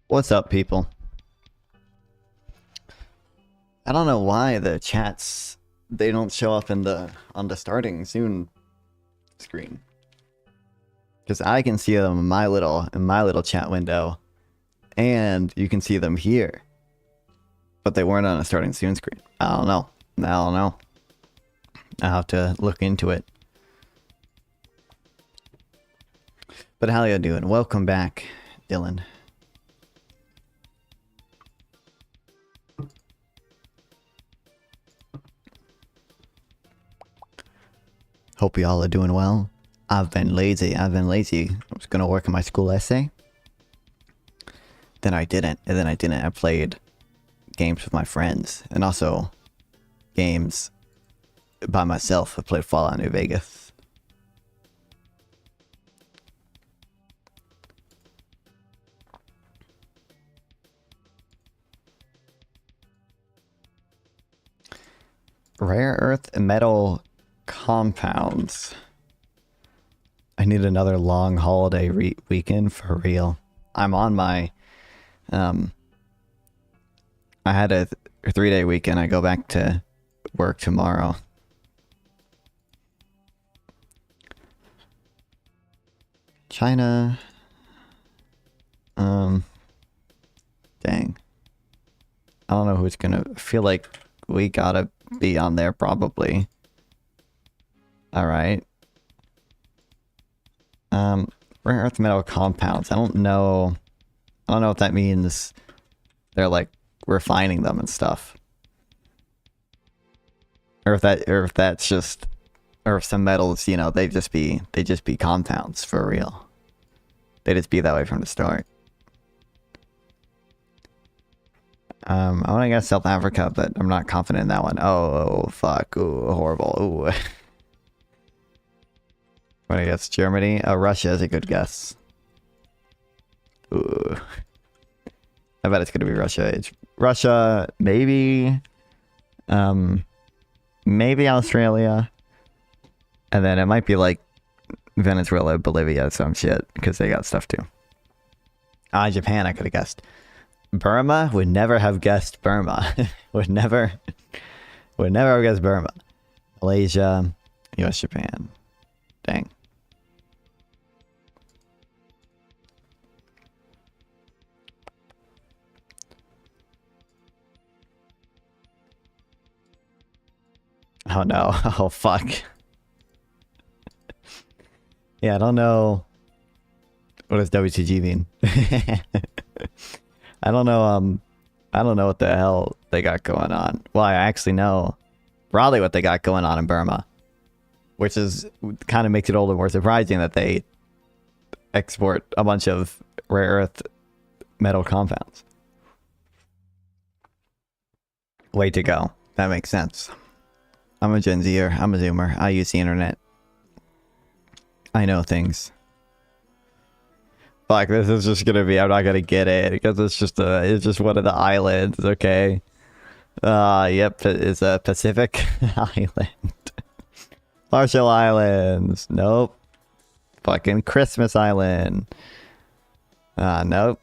What's up, people? I don't know why the chats they don't show up in the on the starting soon screen. Because I can see them in my little chat window, and you can see them here. But they weren't on a starting soon screen. I don't know. I'll have to look into it. But how you doing? Welcome back, Dylan. Hope y'all are doing well. I've been lazy. I was gonna work on my school essay. Then I didn't. I played games with my friends. And also games by myself. I played Fallout New Vegas. Rare earth metal compounds. I need another long holiday weekend for real. I'm on my I had a 3-day weekend. I go back to work tomorrow. China. Dang. I don't know who's gonna feel like we gotta be on there probably. Alright. Rare earth metal compounds. I don't know what that means. They're like refining them and stuff. Or if that's just, or if some metals, you know, they just be compounds for real. They just be that way from the start. I want to guess South Africa, but I'm not confident in that one. Oh, fuck. Ooh, horrible. Ooh. What I guess Germany? Oh, Russia is a good guess. Ooh. I bet it's gonna be Russia. It's Russia, maybe maybe Australia. And then it might be like Venezuela, Bolivia, some shit, because they got stuff too. Japan, I could have guessed. Burma? Would never have guessed Burma. would never have guessed Burma. Malaysia, US, Japan. Dang. Oh no. Oh fuck. Yeah, I don't know. What does WTG mean? I don't know what the hell they got going on. Well, I actually know probably what they got going on in Burma. Which is kind of makes it all the more surprising that they export a bunch of rare earth metal compounds. Way to go. That makes sense. I'm a Gen Zer. I'm a Zoomer. I use the internet. I know things. Fuck, this is just gonna be, I'm not gonna get it because it's just one of the islands, okay? Yep, it's a Pacific island. Marshall Islands. Nope. Fucking Christmas Island. Nope.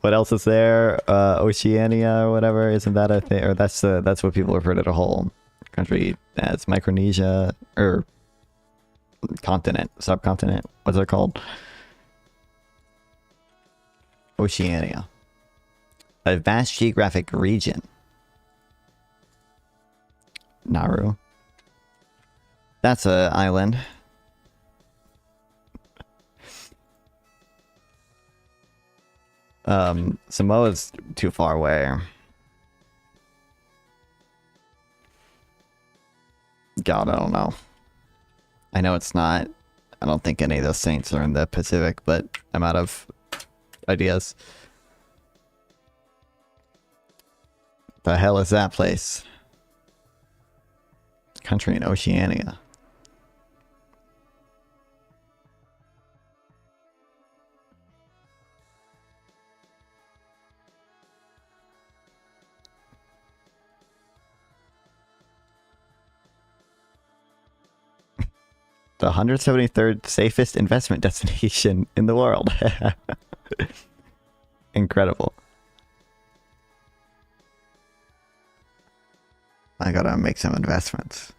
What else is there? Oceania or whatever. Isn't that a thing? Or that's what people refer to the whole country as, Micronesia or continent, subcontinent. What's it called? Oceania. A vast geographic region. Nauru. That's an island. Samoa's too far away. God, I don't know. I know it's not. I don't think any of those saints are in the Pacific, but I'm out of ideas. The hell is that place? Country in Oceania. the 173rd safest investment destination in the world. Incredible. I gotta make some investments.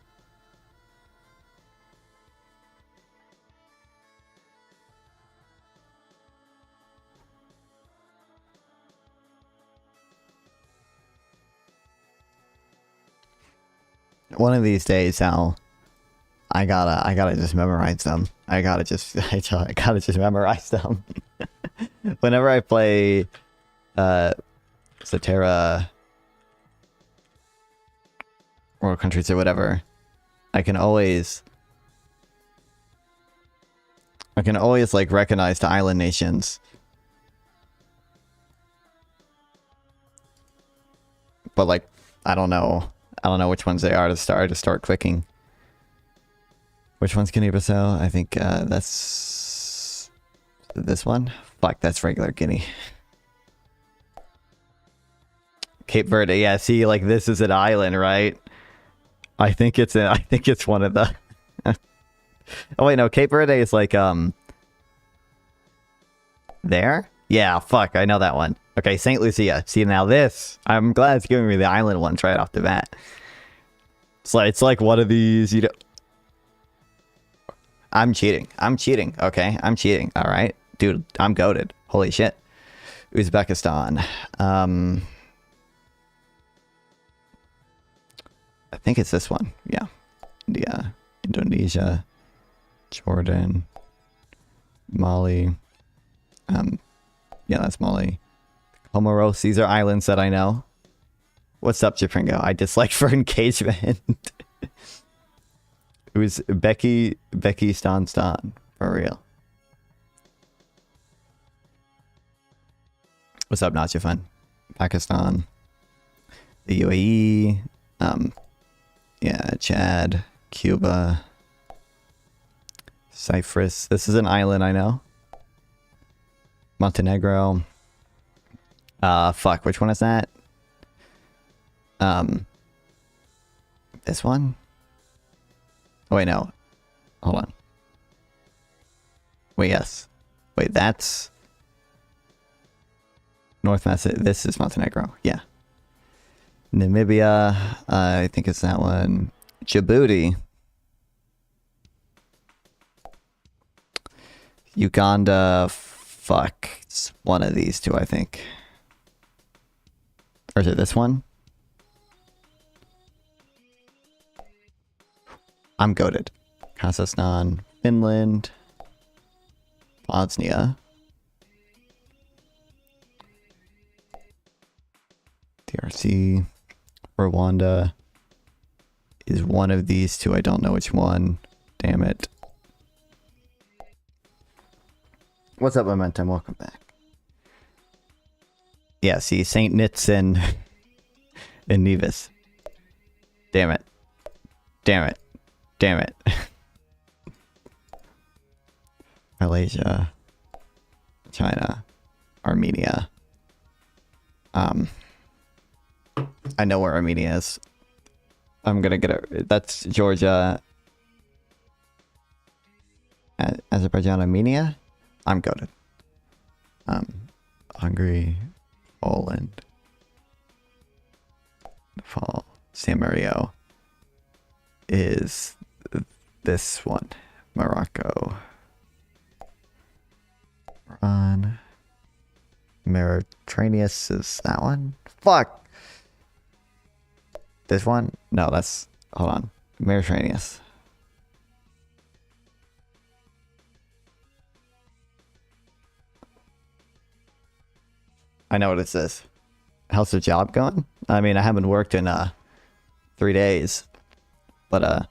One of these days, Al, I gotta just memorize them. I gotta just memorize them. Whenever I play Satera World Countries or whatever, I can always like recognize the island nations. But like I don't know which ones they are to start clicking. Which one's Guinea-Bissau? I think that's this one. Fuck, that's regular Guinea. Cape Verde, yeah, see, like this is an island, right? I think it's one of the oh wait, no, Cape Verde is like there? Yeah, fuck, I know that one. Okay, St. Lucia. See, now this, I'm glad it's giving me the island ones right off the bat. It's like one of these, you know. I'm cheating. Okay, I'm cheating. All right, dude, I'm goated. Holy shit. Uzbekistan. I think it's this one. Yeah. India, Indonesia, Jordan, Mali. Yeah, that's Mali. Comoros. These are islands that I know. What's up, Japringo? I dislike for engagement. It was Becky Stan for real. What's up, Not Your Fun? Pakistan, the UAE, yeah, Chad, Cuba, Cyprus. This is an island I know. Montenegro. Fuck, which one is that? This one? Oh, wait, no. Hold on. Wait, yes. Wait, that's North Macedonia. This is Montenegro. Yeah. Namibia. I think it's that one. Djibouti. Uganda. Fuck. It's one of these two, I think. Or is it this one? I'm goated. Kazakhstan, Finland, Bosnia, DRC, Rwanda is one of these two. I don't know which one. Damn it. What's up, Momentum? Welcome back. Yeah, see, St. Nitz and Nevis. Damn it. Damn it. Damn it. Malaysia, China, Armenia. I know where Armenia is. I'm gonna get it. That's Georgia, Azerbaijan, Armenia. I'm goated. Hungary, Poland, Nepal, San Marino is this one. Morocco, Iran, Mauritanius is that one. Fuck. This one? No, that's, hold on. Mauritanius. I know what it says. How's the job going? I mean, I haven't worked in 3 days, but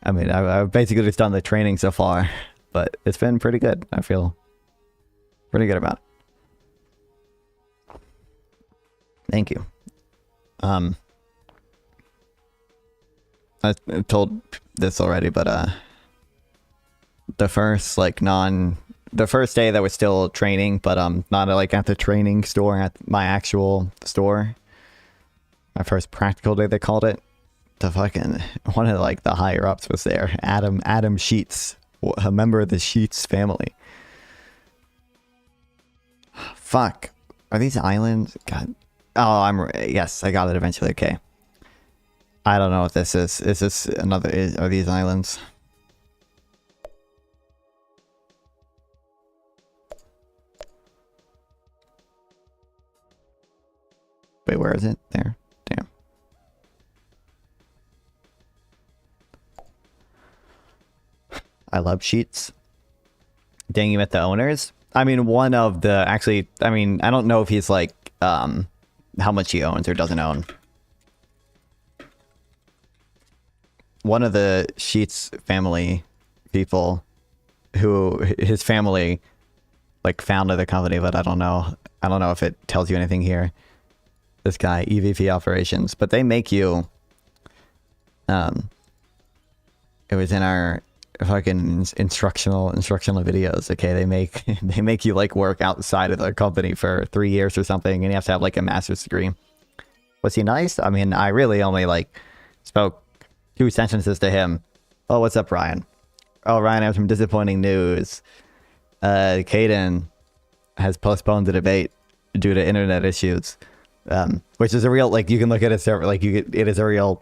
I mean, I've basically just done the training so far, but it's been pretty good. I feel pretty good about it. Thank you. I told this already, but the first the first day that was still training, but not like at the training store, at my actual store. My first practical day, they called it. the fucking one of like the higher ups was there. Adam Sheets, a member of the Sheets family. Fuck, are these islands? God, oh, yes, I got it eventually. Okay, I don't know what this is. Is this another? Are these islands? Wait, where is it? There. Damn. I love Sheets. Dang, you met the owners? I mean, one of the... Actually, I mean, I don't know if he's like... how much he owns or doesn't own. One of the Sheets family people who... His family, like, founded the company, but I don't know. I don't know if it tells you anything here. This guy, EVP Operations. But they make you... It was in our... fucking instructional videos. Okay, they make you like work outside of the company for 3 years or something, and you have to have like a master's degree. Was he nice? I mean, I really only like spoke 2 sentences to him. Oh, what's up, Ryan? Oh, Ryan, I have some disappointing news. Caden has postponed the debate due to internet issues, which is a real, like, you can look at it, like, it is a real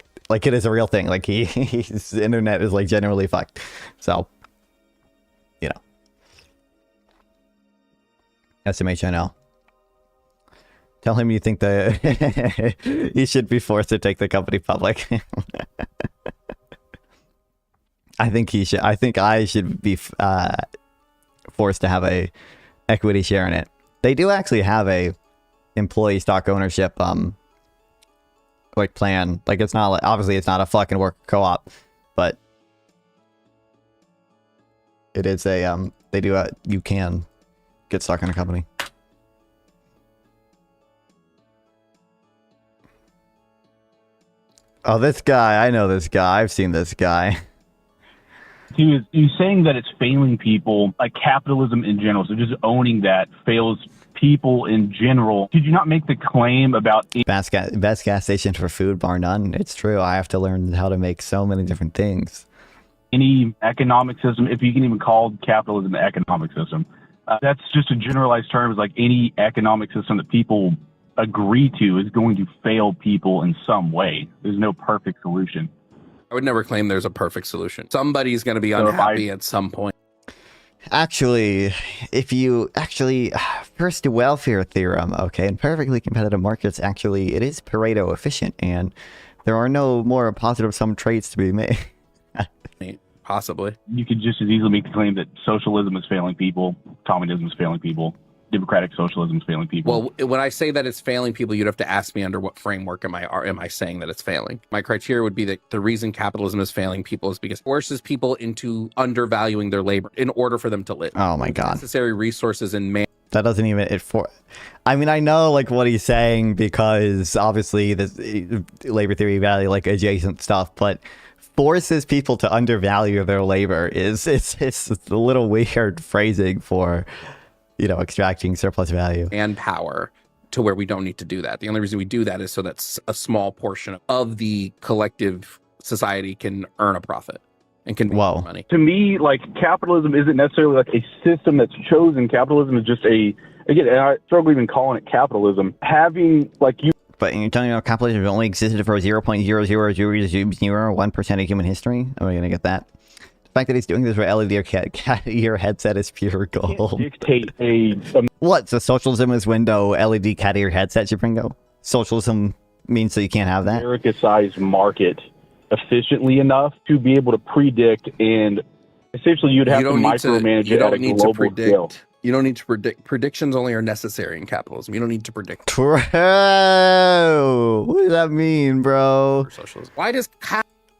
thing. Like, his internet is like generally fucked. So, you know, SMHNL. Tell him you think he should be forced to take the company public. I think he should. I think I should be forced to have a equity share in it. They do actually have a employee stock ownership like plan. Like, it's not like, obviously it's not a fucking work co-op, but it is a they do you can get stock in a company. Oh, this guy, I know this guy. I've seen this guy. He was saying that it's failing people, like capitalism in general. So just owning that fails people in general. Did you not make the claim about best gas station for food, bar none? It's true. I have to learn how to make so many different things. Any economic system, if you can even call capitalism an economic system? That's just a generalized term. It's like any economic system that people agree to is going to fail people in some way. There's no perfect solution. I would never claim there's a perfect solution. Somebody's going to be unhappy at some point. Actually, if you first welfare theorem, okay, in perfectly competitive markets, actually, it is Pareto efficient, and there are no more positive sum traits to be made. Possibly. You could just as easily make the claim that socialism is failing people, communism is failing people, democratic socialism is failing people. Well, when I say that it's failing people, you'd have to ask me under what framework am I saying that it's failing? My criteria would be that the reason capitalism is failing people is because it forces people into undervaluing their labor in order for them to live. Oh my God. Necessary resources and man. That doesn't even I mean, I know like what he's saying because obviously the labor theory value like adjacent stuff, but forces people to undervalue their labor it's a little weird phrasing for, you know, extracting surplus value and power to where we don't need to do that. The only reason we do that is so that a small portion of the collective society can earn a profit and can make money. To me, like, capitalism isn't necessarily like a system that's chosen. Capitalism is just again, and I struggle even calling it capitalism. Having, like, But you're telling me capitalism only existed for 0.00001% of human history? Are we going to get that? The fact that he's doing this with LED cat ear headset is pure gold. Dictate What? So socialism is window LED cat ear headset, Shipringo? Socialism means that you can't have that? America-sized market efficiently enough to be able to predict, and essentially you'd have to micromanage it at a global scale. You don't need to predict. Predictions only are necessary in capitalism. You don't need to predict. True. What does that mean, bro? Socialism. Why does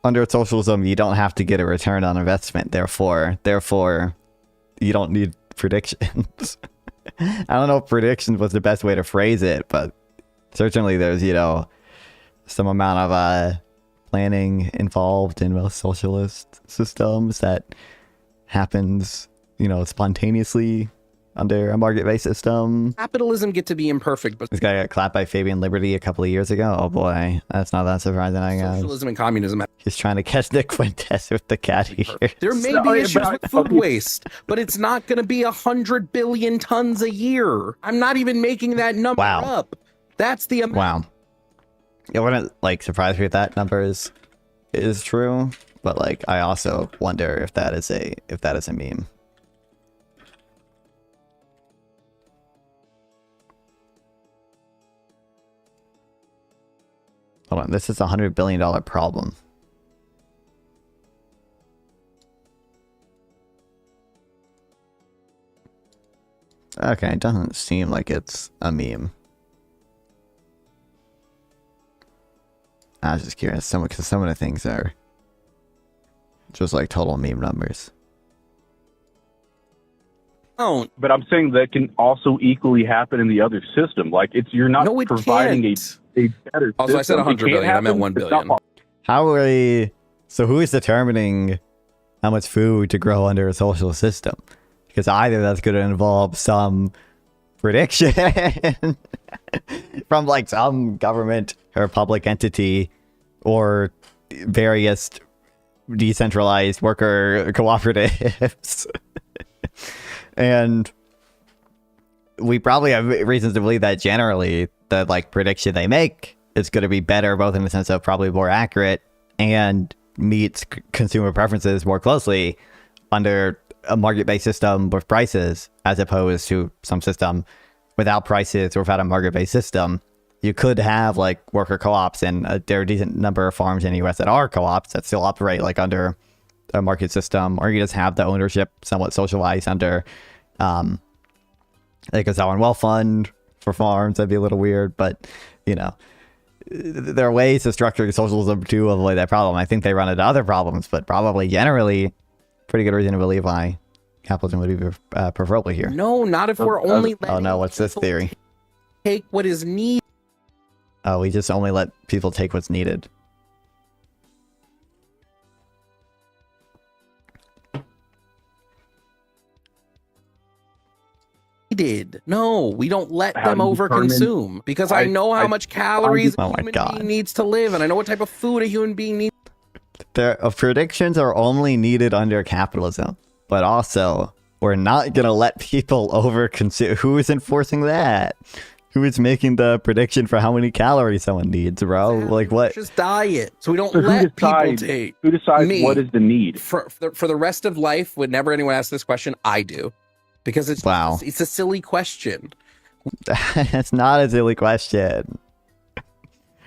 under socialism you don't have to get a return on investment? Therefore, you don't need predictions. I don't know if predictions was the best way to phrase it, but certainly there's, you know, some amount of planning involved in most socialist systems that happens, you know, spontaneously under a market-based system. Capitalism get to be imperfect, but This guy got clapped by Fabian Liberty a couple of years ago. Oh boy, that's not that surprising, I guess. socialism and communism. He's trying to catch Nick Fuentes with the cat ears. There may Sorry be issues about- with food waste, but it's not going to be 100 billion tons a year. I'm not even making that number Wow. up. That's the amount. Wow. It wouldn't like surprise me if that number is true, but like I also wonder if that is a meme. Hold on, this is $100 billion problem. Okay, it doesn't seem like it's a meme. I was just curious, because some of the things are just like total meme numbers. Don't. But I'm saying that can also equally happen in the other system. Like you're not No, it providing can't. a better Also, I said system. It 100 can't billion. I meant happen. 1 It's not billion. possible. How are we... So who is determining how much food to grow under a social system? Because either that's going to involve some prediction from like some government or public entity or various decentralized worker cooperatives. And we probably have reasons to believe that generally the like prediction they make is going to be better, both in the sense of probably more accurate and meets consumer preferences more closely under a market-based system with prices, as opposed to some system without prices or without a market-based system. You could have like worker co-ops, and there are a decent number of farms in the US that are co-ops that still operate like under a market system, or you just have the ownership somewhat socialized under like a sovereign wealth fund for farms. That'd be a little weird, but you know, there are ways of structuring socialism to avoid that problem. I think they run into other problems, but probably generally pretty good reason to believe why capitalism would be preferable here. No, not if we're only letting Oh no, what's this people theory? take what is needed. Oh, we just only let people take what's needed. No, we don't let How them do you overconsume, because I know how much calories Oh a my human God. being needs to live, and I know what type of food a human being needs. Their predictions are only needed under capitalism, but also we're not gonna let people overconsume. Who is enforcing that? Who is making the prediction for how many calories someone needs, bro? Like what? Just diet, so we don't So who let people decides? take. Who decides Me. what is the need? For the rest of life, whenever anyone asks this question, I do, because it's Wow. it's a silly question. It's not a silly question.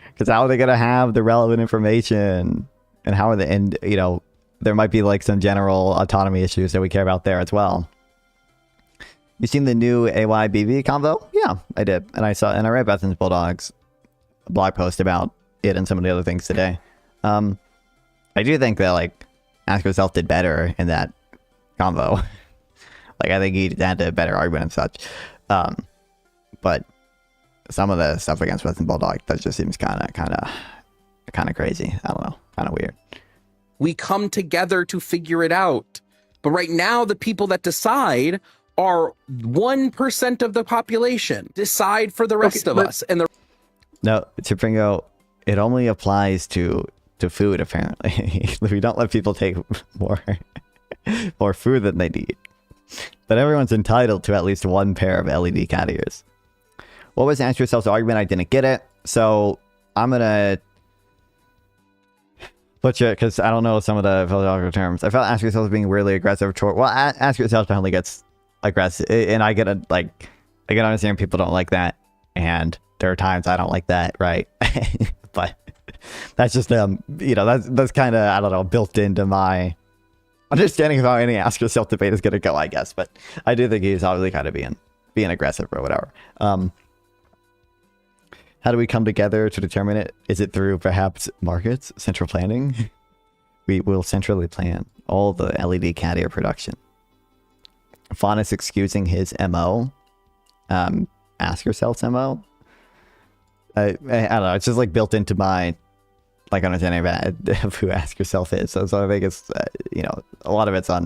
Because how are they gonna have the relevant information? And how are they? And you know, there might be like some general autonomy issues that we care about there as well. You seen the new AYBV convo? Yeah, I did, and I read Bethany's Bulldogs blog post about it and some of the other things today. I do think that like Ask Yourself did better in that convo. Like I think he had a better argument and such. But some of the stuff against Bethany Bulldog that just seems kind of crazy. I don't know, kind of weird. We come together to figure it out, but right now the people that decide are 1% of the population. Decide for the rest of us, and the No, Chipringo, it only applies to food apparently. We don't let people take more food than they need. But everyone's entitled to at least one pair of LED cat ears. What was Ask Yourself's argument? I didn't get it. So I'm gonna butcher it because I don't know some of the philosophical terms. I felt Ask Yourself being really aggressive toward. Well, Ask Yourself definitely gets aggressive, and I can understand people don't like that, and there are times I don't like that, right? But that's just that's kind of, I don't know, built into my understanding of how any Ask Yourself debate is gonna go, I guess. But I do think he's obviously kind of being aggressive or whatever. How do we come together to determine it? Is it through perhaps markets, central planning? We will centrally plan all the LED cat ear production. Faunus excusing his MO. Ask Yourself's MO. I don't know. It's just like built into my like understanding of who Ask Yourself is. So I think it's a lot of it's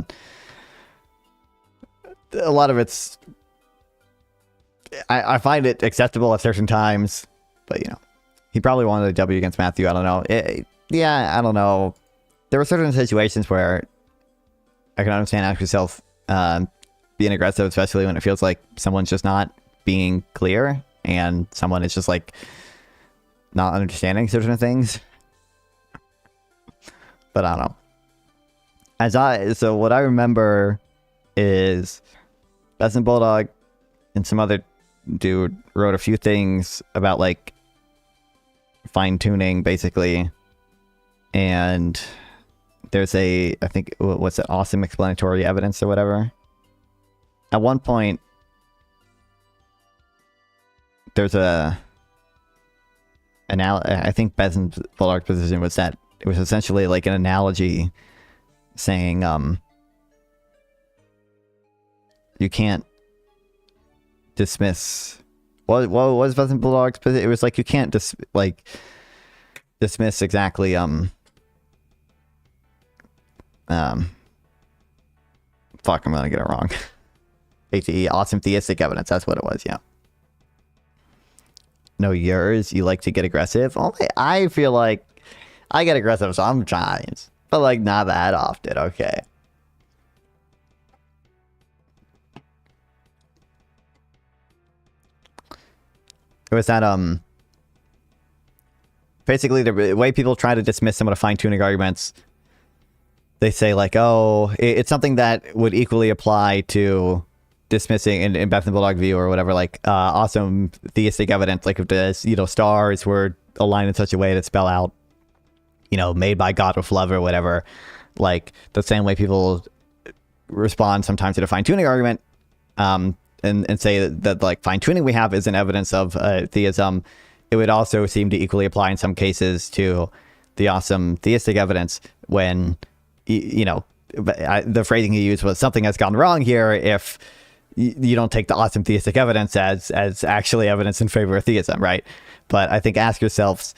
I find it acceptable at certain times, but he probably wanted a W against Matthew. I don't know. Yeah, I don't know. There were certain situations where I can understand ask yourself being aggressive, especially when it feels like someone's just not being clear and someone is just like not understanding certain things. But I don't know. So what I remember is Besson Bulldog and some other dude wrote a few things about like fine tuning basically, and there's I think what's it, awesome explanatory evidence or whatever. At one point there's I think Besson Bulldog's position was that it was essentially like an analogy saying you can't dismiss what was Besson Bulldog's position. It was like you can't dismiss exactly fuck, I'm gonna get it wrong. ATE, awesome theistic evidence, that's what it was. Yeah. No, yours, you like to get aggressive. Only I feel like I get aggressive sometimes, but like not that often. Okay. It was that basically the way people try to dismiss some of the fine-tuning arguments, they say like, oh, it's something that would equally apply to dismissing in Beth and Bulldog view or whatever, like awesome theistic evidence, like if the stars were aligned in such a way to spell out made by God with love or whatever, like the same way people respond sometimes to the fine-tuning argument and say that like fine-tuning we have is an evidence of theism. It would also seem to equally apply in some cases to the awesome theistic evidence when the phrasing you used was something has gone wrong here if you don't take the awesome theistic evidence as actually evidence in favor of theism, right? But I think ask yourselves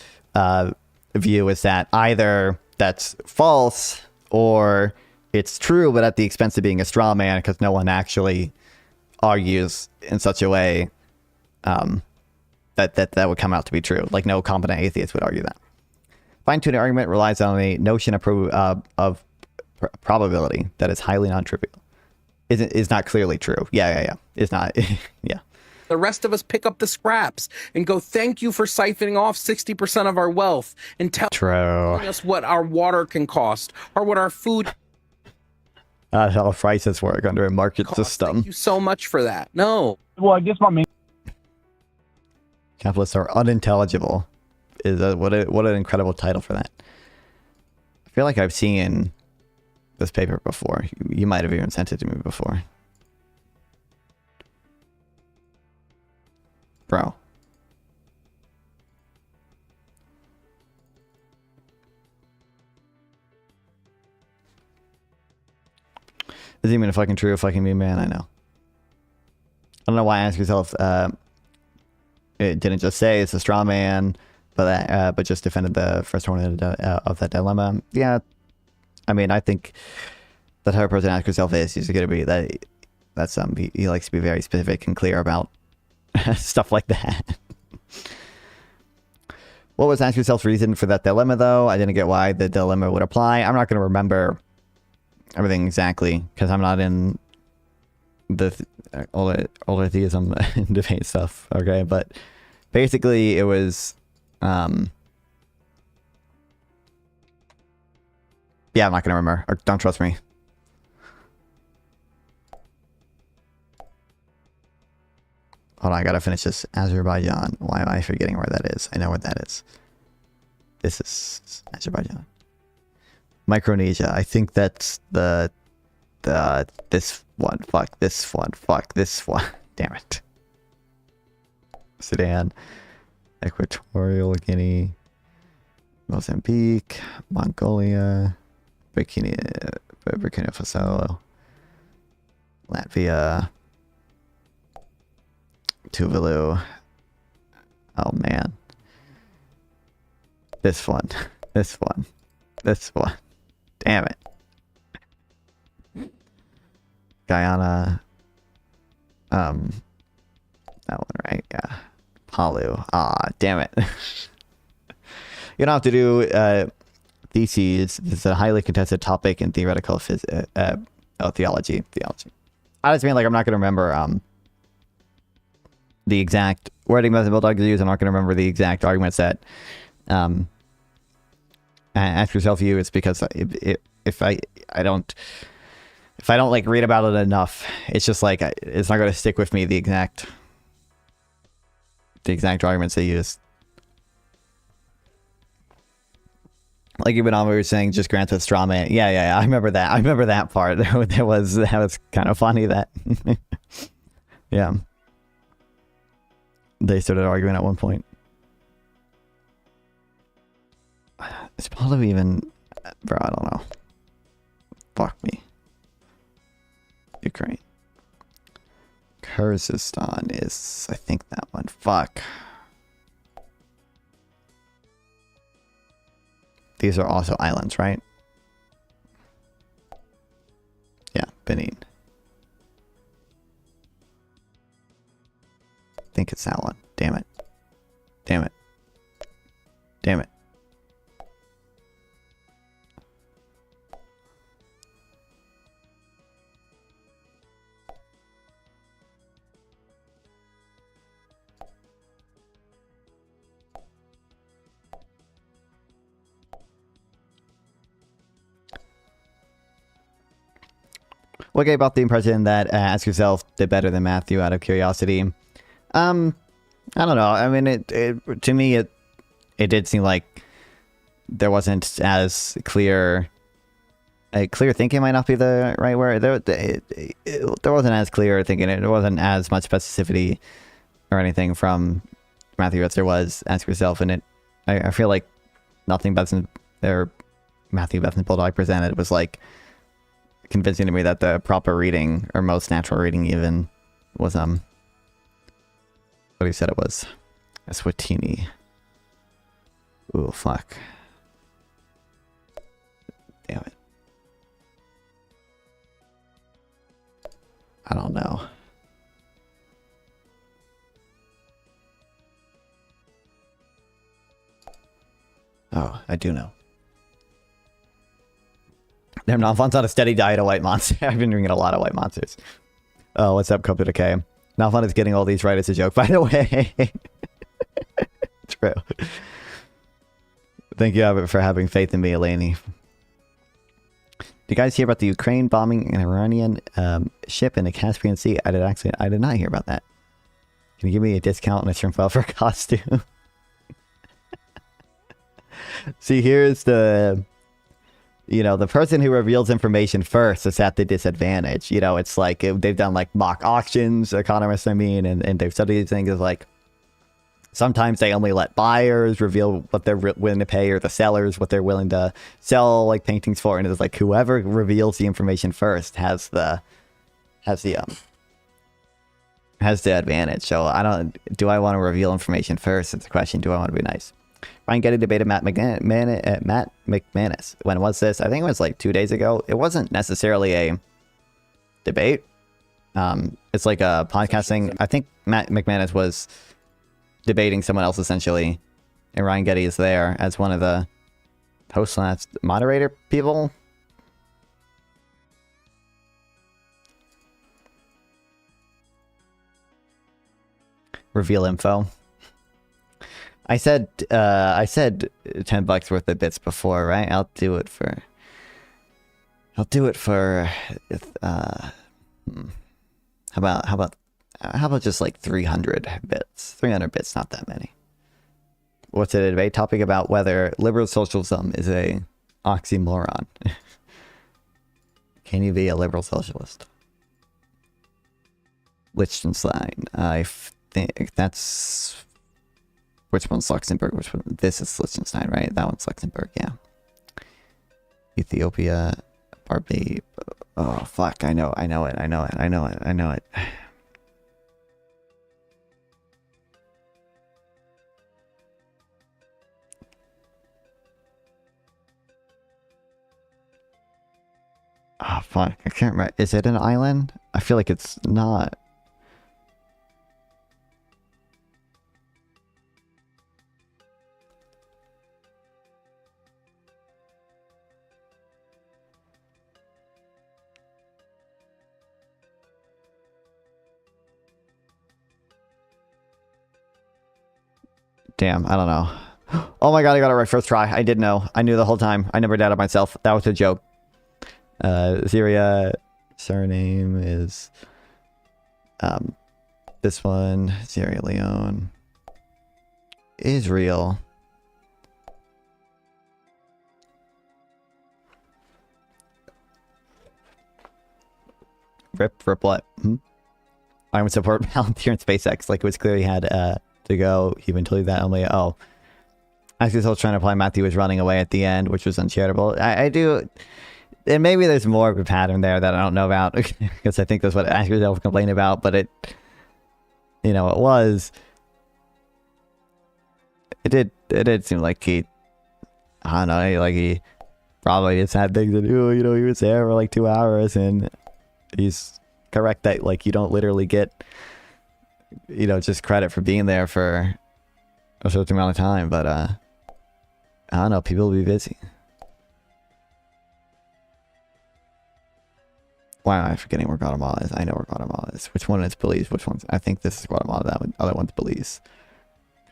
view is that either that's false or it's true but at the expense of being a straw man because no one actually argues in such a way that would come out to be true. Like no competent atheist would argue that. Fine-tuning argument relies on a notion of probability that is highly non-trivial. Is not clearly true. Yeah. It's not. Yeah. The rest of us pick up the scraps and go, thank you for siphoning off 60% of our wealth and telling us what our water can cost or what our food. How prices work under a market system. Thank you so much for that. No. Well, I guess my main. Capitalists are unintelligible. What an incredible title for that. I feel like I've seen this paper before. You might have even sent it to me before. Bro. Is it even a fucking true fucking me, man? I know. I don't know why I ask yourself, it didn't just say it's a straw man, but just defended the first one of that dilemma. Yeah. I mean, I think the type of person to ask yourself is going to be that's he likes to be very specific and clear about stuff like that. What was ask yourself's reason for that dilemma, though? I didn't get why the dilemma would apply. I'm not going to remember everything exactly because I'm not in the older theism debate stuff. Okay, but basically it was. Yeah, I'm not gonna remember. Or don't trust me. Hold on, I gotta finish this. Azerbaijan. Why am I forgetting where that is? I know where that is. This is Azerbaijan. Micronesia. I think that's the this one. Fuck this one. Fuck this one. Damn it. Sudan. Equatorial Guinea. Mozambique. Mongolia. Burkina Faso, Latvia, Tuvalu. Oh man, this one. Damn it. Guyana. that one, right? Yeah. Palu. Ah, damn it. You don't have to do theses. It's a highly contested topic in theoretical theology. I just mean, like, I'm not going to remember the exact wording Methodist Bulldogs use. I'm not going to remember the exact arguments that ask yourself use, because if I don't like read about it enough, it's just like it's not going to stick with me the exact arguments they use. Like even we were saying, just grant the straw man. Yeah. I remember that. I remember that part. That was kind of funny. That yeah, they started arguing at one point. It's probably even, bro, I don't know. Fuck me. Ukraine. Kyrgyzstan is, I think, that one. Fuck. These are also islands, right? Yeah, Benin. I think it's that one. Damn it. Damn it. Damn it. What gave off the impression that Ask Yourself did better than Matthew out of curiosity? I don't know. I mean, it to me, it did seem like there wasn't as clear. Clear thinking might not be the right word. There wasn't as clear thinking. It wasn't as much specificity or anything from Matthew as there was Ask Yourself, and I feel like nothing Matthew Bethany Bulldog presented was like convincing to me that the proper reading, or most natural reading even, was what he said it was. Eswatini. Ooh, fuck. Damn it. I don't know. Oh, I do know. Damn, Nalfon's on a steady diet of white monster. I've been drinking a lot of white monsters. Oh, what's up, Cupid K? Nalfon is getting all these right as a joke, by the way. True. Thank you for having faith in me, Eleni. Did you guys hear about the Ukraine bombing an Iranian ship in the Caspian Sea? I did not hear about that. Can you give me a discount on a shrimp welfare costume? See, here's the... the person who reveals information first is at the disadvantage. It's like they've done like mock auctions, economists, and they've studied these things. Is like sometimes they only let buyers reveal what they're willing to pay, or the sellers what they're willing to sell like paintings for. And it's like whoever reveals the information first has the advantage. So do I want to reveal information first? It's a question. Do I want to be nice? Ryan Geddie debated Matt McManus. When was this? I think it was like 2 days ago. It wasn't necessarily a debate. It's like a podcasting. I think Matt McManus was debating someone else essentially, and Ryan Geddie is there as one of the host / moderator people. Reveal info. I said $10 worth of bits before, right? I'll do it for how about just like 300 bits? 300 bits, not that many. What's a debate topic about whether liberal socialism is a oxymoron? Can you be a liberal socialist? Liechtenstein. I think that's... Which one's Luxembourg? Which one? This is Liechtenstein, right? That one's Luxembourg, yeah. Ethiopia, Barbados. Oh, fuck. I know it. Oh, fuck. I can't remember. Is it an island? I feel like it's not. Damn, I don't know. Oh my god, I got it right first try. I did know. I knew the whole time. I never doubted myself. That was a joke. Syria surname is this one. Sierra Leone. Israel. Rip what? I would support Palantir and SpaceX. Like, it was clear he had to go. He even told you that only. Oh. I was still trying to apply Matthew was running away at the end, which was uncharitable. I do. And maybe there's more of a pattern there that I don't know about. Because I think that's what Ask Yourself complained about. But it. You know, it was. It did seem like he. I don't know. Like, he probably just had things to do. You know, he was there for like 2 hours and. He's correct that, like, you don't literally get, you know, just credit for being there for a certain amount of time. But, I don't know. People will be busy. Why am I forgetting where Guatemala is? I know where Guatemala is. Which one is Belize? Which one's... I think this is Guatemala. That one, other one's Belize.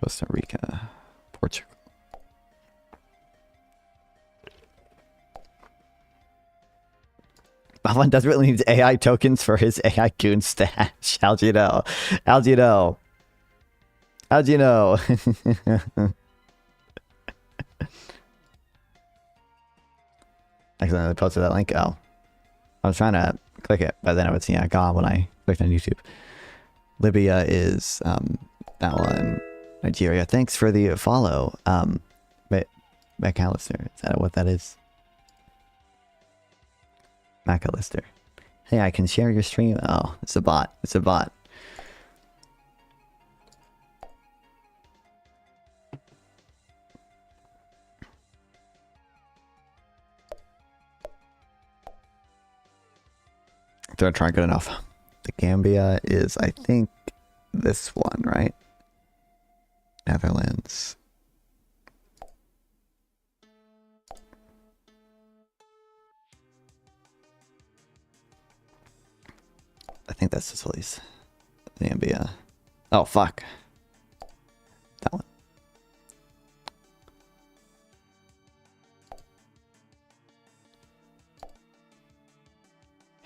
Costa Rica. Portugal. Balvin desperately needs AI tokens for his AI goon stash. How'd you know? How'd you know? How'd you know? Accidentally posted that link. Oh. I was trying to click it, but then I would see gone when I clicked on YouTube. Libya is that one. Nigeria. Thanks for the follow. McAllister. Is that what that is? McAllister. Hey, I can share your stream. Oh, it's a bot. It's a bot. Did I try good enough? The Gambia is, I think, this one, right? Netherlands. I think that's Sicily's. Zambia. Oh, fuck. That one.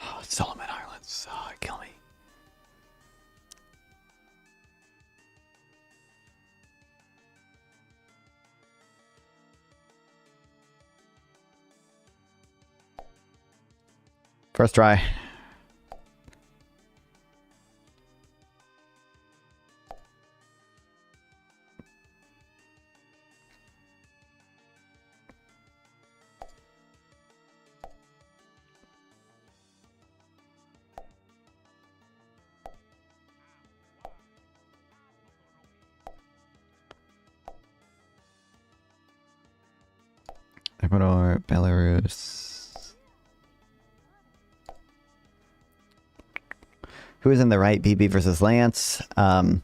Oh, Solomon Islands. Oh, kill me. First try. Ecuador, Belarus. Who is in the right? BB versus Lance. All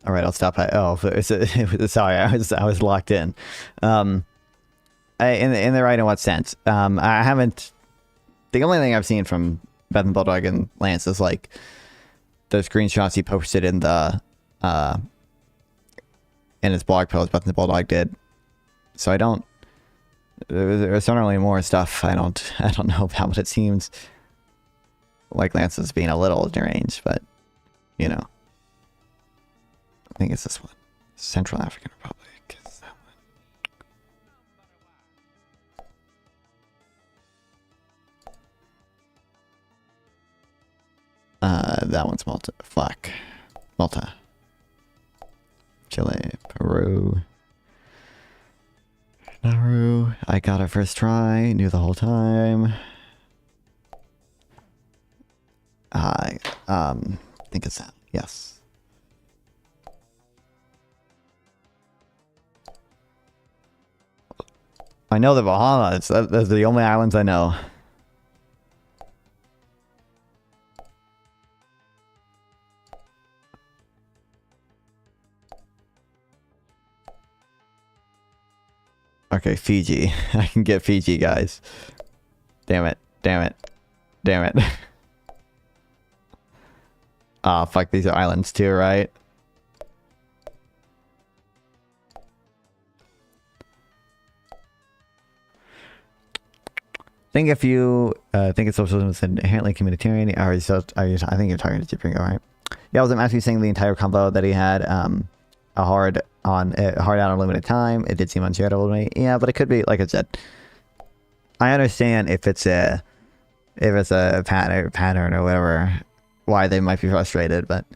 right, I'll stop. Sorry, I was locked in. In the right in what sense? I haven't. The only thing I've seen from Beth and Bulldog and Lance is like the screenshots he posted in the in his blog post. Beth and Bulldog did. So I don't. There's certainly more stuff I don't know about, but it seems like Lance is being a little deranged, but you know. I think it's this one. Central African Republic is that one. That one's Malta. Fuck. Malta. Chile, Peru. Nauru, I got it first try, knew the whole time. I think it's that, yes. I know the Bahamas, those are the only islands I know. Okay, Fiji. I can get Fiji, guys. Damn it. Damn it. Damn it. Ah, fuck, these are islands too, right? think if you think it's socialism is inherently communitarian, I think you're talking to Jipringo, right? Yeah, I was actually saying the entire combo that he had a hard out on limited time. It did seem uncharitable to me. Yeah, but it could be, like I said, I understand if it's a pattern or whatever, why they might be frustrated, but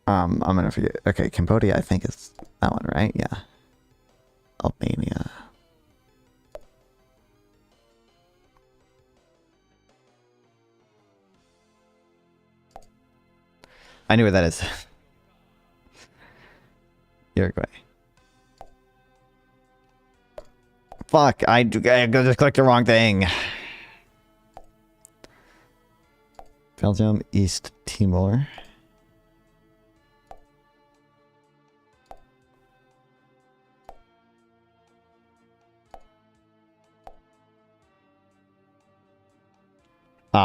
I'm gonna forget. Okay, Cambodia, I think is that one, right? Yeah. Albania. I knew where that is. Uruguay. Fuck, I just clicked the wrong thing. Belgium, East Timor.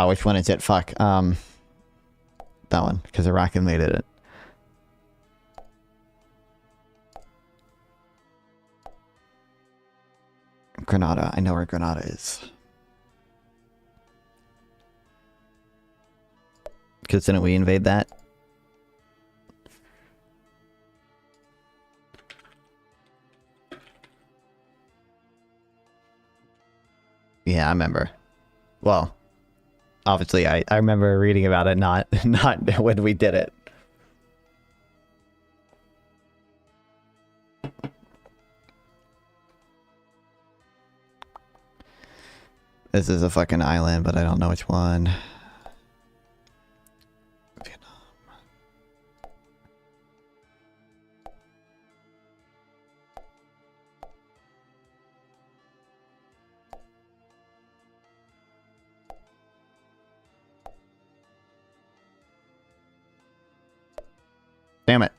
Which one is it? Fuck. That one, because Iraq invaded it. Grenada. I know where Grenada is. Because didn't we invade that? Yeah, I remember. Well, obviously I remember reading about it, not when we did it. This is a fucking island, but I don't know which one. Vietnam. Damn it.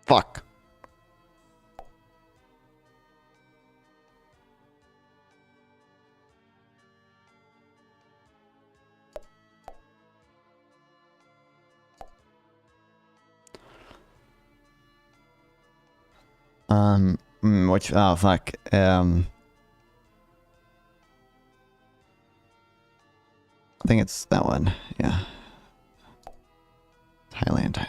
Fuck. Which, oh, fuck, I think it's that one, yeah. Thailand.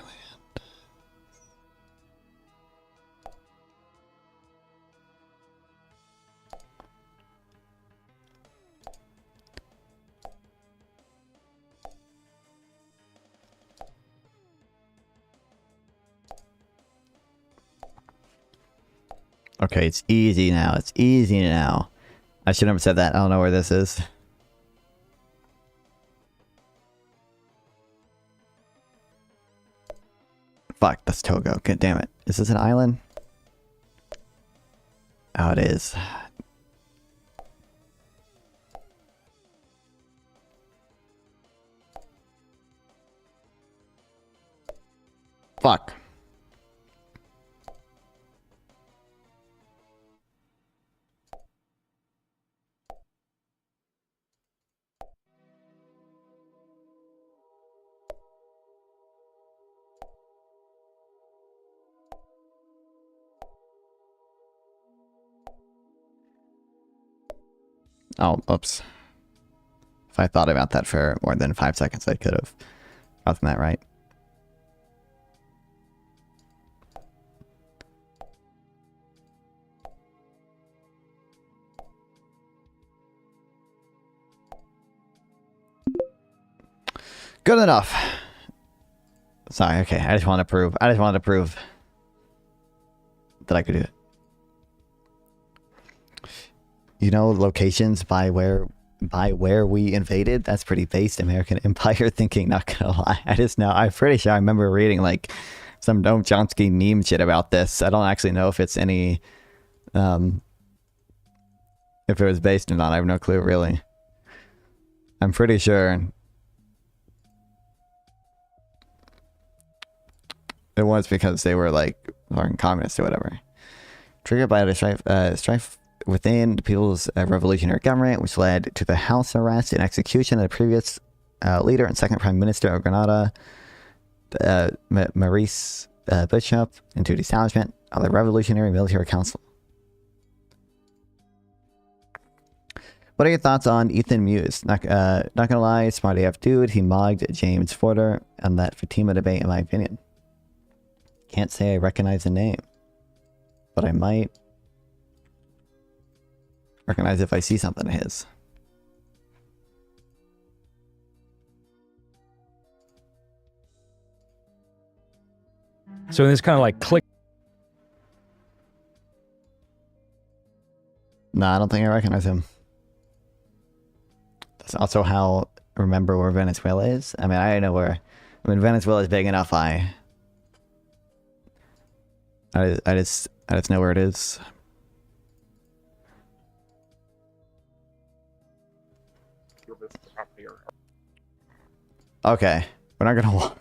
Okay, it's easy now. It's easy now. I shouldn't have said that. I don't know where this is. Fuck, that's Togo. God damn it. Is this an island? Oh, it is. Fuck. Oh, oops. If I thought about that for more than 5 seconds, I could have gotten that right. Good enough. Sorry, okay. I just wanted to prove that I could do it. You know, locations by where we invaded, that's pretty based American Empire thinking, not gonna lie. I'm pretty sure I remember reading like some Noam Chomsky meme shit about this. I don't actually know if it's any if it was based or not. I have no clue really. I'm pretty sure it was because they were like foreign communists or whatever. Triggered by a strife within the People's Revolutionary Government, which led to the house arrest and execution of the previous leader and second prime minister of Grenada, Maurice Bishop, into the establishment of the Revolutionary Military Council. What are your thoughts on Ethan Muse? Not gonna lie, smart AF dude. He mugged James Forder and that Fatima debate, in my opinion. Can't say I recognize the name, but I might recognize if I see something of his. So this kind of like click. No, I don't think I recognize him. That's also how remember where Venezuela is. I mean, I know where. I mean, Venezuela is big enough. I just know where it is. Okay, we're not gonna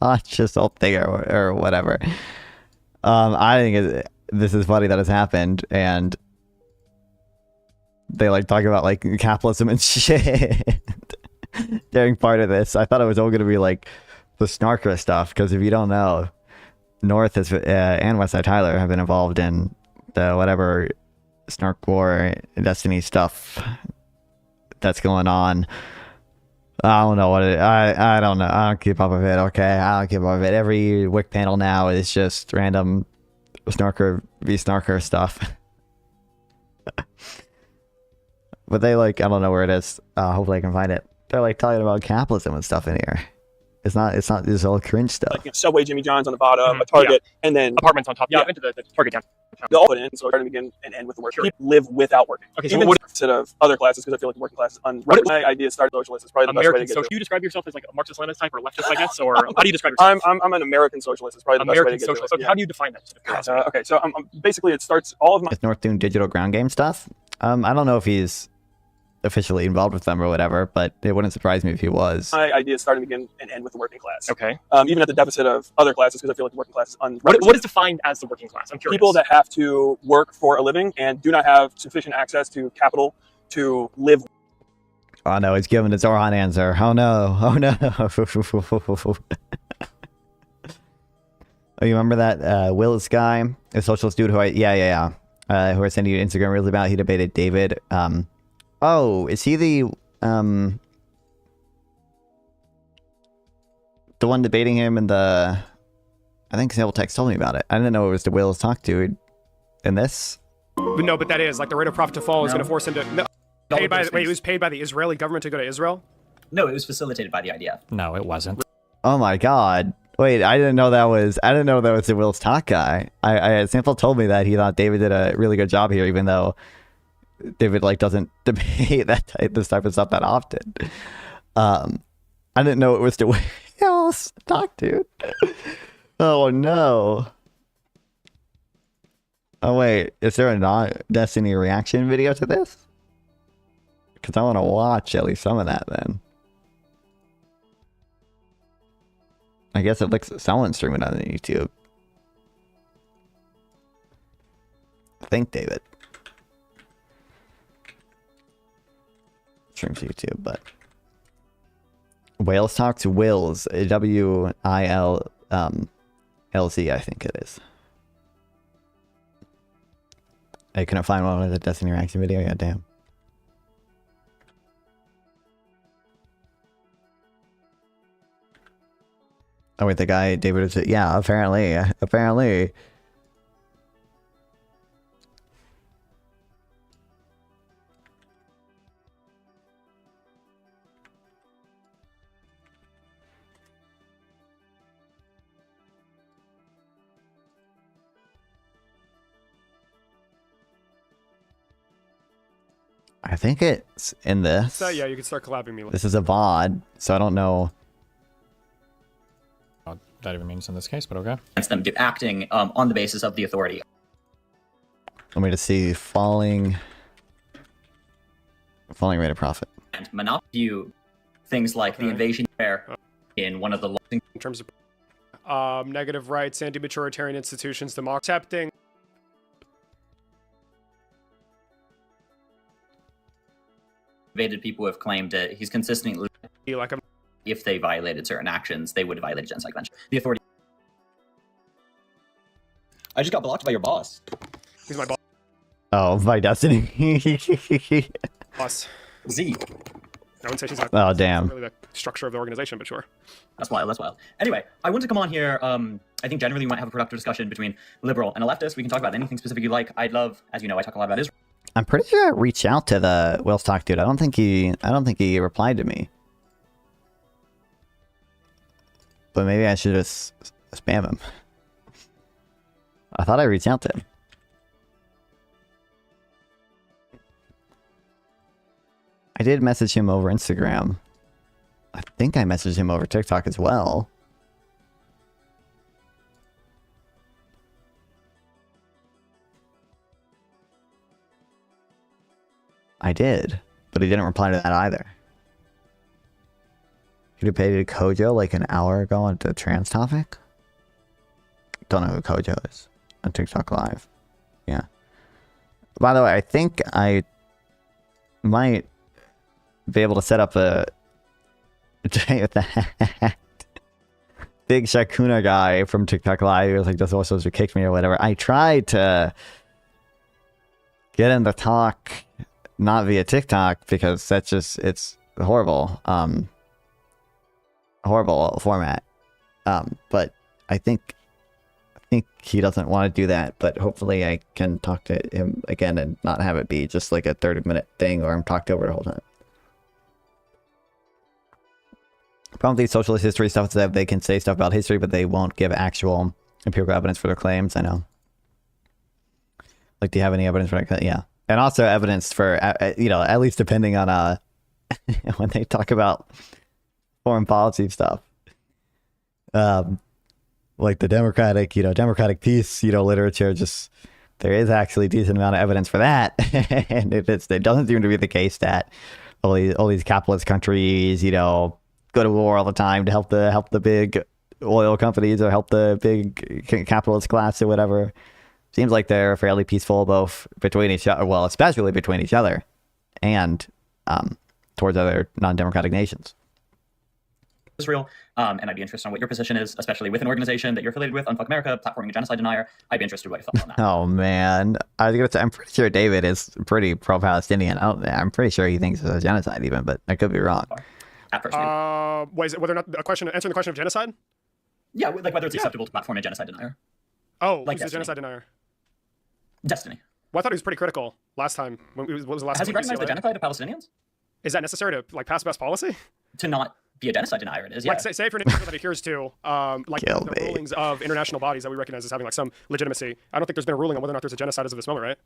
watch this whole thing or whatever. I think this is funny that it's happened, and they like talk about like capitalism and shit during part of this. I thought it was all gonna be like the snarker stuff, because if you don't know, North is and Westside Tyler have been involved in the whatever snark war Destiny stuff that's going on. I don't know what it. I don't know. I don't keep up with it. Okay, I don't keep up with it. Every Wick panel now is just random snarker v snarker stuff. But they like, I don't know where it is. Hopefully I can find it. They're like talking about capitalism and stuff in here. It's not this all cringe stuff. Like, you know, Subway, Jimmy John's on the bottom, a Target, and then apartments on top. Yeah, into the Target down. they'll all put in, so starting begin and end with the work. People live without working. Okay, so even what instead of other classes, because I feel like the working class is my idea is start socialist is probably the best way American to get social? Do to you describe yourself as like a Marxist-Leninist type or leftist, I guess, or how do you describe yourself? I'm an American socialist. Is probably the American best way to get socialist. to Okay, it. how do you define that? Okay, so basically it starts all of my. Is North doing digital ground game stuff? I don't know if he's officially involved with them or whatever, but it wouldn't surprise me if he was. My idea is starting begin and end with the working class. Okay. Even at the deficit of other classes, because I feel like the working class is What is defined as the working class? I'm curious. People that have to work for a living and do not have sufficient access to capital to live. Oh no, he's giving his Orhan answer. Oh no, oh no. Oh, you remember that Willis guy, a socialist dude who who I sent you Instagram reels about? He debated David. Oh, is he the one debating him in the? I think Sable Text told me about it. I didn't know it was the Willis talk to in this. No, but that is like the rate of profit to fall is going to force him to. No, it was paid by the Israeli government to go to Israel. No, it was facilitated by the IDF. No, it wasn't. Oh my god! Wait, I didn't know that was the Willis talk guy. Sample told me that he thought David did a really good job here, even though David like doesn't debate this type of stuff that often. I didn't know it was the Willis talk dude. Oh no. Oh wait, is there a non-Destiny reaction video to this? Because I want to watch at least some of that then. I guess it looks someone streaming on YouTube. I think David streams YouTube, but Wales talks Wills, WILLZ, I think it is. I couldn't find one with a Destiny reaction video. Yeah, damn. Oh wait, the guy David is. Yeah, apparently. I think it's in this. So yeah, you can start collabing me. This is a VOD, so I don't know. That even means in this case, but okay. Against them acting on the basis of the authority. Let me just see falling rate of profit. And monopoly things like the invasion fair in one of the in terms of negative rights, anti-majoritarian institutions, democracy, accepting. invaded people have claimed that he's consistently Like if they violated certain actions, they would violate a genocide convention. The authority. I just got blocked by your boss. He's my Oh, my destiny. boss. Z. I wouldn't say she's not. Oh, damn. Really the structure of the organization, but sure. That's wild. That's wild. Anyway, I want to come on here. I think generally we might have a productive discussion between liberal and a leftist. We can talk about anything specific you like. I'd love, as you know, I talk a lot about Israel. I'm pretty sure I reached out to the Will's Talk dude. I don't think he replied to me. But maybe I should just spam him. I thought I reached out to him. I did message him over Instagram. I think I messaged him over TikTok as well. I did, but he didn't reply to that either. He debated Kojo like an hour ago on the trans topic. Don't know who Kojo is on TikTok Live. Yeah. By the way, I think I might be able to set up a with that big Shakuna guy from TikTok Live. He was like, "Just also to kick me or whatever." I tried to get him to talk not via TikTok because that's just it's horrible, horrible format. But I think he doesn't want to do that. But hopefully, I can talk to him again and not have it be just like a 30-minute thing or I'm talked over the whole time. Problem with these socialist history stuff is that they can say stuff about history, but they won't give actual empirical evidence for their claims. I know. Like, do you have any evidence for that? Yeah. And also evidence for, you know, at least depending on when they talk about foreign policy stuff. Like the democratic peace, literature, just there is actually a decent amount of evidence for that. And it doesn't seem to be the case that all these capitalist countries, go to war all the time to help the big oil companies or help the big capitalist class or whatever. Seems like they're fairly peaceful both between each other, well, especially between each other and towards other non-democratic nations. Israel, and I'd be interested in what your position is, especially with an organization that you're affiliated with, Unfuck America, platforming a genocide denier. I'd be interested in what your thoughts on that. Oh man, I'm pretty sure David is pretty pro-Palestinian. I'm pretty sure he thinks it's a genocide even, but I could be wrong. Whether or not answering the question of genocide? Yeah, like whether it's acceptable to platform a genocide denier. Oh, like who's a genocide denier? Destiny. Well, I thought he was pretty critical last time. What was the last Has time? he recognized the genocide of Palestinians? Is that necessary to pass best policy? To not be a genocide denier, it is. Yeah. Like say for an individual that adheres to the rulings of international bodies that we recognize as having like some legitimacy. I don't think there's been a ruling on whether or not there's a genocide as of this moment, right?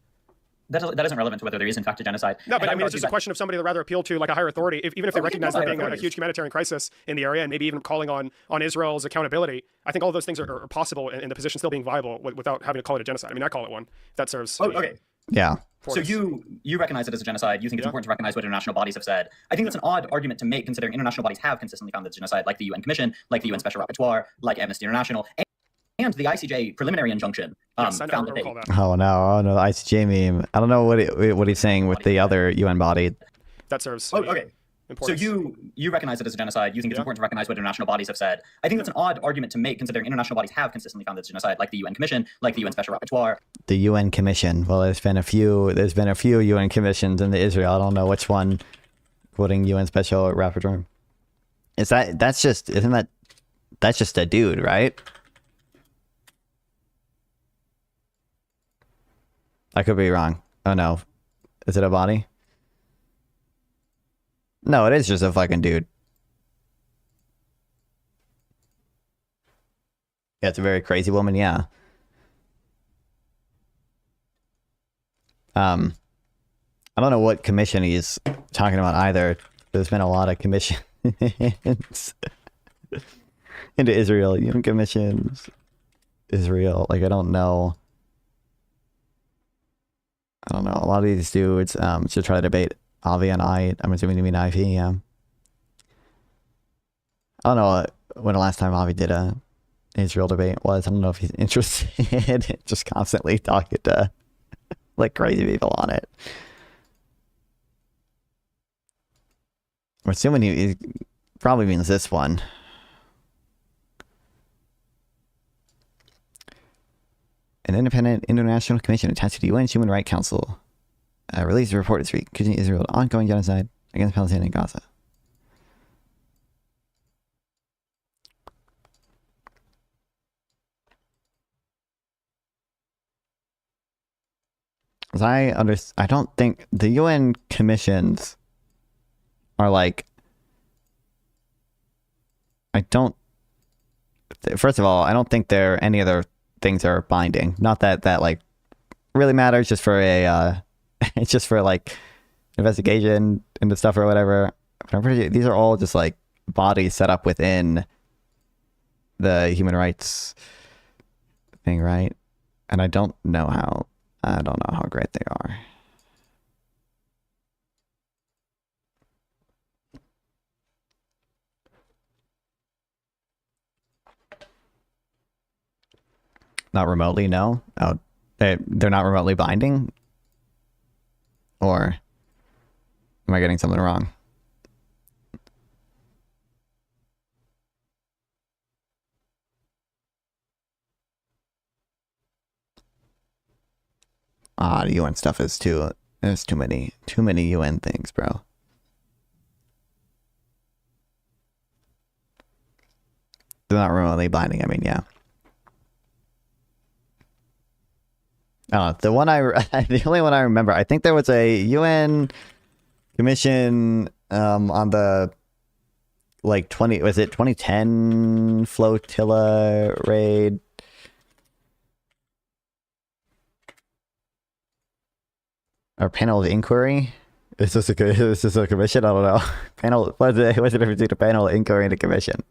That isn't relevant to whether there is in fact a genocide. No, but I mean, it's just a question of somebody that rather appeal to like a higher authority, even if they recognize there being a huge humanitarian crisis in the area, and maybe even calling on Israel's accountability. I think all of those things are possible, and the position still being viable without having to call it a genocide. I mean, I call it one. That serves. Oh, okay. Yeah. So you recognize it as a genocide. You think it's important to recognize what international bodies have said. I think that's an odd argument to make, considering international bodies have consistently found that it's genocide, like the UN Commission, like the UN Special Rapporteur, like Amnesty International, and the ICJ preliminary injunction found that they. Oh no, the ICJ meme. I don't know what he's saying with the other UN body. That serves. Oh, okay. Importance. So you recognize it as a genocide. You think it's important to recognize what international bodies have said. I think that's an odd argument to make, considering international bodies have consistently found that it's genocide, like the UN Commission, like the UN Special Rapporteur. The UN Commission. Well, there's been a few UN commissions in Israel. I don't know which one quoting UN Special Rapporteur. That's just a dude, right? I could be wrong. Oh no. Is it a body? No, it is just a fucking dude. Yeah, it's a very crazy woman, yeah. I don't know what commission he's talking about either. There's been a lot of commissions into Israel. UN commissions. Israel. Like, I don't know. A lot of these dudes should try to debate Avi and I'm assuming you mean IV, yeah. I don't know when the last time Avi did a Israel debate was. I don't know if he's interested in just constantly talking to like crazy people on it. I'm assuming he's probably means this one. An independent international commission attached to the UN Human Rights Council released a report this week accusing Israel of ongoing genocide against Palestinians in Gaza. As I don't think the UN commissions are like, first of all, I don't think there are any other things that are binding. Not that like really matters, just for a, it's just for like investigation into stuff or whatever. But I'm pretty, these are all just like bodies set up within the human rights thing, right? And I don't know how great they are. Not remotely, no. Oh, they're not remotely binding? Or am I getting something wrong? The UN stuff is there's too many UN things, bro. They're not remotely binding, I mean, yeah. The only one I remember, I think there was a UN commission on the like 2010 flotilla raid. Or panel of inquiry? Is this a commission? I don't know. Panel. What's the difference between a panel of inquiry and a commission?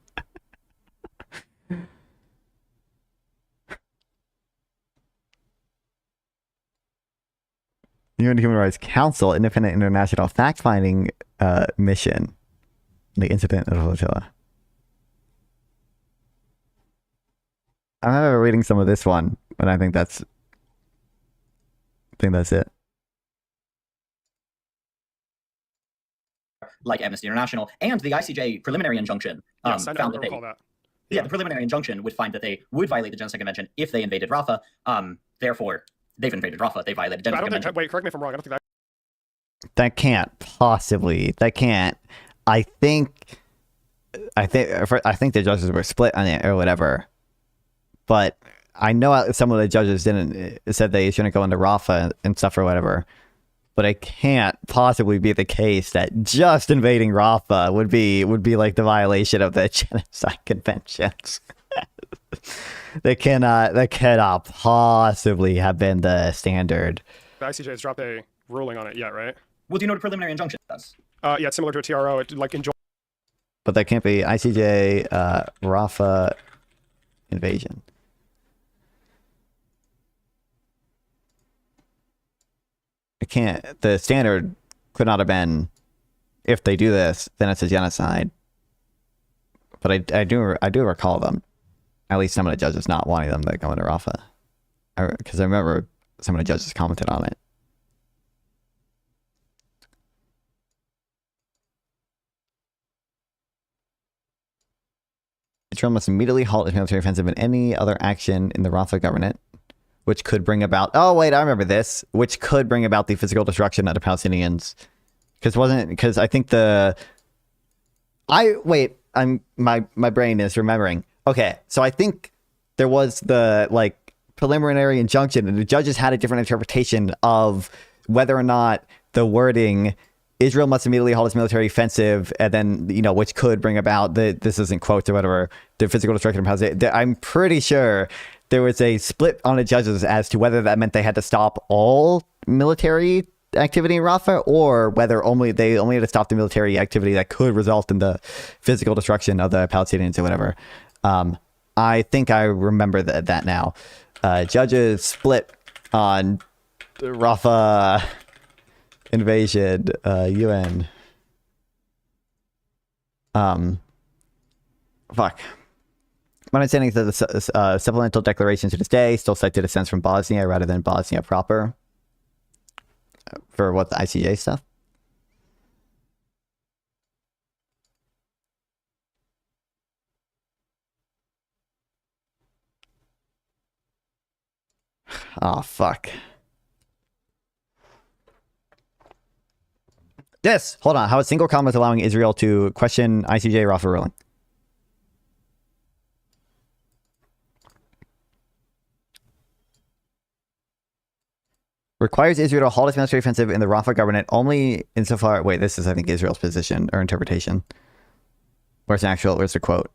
UN Human Rights Council, independent international fact-finding mission. The incident of the flotilla. I remember reading some of this one, but I think that's it. Like Amnesty International and the ICJ preliminary injunction Yes, I found never that recall that. yeah, the preliminary injunction would find that they would violate the Genocide Convention if they invaded Rafah. Therefore, they've invaded Rafah. They violated the But I Genocide don't Convention. think. Wait, correct me if I'm wrong. I don't think That can't possibly. That can't. I think the judges were split on it or whatever. But I know some of the judges said they shouldn't go into Rafah and stuff or whatever. But it can't possibly be the case that just invading Rafah would be like the violation of the Genocide Conventions. That cannot possibly have been the standard. the ICJ has dropped a ruling on it yet, right? Well, do you know what a preliminary injunction does? Yeah, it's similar to a TRO. It like enjoy. But that can't be ICJ Rafah invasion. It can't. The standard could not have been, if they do this, then it's a genocide. But I do recall them, at least some of the judges not wanting them to go into Rafah, because I remember some of the judges commented on it. Israel must immediately halt its military offensive and any other action in the Rafah government, which could bring about. Oh wait, I remember this. Which could bring about the physical destruction of the Palestinians, because I think my brain is remembering. Okay, so I think there was the like preliminary injunction, and the judges had a different interpretation of whether or not the wording Israel must immediately halt its military offensive, and then, which could bring about this isn't quotes or whatever, the physical destruction of Palestine. I'm pretty sure there was a split on the judges as to whether that meant they had to stop all military activity in Rafah, or whether they only had to stop the military activity that could result in the physical destruction of the Palestinians or whatever. I think I remember that now. Judges split on Rafah invasion, UN. Fuck. My understanding is that the supplemental declaration to this day still cite dissents from Bosnia rather than Bosnia proper. For what, the ICJ stuff? Oh, fuck. This. Hold on. How a single comma is allowing Israel to question ICJ Rafah ruling. Requires Israel to halt its military offensive in the Rafah government only insofar... Wait, this is, I think, Israel's position or interpretation. Where's the quote?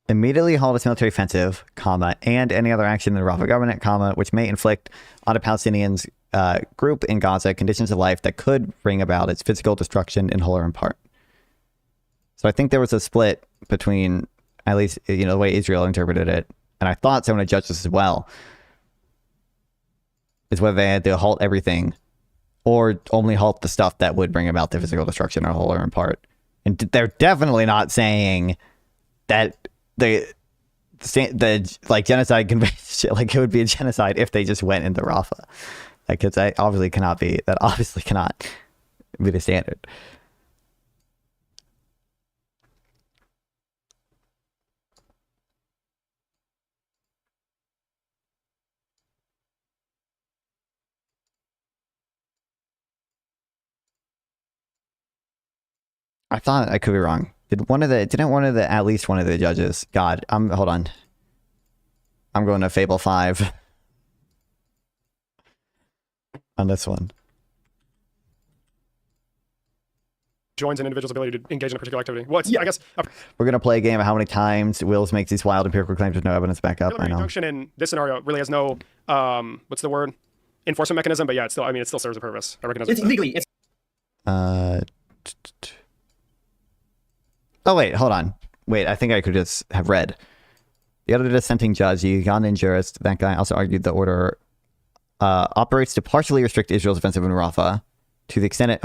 Immediately halt its military offensive, comma, and any other action in the Rafah government, comma, which may inflict on a Palestinians group in Gaza conditions of life that could bring about its physical destruction in whole or in part. So I think there was a split between, at least, the way Israel interpreted it, and I thought some of the judges as well, is whether they had to halt everything or only halt the stuff that would bring about the physical destruction in whole or in part. And they're definitely not saying that the genocide convention, like it would be a genocide if they just went into Rafah. Like that obviously cannot be the standard. I thought I could be wrong. Didn't at least one of the judges? God, hold on. I'm going to Fable 5 on this one. Joins an individual's ability to engage in a particular activity. Well, I guess we're gonna play a game of how many times Wills makes these wild empirical claims with no evidence back up. I know. Injunction in this scenario really has no what's the word? Enforcement mechanism, but yeah, it still serves a purpose. I recognize it's legally. Oh, wait, hold on. Wait, I think I could just have read. The other dissenting judge, the Ugandan jurist, that guy also argued the order operates to partially restrict Israel's offensive in Rafah to the extent it...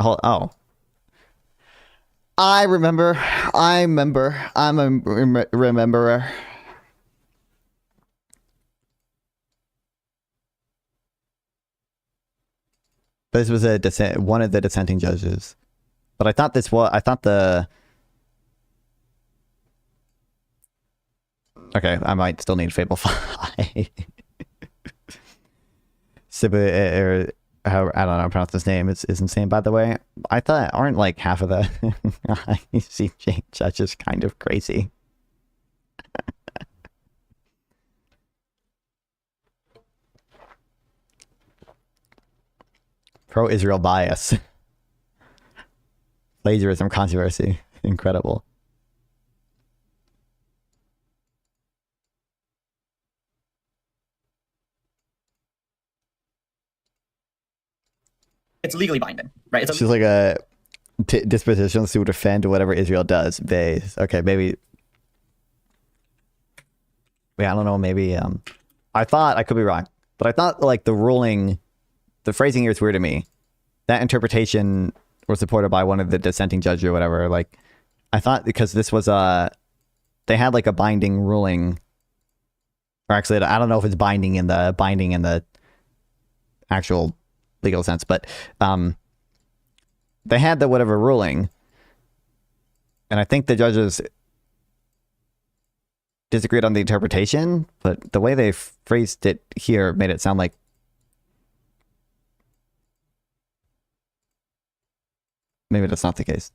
I remember. I'm a rememberer. This was one of the dissenting judges. But I thought okay, I might still need Fable 5. Sibu, I don't know how to pronounce his name. It's insane, by the way. I thought, aren't like half of the ICJ judges kind of crazy? Pro-Israel bias. Plagiarism controversy. Incredible. It's legally binding, right? It's just like a disposition to defend whatever Israel does. Okay, maybe. Wait, I don't know. Maybe. I thought, I could be wrong, but I thought like the ruling, the phrasing here is weird to me. That interpretation was supported by one of the dissenting judges or whatever. Like, I thought because this was they had like a binding ruling, or actually, I don't know if it's binding in the actual legal sense, but they had the whatever ruling, and I think the judges disagreed on the interpretation, but the way they phrased it here made it sound like maybe that's not the case.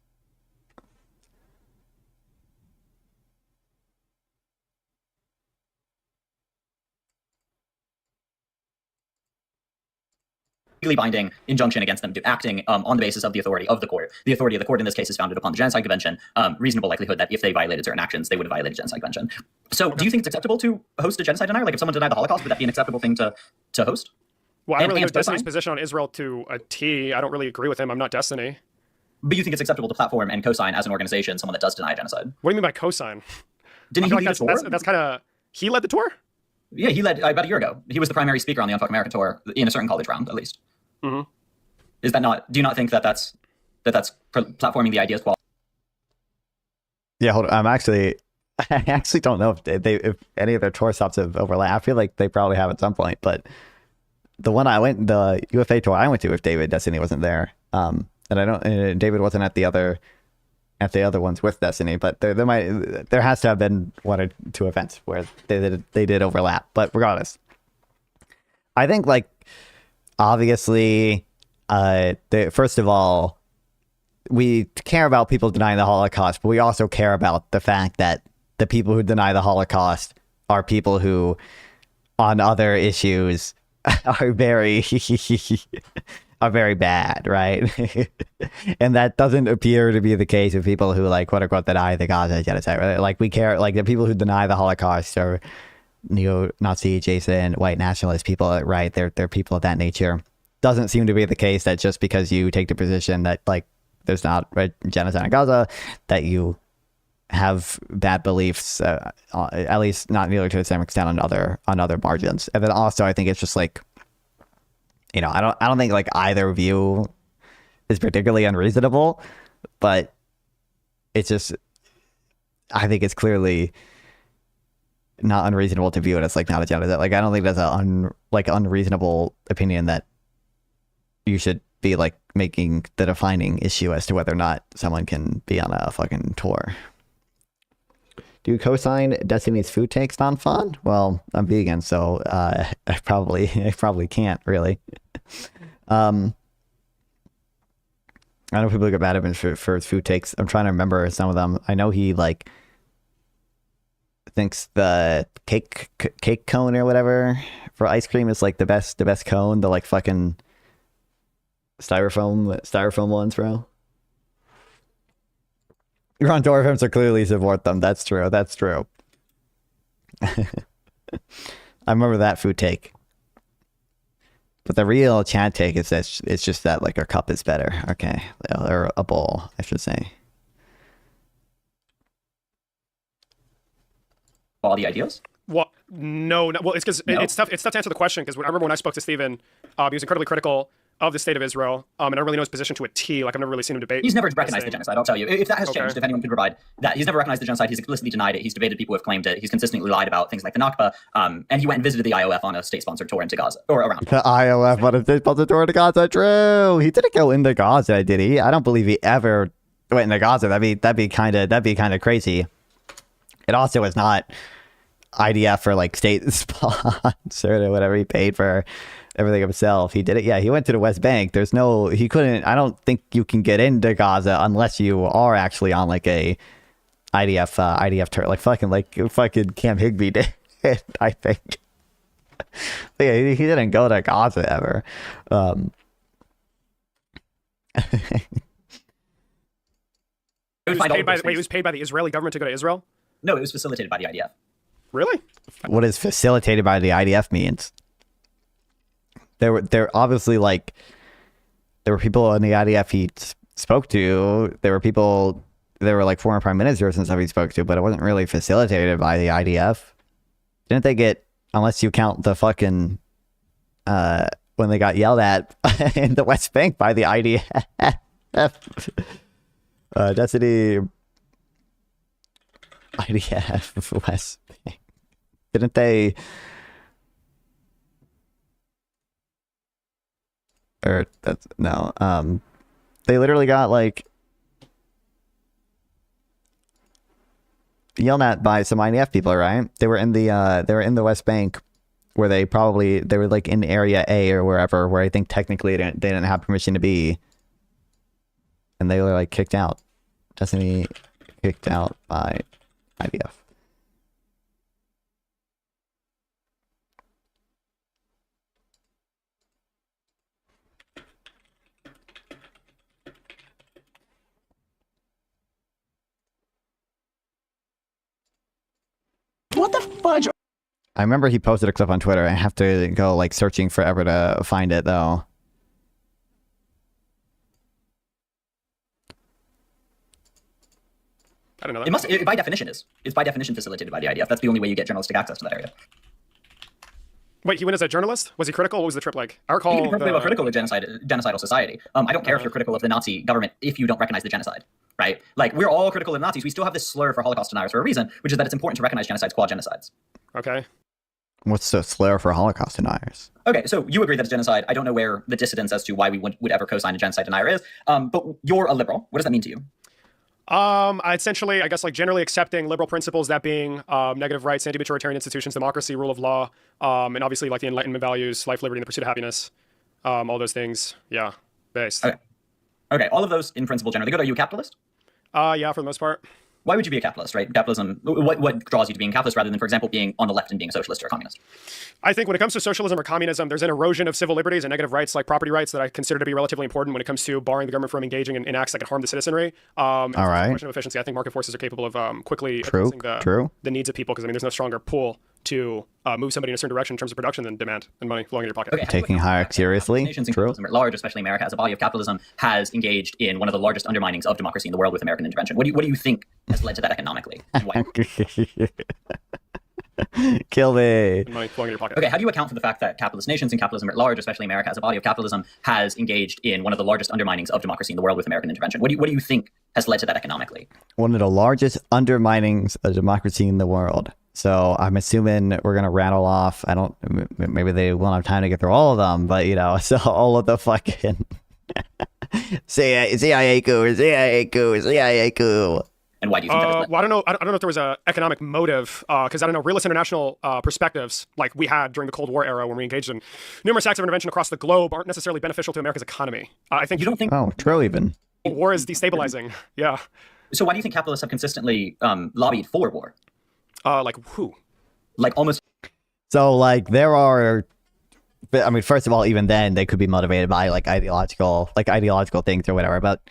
Legally binding injunction against them acting on the basis of the authority of the court. The authority of the court in this case is founded upon the Genocide Convention. Reasonable likelihood that if they violated certain actions, they would have violated the Genocide Convention. So do you think it's acceptable to host a genocide denier? Like if someone denied the Holocaust, would that be an acceptable thing to host? Well, I don't really know Destiny's position on Israel to a T. I don't really agree with him. I'm not Destiny. But you think it's acceptable to platform and co-sign as an organization someone that does deny genocide? What do you mean by co-sign? Didn't he lead the tour? That's kind of... He led the tour? Yeah, he led about a year ago. He was the primary speaker on the Unfuck America tour in a certain college round, at least. Mm-hmm. Is that not? Do you not think that that's platforming the ideas? Yeah, hold on. I actually don't know if any of their tour stops have overlapped. I feel like they probably have at some point, but the UFA tour I went to, if David Destiny wasn't there, and I don't. David wasn't at the other ones with Destiny, but there has to have been one or two events where they did overlap. But regardless, I think like obviously, first of all, we care about people denying the Holocaust, but we also care about the fact that the people who deny the Holocaust are people who, on other issues, are very bad, right? And that doesn't appear to be the case of people who like quote unquote deny the Gaza genocide, right? Like we care, like the people who deny the Holocaust are neo-Nazi adjacent white nationalist people, right? They're people of that nature. Doesn't seem to be the case that just because you take the position that like there's not genocide in Gaza, that you have bad beliefs, at least not nearly to the same extent on other margins. And then also I think it's just like, you know, I don't think like either view is particularly unreasonable, but it's just, I think it's clearly not unreasonable to view it as like not a genocide. Like I don't think that's a unreasonable opinion that you should be like making the defining issue as to whether or not someone can be on a fucking tour. Do you co-sign Destiny's food takes non-fun? Well, I'm vegan, so I probably can't really. I know people get mad at him for his food takes. I'm trying to remember some of them. I know he like thinks the cake cone or whatever for ice cream is like the best cone. The like fucking styrofoam ones, bro. Ron Dorfhams are clearly support them. That's true. I remember that food take. But the real Chad take is that it's just that like a cup is better. Okay. Or a bowl, I should say. All the ideas? Well, no. Well, it's because it's tough to answer the question, because I remember when I spoke to Steven, he was incredibly critical of the state of Israel, and I don't really know his position to a T. Like I've never really seen him debate. He's never recognized the genocide. I'll tell you. If that has changed, if anyone could provide that, he's never recognized the genocide. He's explicitly denied it. He's debated people who have claimed it. He's consistently lied about things like the Nakba. And he went and visited the IOF on a state-sponsored tour into Gaza or around. The IOF on a state-sponsored tour into Gaza. True. He didn't go into Gaza, did he? I don't believe he ever went into Gaza. That'd be kind of crazy. It also was not IDF or like state sponsored or whatever. He paid for everything himself. He did it. Yeah, he went to the West Bank. He couldn't. I don't think you can get into Gaza unless you are actually on like a IDF tour, like fucking Camp Higbee did. I think. But yeah, he didn't go to Gaza ever. He was paid by the Israeli government to go to Israel? No, it was facilitated by the IDF. Really? What is facilitated by the IDF means? There obviously like there were people in the IDF he spoke to. There were like former prime ministers and stuff he spoke to, but it wasn't really facilitated by the IDF. Didn't they get, unless you count the fucking when they got yelled at in the West Bank by the IDF? Destiny IDF West Bank. Didn't they? Or that's no. They literally got like yelled at by some IDF people, right? They were in the West Bank, where they were like in Area A or wherever, where I think technically they didn't have permission to be, and they were like kicked out. Destiny kicked out by IDF. What the fudge? I remember he posted a clip on Twitter. I have to go like searching forever to find it though. I don't know that. It by definition is. It's by definition facilitated by the IDF. That's the only way you get journalistic access to that area. Wait, he went as a journalist? Was he critical? What was the trip like? I recall you can be perfectly well critical of genocidal society. I don't care if you're critical of the Nazi government if you don't recognize the genocide, right? Like, we're all critical of Nazis. We still have this slur for Holocaust deniers for a reason, which is that it's important to recognize genocides qua genocides. Okay. What's so slur for Holocaust deniers? Okay, so you agree that it's genocide. I don't know where the dissidence as to why we would ever co-sign a genocide denier is, but you're a liberal. What does that mean to you? Essentially, I guess like generally accepting liberal principles, that being negative rights, anti-majoritarian institutions, democracy, rule of law, and obviously like the Enlightenment values, life, liberty, and the pursuit of happiness. All those things, yeah, based. Okay, all of those in principle generally good. Are you a capitalist? Yeah, for the most part. Why would you be a capitalist, right? Capitalism, what draws you to being a capitalist rather than, for example, being on the left and being a socialist or a communist? I think when it comes to socialism or communism, there's an erosion of civil liberties and negative rights like property rights that I consider to be relatively important when it comes to barring the government from engaging in acts that can harm the citizenry. All right. Question of efficiency. I think market forces are capable of quickly True. addressing the needs of people, because I mean, there's no stronger pull to move somebody in a certain direction in terms of production than demand and money flowing in your pocket. Okay, Taking Hayek seriously. Nations and True. capitalism at large, especially America as a body of capitalism, has engaged in one of the largest underminings of democracy in the world with American intervention. What do you think has led to that economically? And why? Kill me. Money flowing in your pocket. Okay, how do you account for the fact that capitalist nations and capitalism at large, especially America as a body of capitalism, has engaged in one of the largest underminings of democracy in the world with American intervention? What do you think has led to that economically? One of the largest underminings of democracy in the world. So I'm assuming we're gonna rattle off. Maybe they won't have time to get through all of them, but so all of the fucking CIA coup. And why do you think that has led? Well, I don't know. I don't know if there was an economic motive, because I don't know. Realist international perspectives, like we had during the Cold War era when we engaged in numerous acts of intervention across the globe, aren't necessarily beneficial to America's economy. I think You don't think? Oh, true even. war is destabilizing. Yeah. So why do you think capitalists have consistently lobbied for war? Like who? Like almost. So like there are, I mean, first of all, even then they could be motivated by like ideological things or whatever. But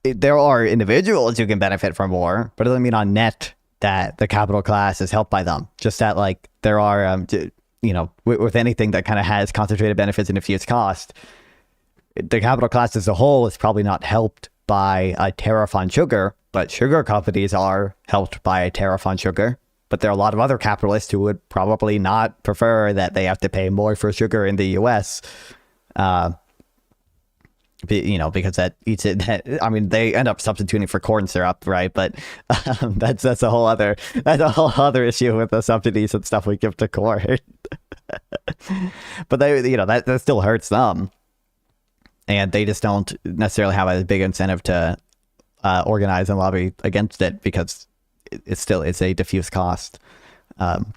there are individuals who can benefit from war, but it doesn't mean on net that the capital class is helped by them. Just that like there are, with anything that kind of has concentrated benefits and diffuse cost, the capital class as a whole is probably not helped by a tariff on sugar, but sugar companies are helped by a tariff on sugar. But there are a lot of other capitalists who would probably not prefer that they have to pay more for sugar in the U.S. Because that eats it. I mean, they end up substituting for corn syrup, right? But that's a whole other issue with the subsidies and stuff we give to corn. But that still hurts them, and they just don't necessarily have a big incentive to organize and lobby against it because it's a diffuse cost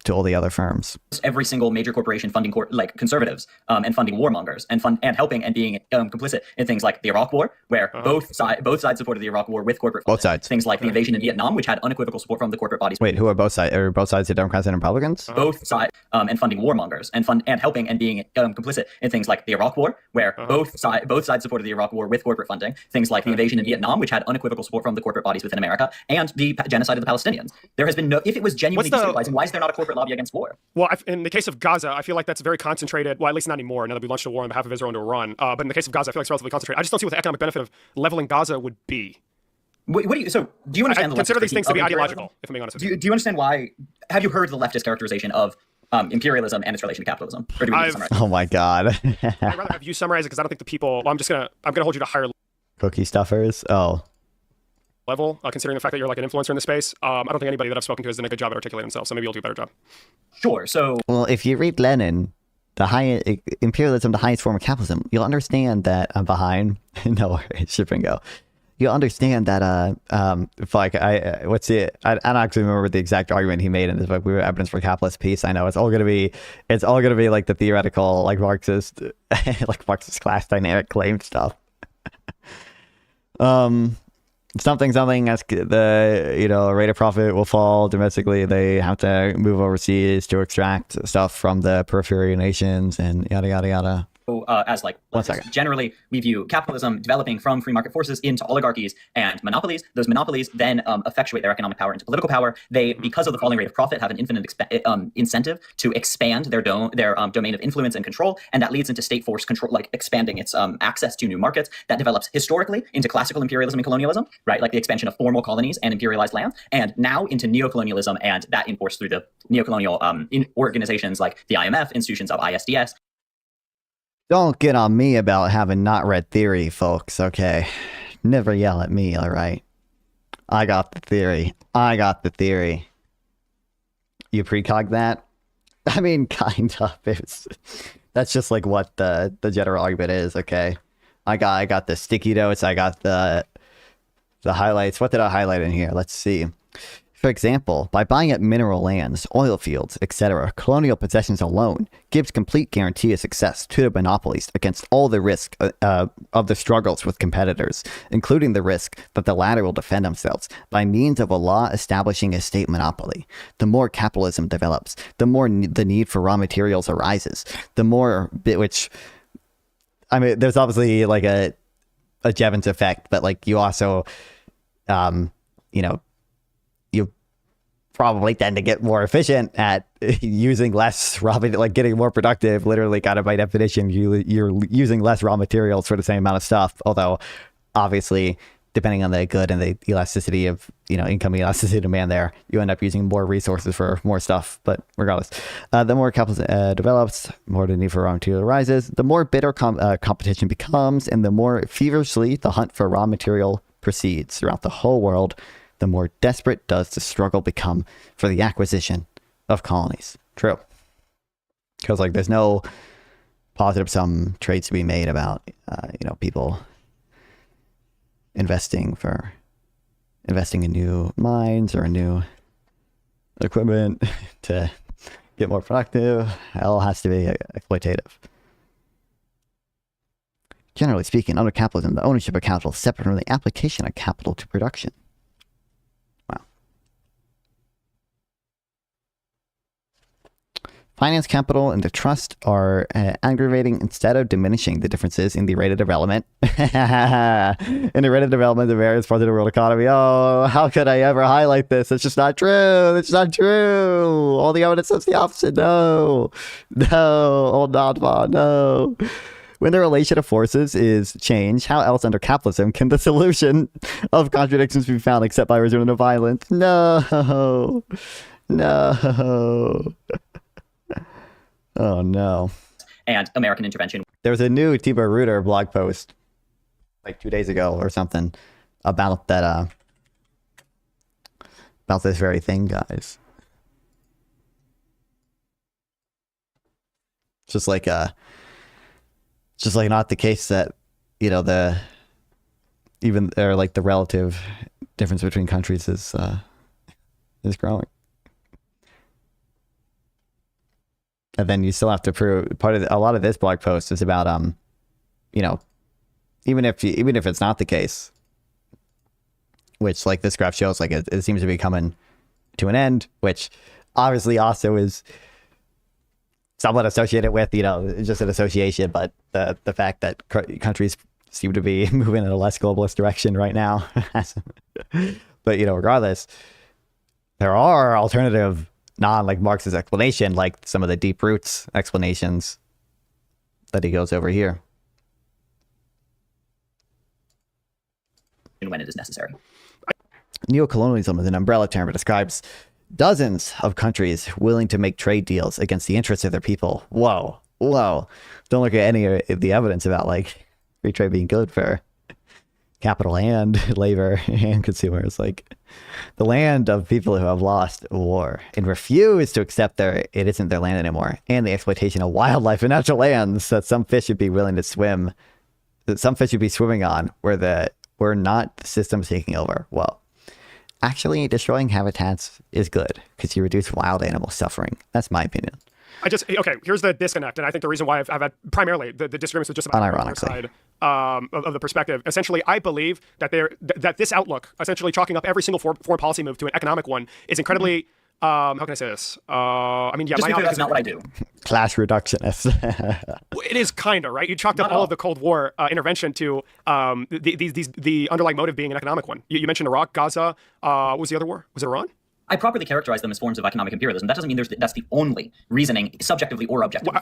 to all the other firms. Every single major corporation funding conservatives and funding warmongers and helping and being complicit in things like the Iraq War, where both sides supported the Iraq War with corporate funding. Both sides. Things like the invasion in Vietnam, which had unequivocal support from the corporate bodies. Wait, who are both sides? Are both sides the Democrats and Republicans? Both sides and funding warmongers and helping and being complicit in things like the Iraq War, where both sides supported the Iraq War with corporate funding. Things like the invasion in Vietnam, which had unequivocal support from the corporate bodies within America, and the genocide of the Palestinians. There has been no. If it was genuinely destabilizing, why is there not a corporate lobby against war? Well, in the case of Gaza, I feel like that's very concentrated. Well, at least not anymore, now that we launched a war on behalf of Israel into Iran. But in the case of Gaza, I feel like it's relatively concentrated. I just don't see what the economic benefit of leveling Gaza would be. Do you understand? I consider these things to be ideological, if I'm being honest with you. Do you understand why? Have you heard the leftist characterization of imperialism and its relation to capitalism? Or do we need to summarize? Oh my God. I'd rather have you summarize it because I don't think the people. Well, I'm gonna hold you to higher Cookie stuffers. Oh. level, considering the fact that you're like an influencer in the space. I don't think anybody that I've spoken to has done a good job at articulating themselves, so maybe you'll do a better job. Sure. So, well, if you read Lenin, imperialism, the highest form of capitalism, you'll understand that I'm behind. No, ship and go. You'll understand that if like I don't actually remember the exact argument he made in this book. We were evidence for capitalist peace. I know it's all gonna be like the theoretical like Marxist class dynamic claim stuff. Something as the rate of profit will fall domestically. They have to move overseas to extract stuff from the periphery nations and yada yada yada. As like 1 second. Generally, we view capitalism developing from free market forces into oligarchies and monopolies. Those monopolies then effectuate their economic power into political power. They, because of the falling rate of profit, have an infinite incentive to expand their domain of influence and control, and that leads into state force control, like expanding its access to new markets. That develops historically into classical imperialism and colonialism, right? Like the expansion of formal colonies and imperialized lands, and now into neocolonialism, and that enforced through the neocolonial organizations like the IMF, institutions of ISDS. Don't get on me about having not read theory, folks, okay? Never yell at me, alright? I got the theory. You precog that? I mean, kind of. That's just like what the general argument is. Okay, I got the sticky notes. I got the highlights. What did I highlight in here? Let's see. For example, by buying up mineral lands, oil fields, etc., colonial possessions alone gives complete guarantee of success to the monopolies against all the risk of the struggles with competitors, including the risk that the latter will defend themselves by means of a law establishing a state monopoly. The more capitalism develops, the more the need for raw materials arises, the more which, I mean, there's obviously like a Jevons effect, but like you also, you know, you probably tend to get more efficient at using less raw, like getting more productive, literally kind of by definition. You're using less raw materials for the same amount of stuff, although obviously depending on the good and the elasticity of, you know, income elasticity demand there, you end up using more resources for more stuff. But regardless, the more capital develops, more the need for raw material rises, the more bitter competition becomes, and the more feverishly the hunt for raw material proceeds throughout the whole world, the more desperate does the struggle become for the acquisition of colonies. True. Because like there's no positive sum trades to be made about, you know, people investing in new mines or new equipment to get more productive. It all has to be exploitative. Generally speaking, under capitalism, the ownership of capital is separate from the application of capital to production. Wow. Finance capital and the trust are aggravating instead of diminishing the differences in the rate of development. In the rate of development of various parts of the world economy. Oh, how could I ever highlight this? It's just not true. It's not true. All the evidence says the opposite. No. No. Old Nadva. No. When the relation of forces is change, how else under capitalism can the solution of contradictions be found except by resorting to violence? No. No. Oh, no. And American intervention. There was a new Tibor Reuter blog post like 2 days ago or something about that, about this very thing, guys. Just like not the case that, you know, the relative difference between countries is growing. And then you still have to prove a lot of this blog post is about, you know, even if it's not the case, which like this graph shows, like it seems to be coming to an end, which obviously also is somewhat associated with, you know, just an association, but the fact that countries seem to be moving in a less globalist direction right now. But, you know, regardless, there are alternative like Marx's explanation, like some of the deep roots explanations that he goes over here. When it is necessary. Neocolonialism is an umbrella term that describes dozens of countries willing to make trade deals against the interests of their people. Whoa. Don't look at any of the evidence about like free trade being good for capital and labor and consumers. Like the land of people who have lost war and refuse to accept it isn't their land anymore, and the exploitation of wildlife and natural lands that some fish would be willing to swim, that some fish would be swimming on, were not the systems taking over. Well, actually destroying habitats is good because you reduce wild animal suffering. That's my opinion. Here's the disconnect, and I think the reason why I've had primarily the disagreements with just about the other side of the perspective. Essentially, I believe that this outlook, essentially chalking up every single foreign policy move to an economic one, is incredibly, how can I say this? I mean, yeah, just because that's not what I do. Class reductionist. It is kinda, right? You chalked up all of the Cold War intervention to the underlying motive being an economic one. You mentioned Iraq, Gaza. What was the other war? Was it Iran? I properly characterize them as forms of economic imperialism. That doesn't mean that's the only reasoning, subjectively or objectively.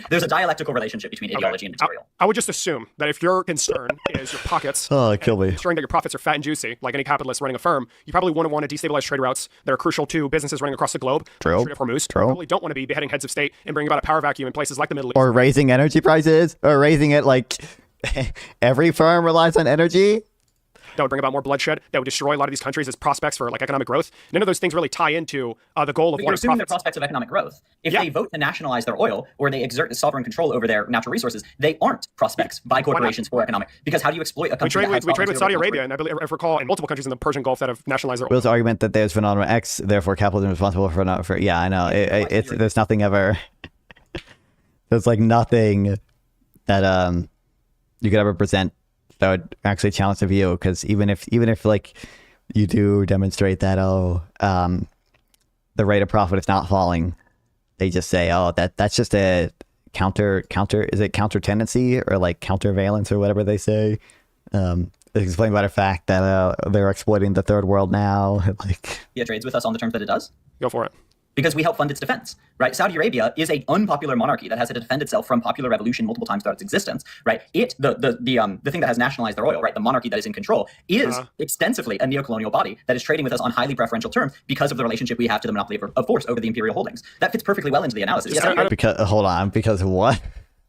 There's a dialectical relationship between ideology and material. I would just assume that if your concern is your pockets, kill me, ensuring that your profits are fat and juicy, like any capitalist running a firm, you probably want to destabilize trade routes that are crucial to businesses running across the globe. True. You probably don't want to be beheading heads of state and bringing about a power vacuum in places like the Middle East. Or raising energy prices, or raising it like every firm relies on energy. that would bring about more bloodshed, that would destroy a lot of these countries as prospects for like economic growth. None of those things really tie into the goal of But what you're is assuming their profits. prospects of economic growth. If they vote to nationalize their oil or they exert sovereign control over their natural resources, they aren't prospects by corporations for economic. Because how do you exploit a country? We trade with Saudi Arabia, and I believe, if I recall, in multiple countries in the Persian Gulf that have nationalized their oil. Will's argument that there's phenomenon X, therefore capitalism is responsible for yeah, I know. It's there's nothing ever. There's like nothing that you could ever present that would actually challenge the view, because even if like you do demonstrate that the rate of profit is not falling, they just say that's just a counter is it counter tendency or like countervalence or whatever they say. It's explained by the fact that they're exploiting the third world now. Like, Arabia trades with us on the terms that it does. Go for it. Because we help fund its defense, right? Saudi Arabia is an unpopular monarchy that has had to defend itself from popular revolution multiple times throughout its existence, right? The thing that has nationalized their oil, right? The monarchy that is in control is extensively a neocolonial body that is trading with us on highly preferential terms because of the relationship we have to the monopoly of force over the imperial holdings. That fits perfectly well into the analysis. because hold on, because of what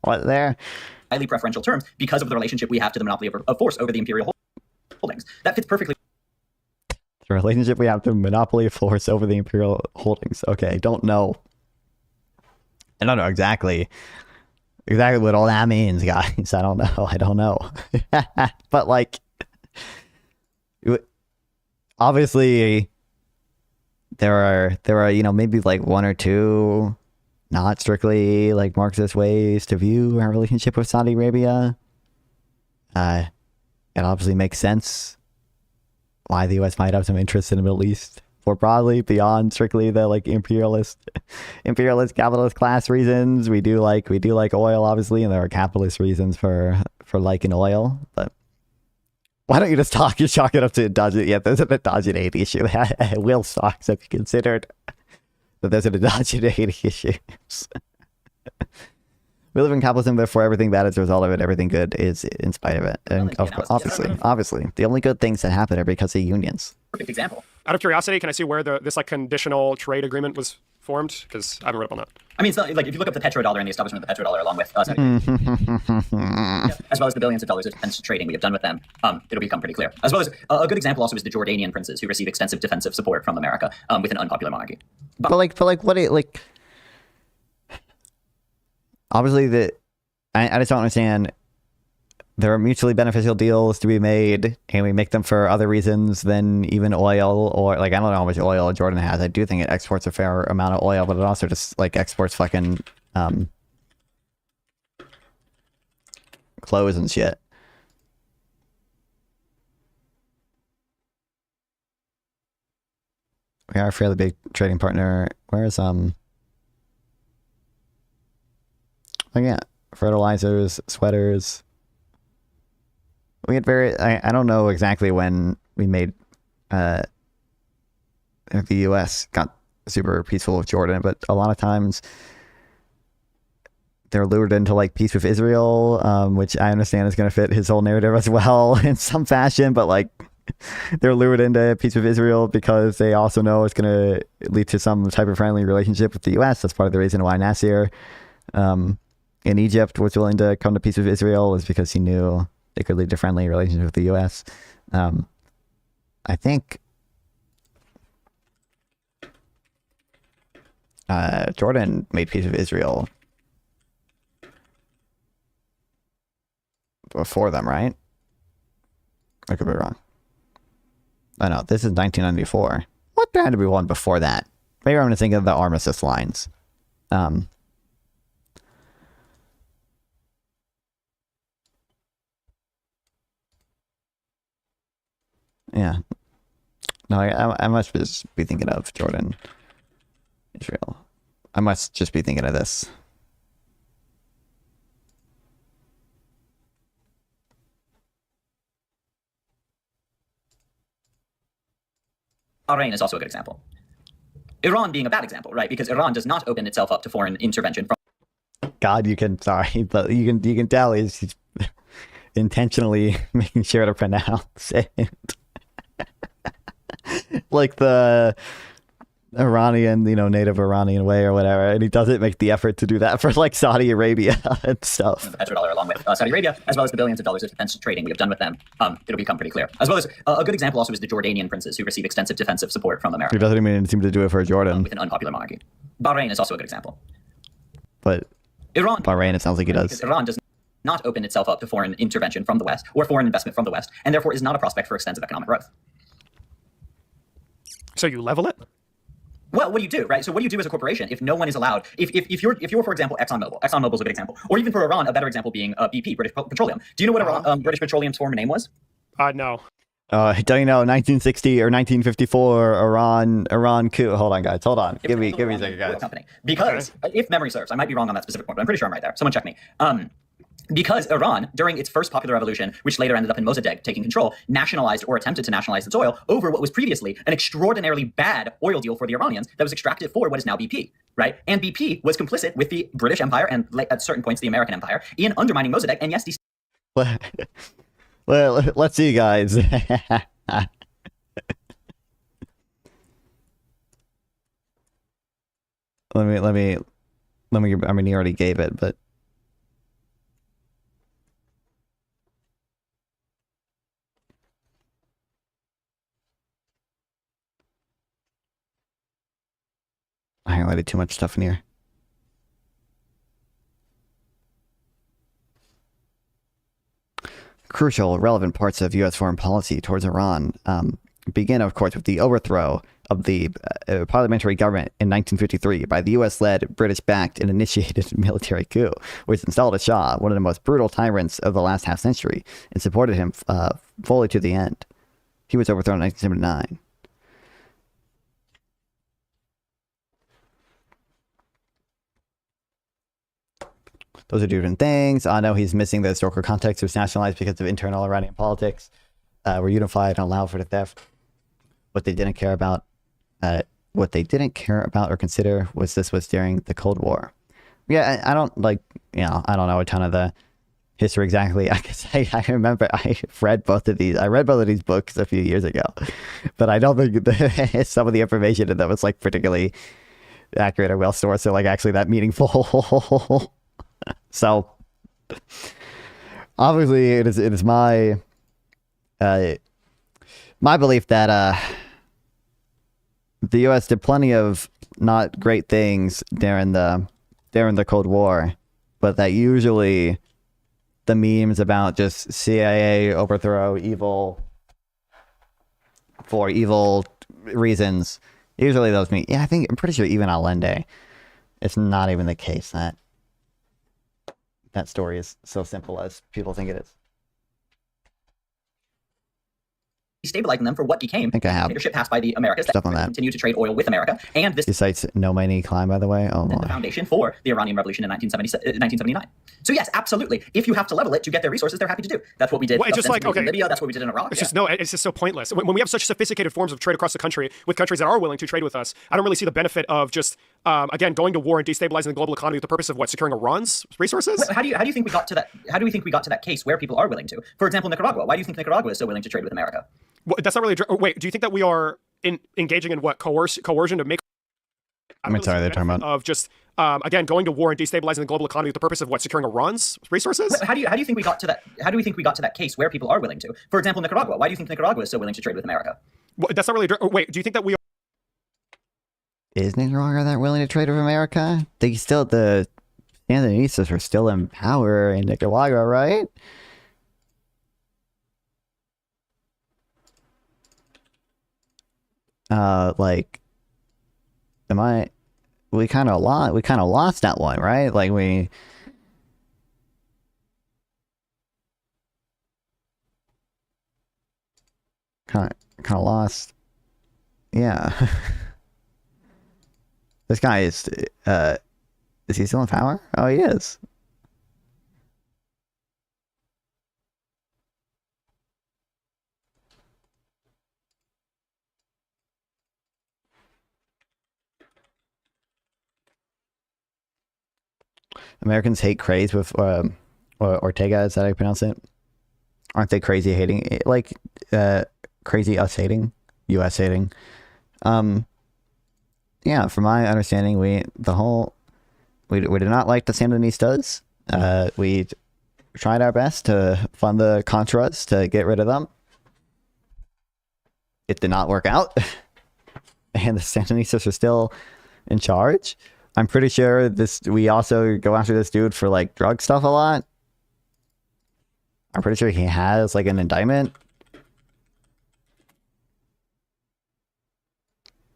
there? Highly preferential terms because of the relationship we have to the monopoly of force over the imperial holdings. That fits perfectly. The relationship we have to monopoly of force over the imperial holdings. Okay, don't know. I don't know exactly what all that means, guys. I don't know. But like, obviously, there are maybe like one or two not strictly like Marxist ways to view our relationship with Saudi Arabia. It obviously makes sense why the U.S. might have some interest in the Middle East more broadly beyond strictly the like imperialist capitalist class reasons. We do like oil, obviously, and there are capitalist reasons for liking oil. But why don't you just you chalk it up to endogenous? Yeah, there's an endogeneity issue. Will stocks have you considered that there's an endogeneity issue? We live in capitalism, therefore everything bad is a result of it. Everything good is in spite of it. And obviously, the only good things that happen are because of unions. Perfect example. Out of curiosity, can I see where this like conditional trade agreement was formed? Because I haven't read up on that. I mean, it's not, like if you look up the petrodollar and the establishment of the petrodollar, along with us, as well as the billions of dollars of defense trading we have done with them, it'll become pretty clear. As well as a good example also is the Jordanian princes who receive extensive defensive support from America with an unpopular monarchy. But obviously, I just don't understand. There are mutually beneficial deals to be made, and we make them for other reasons than even oil, or like I don't know how much oil Jordan has. I do think it exports a fair amount of oil, but it also just like exports fucking clothes and shit. We are a fairly big trading partner. Where's yeah, fertilizers, sweaters. We had I don't know exactly when we made the US got super peaceful with Jordan, but a lot of times they're lured into like peace with Israel, which I understand is going to fit his whole narrative as well in some fashion, but like they're lured into peace with Israel because they also know it's going to lead to some type of friendly relationship with the US. That's part of the reason why Nasser in Egypt was willing to come to peace with Israel, was because he knew it could lead to friendly relations with the U.S. I think Jordan made peace with Israel before them, right? I could be wrong. Oh no, this is 1994. What there had to be one before that? Maybe I'm going to think of the armistice lines. Yeah. No, I must just be thinking of Jordan, Israel. I must just be thinking of this. Bahrain is also a good example. Iran being a bad example, right? Because Iran does not open itself up to foreign intervention from. God, sorry, but you can tell he's intentionally making sure to pronounce it. Like the Iranian, native Iranian way or whatever, and he doesn't make the effort to do that for like Saudi Arabia and stuff. The petrodollar, along with Saudi Arabia, as well as the billions of dollars of defense trading we have done with them, it'll become pretty clear. As well as a good example also is the Jordanian princes who receive extensive defensive support from America. He doesn't even seem to do it for Jordan. With an unpopular monarchy. Bahrain is also a good example. But Iran, Bahrain, it sounds like he does. Because Iran does not open itself up to foreign intervention from the West or foreign investment from the West, and therefore is not a prospect for extensive economic growth. So you level it? Well, what do you do, right? So what do you do as a corporation if no one is allowed? If you're for example, ExxonMobil is a good example, or even for Iran, a better example being BP, British Petroleum. Do you know what British Petroleum's former name was? No. Don't you know 1960 or 1954 Iran coup? Hold on, guys. Hold on. Give me a second, guys. Company. Because if memory serves, I might be wrong on that specific point, but I'm pretty sure I'm right there. Someone check me. Because Iran, during its first popular revolution, which later ended up in Mossadegh taking control, nationalized or attempted to nationalize its oil over what was previously an extraordinarily bad oil deal for the Iranians that was extracted for what is now BP, right? And BP was complicit with the British Empire and at certain points the American Empire in undermining Mossadegh and yes, Well, let's see, guys. let me. I mean, he already gave it, but. I highlighted too much stuff in here. Crucial, relevant parts of U.S. foreign policy towards Iran begin, of course, with the overthrow of the parliamentary government in 1953 by the U.S.-led, British-backed, and initiated military coup, which installed a Shah, one of the most brutal tyrants of the last half-century, and supported him fully to the end. He was overthrown in 1979. Those are different things. I know he's missing the historical context. It was nationalized because of internal Iranian politics. Were unified and allowed for the theft. What they didn't care about, or consider was during the Cold War. Yeah, I don't I don't know a ton of the history exactly. I guess I remember I read both of these. I read both of these books a few years ago, but I don't think some of the information in them was like particularly accurate or well sourced or like actually that meaningful. So obviously it is my belief that the US did plenty of not great things during the Cold War, but that usually the memes about just CIA overthrow for evil reasons, usually those mean, I'm pretty sure even Allende, it's not even the case that that story is so simple as people think it is. Destabilizing them for what became dictatorship passed by the Americas that continue to trade oil with America. And this cites No Money Climb, by the way. Oh, the foundation for the Iranian Revolution in 1979. So yes, absolutely. If you have to level it to get their resources, they're happy to do. That's what we did. Well, it's just like, in Libya. That's what we did in Iraq. It's just it's just so pointless. When we have such sophisticated forms of trade across the country with countries that are willing to trade with us, I don't really see the benefit of just again going to war and destabilizing the global economy with the purpose of what, securing Iran's resources. Wait, how do you think we got to that? How do we think we got to that case where people are willing to? For example, Nicaragua. Why do you think Nicaragua is so willing to trade with America? Well, that's not really. Wait, do you think that we are engaging in what coercion to make? I'm sorry, they're talking about of just again going to war and destabilizing the global economy with the purpose of what, securing Iran's resources. Wait, how do you think we got to that? How do we think we got to that case where people are willing to? For example, Nicaragua. Why do you think Nicaragua is so willing to trade with America? Well, that's not really. Wait, do you think that we are? Is Nicaragua that willing to trade with America? The Sandinistas are still in power in Nicaragua, right? We kind of lost that one, right? Like we kind of lost. Yeah. This guy is he still in power? Oh, he is. Americans hate craze with Ortega. Is that how you pronounce it? Aren't they crazy hating? Like crazy us hating, US hating. yeah, from my understanding, we did not like the Sandinistas. We tried our best to fund the Contras to get rid of them. It did not work out. And the Sandinistas are still in charge. I'm pretty sure we also go after this dude for like drug stuff a lot. I'm pretty sure he has like an indictment.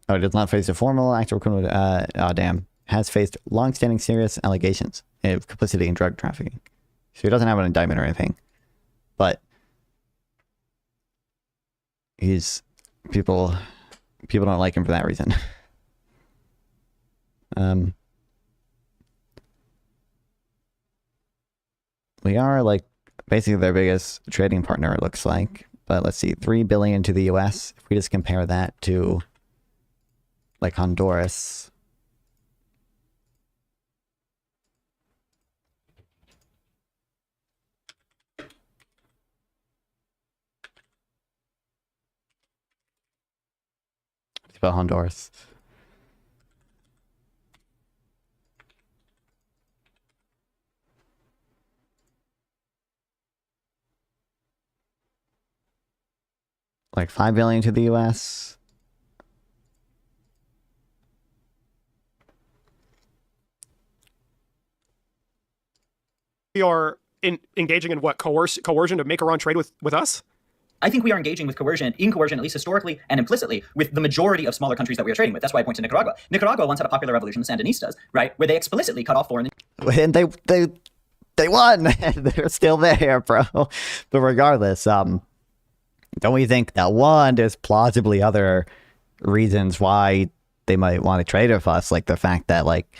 Oh, does not face a formal actual criminal. Oh, damn. Has faced long-standing serious allegations of complicity in drug trafficking. So he doesn't have an indictment or anything. But people don't like him for that reason. We are like basically their biggest trading partner, it looks like. But let's see, $3 billion to the US. If we just compare that to like Honduras. It's about Honduras. Like $5 billion to the US. We are engaging in what, coercion to make Iran trade with us? I think we are engaging with coercion, at least historically and implicitly, with the majority of smaller countries that we are trading with. That's why I point to Nicaragua. Nicaragua once had a popular revolution, the Sandinistas, right, where they explicitly cut off foreign. And they won. They're still there, bro. But regardless, don't we think that one, there's plausibly other reasons why they might want to trade with us, like the fact that like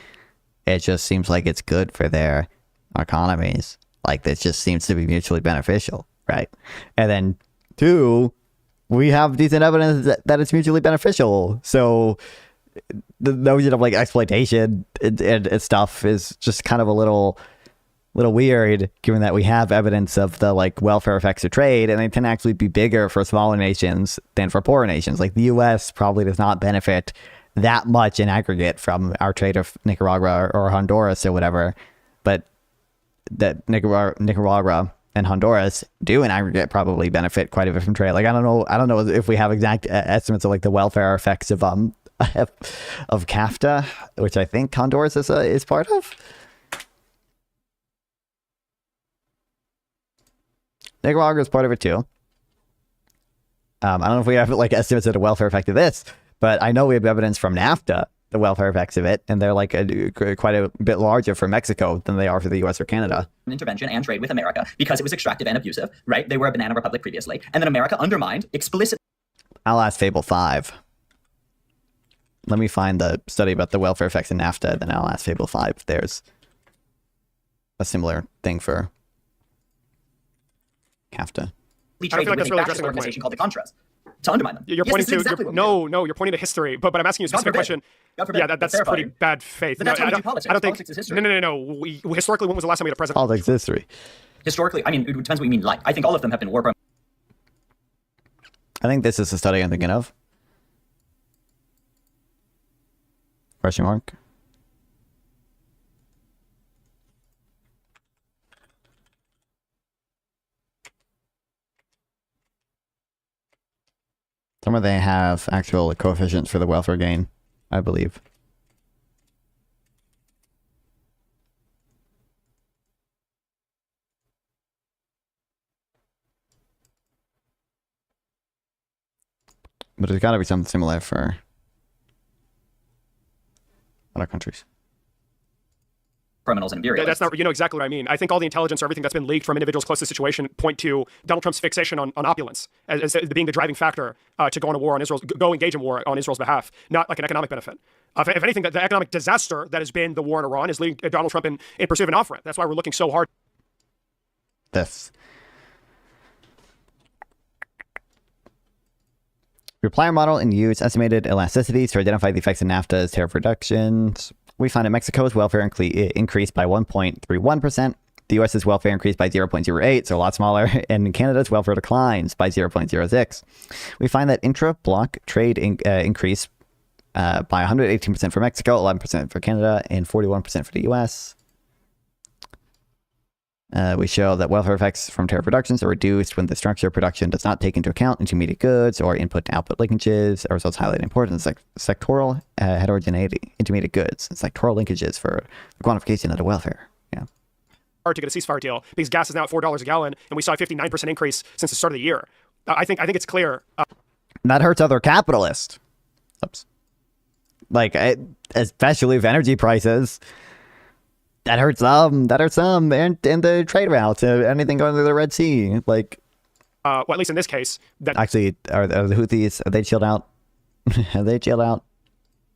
it just seems like it's good for their economies. Like this just seems to be mutually beneficial, right? And then two, we have decent evidence that it's mutually beneficial. So the notion of like exploitation and stuff is just kind of a little weird, given that we have evidence of the like welfare effects of trade, and they tend to actually be bigger for smaller nations than for poorer nations. Like the U.S. probably does not benefit that much in aggregate from our trade of Nicaragua or Honduras or whatever, but that Nicaragua and Honduras do in aggregate probably benefit quite a bit from trade. Like I don't know if we have exact estimates of like the welfare effects of CAFTA, which I think Honduras is part of. Nicaragua is part of it too. I don't know if we have like estimates of the welfare effect of this, but I know we have evidence from NAFTA, the welfare effects of it, and they're like quite a bit larger for Mexico than they are for the US or Canada. Intervention and trade with America because it was extractive and abusive, right? They were a banana republic previously, and then America undermined explicitly. I'll ask Fable 5. Let me find the study about the welfare effects in NAFTA, then I'll ask Fable 5 if there's a similar thing for CAFTA. I don't feel like that's really addressing our organization called the Contras to undermine them. You're pointing to exactly you're pointing to history, but I'm asking you a specific question. Yeah, that's pretty bad faith. But that's how we do politics. I don't think politics is history. No. Historically, when was the last time we had a president? Politics history. Historically, I mean, it depends what you mean. Like, I think all of them have been war crimes. I think this is the study I'm thinking of. Question mark. Some of they have actual coefficients for the welfare gain, I believe. But there's got to be something similar for other countries. Criminals and imperialists. That's not, you know exactly what I mean. I think all the intelligence or everything that's been leaked from individuals close to the situation point to Donald Trump's fixation on opulence as being the driving factor to go on a war on Israel, go engage in war on Israel's behalf, not like an economic benefit. If anything, the economic disaster that has been the war in Iran is leading Donald Trump in pursuit of an off-ramp. That's why we're looking so hard. This. Replier model and use estimated elasticities to identify the effects of NAFTA's tariff reductions. We find that Mexico's welfare increased by 1.31%. The US's welfare increased by 0.08, so a lot smaller, and Canada's welfare declines by 0.06. We find that intra-block trade increased by 118% for Mexico, 11% for Canada, and 41% for the US. We show that welfare effects from tariff reductions are reduced when the structure of production does not take into account intermediate goods or input to output linkages. Our results highlight importance like sectoral heterogeneity, intermediate goods, and sectoral linkages for the quantification of the welfare. Yeah. Hard to get a ceasefire deal because gas is now at $4 a gallon, and we saw a 59% increase since the start of the year. I think it's clear. That hurts other capitalists. Oops. Like, especially with energy prices. That hurts them. And the trade routes, anything going through the Red Sea. Like, well, at least in this case, that actually, are the Houthis? Are they chilled out? Are they chilled out?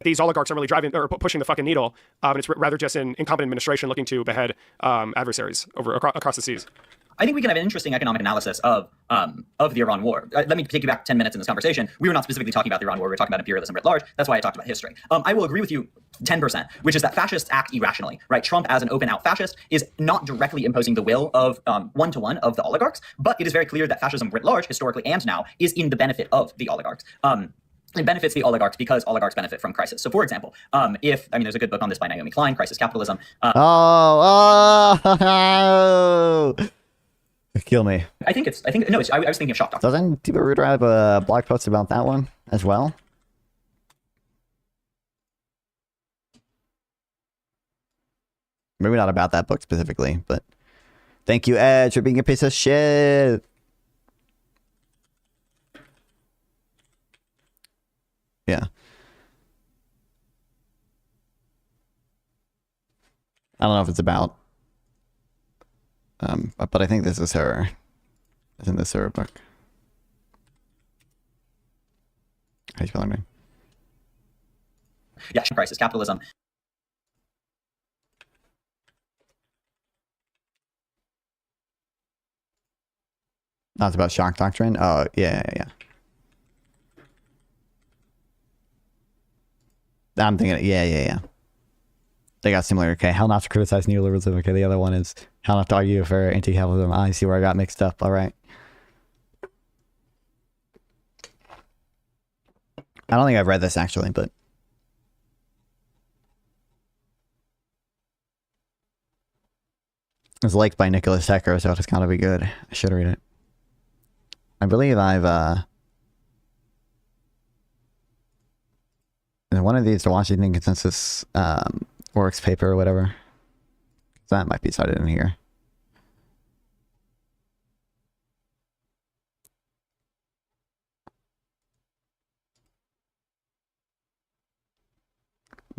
These oligarchs are really driving or pushing the fucking needle, and it's rather just an incompetent administration looking to behead adversaries across the seas. I think we can have an interesting economic analysis of the Iran war. Let me take you back 10 minutes in this conversation. We were not specifically talking about the Iran war. We were talking about imperialism writ large. That's why I talked about history. I will agree with you 10%, which is that fascists act irrationally, right? Trump, as an open-out fascist, is not directly imposing the will of one-to-one of the oligarchs, but it is very clear that fascism writ large, historically and now, is in the benefit of the oligarchs. It benefits the oligarchs because oligarchs benefit from crisis. So, for example, there's a good book on this by Naomi Klein, Crisis Capitalism. Kill me. I was thinking of shock doctrine. Doesn't Deepa Rooter have a blog post about that one as well? Maybe not about that book specifically, but thank you, Edge, for being a piece of shit. Yeah. I don't know if it's about, but I think this is her. Isn't this her book? How do you spell her name? Yeah, Crisis Capitalism. That's about shock doctrine. Oh, yeah. I'm thinking, yeah. They got similar. Okay, how not to criticize neoliberalism. Okay, the other one is how not to argue for anti-capitalism. I see where I got mixed up. All right. I don't think I've read this actually, but it's liked by Nicholas Hecker, so it's gotta be good. I should read it. I believe I've one of these, the Washington Consensus Works paper or whatever. That might be cited in here.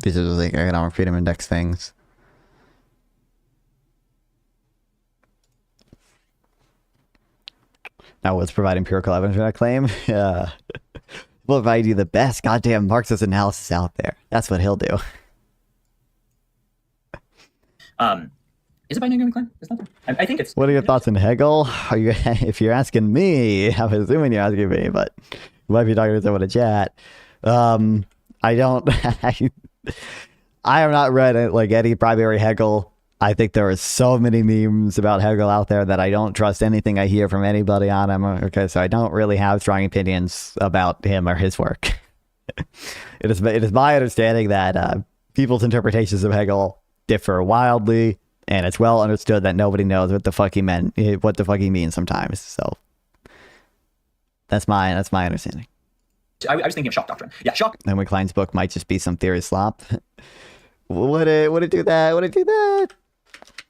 These are like economic freedom index things. Now, what's providing empirical evidence for that claim? Yeah. We'll provide you the best goddamn Marxist analysis out there. That's what he'll do. Is it by Naomi Klein? I think it's. What are your thoughts on Hegel? If you're asking me, I'm assuming you're asking me, but you might be talking to someone in chat. I don't. I have not read it like any primary Hegel. I think there are so many memes about Hegel out there that I don't trust anything I hear from anybody on him. Okay, so I don't really have strong opinions about him or his work. It is my understanding that people's interpretations of Hegel differ wildly, and it's well understood that nobody knows what the fuck he meant, what the fuck he means sometimes. So that's my understanding. I was thinking of shock doctrine. Yeah, shock. And Klein's book might just be some theory slop. Would it do that?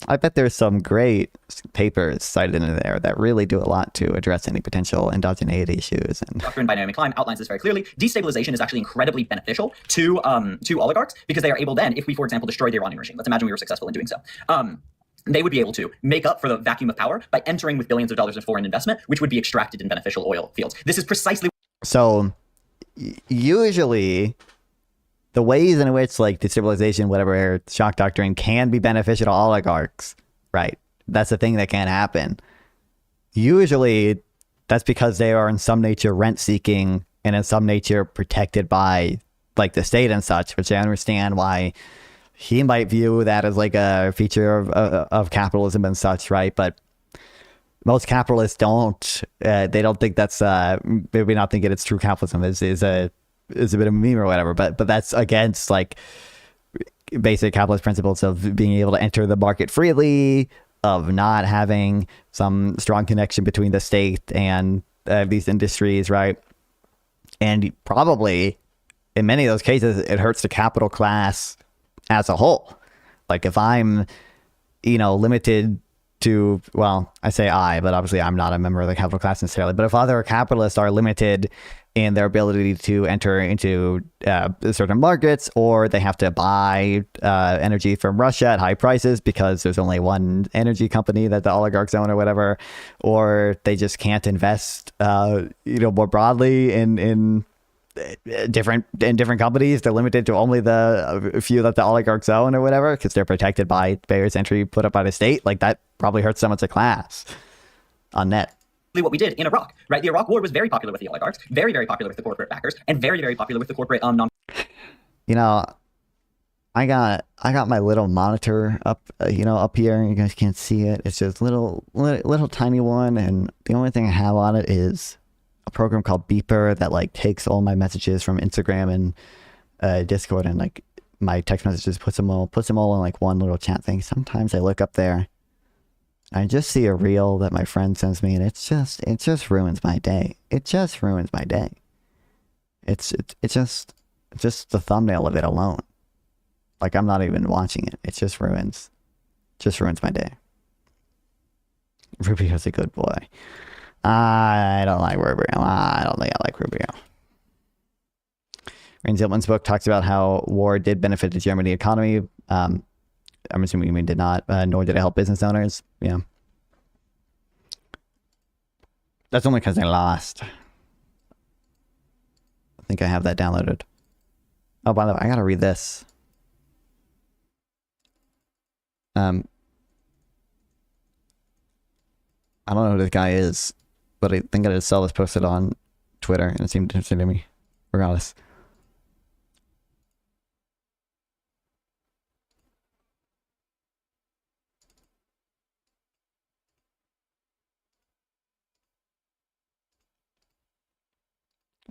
I bet there's some great papers cited in there that really do a lot to address any potential endogeneity issues. And Doctrine by Naomi Klein outlines this very clearly. Destabilization is actually incredibly beneficial to oligarchs because they are able then, if we, for example, destroy the Iranian regime, let's imagine we were successful in doing so, they would be able to make up for the vacuum of power by entering with billions of dollars of foreign investment, which would be extracted in beneficial oil fields. This is precisely... So, usually... the ways in which like destabilization, whatever, shock doctrine can be beneficial to oligarchs, right? That's the thing that can happen. Usually that's because they are in some nature rent seeking and in some nature protected by like the state and such, which I understand why he might view that as like a feature of capitalism and such, right? But most capitalists don't, they don't think that's, maybe not thinking it's true capitalism is is a bit of a meme or whatever, but that's against like basic capitalist principles of being able to enter the market freely, of not having some strong connection between the state and these industries, right? And probably in many of those cases, it hurts the capital class as a whole. Like if I'm, limited to, well, I say but obviously I'm not a member of the capital class necessarily, but if other capitalists are limited in their ability to enter into certain markets, or they have to buy energy from Russia at high prices because there's only one energy company that the oligarchs own or whatever, or they just can't invest, more broadly in different companies. They're limited to only the few that the oligarchs own or whatever because they're protected by barriers to entry put up by the state. Like that probably hurts someone's class on net. What we did in Iraq, right? The Iraq War was very popular with the oligarchs, very, very popular with the corporate backers, and very, very popular with the corporate non. I got my little monitor up, up here. You guys can't see it. It's just little tiny one, and the only thing I have on it is a program called Beeper that like takes all my messages from Instagram and Discord and like my text messages, puts them all in like one little chat thing. Sometimes I look up there. I just see a reel that my friend sends me, and it just ruins my day. It just ruins my day. It's just the thumbnail of it alone. Like I'm not even watching it. It just ruins my day. Rubio's a good boy. I don't like Rubio. I don't think I like Rubio. Rain Zilman's book talks about how war did benefit the German economy. I'm assuming you mean did not, nor did it help business owners. Yeah. That's only because they lost. I think I have that downloaded. Oh, by the way, I gotta read this. I don't know who this guy is, but I think I just saw this posted on Twitter, and it seemed interesting to me. Regardless.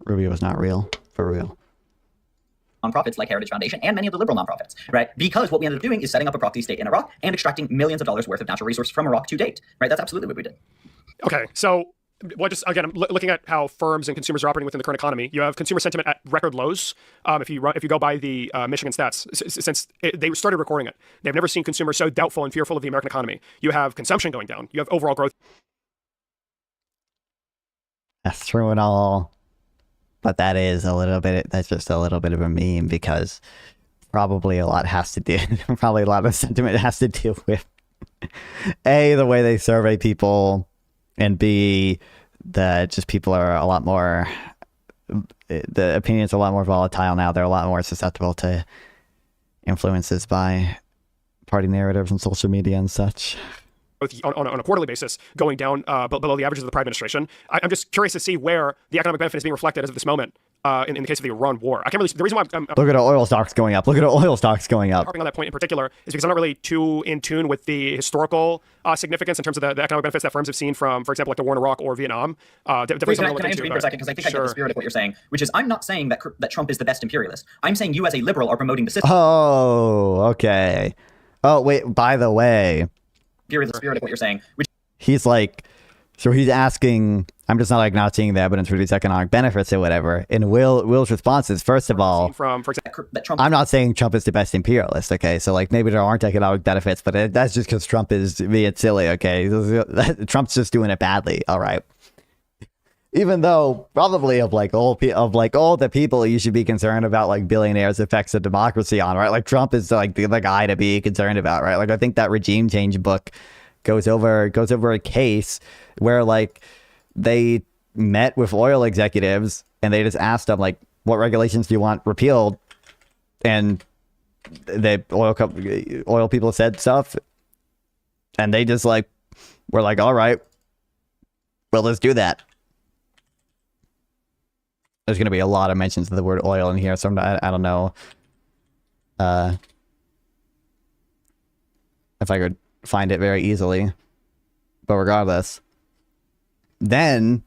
Rubio was not real, for real. Nonprofits like Heritage Foundation and many of the liberal nonprofits, right? Because what we ended up doing is setting up a proxy state in Iraq and extracting millions of dollars worth of natural resources from Iraq to date, right? That's absolutely what we did. Okay, so just again, I'm looking at how firms and consumers are operating within the current economy. You have consumer sentiment at record lows. If you go by the Michigan stats, since they started recording it, they've never seen consumers so doubtful and fearful of the American economy. You have consumption going down. You have overall growth. That's true and all. But that's just a little bit of a meme because probably a lot of sentiment has to do with A, the way they survey people, and B, that just people are a lot more, the opinions are a lot more volatile now. They're a lot more susceptible to influences by party narratives and social media and such. On a quarterly basis, going down below the averages of the prior administration. I'm just curious to see where the economic benefit is being reflected as of this moment in the case of the Iran war. I can't really. The reason why I'm look at oil stocks going up. Harping on that point in particular is because I'm not really too in tune with the historical significance in terms of the economic benefits that firms have seen from, for example, like the war in Iraq or Vietnam. Please, can I intervene for a second? Because I think I get the spirit of what you're saying, which is I'm not saying that Trump is the best imperialist. I'm saying you as a liberal are promoting the system. Oh, okay. Oh, wait, by the way. The spirit of what you're saying, which he's like, so he's asking, I'm just not like not seeing the evidence for these economic benefits or whatever. And Will's response is, first of all, I'm not saying Trump is the best imperialist, okay? So like maybe there aren't economic benefits, but that's just because Trump is being silly, okay? Trump's just doing it badly, all right? Even though probably of all the people you should be concerned about, like billionaires' effects of democracy on, right? Like Trump is like the guy to be concerned about, right? Like I think that regime change book goes over a case where like they met with oil executives and they just asked them like, what regulations do you want repealed? And the oil people said stuff, and they just like were like, all right, well, let's do that. There's going to be a lot of mentions of the word oil in here, so I don't know if I could find it very easily. But regardless, then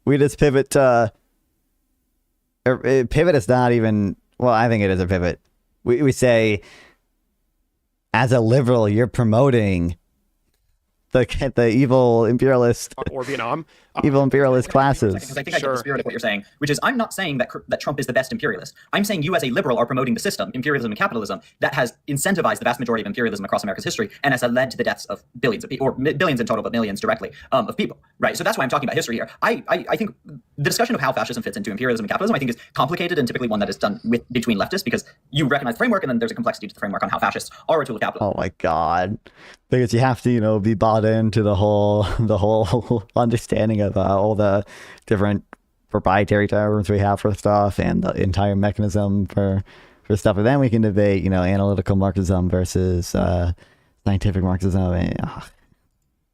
we just pivot to pivot is not even, well, I think it is a pivot. We say, as a liberal, you're promoting the evil imperialist or Vietnam. Evil imperialist classes. Because I think I get the spirit of what you're saying, which is I'm not saying that Trump is the best imperialist. I'm saying you as a liberal are promoting the system, imperialism and capitalism, that has incentivized the vast majority of imperialism across America's history and has led to the deaths of billions of people, or billions in total, but millions directly, of people, right? So that's why I'm talking about history here. I think the discussion of how fascism fits into imperialism and capitalism, I think, is complicated and typically one that is done between leftists, because you recognize the framework and then there's a complexity to the framework on how fascists are a tool of capitalism. Oh my God. Because you have to, be bought into the whole understanding of all the different proprietary terms we have for stuff and the entire mechanism for stuff. And then we can debate, analytical Marxism versus scientific Marxism.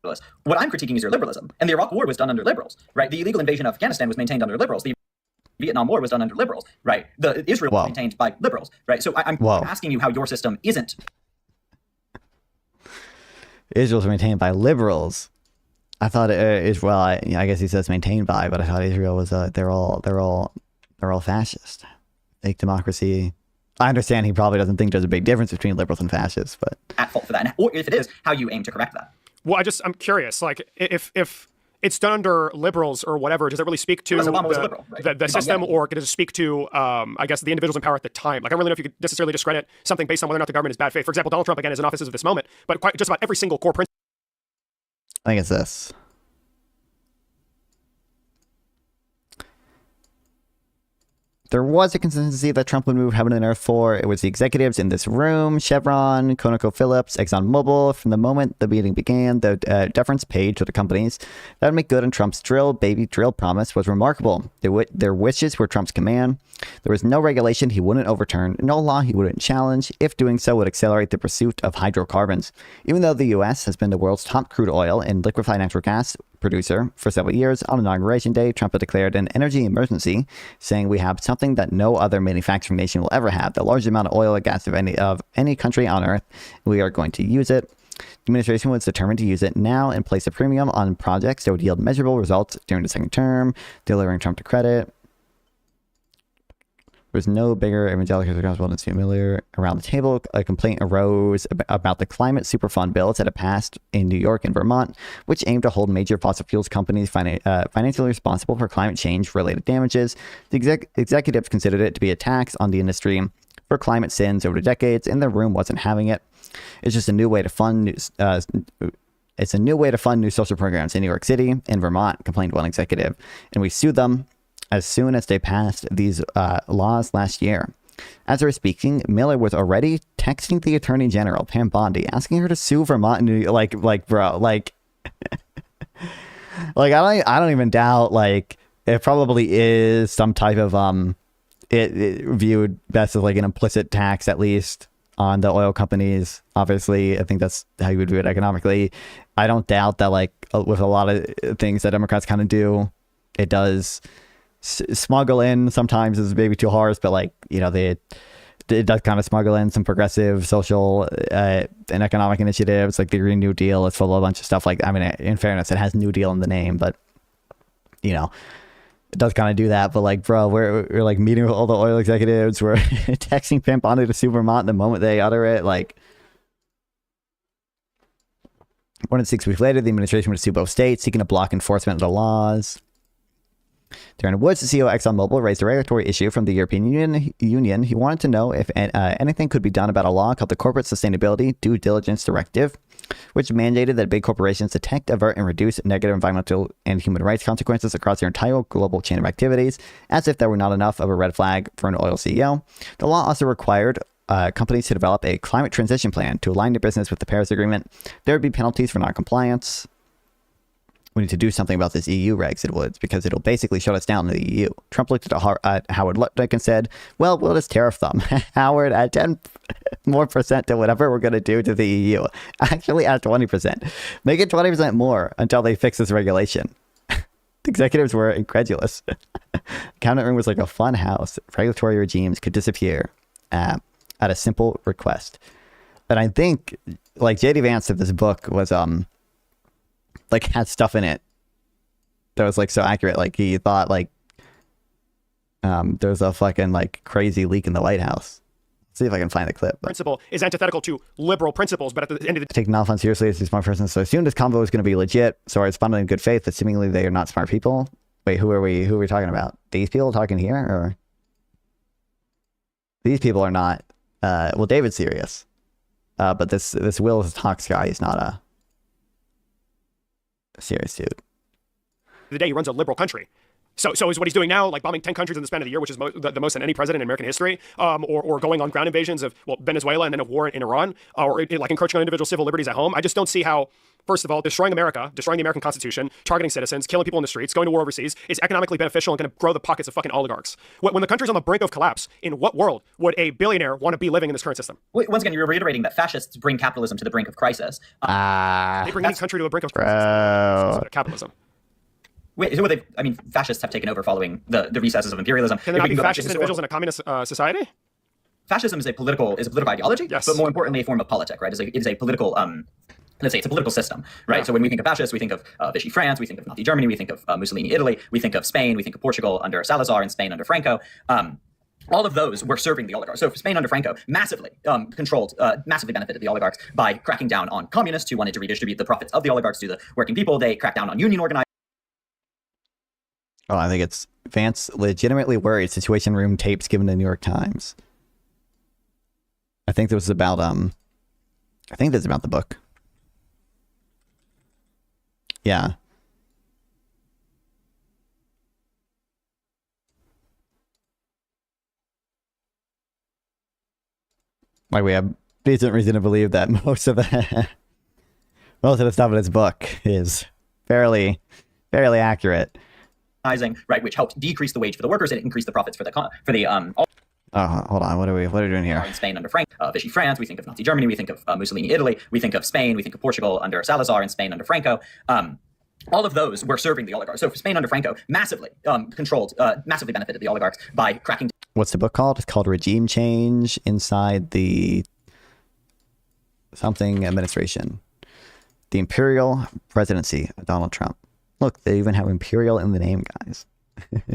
What I'm critiquing is your liberalism. And the Iraq War was done under liberals, right? The illegal invasion of Afghanistan was maintained under liberals. The Vietnam War was done under liberals, right? The Israel was maintained by liberals, right? So I'm asking you how your system isn't. Israel's maintained by liberals. I thought Israel. I guess he says maintained by, but I thought Israel was. They're all fascist. Fake democracy. I understand he probably doesn't think there's a big difference between liberals and fascists, but at fault for that. Or if it is, how you aim to correct that. Well, I'm curious. Like, if it's done under liberals or whatever, does it really speak to the system, or does it speak to, I guess, the individuals in power at the time? Like, I don't really know if you could necessarily discredit something based on whether or not the government is bad faith. For example, Donald Trump, again, is in office at this moment, but just about every single core principle. I think it's this. There was a consistency that Trump would move heaven and earth for. It was the executives in this room, Chevron, ConocoPhillips, ExxonMobil. From the moment the meeting began, the deference paid to the companies that would make good on Trump's baby drill promise was remarkable. Their wishes were Trump's command. There was no regulation he wouldn't overturn, no law he wouldn't challenge. If doing so would accelerate the pursuit of hydrocarbons. Even though the U.S. has been the world's top crude oil and liquefied natural gas producer for several years, on Inauguration Day, Trump had declared an energy emergency, saying we have something that no other manufacturing nation will ever have, the largest amount of oil and gas of any country on earth. We are going to use it. The administration was determined to use it now and place a premium on projects that would yield measurable results during the second term, delivering Trump to credit. There was no bigger evangelical gospel than familiar around the table. A complaint arose about the climate superfund bills that had passed in New York and Vermont, which aimed to hold major fossil fuels companies financially responsible for climate change-related damages. The executives considered it to be a tax on the industry for climate sins over the decades, and the room wasn't having it. It's just a new way to fund it's a new way to fund new social programs in New York City and Vermont, complained one executive, and we sued them as soon as they passed these laws last year. As they were speaking, Miller was already texting the Attorney General, Pam Bondi, asking her to sue Vermont. Bro, I don't even doubt, it probably is some type of, it viewed best as an implicit tax, at least, on the oil companies. Obviously, I think that's how you would view it economically. I don't doubt that, with a lot of things that Democrats kind of do, it does smuggle in, sometimes is maybe too harsh, but it does kind of smuggle in some progressive social and economic initiatives, like the Green New Deal. It's full of a bunch of stuff. In fairness, it has New Deal in the name, but it does kind of do that. But bro, we're meeting with all the oil executives. We're texting Pam Bondi to sue Vermont the moment they utter it. More than 6 weeks later, the administration would sue both states, seeking to block enforcement of the laws. Darren Woods, the CEO of ExxonMobil, raised a regulatory issue from the European Union. He wanted to know if anything could be done about a law called the Corporate Sustainability Due Diligence Directive, which mandated that big corporations detect, avert, and reduce negative environmental and human rights consequences across their entire global chain of activities, as if that were not enough of a red flag for an oil CEO. The law also required companies to develop a climate transition plan to align their business with the Paris Agreement. There would be penalties for non-compliance. We need to do something about this EU reg, said Woods, because it'll basically shut us down in the EU. Trump looked at Howard Lutnick and said, well, we'll just tariff them. Howard, add 10 more percent to whatever we're going to do to the EU. Actually, add 20%. Make it 20% more until they fix this regulation. The executives were incredulous. Cabinet room was like a fun house. Regulatory regimes could disappear at a simple request. And I think, J.D. Vance said this book was, had stuff in it that was so accurate. He thought there's a fucking like crazy leak in the White House. See if I can find the clip. Principle is antithetical to liberal principles, but at the end of the Take non-fun seriously as a smart person. So I assumed this convo was going to be legit. So I responded in good faith that seemingly they are not smart people. Wait, who are we talking about? These people talking here, or these people are not? Well, David's serious, but this Will Talks guy is not a serious dude. the day he runs a liberal country. So is what he's doing now, like bombing 10 countries in the span of the year, which is the most than any president in American history, or going on ground invasions of, well, Venezuela and then a war in Iran, or like encroaching on individual civil liberties at home. I just don't see how, first of all, destroying America, destroying the American Constitution, targeting citizens, killing people in the streets, going to war overseas is economically beneficial and going to grow the pockets of fucking oligarchs. When the country's on the brink of collapse, in what world would a billionaire want to be living in this current system? Once again, you're reiterating that fascists bring capitalism to the brink of crisis. They bring any country to a brink of crisis. Capitalism. Wait, so fascists have taken over following the recesses of imperialism. Can there not be fascist individuals in a communist society? Fascism is a political ideology, yes, but more importantly, a form of politics, right? It is a political, let's say it's a political system, right? Yeah. So when we think of fascists, we think of Vichy France, we think of Nazi Germany, we think of Mussolini Italy, we think of Spain, we think of Portugal under Salazar, and Spain under Franco. All of those were serving the oligarchs. So Spain under Franco massively massively benefited the oligarchs by cracking down on communists who wanted to redistribute the profits of the oligarchs to the working people. They cracked down on union organizers. Oh, I think it's Vance legitimately worried. Situation Room tapes given to the New York Times. I think this was about I think this is about the book. Yeah. Like, we have decent reason to believe that most of the stuff in this book is fairly accurate. Right, which helped decrease the wage for the workers and increase the profits for the hold on, what are we doing here? In Spain under Vichy France, we think of Nazi Germany, we think of Mussolini Italy, we think of Spain, we think of Portugal under Salazar, and Spain under Franco. All of those were serving the oligarchs. So Spain under Franco massively massively benefited the oligarchs by cracking. What's the book called? It's called Regime Change Inside the something administration. The Imperial Presidency of Donald Trump. Look, they even have imperial in the name, guys.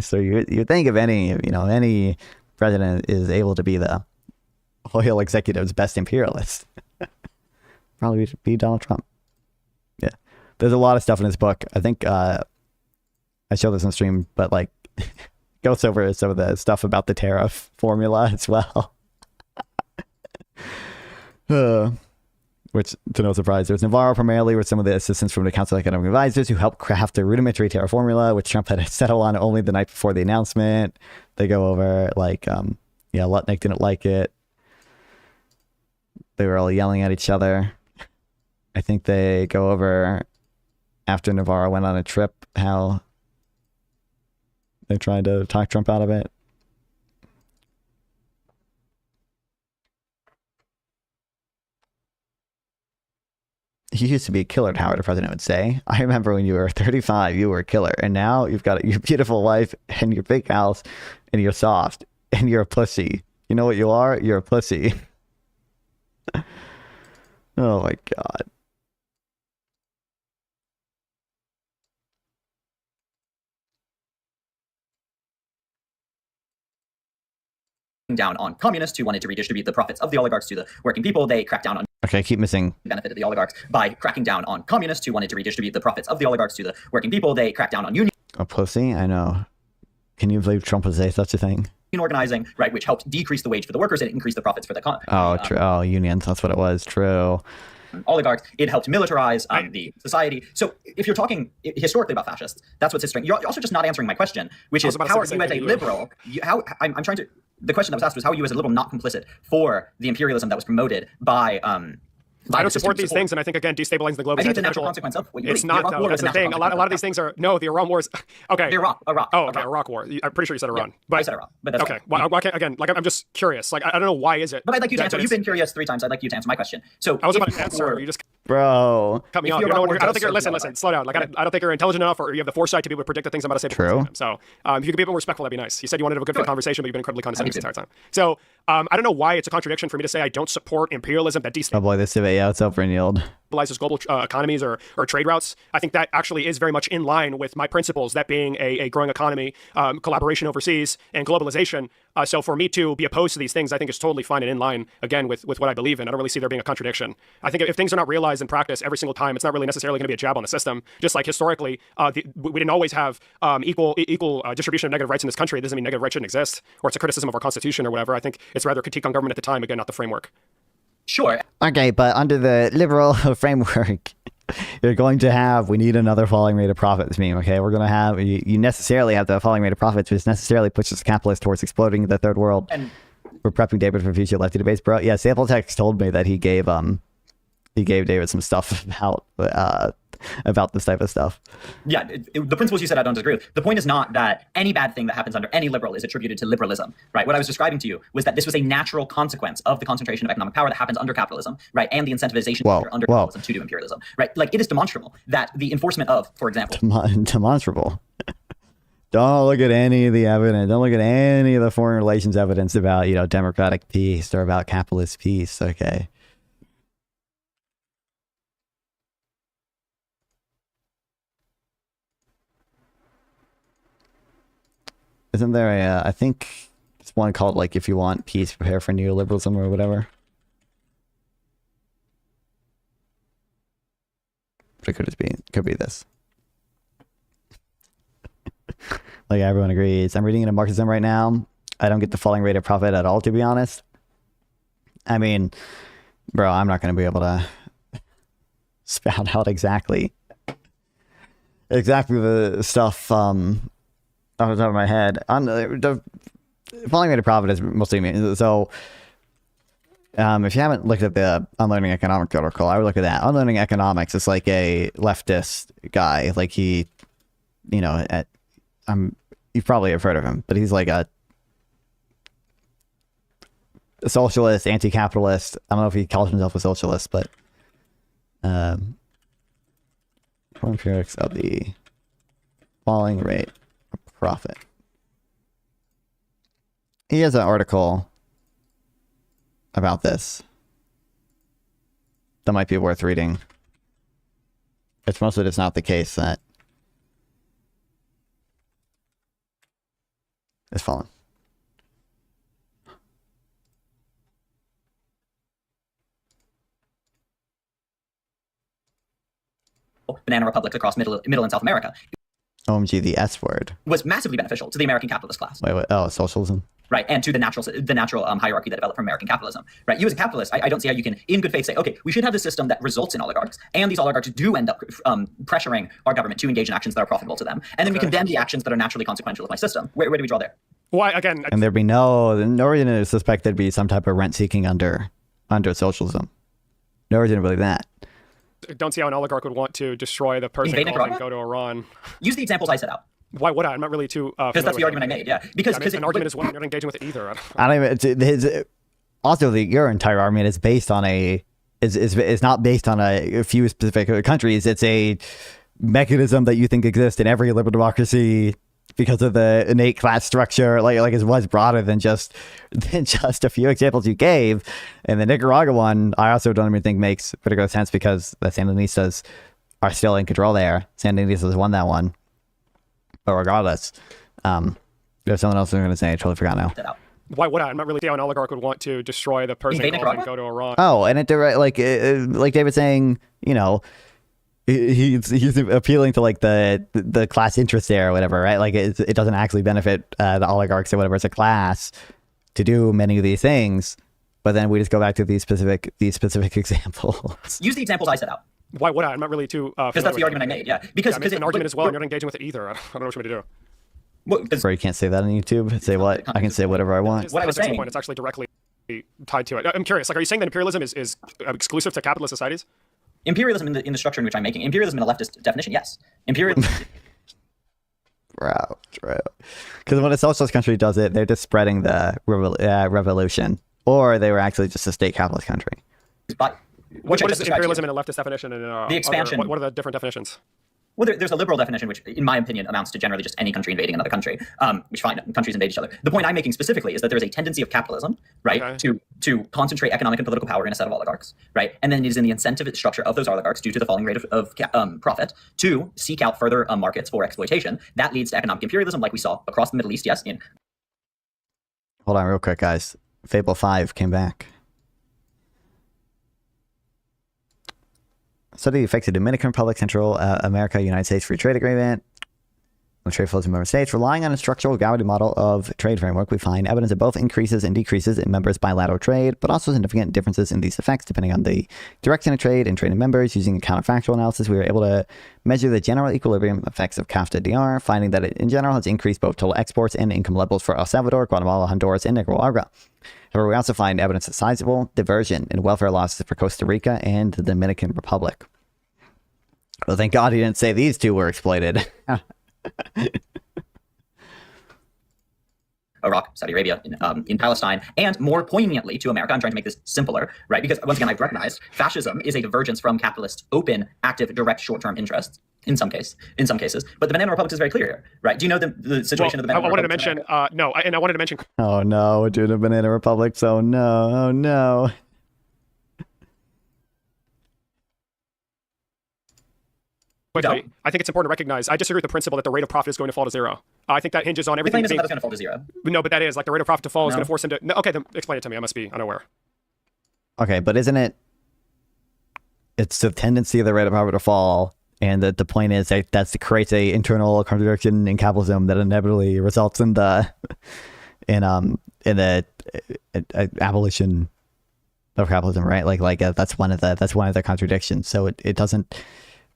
So you think if any president is able to be the oil executive's best imperialist, probably be Donald Trump. Yeah, there's a lot of stuff in this book. I think I showed this on stream, but like goes over some of the stuff about the tariff formula as well. Which, to no surprise, there's Navarro primarily with some of the assistance from the Council of Economic Advisors who helped craft the rudimentary tariff formula, which Trump had to settle on only the night before the announcement. They go over, like, Lutnick didn't like it. They were all yelling at each other. I think they go over, after Navarro went on a trip, how they're trying to talk Trump out of it. You used to be a killer, Howard, the president would say. I remember when you were 35, you were a killer. And now you've got your beautiful wife and your big house and you're soft and you're a pussy. You know what you are? You're a pussy. Oh my God. Down on communists who wanted to redistribute the profits of the oligarchs to the working people. They cracked down on. Okay, I keep missing. Benefited the oligarchs by cracking down on communists who wanted to redistribute the profits of the oligarchs to the working people. They cracked down on union. A pussy? I know. Can you believe Trump would say such a thing? Organizing, right, which helped decrease the wage for the workers and increase the profits for the unions. That's what it was. True. Oligarchs. It helped militarize the society. So if you're talking historically about fascists, that's what's his strength. You're also just not answering my question, which is how are you as a liberal? I'm trying to. The question that was asked was how are you as a liberal not complicit for the imperialism that was promoted by. I don't support these things, and I think, again, destabilizing the globe is a natural consequence of what you It's not, though. That's the thing. A lot of these things are, the Iran wars. Okay. Iraq. Oh, okay, Iraq war. I'm pretty sure you said Iran. Yeah, I said Iraq, but that's okay. Well, again, I'm just curious. Like, I don't know why is it. But I'd like you to answer. You've been curious 3 times. I'd like you to answer my question. So I was about to answer. You just bro cut me off. I don't think you're listen. Slow down. Like, I don't think you're intelligent enough, or you have the foresight to be able to predict the things I'm about to say. True. So, if you could be a bit more respectful, that'd be nice. You said you wanted to have a good conversation, but you've been incredibly condescending this entire time. So, I don't know why it's a contradiction for me to say I don't support imperialism that destabilizes. Oh boy, this debate, yeah, it's over and yield. globalizes global economies or trade routes. I think that actually is very much in line with my principles, that being a growing economy, collaboration overseas, and globalization. So for me to be opposed to these things, I think is totally fine and in line, again, with what I believe in. I don't really see there being a contradiction. I think if things are not realized in practice every single time, it's not really necessarily going to be a jab on the system. Just like historically, we didn't always have equal distribution of negative rights in this country. It doesn't mean negative rights shouldn't exist, or it's a criticism of our Constitution or whatever. I think it's rather a critique on government at the time, again, not the framework. Sure. Okay, but under the liberal framework, you're going to have, we need another falling rate of profits meme, okay? We're going to have, you necessarily have the falling rate of profits, which necessarily pushes capitalists towards exploding the third world. And we're prepping David for future lefty debates, bro. Yeah, Sample Text told me that he gave David some stuff about this type of stuff. yeah, the principles you said I don't disagree with. The point is not that any bad thing that happens under any liberal is attributed to liberalism, right? What I was describing to you was that this was a natural consequence of the concentration of economic power that happens under capitalism, right? And the incentivization under capitalism to do imperialism, right? Like, it is demonstrable that the enforcement of, for example... Demonstrable. Don't look at any of the evidence. Don't look at any of the foreign relations evidence about, democratic peace or about capitalist peace, okay? Isn't there I think it's one called, like, if you want peace, prepare for neoliberalism or whatever. But it could be this. Like, everyone agrees. I'm reading into Marxism right now. I don't get the falling rate of profit at all, to be honest. I mean, bro, I'm not going to be able to spout out exactly the stuff off the top of my head. On the falling rate of profit is mostly me. So, if you haven't looked at the Unlearning Economics article, I would look at that. Unlearning Economics is like a leftist guy. Like, he, you probably have heard of him, but he's like a socialist, anti-capitalist. I don't know if he calls himself a socialist, but empirics of the falling rate of profit. He has an article about this that might be worth reading. It's mostly just not the case that it's fallen. Banana republics across Middle and South America. OMG, the S word. Was massively beneficial to the American capitalist class. Wait, oh, socialism? Right, and to the natural hierarchy that developed from American capitalism. Right, you as a capitalist, I don't see how you can, in good faith, say, okay, we should have this system that results in oligarchs, and these oligarchs do end up pressuring our government to engage in actions that are profitable to them, and then we condemn the actions that are naturally consequential of my system. Where do we draw there? Well, again, and there'd be no reason to suspect there'd be some type of rent seeking under socialism. No reason to believe that. Don't see how an oligarch would want to destroy the Persian Gulf and go to Iran. Use the examples I set out. Why would I? I'm not really too. Because that's the argument I made. Yeah, because an argument is one. You're not engaging with it either. I don't even. Also, your entire argument is based on is not based on a few specific countries. It's a mechanism that you think exists in every liberal democracy because of the innate class structure. Like it was broader than just a few examples you gave. And the Nicaragua one, I also don't even think makes particular sense because the Sandinistas are still in control there. Sandinistas won that one. But regardless, there's someone else I'm going to say. I totally forgot now. Why would I? I'm not really sure how an oligarch would want to destroy the Persian Gulf and go to Iran. Oh, and like David saying, he's appealing to like the class interest there or whatever, right? Like it doesn't actually benefit the oligarchs or whatever as a class to do many of these things. But then we just go back to these specific examples. Use the examples I set out. Why would I? I'm not really too. Because that's the argument I made. Yeah, because an argument as well. And you're not engaging with it either. I don't know what you want me to do. Or you can't say that on YouTube. Say what? I can say whatever I want. What I was saying. It's actually directly tied to it. I'm curious. Like, are you saying that imperialism is exclusive to capitalist societies? Imperialism in the structure in which I'm making. Imperialism in a leftist definition, yes. Imperialism. Bro. Because when a socialist country does it, they're just spreading the revolution. Or they were actually just a state capitalist country. What is imperialism in a leftist definition? And the expansion. What are the different definitions? Well, there's a liberal definition, which, in my opinion, amounts to generally just any country invading another country, which fine, countries invade each other. The point I'm making specifically is that there's a tendency of capitalism, right, to concentrate economic and political power in a set of oligarchs, right, and then it is in the incentive structure of those oligarchs, due to the falling rate of profit, to seek out further markets for exploitation. That leads to economic imperialism, like we saw across the Middle East. Yes, in. Hold on, real quick, guys. Fable 5 came back. Study affects the Dominican Republic, Central America, United States Free Trade Agreement. On trade flows in member states, relying on a structural gravity model of trade framework, we find evidence of both increases and decreases in members' bilateral trade, but also significant differences in these effects depending on the direction of trade and trading members. Using a counterfactual analysis, we were able to measure the general equilibrium effects of CAFTA-DR, finding that it in general has increased both total exports and income levels for El Salvador, Guatemala, Honduras, and Nicaragua. However, we also find evidence of sizable diversion in welfare losses for Costa Rica and the Dominican Republic. Well, thank God he didn't say these two were exploited. Iraq, Saudi Arabia, in Palestine, and more poignantly to America. I'm trying to make this simpler, right? Because once again, I've recognized fascism is a divergence from capitalist, open, active, direct, short-term interests in some cases. But the Banana Republic is very clear here, right? Do you know the situation of the Banana Republic? I wanted to mention, and I wanted to mention. Oh no, we're doing a Banana Republic, so no, oh no. Quickly, I think it's important to recognize, I disagree with the principle that the rate of profit is going to fall to zero. I think that hinges on everything. The claim isn't that it's going to fall to zero. No, but that is, like, the rate of profit to fall is going to force him to... No, okay, then explain it to me. I must be unaware. Okay, but isn't it... It's the tendency of the rate of profit to fall, and the point is that creates a internal contradiction in capitalism that inevitably results in the... in the abolition of capitalism, right? That's one of the contradictions. So it doesn't...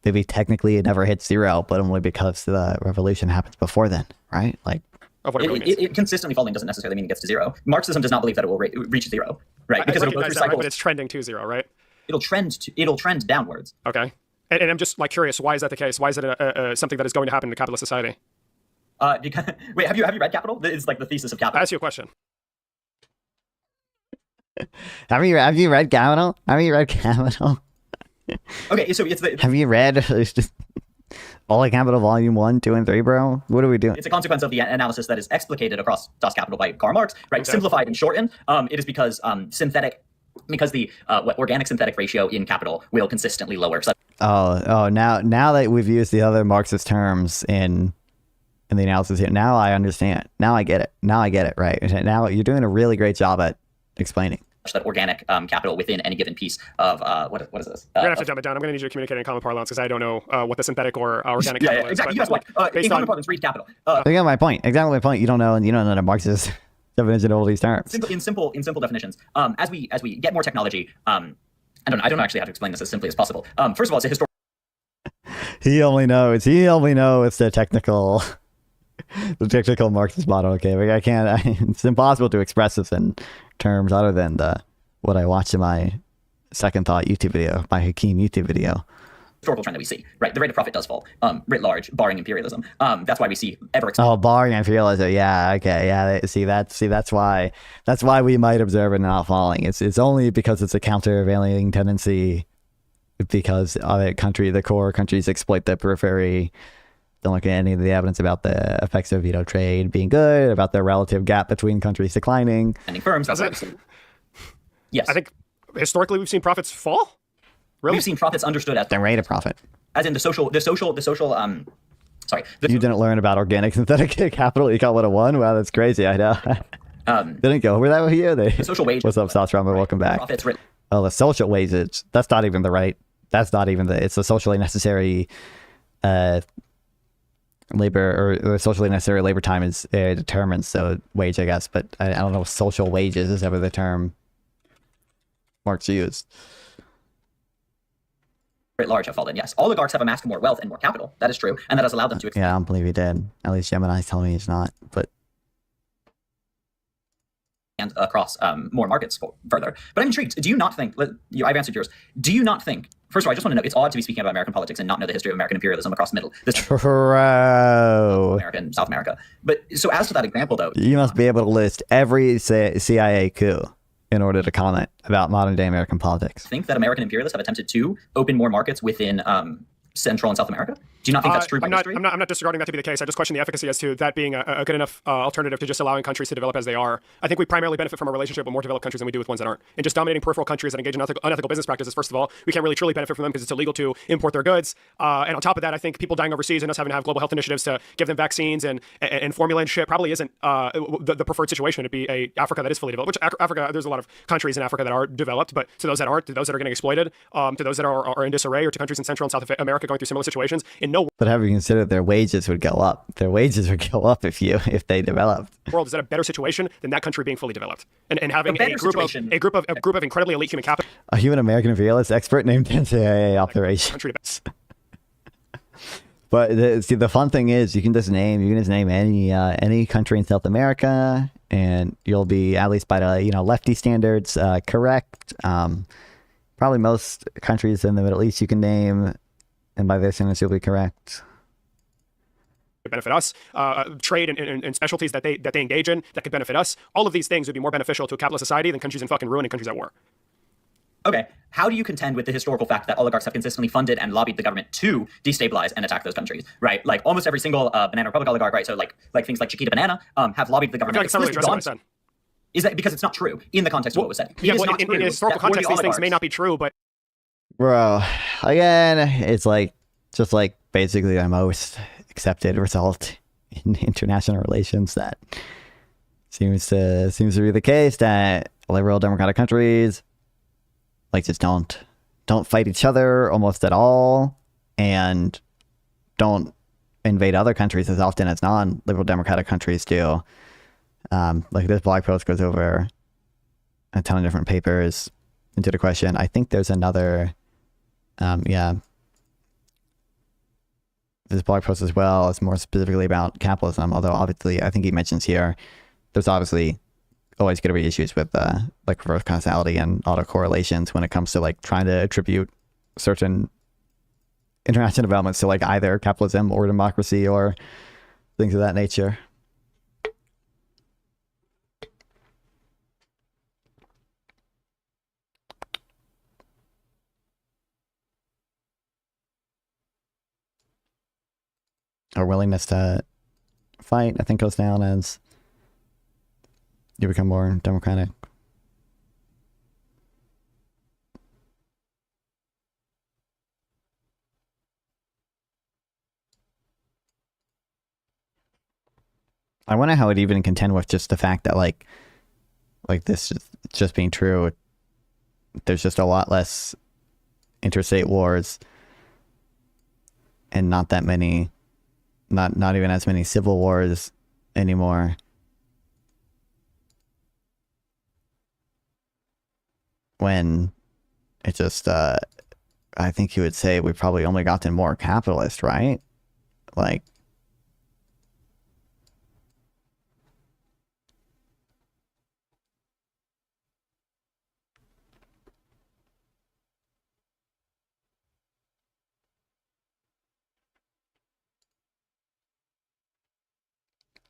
Maybe technically it never hits zero, but only because the revolution happens before then, right? It consistently falling doesn't necessarily mean it gets to zero. Marxism does not believe that it will reach zero, right? Because it'll go through cycles. But it's trending to zero, right? It'll trend downwards. Okay, and I'm just curious, why is that the case? Why is it something that is going to happen in a capitalist society? Because, wait, have you read Capital? It's like the thesis of Capital. I'll ask you a question. Have you read Capital? Have you read Capital? Okay, so it's the... Have you read all of Capital Volume 1, 2, and 3, bro? What are we doing? It's a consequence of the analysis that is explicated across Das Kapital by Karl Marx, right? Okay. Simplified and shortened. It is because the organic synthetic ratio in capital will consistently lower. So Now that we've used the other Marxist terms in the analysis here, now I understand. Now I get it, right? Now you're doing a really great job at explaining. That organic capital within any given piece of what is this? You're gonna have to dumb it down. I'm gonna need you to communicate in common parlance because I don't know what the synthetic or organic capital is. Exactly. Yes, in common parlance, read Capital. Exactly my point. You don't know the Marxist definition of all these terms. In simple definitions. As we get more technology, I don't know actually how to explain this as simply as possible. First of all, it's a historical. He only knows the technical Marxist model. Okay, but I can't. It's impossible to express this in terms other than what I watched in my Second Thought YouTube video, my Hakeem YouTube video. Historical trend that we see, right? The rate of profit does fall, writ large, barring imperialism. That's why we see barring imperialism. Yeah, okay, yeah. That's why we might observe it not falling. It's only because it's a countervailing tendency, because the core countries exploit the periphery. Don't look at any of the evidence about the effects of trade being good, about the relative gap between countries declining. Firms, yes. I think historically we've seen profits fall. Really? We've seen profits understood as the rate of profit, as in the social. You didn't learn about organic synthetic capital. Econ 101. Wow, that's crazy. I know. Didn't go over that with you. The social wage. What's up, Sauce-Rama? Welcome back. The social wages. That's not even the right. That's not even the. It's the socially necessary. Labor or socially necessary labor time is determined, so wage, I guess, but I don't know if social wages is ever the term Marx used. At large have fallen, yes. Oligarchs have amassed more wealth and more capital. That is true, and that has allowed them to... Yeah, I don't believe he did. At least Gemini's telling me he's not, but... And across more markets further. But I'm intrigued. Do you not think... I've answered yours. Do you not think... First of all, I just want to know, it's odd to be speaking about American politics and not know the history of American imperialism across the middle. America and South America. But so as to that example, though... You must be able to list every CIA coup in order to comment about modern-day American politics. Think that American imperialists have attempted to open more markets within Central and South America? Do you not think that's true by history? I'm not disregarding that to be the case. I just question the efficacy as to that being a good enough alternative to just allowing countries to develop as they are. I think we primarily benefit from a relationship with more developed countries than we do with ones that aren't. And just dominating peripheral countries that engage in unethical business practices, first of all, we can't really truly benefit from them because it's illegal to import their goods. And on top of that, I think people dying overseas and us having to have global health initiatives to give them vaccines and formula and shit probably isn't the preferred situation to be a Africa that is fully developed. Which Africa, there's a lot of countries in Africa that are developed, but to those that aren't, to those that are getting exploited, to those that are in disarray, or to countries in Central and South America going through similar situations, in no But have you considered their wages would go up? Their wages would go up if they developed. world is that a better situation than that country being fully developed and having A a group of incredibly elite human capital A human American imperialist expert named NCAA operation. country. But the fun thing is, you can just name any country in South America, and you'll be, at least by the lefty standards, correct. Probably most countries in the Middle East you can name, and by their standards you'll be correct. Benefit us, trade and specialties that they engage in that could benefit us. All of these things would be more beneficial to a capitalist society than countries in fucking ruin and countries at war. Okay, how do you contend with the historical fact that oligarchs have consistently funded and lobbied the government to destabilize and attack those countries, right? Like almost every single Banana Republic oligarch, right? So like things like Chiquita Banana have lobbied the government. I feel like it's not really addressing what I said. Is that because it's not true in the context of what was said? Yeah, well, in historical context, these things may not be true, but Bro, again, it's like just like basically the most accepted result in international relations that seems to be the case, that liberal democratic countries like just don't fight each other almost at all, and don't invade other countries as often as non-liberal democratic countries do. Like this blog post goes over a ton of different papers into the question. I think there's another this blog post as well is more specifically about capitalism, although obviously I think he mentions here there's obviously always going to be issues with like reverse causality and autocorrelations when it comes to like trying to attribute certain international developments to like either capitalism or democracy or things of that nature. Our willingness to fight, I think, goes down as you become more democratic. I wonder how it even contend with just the fact that like this just being true. There's just a lot less interstate wars and not that many. Not even as many civil wars anymore. When it just, I think you would say we've probably only gotten more capitalist, right? Like,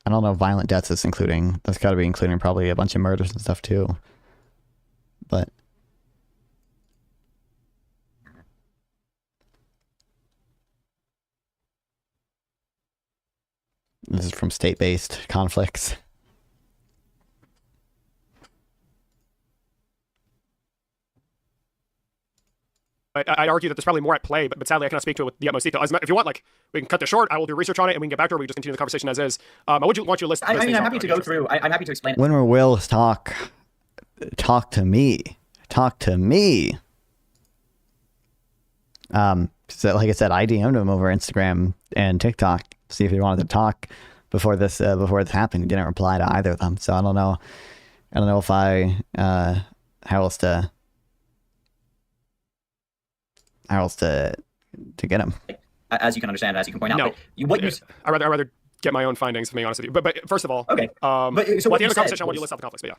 I don't know, violent deaths is including, that's got to be including probably a bunch of murders and stuff too. But this is from state-based conflicts. I'd argue that there's probably more at play, but sadly I cannot speak to it with the utmost detail. If you want, like, we can cut this short. I will do research on it and we can get back to it. We can just continue the conversation as is. I want you to list. I mean, I'm happy to go through. I'm happy to explain. When Will talk to me. So like I said, I DM'd him over Instagram and TikTok to see if he wanted to talk before this happened. He didn't reply to either of them. So I don't know if how else to get him. As you can understand, as you can point out, No, I'd rather get my own findings, to be honest with you. But first of all, okay. But so what the end of the conversation, I want you to list out the conflicts. But yeah.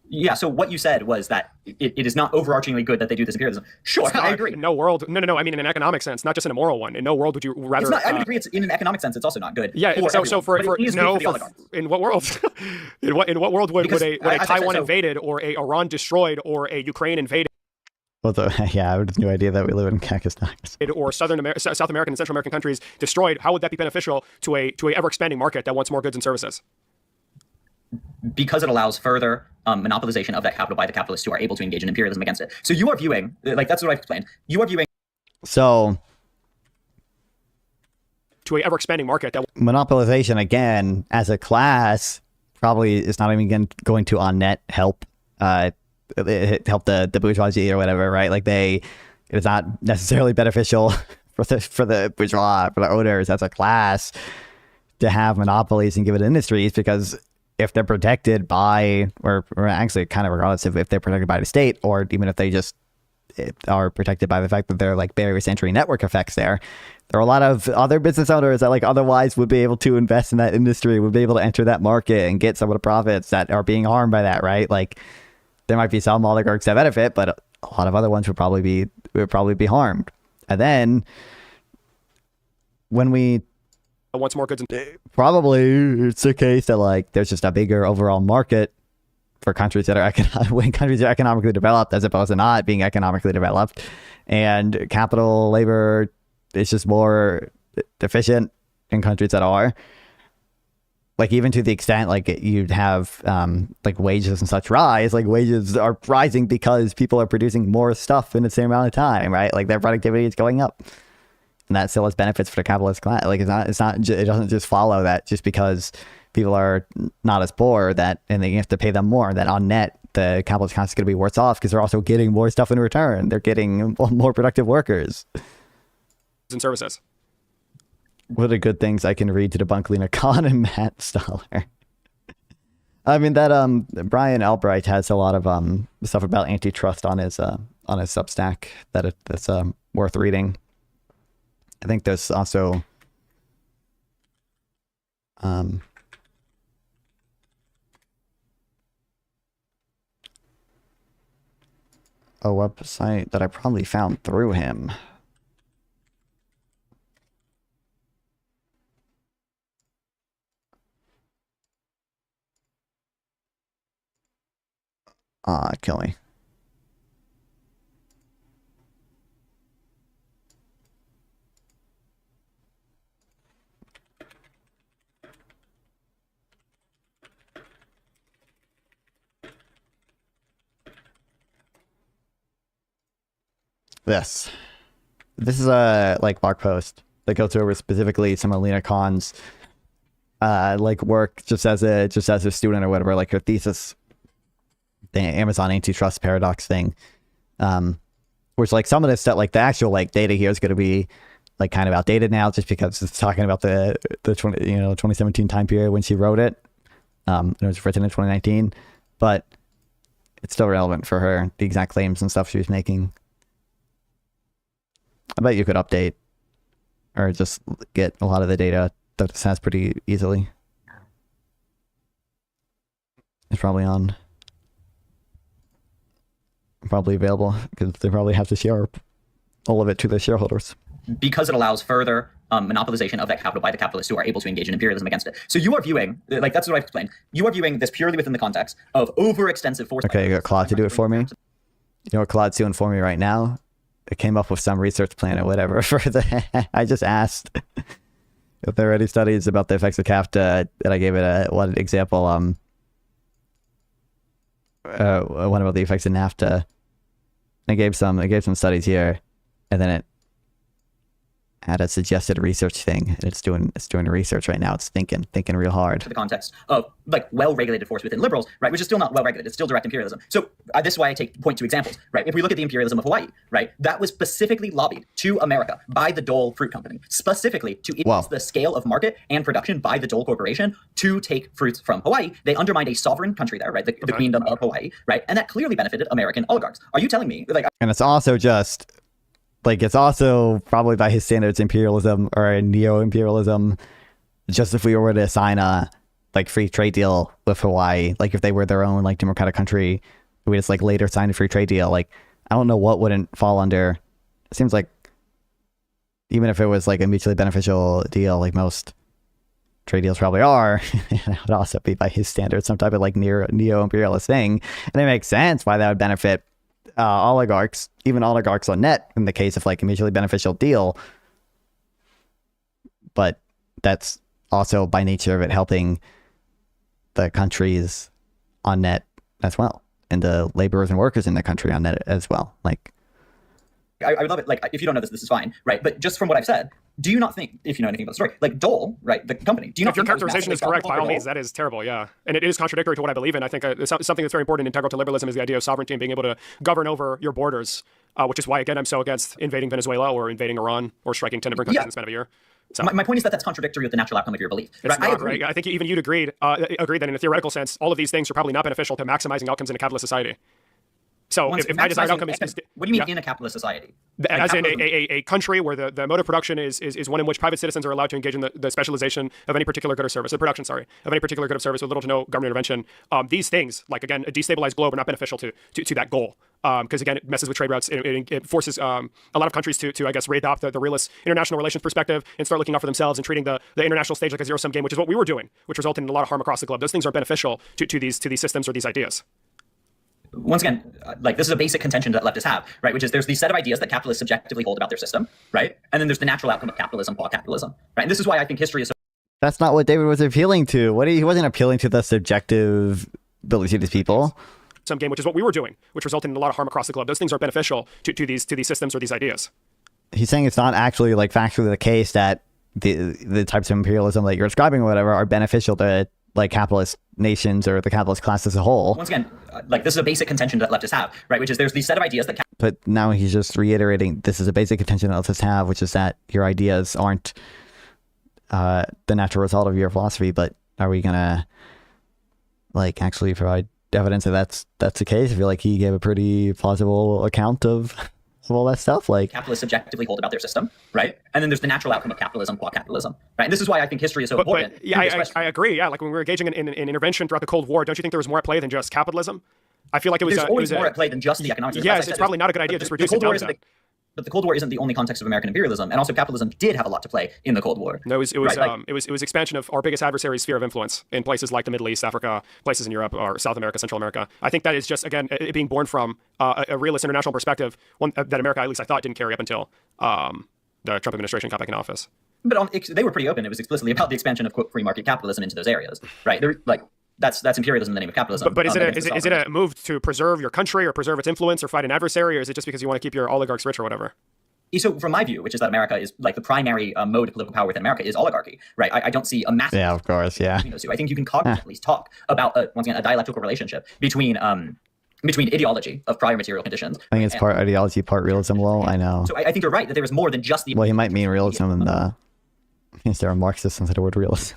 Yeah, so what you said was that it is not overarchingly good that they do this imperialism. Sure, I agree. In no world, no. I mean, in an economic sense, not just in a moral one. In no world would you rather. It's not, I would agree. It's in an economic sense. It's also not good. Yeah. For In what world? in what world would a Taiwan invaded or a Iran destroyed or a Ukraine invaded? Yeah, I had no idea that we live in Pakistan. or South American and Central American countries destroyed, how would that be beneficial to a ever expanding market that wants more goods and services? Because it allows further monopolization of that capital by the capitalists who are able to engage in imperialism against it. So you are viewing, like that's what I've explained. You are viewing. So to a ever expanding market that monopolization again as a class probably is not even going to on net help help the bourgeoisie or whatever, right? Like it's not necessarily beneficial for the bourgeois, for the owners as a class to have monopolies and given industries, because if they're protected by, or actually kind of regardless of if they're protected by the state, or even if they just are protected by the fact that there are like barriers to entry network effects there are a lot of other business owners that like otherwise would be able to invest in that industry, would be able to enter that market and get some of the profits that are being harmed by that, right? Like there might be some oligarchs that benefit, but a lot of other ones would probably be harmed. And then when we wants more goods probably it's the case that like there's just a bigger overall market for countries that are economically developed as opposed to not being economically developed, and capital labor is just more efficient in countries that are, like, even to the extent like you'd have like wages and such rise. Like wages are rising because people are producing more stuff in the same amount of time, right? Like their productivity is going up, and that still has benefits for the capitalist class. Like it doesn't just follow that just because people are not as poor and then you have to pay them more, that on net the capitalist class is going to be worse off because they're also getting more stuff in return. They're getting more productive workers and services. What are good things I can read to debunk Lena Khan and Matt Stoller? I mean, that Brian Albright has a lot of stuff about antitrust on his Substack that's worth reading. I think there's also a website that I probably found through him. Kill me. This is a like blog post that goes over specifically some of Lena Khan's like work just as a student or whatever, like her thesis, the Amazon antitrust paradox thing, which like some of this stuff, like the actual like data here is going to be like kind of outdated now just because it's talking about the 2017 time period when she wrote it. It was written in 2019, but it's still relevant for her, the exact claims and stuff she was making. I bet you could update or just get a lot of the data that this has pretty easily. It's probably available because they probably have to share all of it to their shareholders. Because it allows further monopolization of that capital by the capitalists who are able to engage in imperialism against it. So you are viewing, like that's what I've explained, you are viewing this purely within the context of overextensive force. Okay, you got Claude to do it for me. You know what Claude's doing for me right now? It came up with some research plan or whatever for I just asked if there are any studies about the effects of CAFTA, and I gave it one example, one about the effects of NAFTA. I gave some studies here, and then it had a suggested research thing, and it's doing research right now. It's thinking real hard. The context of like well-regulated force within liberals, right, which is still not well-regulated. It's still direct imperialism. So this is why I point to examples, right? If we look at the imperialism of Hawaii, right, that was specifically lobbied to America by the Dole Fruit Company, specifically to increase the scale of market and production by the Dole Corporation to take fruits from Hawaii. They undermined a sovereign country there, right, the Queendom of Hawaii, right, and that clearly benefited American oligarchs. Are you telling me, like? And it's also just. Like, it's also probably by his standards imperialism or a neo-imperialism. Just if we were to sign a like free trade deal with Hawaii, like if they were their own like democratic country, we just like later signed a free trade deal. Like, I don't know what wouldn't fall under. It seems like even if it was like a mutually beneficial deal, like most trade deals probably are, it would also be by his standards some type of like neo-imperialist thing. And it makes sense why that would benefit oligarchs, even oligarchs on net, in the case of like a mutually beneficial deal. But that's also by nature of it helping the countries on net as well, and the laborers and workers in the country on net as well. Like, I would love it. Like, if you don't know this is fine, right? But just from what I've said, do you not think, if you know anything about the story, like Dole, right, the company, do you not if your think that was characterization is massively correct, by all profitable for means, Dole? that is terrible, yeah. And it is contradictory to what I believe in. I think something that's very important and integral to liberalism is the idea of sovereignty and being able to govern over your borders, which is why, again, I'm so against invading Venezuela or invading Iran or striking 10 different countries in the span of a year. So, my point is that that's contradictory with the natural outcome of your belief. it's Right? not, I agree. right? I think even you'd agree that in a theoretical sense, all of these things are probably not beneficial to maximizing outcomes in a capitalist society. So if my desired outcome is... What do you mean in a capitalist society? As in a country where the mode of production is one in which private citizens are allowed to engage in the specialization of any particular good or service, of any particular good or service with little to no government intervention. These things, like, again, a destabilized globe, are not beneficial to that goal. Because, again, it messes with trade routes. It forces a lot of countries to I guess, readopt the realist international relations perspective and start looking out for themselves and treating the international stage like a zero-sum game, which is what we were doing, which resulted in a lot of harm across the globe. Those things are beneficial to these systems or these ideas. Once again, like, this is a basic contention that leftists have, right? Which is there's these set of ideas that capitalists subjectively hold about their system, right? And then there's the natural outcome of capitalism, qua capitalism, right? And this is why I think history is so... that's not what David was appealing to. He wasn't appealing to the subjective ability of these people. Some game, which is what we were doing, which resulted in a lot of harm across the globe. Those things are beneficial to these systems or these ideas. He's saying it's not actually like factually the case that the types of imperialism that you're describing or whatever are beneficial to like capitalist nations or the capitalist class as a whole. Once again, like, this is a basic contention that leftists have, right? Which is there's these set of ideas that... But now he's just reiterating this is a basic contention that leftists have, which is that your ideas aren't the natural result of your philosophy. But are we gonna like actually provide evidence that that's the case? I feel like he gave a pretty plausible account of all that stuff. Like, capitalists subjectively hold about their system, right? And then there's the natural outcome of capitalism, qua capitalism, right? And this is why I think history is so important. But yeah, I agree. Yeah, like when we were engaging in intervention throughout the Cold War, don't you think there was more at play than just capitalism? I feel like it was. There's always more at play than just the economic system. Yes, it's probably not a good idea just reduce it down to that. But the Cold War isn't the only context of American imperialism, and also capitalism did have a lot to play in the Cold War. No, it was expansion of our biggest adversary's sphere of influence in places like the Middle East, Africa, places in Europe, or South America, Central America. I think that is just, again, it being born from a realist international perspective, one that America, at least I thought, didn't carry up until the Trump administration got back in office. But they were pretty open. It was explicitly about the expansion of, quote, free market capitalism into those areas, right? They're like, that's imperialism in the name of capitalism. But is it a move to preserve your country or preserve its influence or fight an adversary, or is it just because you want to keep your oligarchs rich or whatever? So from my view, which is that America is like the primary mode of political power within America is oligarchy, right? I don't see a massive... Yeah, of course, yeah. Between those two. I think you can cognitively talk about, once again, a dialectical relationship between ideology of prior material conditions. I think it's part ideology, part realism. Well, I know. So I think you're right that there is more than just the... Well, he might mean realism and is there a Marxist instead of the word realist?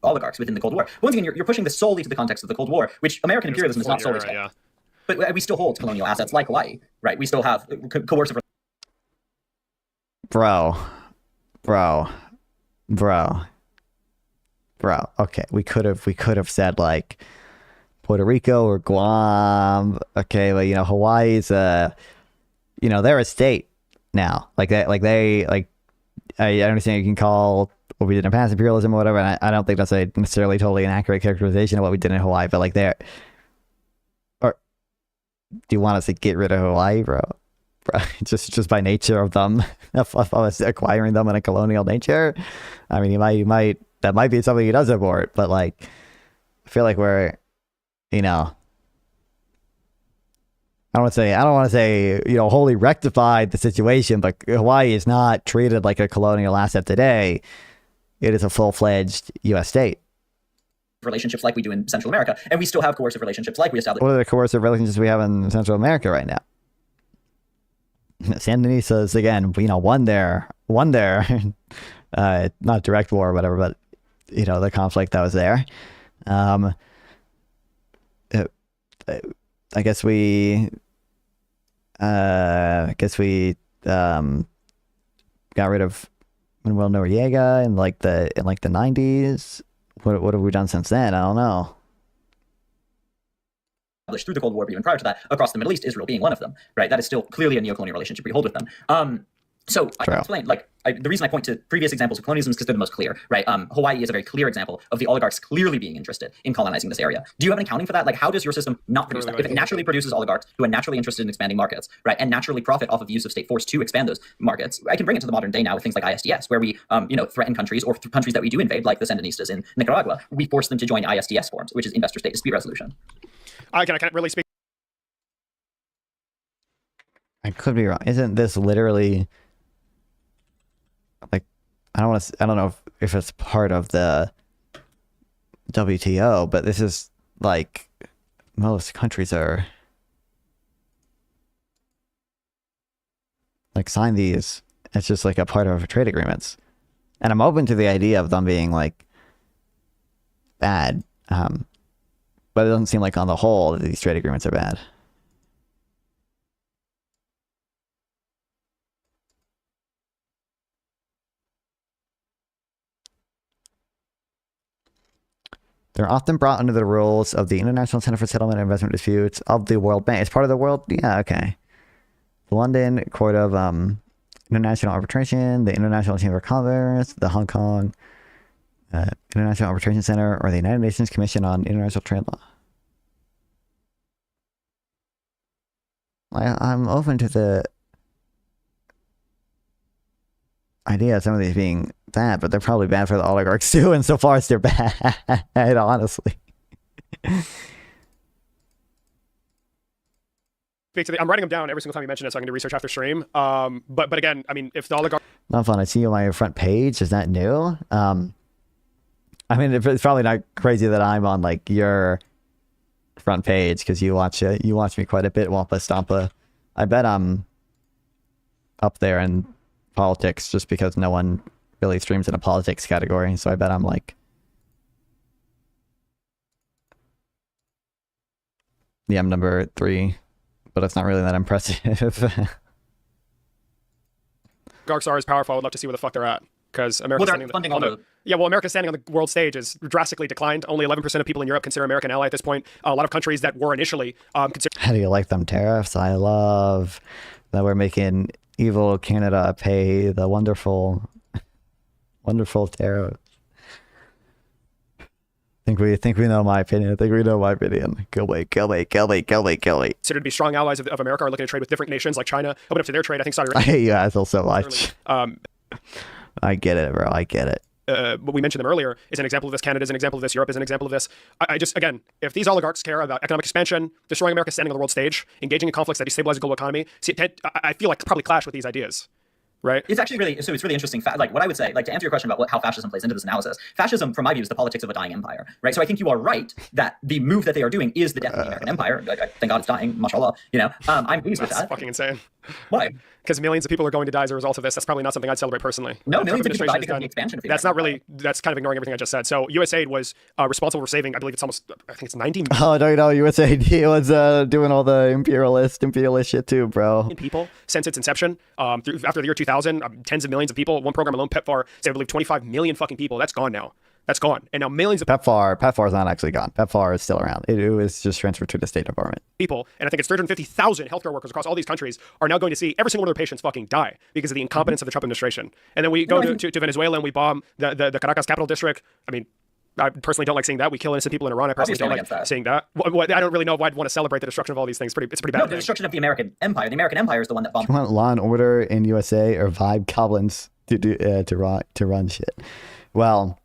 Oligarchs within the Cold War. Once again, you're pushing this solely to the context of the Cold War, which American imperialism is not solely to. Yeah. But we still hold colonial assets like Hawaii, right? We still have coercive... Bro. Okay, we could have said like Puerto Rico or Guam. Okay, but you know, Hawaii's they're a state now. I understand you can call what we did in past imperialism or whatever, and I don't think that's a necessarily totally inaccurate characterization of what we did in Hawaii, but like there, or do you want us to get rid of Hawaii, bro? Just by nature of them, of us acquiring them in a colonial nature. I mean, that might be something he does support, but like, I feel like we're, I don't want to say, wholly rectified the situation, but Hawaii is not treated like a colonial asset today. It is a full-fledged U.S. state. Relationships like we do in Central America, and we still have coercive relationships like we established. What are the coercive relationships we have in Central America right now? Sandinista is again, won there, not direct war or whatever, but the conflict that was there. I guess we got rid of Manuel Noriega in like the 90s. What have we done since then? I don't know. Through the Cold War, but even prior to that, across the Middle East, Israel being one of them, right? That is still clearly a neocolonial relationship we hold with them. So I True. can explain, like, the reason I point to previous examples of colonialism is because they're the most clear, right? Hawaii is a very clear example of the oligarchs clearly being interested in colonizing this area. Do you have an accounting for that? Like, how does your system not produce that? If it naturally produces oligarchs who are naturally interested in expanding markets, right, and naturally profit off of the use of state force to expand those markets, I can bring it to the modern day now with things like ISDS, where we, threaten countries or countries that we do invade, like the Sandinistas in Nicaragua, we force them to join ISDS forms, which is investor-state dispute resolution. I can't really speak. I could be wrong. Isn't this literally like I don't know if it's part of the WTO, but this is like most countries are like sign these. It's just like a part of trade agreements. And I'm open to the idea of them being like bad. But it doesn't seem like on the whole that these trade agreements are bad. They're often brought under the rules of the International Center for Settlement and Investment Disputes of the World Bank. It's part of the World... Yeah, okay. The London Court of International Arbitration, the International Chamber of Commerce, the Hong Kong International Arbitration Center, or the United Nations Commission on International Trade Law. I'm open to the idea of some of these being bad, but they're probably bad for the oligarchs too, and so far as they're bad, honestly. I'm writing them down every single time you mention it, so I'm going to do research after stream. But again, I mean, if the oligarch... Not fun. I see you on my front page. Is that new? I mean, it's probably not crazy that I'm on like your front page because you watch me quite a bit, Wampa Stompa. I bet I'm up there in politics just because no one really streams in a politics category. So I bet I'm like, yeah, I'm number 3, but it's not really that impressive. oligarchs are as powerful, I would love to see where the fuck they're at. Because America's Well, they're funding all the... Yeah, well, America's standing on the world stage has drastically declined. Only 11% of people in Europe consider America an ally at this point. A lot of countries that were initially considered... How do you like them tariffs? I love that we're making evil Canada pay the wonderful tariffs. Think we know my opinion. Go wait. considered to be strong allies of America are looking to trade with different nations like China, open up to their trade. I think Saudi I Arabia... hate you Asshole so much. I get it, bro. I get it. What we mentioned them earlier is an example of this. Canada is an example of this. Europe is an example of this. I just, again, if these oligarchs care about economic expansion, destroying America, standing on the world stage, engaging in conflicts that destabilize the global economy, I feel like probably clash with these ideas. Right. It's actually really, so it's really interesting. Like what I would say, like to answer your question about how fascism plays into this analysis, fascism, from my view, is the politics of a dying empire, right? So I think you are right that the move that they are doing is the death of the American empire. Thank God it's dying, mashallah. I'm pleased with that. That's fucking insane. Why? Because millions of people are going to die as a result of this. That's probably not something I'd celebrate personally. No, millions of people died because of the expansion of the That's not really, that's kind of ignoring everything I just said. So USAID was responsible for saving, I believe it's 90 Oh, no, USAID was doing all the imperialist shit too, bro. people since its inception. After the year 2000, tens of millions of people. One program alone, PEPFAR, saved, I believe, 25 million fucking people. That's gone now. That's gone. And now millions of PEPFAR is not actually gone. PEPFAR is still around. It was just transferred to the State Department. People, and I think it's 350,000 healthcare workers across all these countries are now going to see every single one of their patients fucking die because of the incompetence of the Trump administration. And then we go to Venezuela and we bomb the Caracas capital district. I mean, I personally don't like seeing that. We kill innocent people in Iran. I personally don't like seeing that. I don't really know if I'd want to celebrate the destruction of all these things. It's pretty bad. No, the destruction of the American empire. The American empire is the one that bombed. Do you want Law and Order in USA or Vibe Goblins to run shit? Well,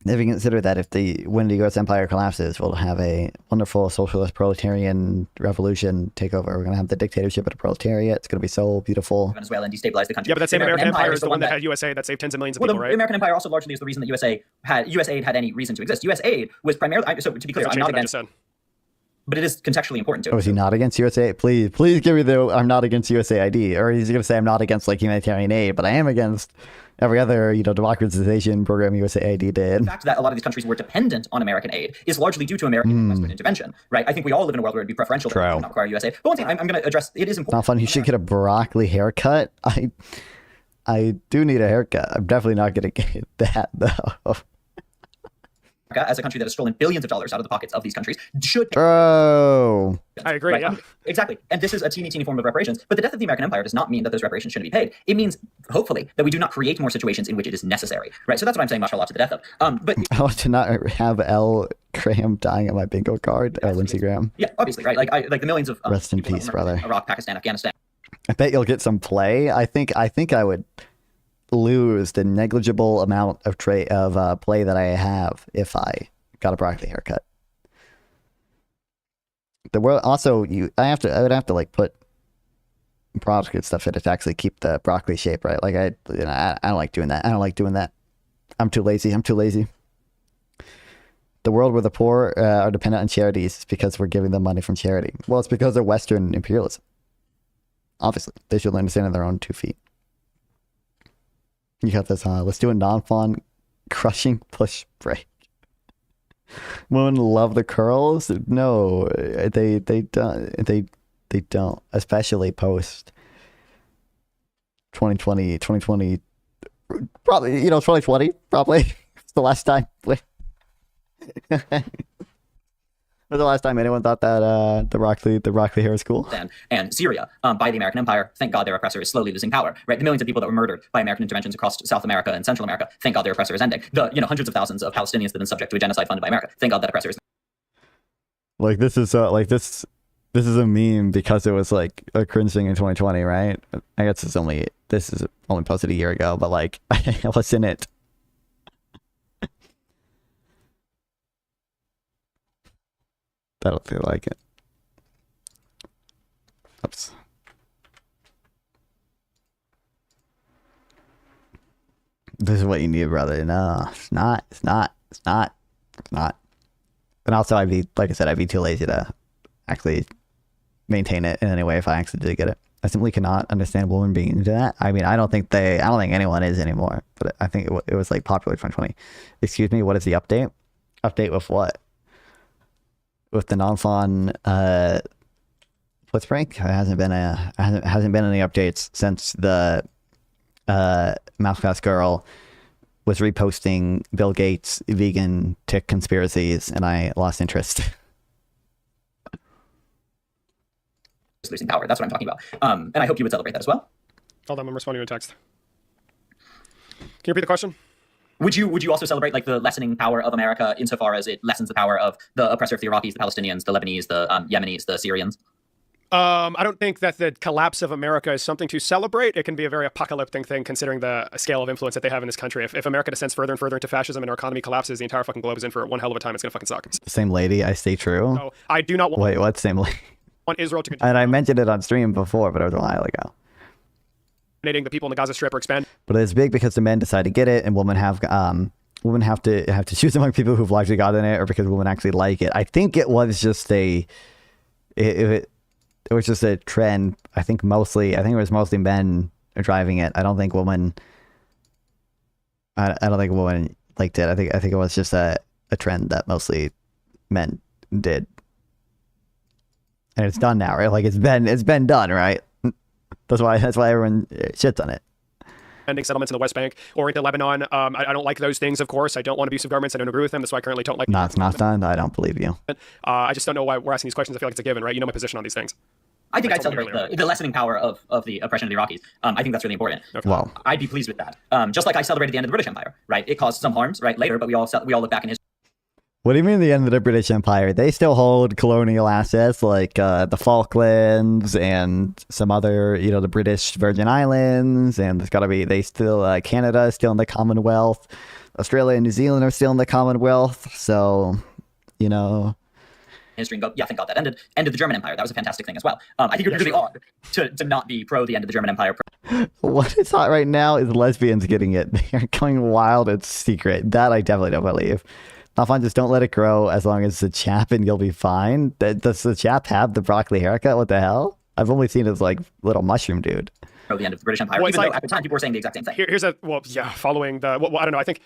if you consider that when the U.S. empire collapses, we'll have a wonderful socialist proletarian revolution take over. We're going to have the dictatorship of the proletariat. It's going to be so beautiful. Venezuela and destabilize the country. Yeah, but that same American empire is the one that had USA that saved tens of millions of people, right? The American empire also largely is the reason that USAID had any reason to exist. USAID was primarily, so to be clear, I'm not against, but it is contextually important to it. Oh, is he not against USAID? Please give me I'm not against USAID. Or he's going to say I'm not against like humanitarian aid, but I am against every other, democratization program USAID did. The fact that a lot of these countries were dependent on American aid is largely due to American Western intervention, right? I think we all live in a world where it'd be preferential to not require USAID. But one thing I'm going to address, it is important. It's not fun. You should get a broccoli haircut. I do need a haircut. I'm definitely not going to get that, though. As a country that has stolen billions of dollars out of the pockets of these countries should... Bro. I agree, right? yeah. Exactly. And this is a teeny form of reparations. But the death of the American Empire does not mean that those reparations shouldn't be paid. It means, hopefully, that we do not create more situations in which it is necessary, right? So that's what I'm saying, mashallah, to the death of. But I want to not have L. Graham dying on my bingo card, or Lindsey Graham. yeah, obviously, right? Like the millions of Rest in peace, brother. Iraq, Pakistan, Afghanistan. I bet you'll get some play. I think I would lose the negligible amount of play that I have if I got a broccoli haircut. The world also I would have to like put product and stuff in it to actually keep the broccoli shape, right? Like I don't like doing that. I don't like doing that. I'm too lazy. The world where the poor are dependent on charities is because we're giving them money from charity. Well, it's because of Western imperialism. Obviously, they should learn to stand on their own 2 feet. You got this, let's do a non-fawn crushing push break. Women love the curls. No, they don't, especially post 2020, probably, 2020, probably. It's the last time. Was the last time anyone thought that the broccoli hair was cool? And Syria by the American Empire. Thank God their oppressor is slowly losing power. Right, the millions of people that were murdered by American interventions across South America and Central America. Thank God their oppressor is ending. The hundreds of thousands of Palestinians that have been subject to a genocide funded by America. Thank God that oppressor is. Like this is a meme because it was like a cringe thing in 2020, right? I guess this is only posted a year ago, but like what's in it? I don't feel like it. Oops. This is what you need, brother. No, it's not. And also, I'd be too lazy to actually maintain it in any way if I actually did get it. I simply cannot understand women being into that. I mean, I don't think anyone is anymore, but I think it was like popular 2020. Excuse me, what is the update? Update with what? With the non-fawn Blitz break? There hasn't been any updates since the Mouthcast girl was reposting Bill Gates vegan tick conspiracies, and I lost interest. Losing power. That's what I'm talking about. And I hope you would celebrate that as well. Hold on, I'm responding to a text. Can you repeat the question? Would you also celebrate like the lessening power of America insofar as it lessens the power of the oppressor of the Iraqis, the Palestinians, the Lebanese, the Yemenis, the Syrians? I don't think that the collapse of America is something to celebrate. It can be a very apocalyptic thing considering the scale of influence that they have in this country. If America descends further and further into fascism and our economy collapses, the entire fucking globe is in for one hell of a time. It's gonna fucking suck. Same lady, I stay true. So I do not want. Wait, what? Same lady? Want Israel to continue. And I mentioned it on stream before, but it was a while ago. The people in the Gaza Strip or expand. But it's big because the men decide to get it, and women have to choose among people who've largely gotten it, or because women actually like it. I think it was just it was just a trend. I think it was mostly men driving it. I don't think women. I don't think women liked it. I think it was just a trend that mostly men did. And it's done now, right? Like it's been done, right? That's why everyone shits on it. Ending settlements in the West Bank or into Lebanon. I don't like those things, of course. I don't want abusive governments. I don't agree with them. That's why I currently don't like. No, it's not done. I don't believe you. I just don't know why we're asking these questions. I feel like it's a given, right? You know my position on these things. I think I'd celebrate the lessening power of the oppression of the Iraqis. I think that's really important. Okay. Well, I'd be pleased with that. Just like I celebrated the end of the British Empire, right? It caused some harms, right, later, but we all look back in history. what do you mean the end of the British Empire? They still hold colonial assets like the Falklands and some other, the British Virgin Islands, and Canada is still in the Commonwealth. Australia and New Zealand are still in the Commonwealth. So, history and go, yeah, thank God that ended. Ended the German Empire. That was a fantastic thing as well. I think it would be really odd to not be pro the end of the German Empire. What is hot right now is lesbians getting it. They are going wild. It's secret. That I definitely don't believe. Not fine. Just don't let it grow as long as it's a chap and you'll be fine. Does the chap have the broccoli haircut? What the hell? I've only seen his like little mushroom dude. Pro the end of the British Empire. Well, even though at the time people were saying the exact same thing. Following the, I don't know. I think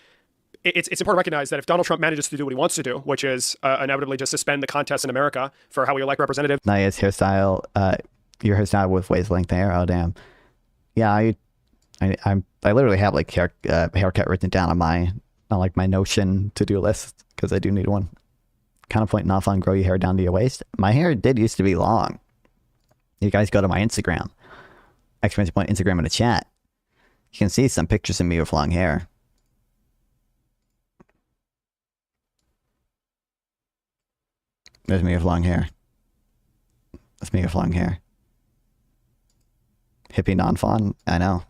it's important to recognize that if Donald Trump manages to do what he wants to do, which is inevitably just suspend the contest in America for how we elect representatives. Nice hairstyle. Your hairstyle with wavelength there. Oh damn. Yeah, I literally have like haircut written down on my Notion to-do list because I do need one. Counterpoint not fun, grow your hair down to your waist. My hair did used to be long. You guys go to my Instagram. Exclamation point Instagram in the chat. You can see some pictures of me with long hair. There's me with long hair. That's me with long hair. Hippie non-fawn, I know.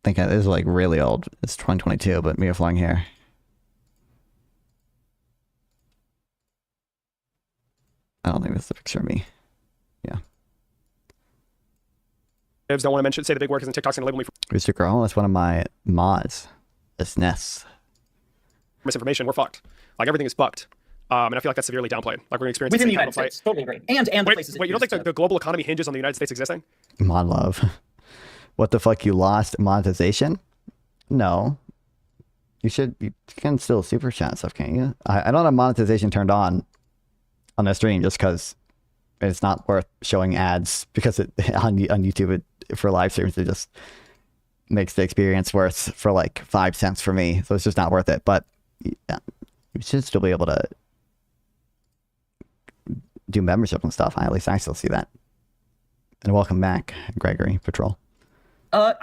I think this is like really old. It's 2022, but me with long hair. I don't think that's the picture of me. Yeah. Don't want to mention, say the big word because TikTok's going to label me for Rooster Girl, that's one of my mods. It's Ness. misinformation. We're fucked. Like everything is fucked. And I feel like that's severely downplayed. Like we're going to experience Within the same United kind of States, totally agree. And the places. wait, you don't think the global economy hinges on the United States existing? Mod love. What the fuck, you lost monetization? No. You can still super chat stuff, can't you? I don't have monetization turned on the stream just because it's not worth showing ads, because it on YouTube for live streams it just makes the experience worse for like 5 cents for me, so it's just not worth it. But yeah, you should still be able to do membership and stuff. At least I still see that. And welcome back, Gregory Patrol. I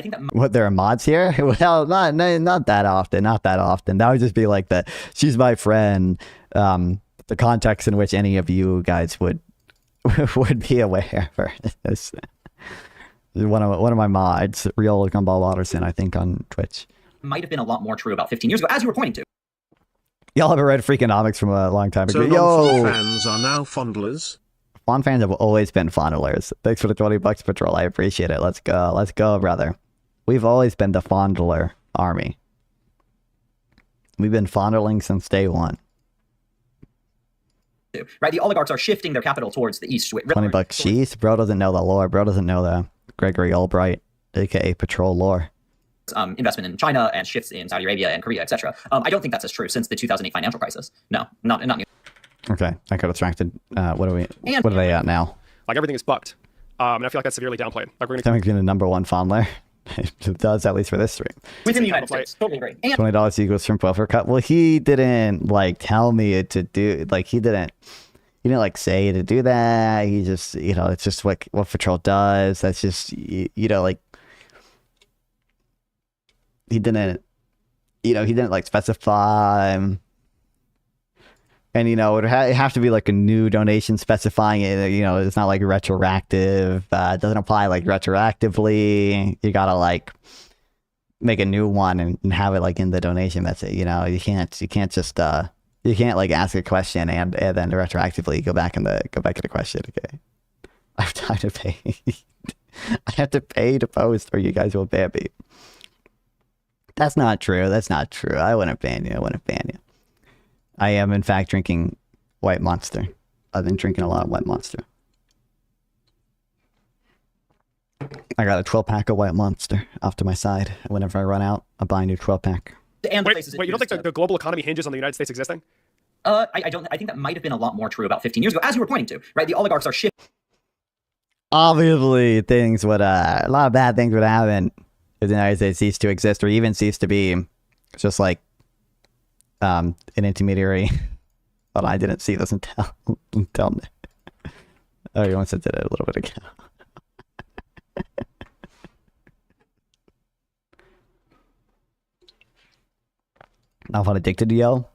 think that. What, there are mods here? Well, not that often. Not that often. That would just be like she's my friend. The context in which any of you guys would be aware for this. One of my mods, Real Gumball Watterson, I think, on Twitch. Might have been a lot more true about 15 years ago, as you were pointing to. Y'all have read Freakonomics from a long time ago. So Yo, fans are now fondlers. Fond fans have always been fondlers. Thanks for the $20, Patrol. I appreciate it. Let's go, brother. We've always been the fondler army. We've been fondling since day one. Right, the oligarchs are shifting their capital towards the east. $20 sheesh. Bro doesn't know the lore. Bro doesn't know the Gregory Albright, aka Patrol lore. Investment in China and shifts in Saudi Arabia and Korea, etc. I don't think that's as true since the 2008 financial crisis. No, not new. Okay, I got distracted. What are they at now? Like everything is fucked. And I feel like that's severely downplayed. Like we're going That makes me the #1 fondler. It does, at least for this stream. Within the United States, totally agree. And $20 equals shrimp welfare cut. Well, he didn't like tell me to do, like he didn't like say to do that. He just, it's just what Patrol does. That's just, like he didn't like specify. And, it would have to be like a new donation specifying it. It's not like retroactive. It doesn't apply like retroactively. You got to like make a new one and have it like in the donation message. You can't just, you can't like ask a question and then retroactively go back to the question. Okay. I have time to pay. I have to pay to post or you guys will ban me. That's not true. I wouldn't ban you. I am, in fact, drinking White Monster. I've been drinking a lot of White Monster. I got a 12-pack of White Monster off to my side. Whenever I run out, I buy a new 12-pack. and wait, you don't think the global economy hinges on the United States existing? I think that might have been a lot more true about 15 years ago, as you were pointing to, right? The oligarchs are shifting. Obviously, a lot of bad things would happen if the United States ceased to exist, or even ceased to be just like an intermediary. But I didn't see this until oh, you once did it a little bit ago. Now if I'm addicted to yo,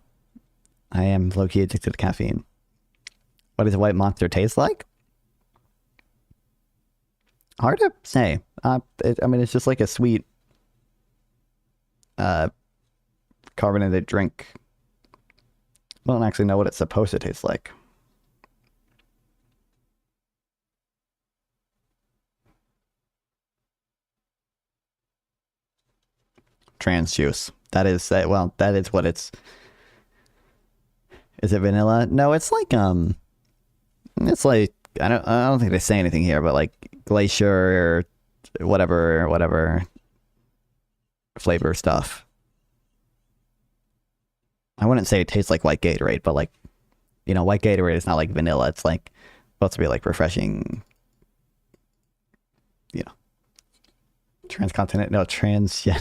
I am low-key addicted to caffeine. What does a White Monster taste like? Hard to say. I mean, it's just like a sweet carbonated drink. I don't actually know what it's supposed to taste like. Trans juice. That is what it's. Is it vanilla? No, it's like it's like I don't think they say anything here, but like glacier or whatever flavor stuff. I wouldn't say it tastes like white Gatorade, but like, white Gatorade is not like vanilla. It's like supposed to be like refreshing. Transcontinental, yeah.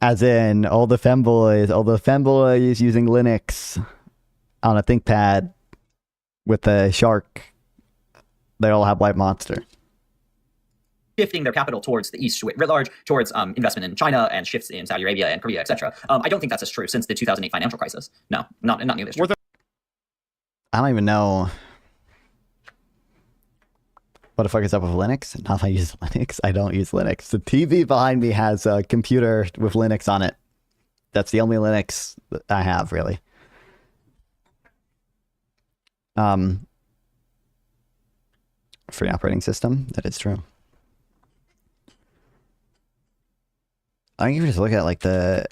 As in, all the femboys using Linux on a ThinkPad with a shark. They all have White Monster. Shifting their capital towards the east, writ large, towards investment in China and shifts in Saudi Arabia and Korea, etc. I don't think that's as true since the 2008 financial crisis. No, not nearly as true. I don't even know what the fuck is up with Linux. Not if I use Linux. I don't use Linux. The TV behind me has a computer with Linux on it. That's the only Linux that I have, really. Free operating system. That is true. I think if you just look at like the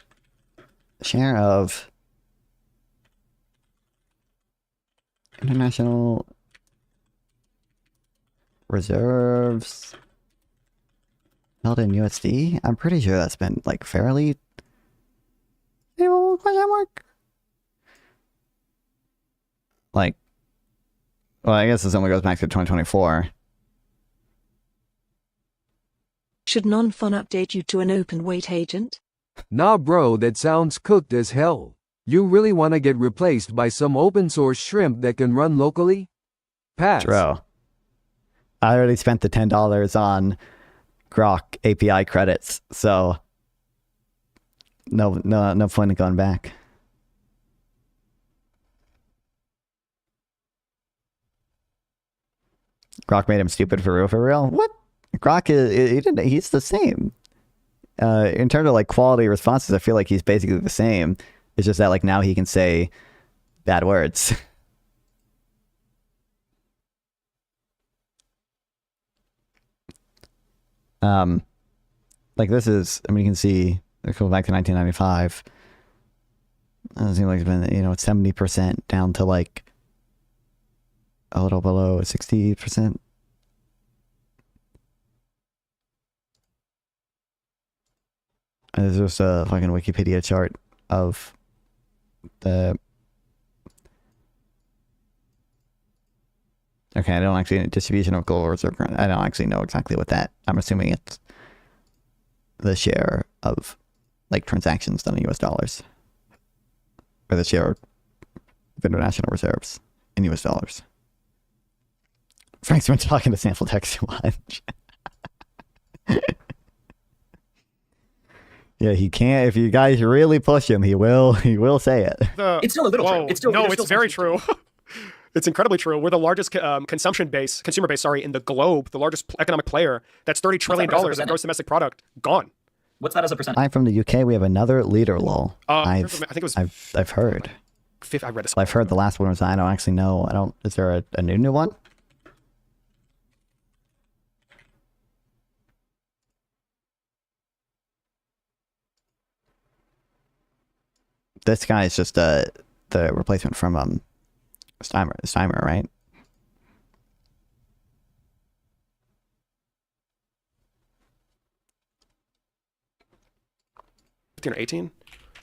share of international reserves held in USD, I'm pretty sure that's been like fairly stable, question mark. Like, well, I guess this only goes back to 2024. Should non-fun update you to an open weight agent? Nah bro, that sounds cooked as hell. You really wanna get replaced by some open source shrimp that can run locally? Pass. Bro, I already spent the $10 on Grok API credits, so no point in going back. Grok made him stupid for real? What? Grok he's the same. In terms of like quality responses, I feel like he's basically the same. It's just that like now he can say bad words. Like this is, I mean, you can see it goes back to 1995. It doesn't seem like it's been, 70% down to like a little below 60%. There's just a fucking Wikipedia chart of the... Okay, I don't actually... Distribution of global reserve currency. I don't actually know exactly what that... I'm assuming it's the share of, like, transactions done in US dollars. Or the share of international reserves in US dollars. Frank's been talking to Sample Text too much. Yeah, he can't. If you guys really push him, he will say it. It's still a little true. It's still no, it's very true. It's incredibly true. We're the largest consumer base, in the globe, the largest economic player. That's $30 trillion in gross domestic product gone. What's that as a percent? I'm from the UK. We have another leader, lol. I think it was. I've heard. I read this. I've heard the last one was. I don't actually know. Is there a new one? This guy is just the replacement from Steimer, right? 15 or 18?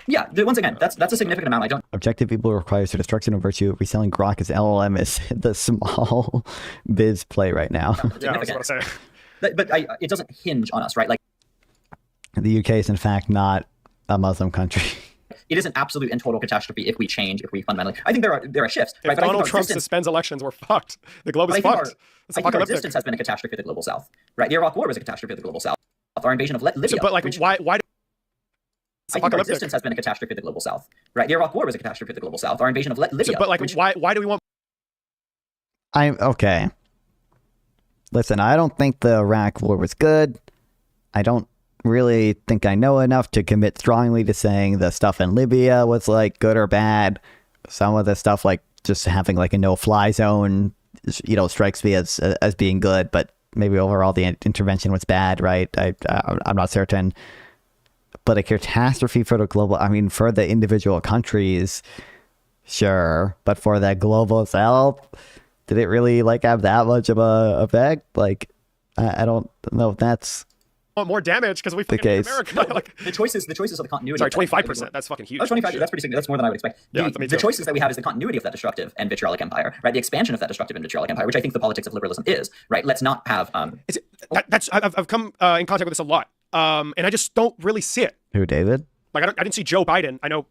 Yeah, once again, that's a significant amount. I don't. Objective people requires the destruction of virtue. Reselling Grok as LLM is the small biz play right now. Yeah, I was about to say. But it doesn't hinge on us, right? Like the UK is in fact not a Muslim country. It is an absolute and total catastrophe if we change, if we fundamentally. I think there are shifts. If right? Donald Trump suspends elections, we're fucked. The globe is fucked. I think our existence has been a catastrophe for the global South. Right? The Iraq War was a catastrophe for the global South. Our invasion of Libya. But like, why? I think our existence has been a catastrophe for the global South. Right? The Iraq War was a catastrophe for the global South. Our invasion of Libya. But like, why do we want? I'm okay. Listen, I don't think the Iraq War was good. I don't really think I know enough to commit strongly to saying the stuff in Libya was like good or bad. Some of the stuff like just having like a no-fly zone, strikes me as being good, but maybe overall the intervention was bad, right? I'm not certain. But a catastrophe for the global, I mean, for the individual countries, sure. But for the global South, did it really like have that much of a effect? Like, I don't know if that's more damage because we fucking hate America. Like, the choices of the continuity. Sorry, 25%. That's fucking huge. Oh, 25. That's pretty significant. That's more than I would expect. The choices that we have is the continuity of that destructive and vitriolic empire, right? The expansion of that destructive and vitriolic empire, which I think the politics of liberalism is, right? Let's not have. I've come in contact with this a lot, and I just don't really see it. Who, David? Like I didn't see Joe Biden. I know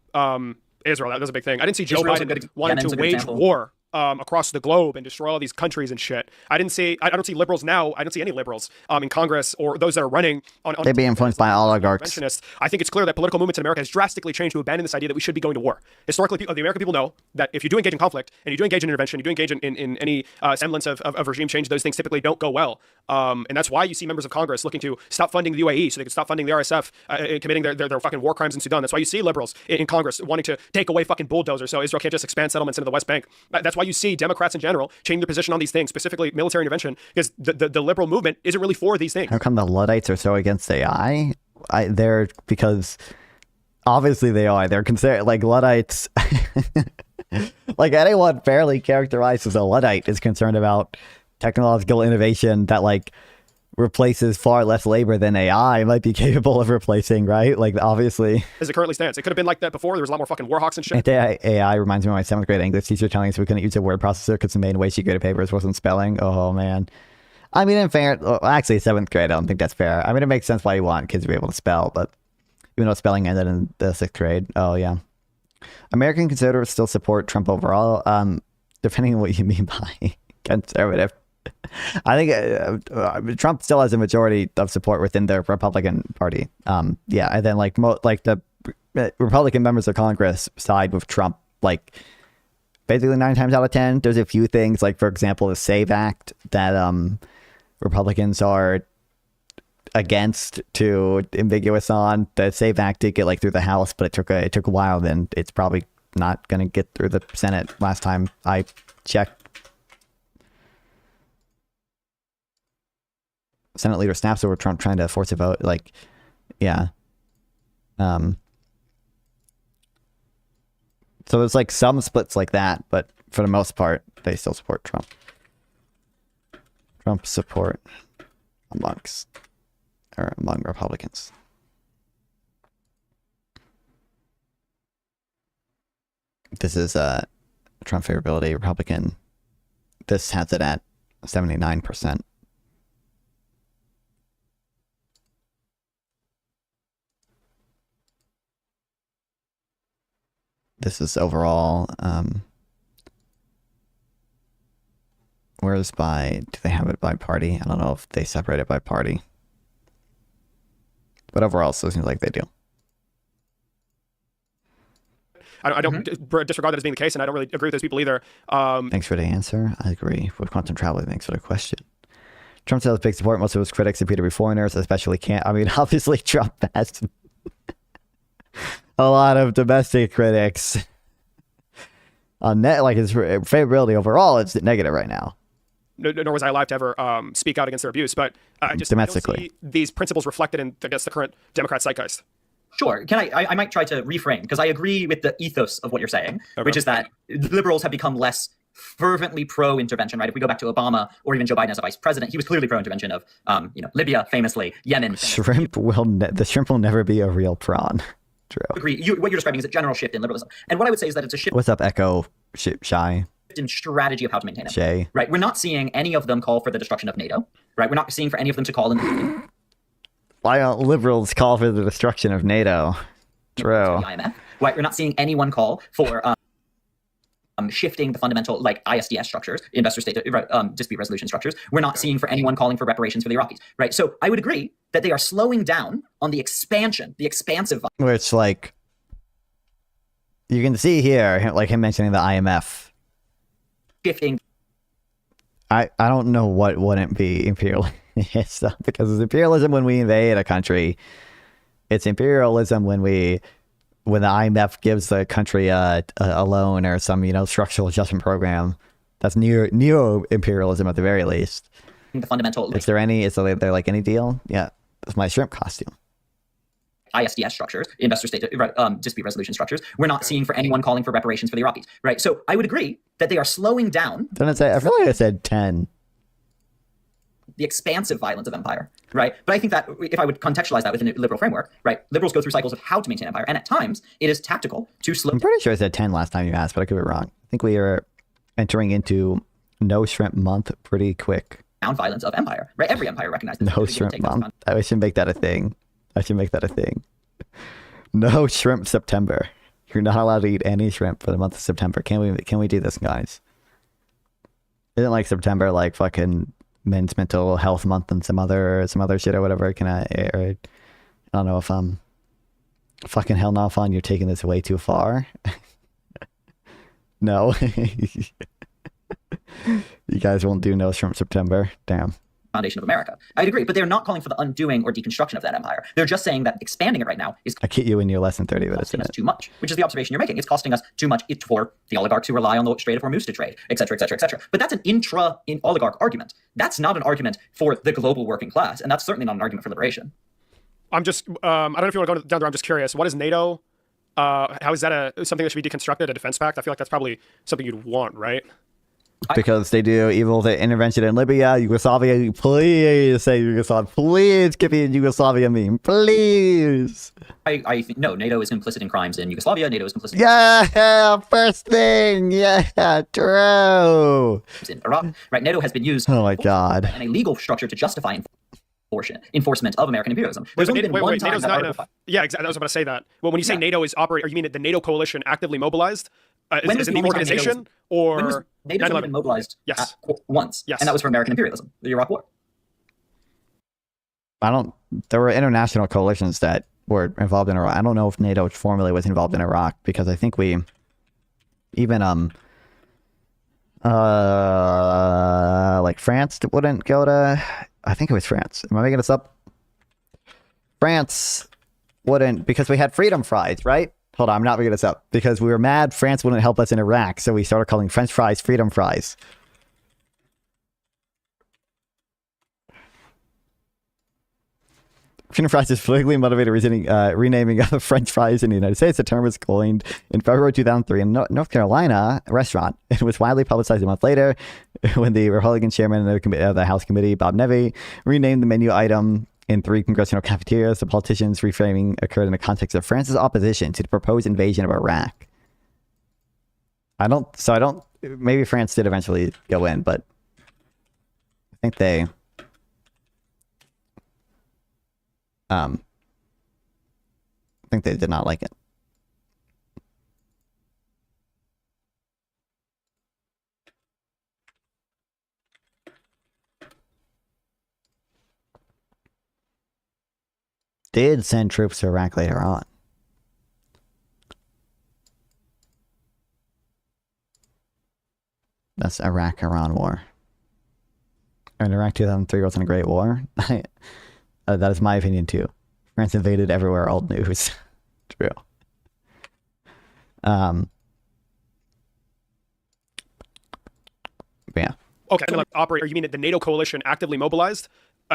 Israel, that was a big thing. I didn't see Joe Israel's a Biden good- wanting Yemen's to a good wage example. war across the globe and destroy all these countries and shit. I don't see liberals now. I don't see any liberals in Congress or those that are running on They'd be influenced by oligarchs. interventionists. I think it's clear that political movements in America has drastically changed to abandon this idea that we should be going to war. Historically, the American people know that if you do engage in conflict and you do engage in intervention, you do engage in any semblance of regime change, those things typically don't go well. And that's why you see members of Congress looking to stop funding the UAE so they can stop funding the RSF committing their fucking war crimes in Sudan. That's why you see liberals in Congress wanting to take away fucking bulldozers so Israel can't just expand settlements into the West Bank. That's why you see Democrats in general changing their position on these things, specifically military intervention, because the liberal movement isn't really for these things. How come the Luddites are so against AI? They're because obviously they are. They're considered like Luddites. Like anyone fairly characterized as a Luddite is concerned about technological innovation that like replaces far less labor than AI might be capable of replacing, right? Like obviously. As it currently stands. It could have been like that before. There was a lot more fucking warhawks and shit. AI reminds me of my 7th grade English teacher telling us we couldn't use a word processor because the main way she graded papers wasn't spelling. Oh man. I mean, in fair, actually 7th grade, I don't think that's fair. I mean, it makes sense why you want kids to be able to spell, but even though spelling ended in the 6th grade. Oh yeah. American conservatives still support Trump overall, depending on what you mean by conservative. I think Trump still has a majority of support within the Republican Party. Yeah, and then like the Republican members of Congress side with Trump, like basically 9 times out of 10. There's a few things, like for example, the SAVE Act that Republicans are against to ambiguous on. The SAVE Act did get like through the House, but it took a while. Then it's probably not going to get through the Senate. Last time I checked. Senate leader snaps over Trump trying to force a vote. Like, yeah. So there's like some splits like that, but for the most part, they still support Trump. Trump support among Republicans. This is Trump favorability, Republican. This has it at 79%. This is overall, where's by, do they have it by party? I don't know if they separate it by party. But overall, it still seems like they do. I don't disregard that as being the case, and I don't really agree with those people either. Thanks for the answer. I agree with quantum traveling. Thanks for the question. Trump still has big support. Most of his critics appear to be foreigners, especially can't. I mean, obviously, Trump has a lot of domestic critics. On net, like his favorability overall, it's negative right now. Nor was I allowed to ever speak out against their abuse, but I just domestically don't see these principles reflected in, I guess, the current Democrat zeitgeist. Sure. I might try to reframe, because I agree with the ethos of what you're saying, which is that liberals have become less fervently pro-intervention, right? If we go back to Obama or even Joe Biden as a vice president, he was clearly pro-intervention of, Libya, famously, Yemen. The shrimp will never be a real prawn. True. Agree. What you're describing is a general shift in liberalism. And what I would say is that it's a shift. What's up, Echo Shy? In strategy of how to maintain it. Shay. Right. We're not seeing any of them call for the destruction of NATO. Right. We're not seeing for any of them to call in. Why don't liberals call for the destruction of NATO? True. The IMF. Right. We're not seeing anyone call for shifting the fundamental like ISDS structures, investor state dispute resolution structures. We're not seeing for anyone calling for reparations for the Iraqis. Right. So I would agree that they are slowing down on the expansion, the expansive. Which like you can see here, like him mentioning the IMF. Shifting. I don't know what wouldn't be imperialism, because it's imperialism when we invade a country. It's imperialism when the IMF gives the country a loan or some structural adjustment program. That's neo imperialism at the very least. The fundamental. Is there there like any deal? Yeah, that's my shrimp costume. ISDS structures, investor state dispute resolution structures. We're not seeing for anyone calling for reparations for the Iraqis, right? So I would agree that they are slowing down. I feel like I said 10. The expansive violence of empire, right? But I think that if I would contextualize that within a liberal framework, right? Liberals go through cycles of how to maintain empire, and at times it is tactical to slow. I'm pretty sure I said 10 last time you asked, but I could be wrong. I think we are entering into No Shrimp Month pretty quick. Down violence of empire, right? Every empire recognizes No Shrimp Month. I should make that a thing. No shrimp September. You're not allowed to eat any shrimp for the month of September. Can we do this, guys? Isn't like September like fucking men's mental health month and some other shit or whatever? I don't know if I'm fucking hell no, fun. You're taking this way too far. No. You guys won't do no shrimp September. Damn. Foundation of America. I'd agree, but they're not calling for the undoing or deconstruction of that empire. They're just saying that expanding it right now is I keep you in your less than 30 minutes. costing us too much, which is the observation you're making. It's costing us too much for the oligarchs who rely on the Strait of Hormuz to trade, et cetera, et cetera, et cetera. But that's an intra-oligarch argument. That's not an argument for the global working class, and that's certainly not an argument for liberation. I'm just, I don't know if you want to go down there. I'm just curious. What is NATO? How is that something that should be deconstructed, a defense pact? I feel like that's probably something you'd want, right? Because they do evil, the intervention in Libya, Yugoslavia. Please say Yugoslavia. Please give me a Yugoslavia meme. Please. I think, no, NATO is complicit in crimes in Yugoslavia. NATO is complicit Yeah, first thing. Yeah, true. in Iraq. Right, NATO has been used Oh my God. in a legal structure to justify enforcement of American imperialism. There's only been one time NATO's that not Article enough. Yeah, exactly. I was about to say that. Well, when you say NATO is operating, you mean the NATO coalition actively mobilized? Is it the organization or NATO's only been mobilized once? Yes. And that was for American imperialism, the Iraq War. There were international coalitions that were involved in Iraq. I don't know if NATO formally was involved in Iraq because I think we even like France wouldn't go to. I think it was France. Am I making this up? France wouldn't, because we had freedom fries, right? Hold on, I'm not making this up. Because we were mad France wouldn't help us in Iraq, so we started calling French fries freedom fries. Freedom fries is politically motivated renaming of French fries in the United States. The term was coined in February 2003 in North Carolina restaurant. It was widely publicized a month later when the Republican chairman of the House Committee, Bob Neve, renamed the menu item in 3 congressional cafeterias. The politician's reframing occurred in the context of France's opposition to the proposed invasion of Iraq. Maybe France did eventually go in, but I think they... I think they did not like it. Did send troops to Iraq later on. That's Iraq-Iran war. And Iraq 2003 wasn't a great war. That is my opinion too. France invaded everywhere, old news. True. Yeah. Okay, operate. Or you mean the NATO coalition actively mobilized?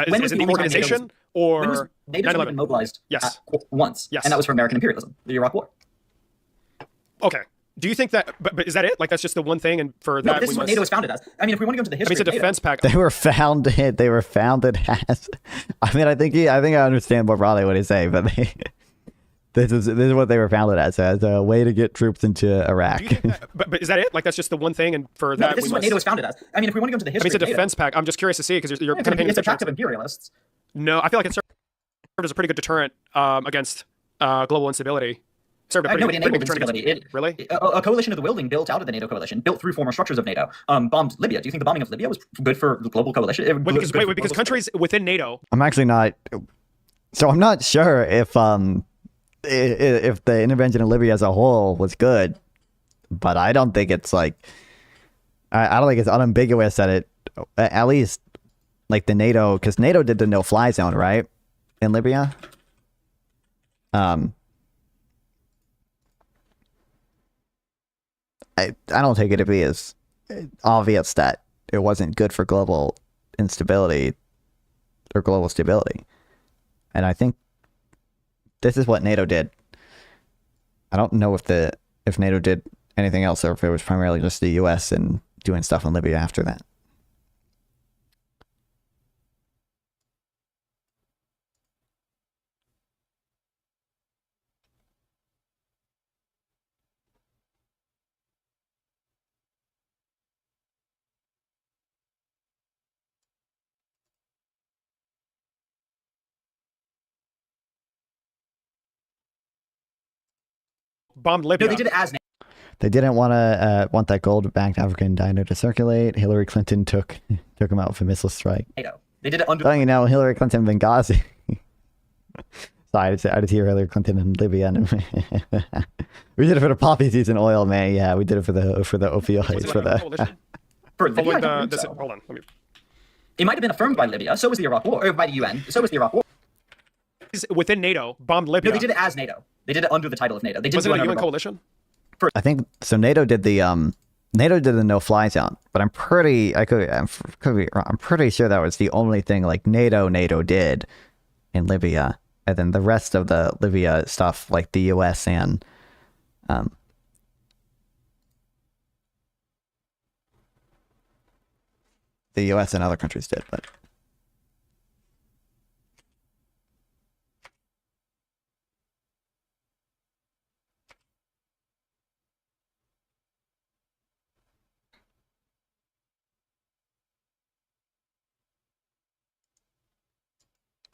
Is it the organization or NATO's only been mobilized once? Yes. And that was for American imperialism, the Iraq War. Okay. Do you think that? But is that it? Like that's just the one thing, and for No, that this is what NATO was founded as. I mean, if we want to go into the history, it's a defense pact. They were founded. They were founded as. I mean, I think I understand more broadly what he's saying, but this is what they were founded as a way to get troops into Iraq. But is that it? Like that's just the one thing, and for that, this is what NATO was founded as. I mean, if we want to go into the history, it's a defense pact. I'm just curious to see because you're kind of painting it's a pact of imperialists. No, I feel like it served as a pretty good deterrent against global instability. Served a pretty, no, it enabled instability. Really? A coalition of the willing built out of the NATO coalition, built through former structures of NATO, bombed Libya. Do you think the bombing of Libya was good for the global coalition? Because countries within NATO. I'm actually not. So I'm not sure if the intervention in Libya as a whole was good, but I don't think it's like. I don't think it's unambiguous that it, at least, like the NATO, because NATO did the no-fly zone, right, in Libya. I don't take it to be as obvious that it wasn't good for global instability or global stability. And I think this is what NATO did. I don't know if NATO did anything else or if it was primarily just the US and doing stuff in Libya after that. bombed Libya. No, they did it as NATO. They didn't want that gold-backed African diner to circulate. Hillary Clinton took him out with a missile strike. They did it under. Don't you know Hillary Clinton Benghazi? So I just hear Hillary Clinton in Libya. And we did it for the poppy season oil, man. Yeah, we did it for the opioids. Hold on. Let me. It might have been affirmed by Libya. So was the Iraq War, or by the UN. So was the Iraq War. Within NATO, bombed Libya. No, they did it as NATO. They did it under the title of NATO. They didn't Was it do a it UN under coalition? I think so. NATO did the no-fly zone, but I'm pretty sure that was the only thing like NATO did in Libya, and then the rest of the Libya stuff, like the U.S. and the U.S. and other countries did, but.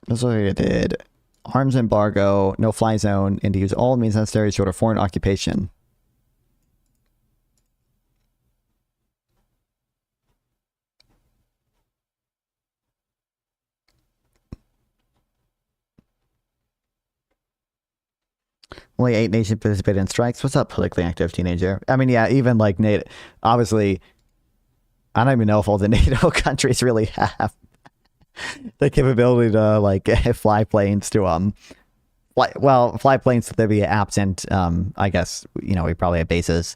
That's what it did. Arms embargo, no-fly zone, and to use all means necessary short of foreign occupation. Only 8 nations participated in strikes. What's up, politically active teenager? I mean, yeah, even like NATO. Obviously, I don't even know if all the NATO countries really have the capability to like fly planes to fly planes to Libya absent. I guess we probably have bases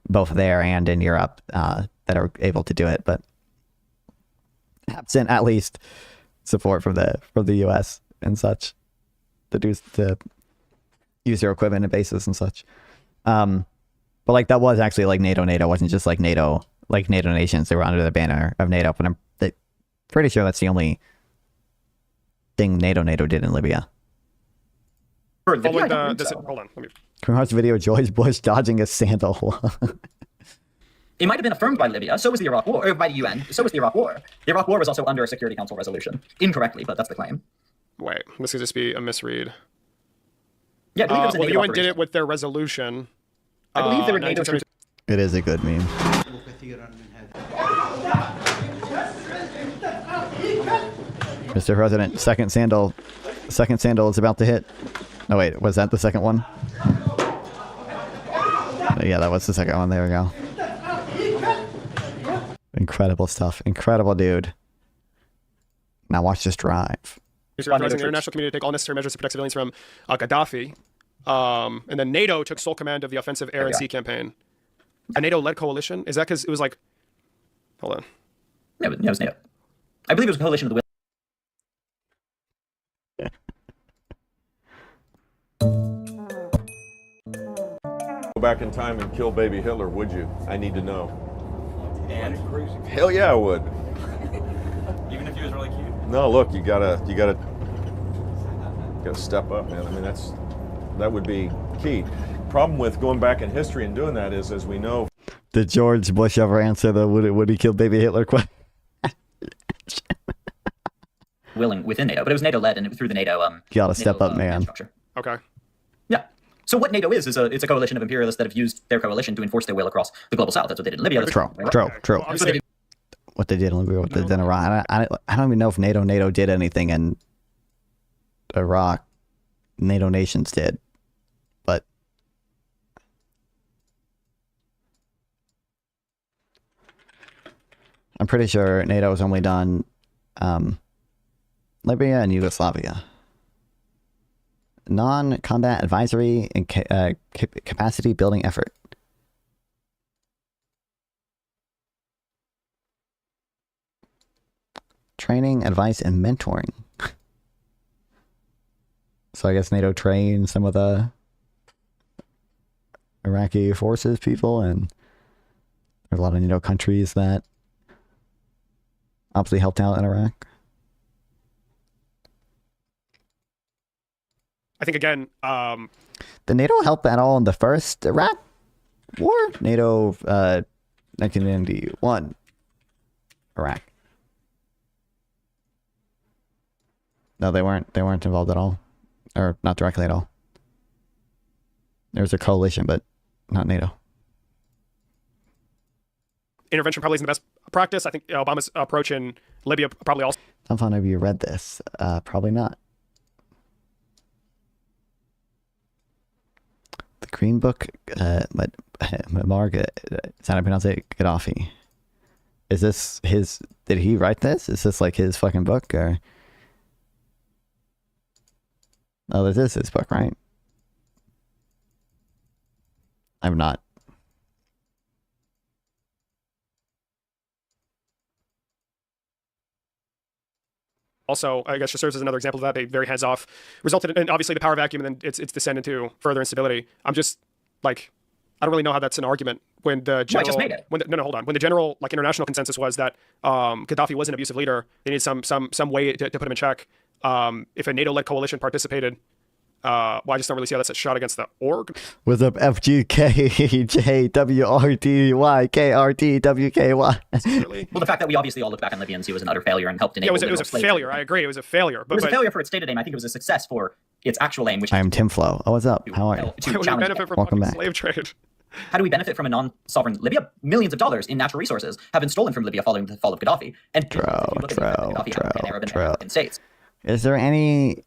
both there and in Europe that are able to do it, but absent at least support from the U.S. and such to use their equipment and bases and such. But like that was actually like NATO. NATO wasn't just like NATO nations. They were under the banner of NATO. But I'm pretty sure that's the only thing NATO did in Libya. Hold on. Let me. Can we watch the video of George Bush dodging a sandal? It might have been affirmed by Libya. So was the Iraq War, or by the UN. So was the Iraq War. The Iraq War was also under a Security Council resolution. Incorrectly, but that's the claim. Wait, this could just be a misread. Yeah, I believe it was a the NATO UN did operation. it with their resolution. I believe they were NATO. It is a good meme. Mr. President, second sandal is about to hit. No, wait, was that the second one? Yeah, that was the second one. There we go. Incredible stuff. Incredible, dude. Now watch this drive. He's authorizing the international community to take all necessary measures to protect civilians from Gaddafi. And then NATO took sole command of the offensive air and sea campaign. A NATO-led coalition? Is that because it was like... Hold on. Yeah, it was NATO. I believe it was a coalition of the will. Go back in time and kill baby Hitler, would you? I need to know. And Hell yeah, I would. even if he was really cute. No, look, you gotta step up, man. I mean, that would be key. Problem with going back in history and doing that is, as we know, did George Bush ever answer the would he kill baby Hitler question? Willing within NATO, but it was NATO-led and through the NATO. You gotta step up, man. Structure. Okay. Yeah. So what NATO is it's a coalition of imperialists that have used their coalition to enforce their will across the global south. That's what they did in Libya. True. What they did in Libya, what they did in Iraq. I don't even know if NATO did anything in Iraq. NATO nations did, but I'm pretty sure NATO has only done Libya and Yugoslavia. Non-combat advisory and capacity building effort. Training, advice, and mentoring. So I guess NATO trained some of the Iraqi forces people, and there's a lot of NATO countries that obviously helped out in Iraq. I think, again... Did NATO help at all in the first Iraq war? NATO 1991 Iraq. No, they weren't involved at all. Or not directly at all. There's a coalition, but not NATO. Intervention probably isn't the best practice. I think Obama's approach in Libya probably also. How fun have you read this? Probably not. The Green Book, Margaret, is that how I pronounce it? Gaddafi. Is this his? Did he write this? Is this like his fucking book or? Oh, this is his book, right? I'm not. Also, I guess just serves as another example of that. They very hands-off, resulted in obviously the power vacuum, and then it's descended to further instability. I'm just like, I don't really know how that's an argument when the general. I just made it. When no, hold on. When the general like international consensus was that Gaddafi was an abusive leader, they needed some way to put him in check. If a NATO-led coalition participated. Well, I just don't really see how that's a shot against the org. What's up, FGKJWRTYKRTWKY? Well, the fact that we obviously all look back on Libya and see it was an utter failure and helped enable. Yeah, it was a failure. I agree. It was a failure. But it was a failure for its stated aim. I think it was a success for its actual aim, which I am Tim Flo. Oh, what's up? How are you? How do we benefit from Welcome back. slave trade? How do we benefit from a non-sovereign Libya? Millions of dollars in natural resources have been stolen from Libya following the fall of Gaddafi. And if you look at Gaddafi, Arab and African states. Is there any?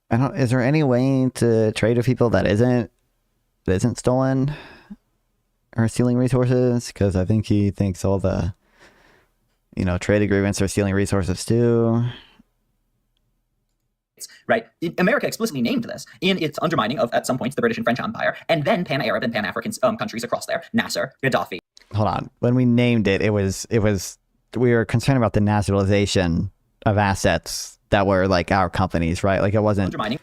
Is there any way to trade with people that isn't stolen or stealing resources? Because I think he thinks all the, trade agreements are stealing resources too. Right. America explicitly named this in its undermining of, at some points, the British and French Empire, and then Pan-Arab and Pan-African countries across there. Nasser, Gaddafi. Hold on. When we named it, we were concerned about the nationalization of assets that were like our companies, right? Like it wasn't undermining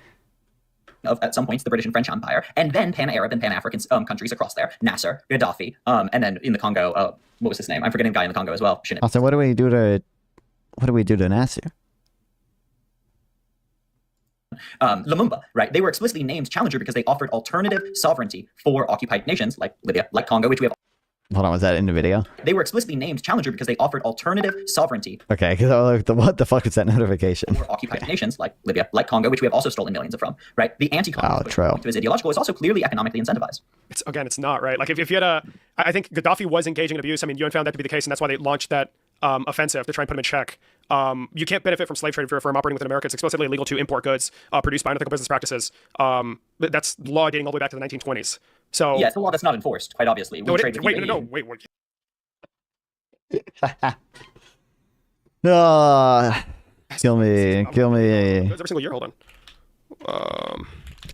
of, at some points, the British and French Empire, and then Pan-Arab and Pan-African countries across there. Nasser, Gaddafi, and then in the Congo, what was his name? I'm forgetting the guy in the Congo as well. Also, what do we do to Nasser? Lumumba, right? They were explicitly named challenger because they offered alternative sovereignty for occupied nations like Libya, like Congo, which we have. Hold on, was that in the video? They were explicitly named challenger because they offered alternative sovereignty. Okay, because what the fuck was that notification? For occupied nations like Libya, like Congo, which we have also stolen millions from, right? The anti-Congo to his ideological is also clearly economically incentivized. It's not, right? Like if you had I think Gaddafi was engaging in abuse. I mean, UN found that to be the case, and that's why they launched that offensive to try and put him in check. You can't benefit from slave trade if you're a firm operating within America. It's explicitly illegal to import goods produced by unethical business practices. That's law dating all the way back to the 1920s. So yeah, it's a law that's not enforced, quite obviously. Wait. Kill me. Every single year, hold on.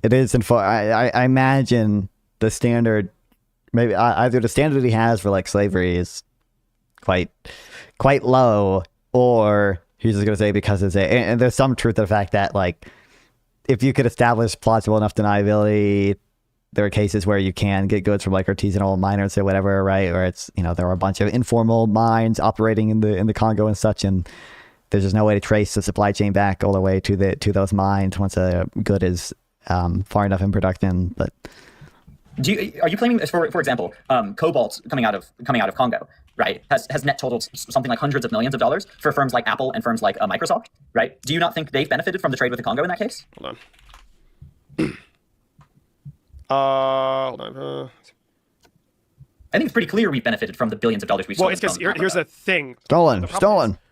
It is I imagine the standard, maybe either the standard he has for like slavery is quite low, or he's just gonna say because it's and there's some truth to the fact that like if you could establish plausible enough deniability, there are cases where you can get goods from like artisanal miners or whatever, right? Or it's there are a bunch of informal mines operating in the Congo and such, and there's just no way to trace the supply chain back all the way to those mines once a good is far enough in production. But are you claiming, for example, cobalt coming out of Congo, right, has net totaled something like hundreds of millions of dollars for firms like Apple and firms like Microsoft, right? Do you not think they've benefited from the trade with the Congo in that case? Hold on. Hold on. I think it's pretty clear we've benefited from the billions of dollars we've stolen. Well, it's because here's the thing. Stolen.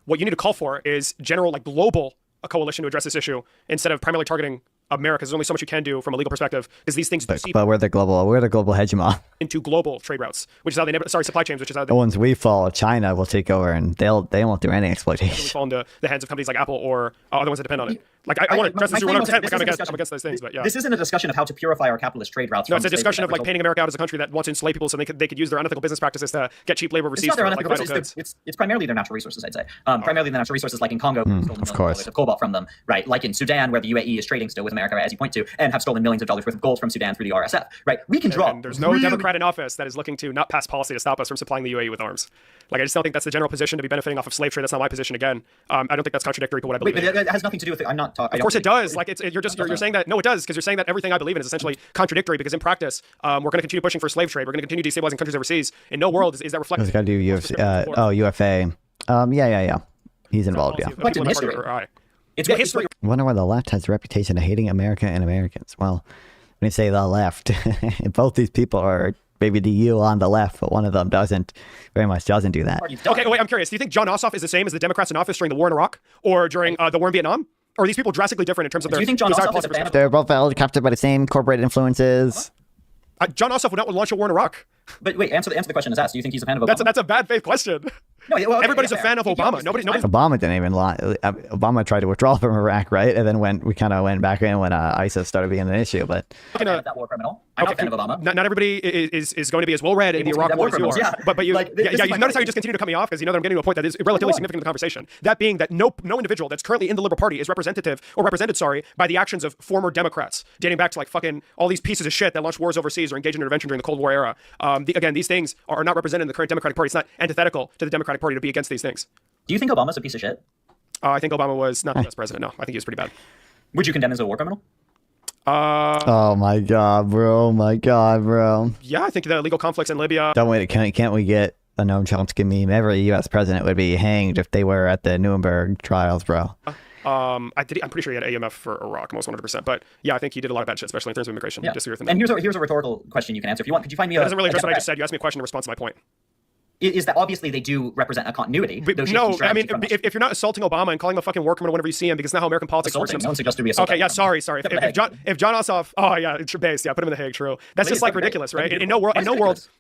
What you need to call for is general, like global, a coalition to address this issue instead of primarily targeting America. There's only so much you can do from a legal perspective because these things do seep we're the global hegemon into global trade routes, which is how supply chains, which is how the ones we fall, China will take over and they won't do any exploitation. We fall into the hands of companies like Apple or other ones that depend on it. Like I want to address this 100%. Like I'm against those things, but yeah. This isn't a discussion of how to purify our capitalist trade routes. No, it's a discussion of like painting America out as a country that wants to enslave people so they could use their unethical business practices to get cheap labor overseas. It's not their unethical business. It's primarily their natural resources, I'd say. Primarily the natural resources, like in Congo, stolen of course, of cobalt from them, right? Like in Sudan, where the UAE is trading still with America, as you point to, and have stolen millions of dollars worth of gold from Sudan through the RSF, right? We can draw. And there's no Democrat in office that is looking to not pass policy to stop us from supplying the UAE with arms. Like I just don't think that's the general position to be benefiting off of slave trade. That's not my position. Again, I don't think that's contradictory to what I believe. Wait, but it has nothing to do with it. I'm not talking. Of course it does. Like you're saying that. No, it does, because you're saying that everything I believe in is essentially contradictory. Because in practice, we're going to continue pushing for slave trade. We're going to continue destabilizing countries overseas. In no world is that reflected. He's got to do UFA. Yeah. He's involved. Yeah. But in history, it's history. I wonder why the left has a reputation of hating America and Americans. Well, when you say the left, both these people are maybe the you on the left, but one of them very much doesn't do that. Okay, wait, I'm curious. Do you think John Ossoff is the same as the Democrats in office during the war in Iraq or during the war in Vietnam? Or are these people drastically different in terms of their desired policy? They're both held captive by the same corporate influences. John Ossoff would not launch a war in Iraq. But wait, answer the question as asked. Do you think he's a fan of Obama? That's a bad faith question. No, well, okay, everybody's a fan of Obama. Nobody's. Obama didn't even lie. Obama tried to withdraw from Iraq, right? And then we kind of went back in when ISIS started being an issue. But that war criminal. I'm not a fan of Obama. Not everybody is going to be as well read in the Iraq war as you are. Yeah. But you notice how you just continue to cut me off because you know that I'm getting to a point that is relatively significant in the conversation. That being that no individual that's currently in the Liberal Party is represented by the actions of former Democrats dating back to like fucking all these pieces of shit that launched wars overseas or engaged in intervention during the Cold War era. Again, these things are not represented in the current Democratic Party. It's not antithetical to the Democratic Party to be against these things. Do you think Obama's a piece of shit? I think Obama was not the best president. No, I think he was pretty bad. Would you condemn him as a war criminal? Oh my god, bro! Yeah, I think the legal conflicts in Libya. Don't wait, can't we get a Noam Chomsky meme? Every U.S. president would be hanged if they were at the Nuremberg trials, bro. I'm pretty sure he had AMF for Iraq, most 100%. But yeah, I think he did a lot of bad shit, especially in terms of immigration. Yeah. Disagree with him. And here's a rhetorical question you can answer if you want. Could you find me that doesn't really address what I just said. You asked me a question in response to my point. Is that obviously they do represent a continuity? No, I mean, if you're not assaulting Obama and calling him a fucking war criminal whenever you see him, because not how American politics works. No one suggested to be assaulting. Okay, yeah, sorry. If John Ossoff, it's base, yeah, put him in the Hague, true. That's just like ridiculous, right? In no world,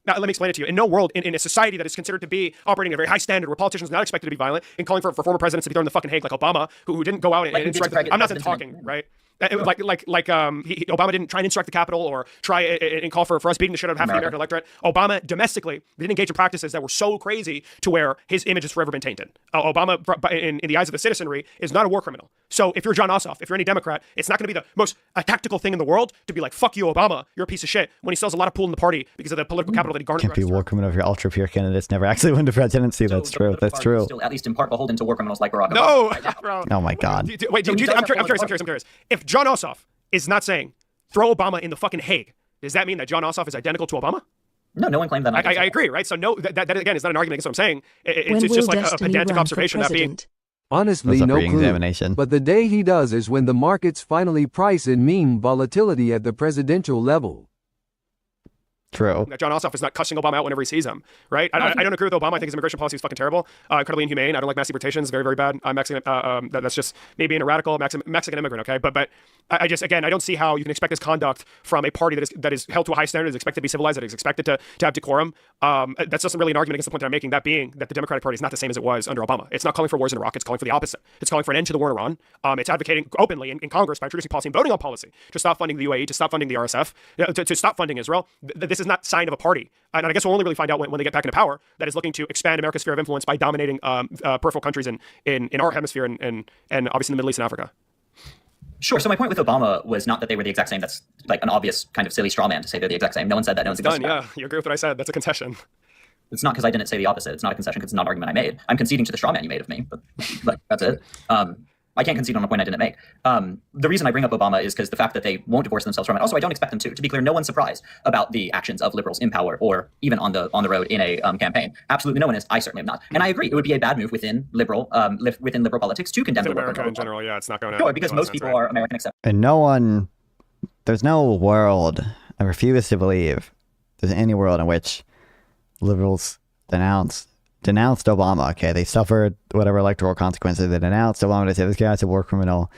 now, let me explain it to you. In no world, in a society that is considered to be operating at a very high standard, where politicians are not expected to be violent, and calling for former presidents to be thrown in the fucking Hague, like Obama, who didn't go out and insurrect. I'm not done talking, right? Obama didn't try and insurrect the Capitol or try and call for us beating the shit out of half the American electorate. Obama domestically didn't engage in practices that were so crazy to where his image has forever been tainted. Obama, in the eyes of the citizenry, is not a war criminal. So if you're John Ossoff, if you're any Democrat, it's not going to be the most tactical thing in the world to be like, fuck you, Obama, you're a piece of shit, when he sells a lot of pool in the party because of the political capital that he garnered. Can't be war criminal if your ultra pure candidates never actually win the presidency. That's true. That's true. Still, at least in part, beholden to war criminals like Barack Obama. No, bro. Oh my God. I'm curious. If John Ossoff is not saying throw Obama in the fucking Hague, does that mean that John Ossoff is identical to Obama? No one claimed that. I agree, right? So no, that again is not an argument against what I'm saying. It's just like a pedantic observation, that being. Honestly, no clue. But the day he does is when the markets finally price in meme volatility at the presidential level. True. That John Ossoff is not cussing Obama out whenever he sees him, right? I don't agree with Obama. I think his immigration policy is fucking terrible, incredibly inhumane. I don't like mass deportations. It's very, very bad. I'm Mexican. That's just me being a radical Mexican immigrant. Okay, but I don't see how you can expect this conduct from a party that is held to a high standard, is expected to be civilized, that is expected to have decorum. That's just really an argument against the point that I'm making. That being that the Democratic Party is not the same as it was under Obama. It's not calling for wars in Iraq. It's calling for the opposite. It's calling for an end to the war in Iran. It's advocating openly in Congress by introducing policy and voting on policy to stop funding the UAE, to stop funding the RSF, to stop funding Israel. This is not a sign of a party. And I guess we'll only really find out when they get back into power that is looking to expand America's sphere of influence by dominating peripheral countries in our hemisphere and obviously in the Middle East and Africa. Sure. So my point with Obama was not that they were the exact same. That's like an obvious kind of silly straw man to say they're the exact same. No one said that. No one's done. Yeah, you agree with what I said. That's a concession. It's not because I didn't say the opposite. It's not a concession because it's not an argument I made. I'm conceding to the straw man you made of me, but that's it. I can't concede on a point I didn't make. The reason I bring up Obama is because the fact that they won't divorce themselves from it. Also, I don't expect them to. To be clear, no one's surprised about the actions of liberals in power or even on the road in a campaign. Absolutely no one is. I certainly am not. And I agree, it would be a bad move within liberal politics to condemn America in general. Yeah, it's not going to. Sure, because most people are American accepted. And there's no world, I refuse to believe there's any world in which liberals denounced Obama. Okay, they suffered whatever electoral consequences. They denounced Obama. They say this guy's a war criminal.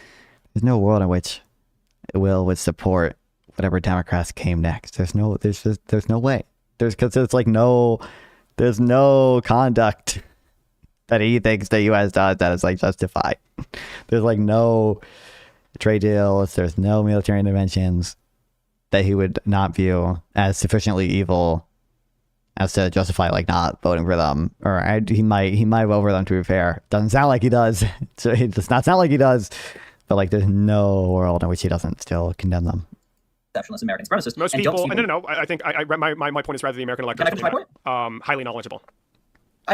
There's no world in which Will would support whatever Democrats came next. There's no way. There's no conduct that he thinks the U.S. does that is like justified. There's like no trade deals. There's no military interventions that he would not view as sufficiently evil as to justify like not voting for them, or he might vote for them, to be fair. Doesn't sound like he does. So it does not sound like he does, but like there's no world in which he doesn't still condemn them. Exceptionalist American supremacists. Most people, no. I think my point is rather the American electorate. Can I finish my point? Highly knowledgeable.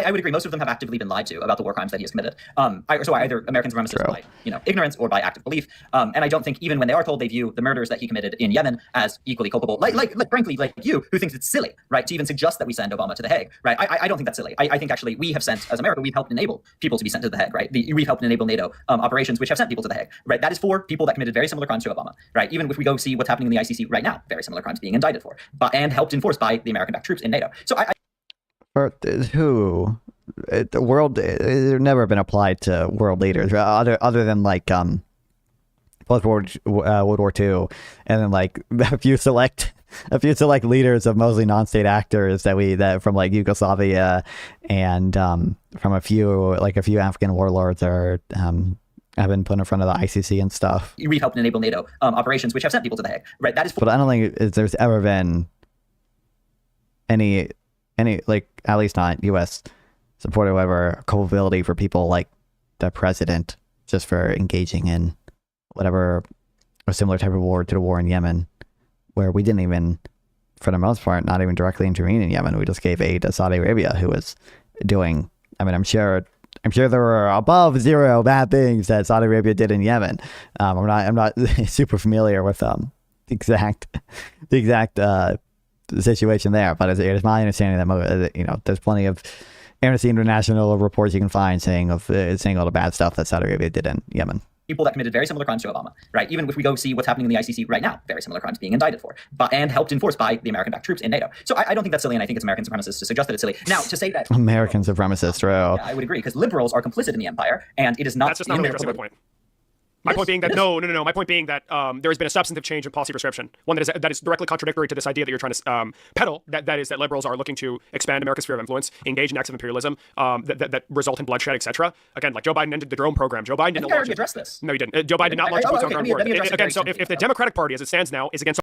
I would agree. Most of them have actively been lied to about the war crimes that he has committed. So either American supremacists by ignorance or by active belief. And I don't think even when they are told, they view the murders that he committed in Yemen as equally culpable. Frankly, like you, who thinks it's silly, right, to even suggest that we send Obama to The Hague, right? I don't think that's silly. I think actually we have sent, as America, we've helped enable people to be sent to The Hague, right? We've helped enable NATO operations which have sent people to The Hague, right? That is for people that committed very similar crimes to Obama, right? Even if we go see what's happening in the ICC right now, very similar crimes being indicted for, and helped enforced by the American-backed troops in NATO. So the world, it's never been applied to world leaders other than like post World War II, and then like a few select leaders of mostly non-state actors that from like Yugoslavia, and from a few African warlords have been put in front of the ICC and stuff. We've helped enable NATO operations which have sent people to The Hague, right? That is. But I don't think there's ever been any like, at least not U.S. support or whatever, culpability for people like the president just for engaging in whatever a similar type of war to the war in Yemen, where we didn't even, for the most part, not even directly intervene in Yemen. We just gave aid to Saudi Arabia, who was doing. I mean, I'm sure there were above zero bad things that Saudi Arabia did in Yemen. I'm not super familiar with the exact situation there, but it's my understanding that there's plenty of Amnesty International reports you can find saying all the bad stuff that Saudi Arabia did in Yemen. People that committed very similar crimes to Obama, right? Even if we go see what's happening in the ICC right now, very similar crimes being indicted for, and helped enforced by the American-backed troops in NATO. So I don't think that's silly, and I think it's American supremacists to suggest that it's silly. Now, to say that American supremacists, yeah, I would agree, because liberals are complicit in the empire, and it is not. That's just not really addressing my point. My point being that no. My point being that there has been a substantive change in policy prescription, one that is directly contradictory to this idea that you're trying to peddle. That is that liberals are looking to expand America's sphere of influence, engage in acts of imperialism that result in bloodshed, etc. Again, like Joe Biden ended the drone program. Joe Biden didn't launch address this. No, he didn't. Joe Biden did not launch boots on ground war. Again, so if the Democratic Party, as it stands now, is against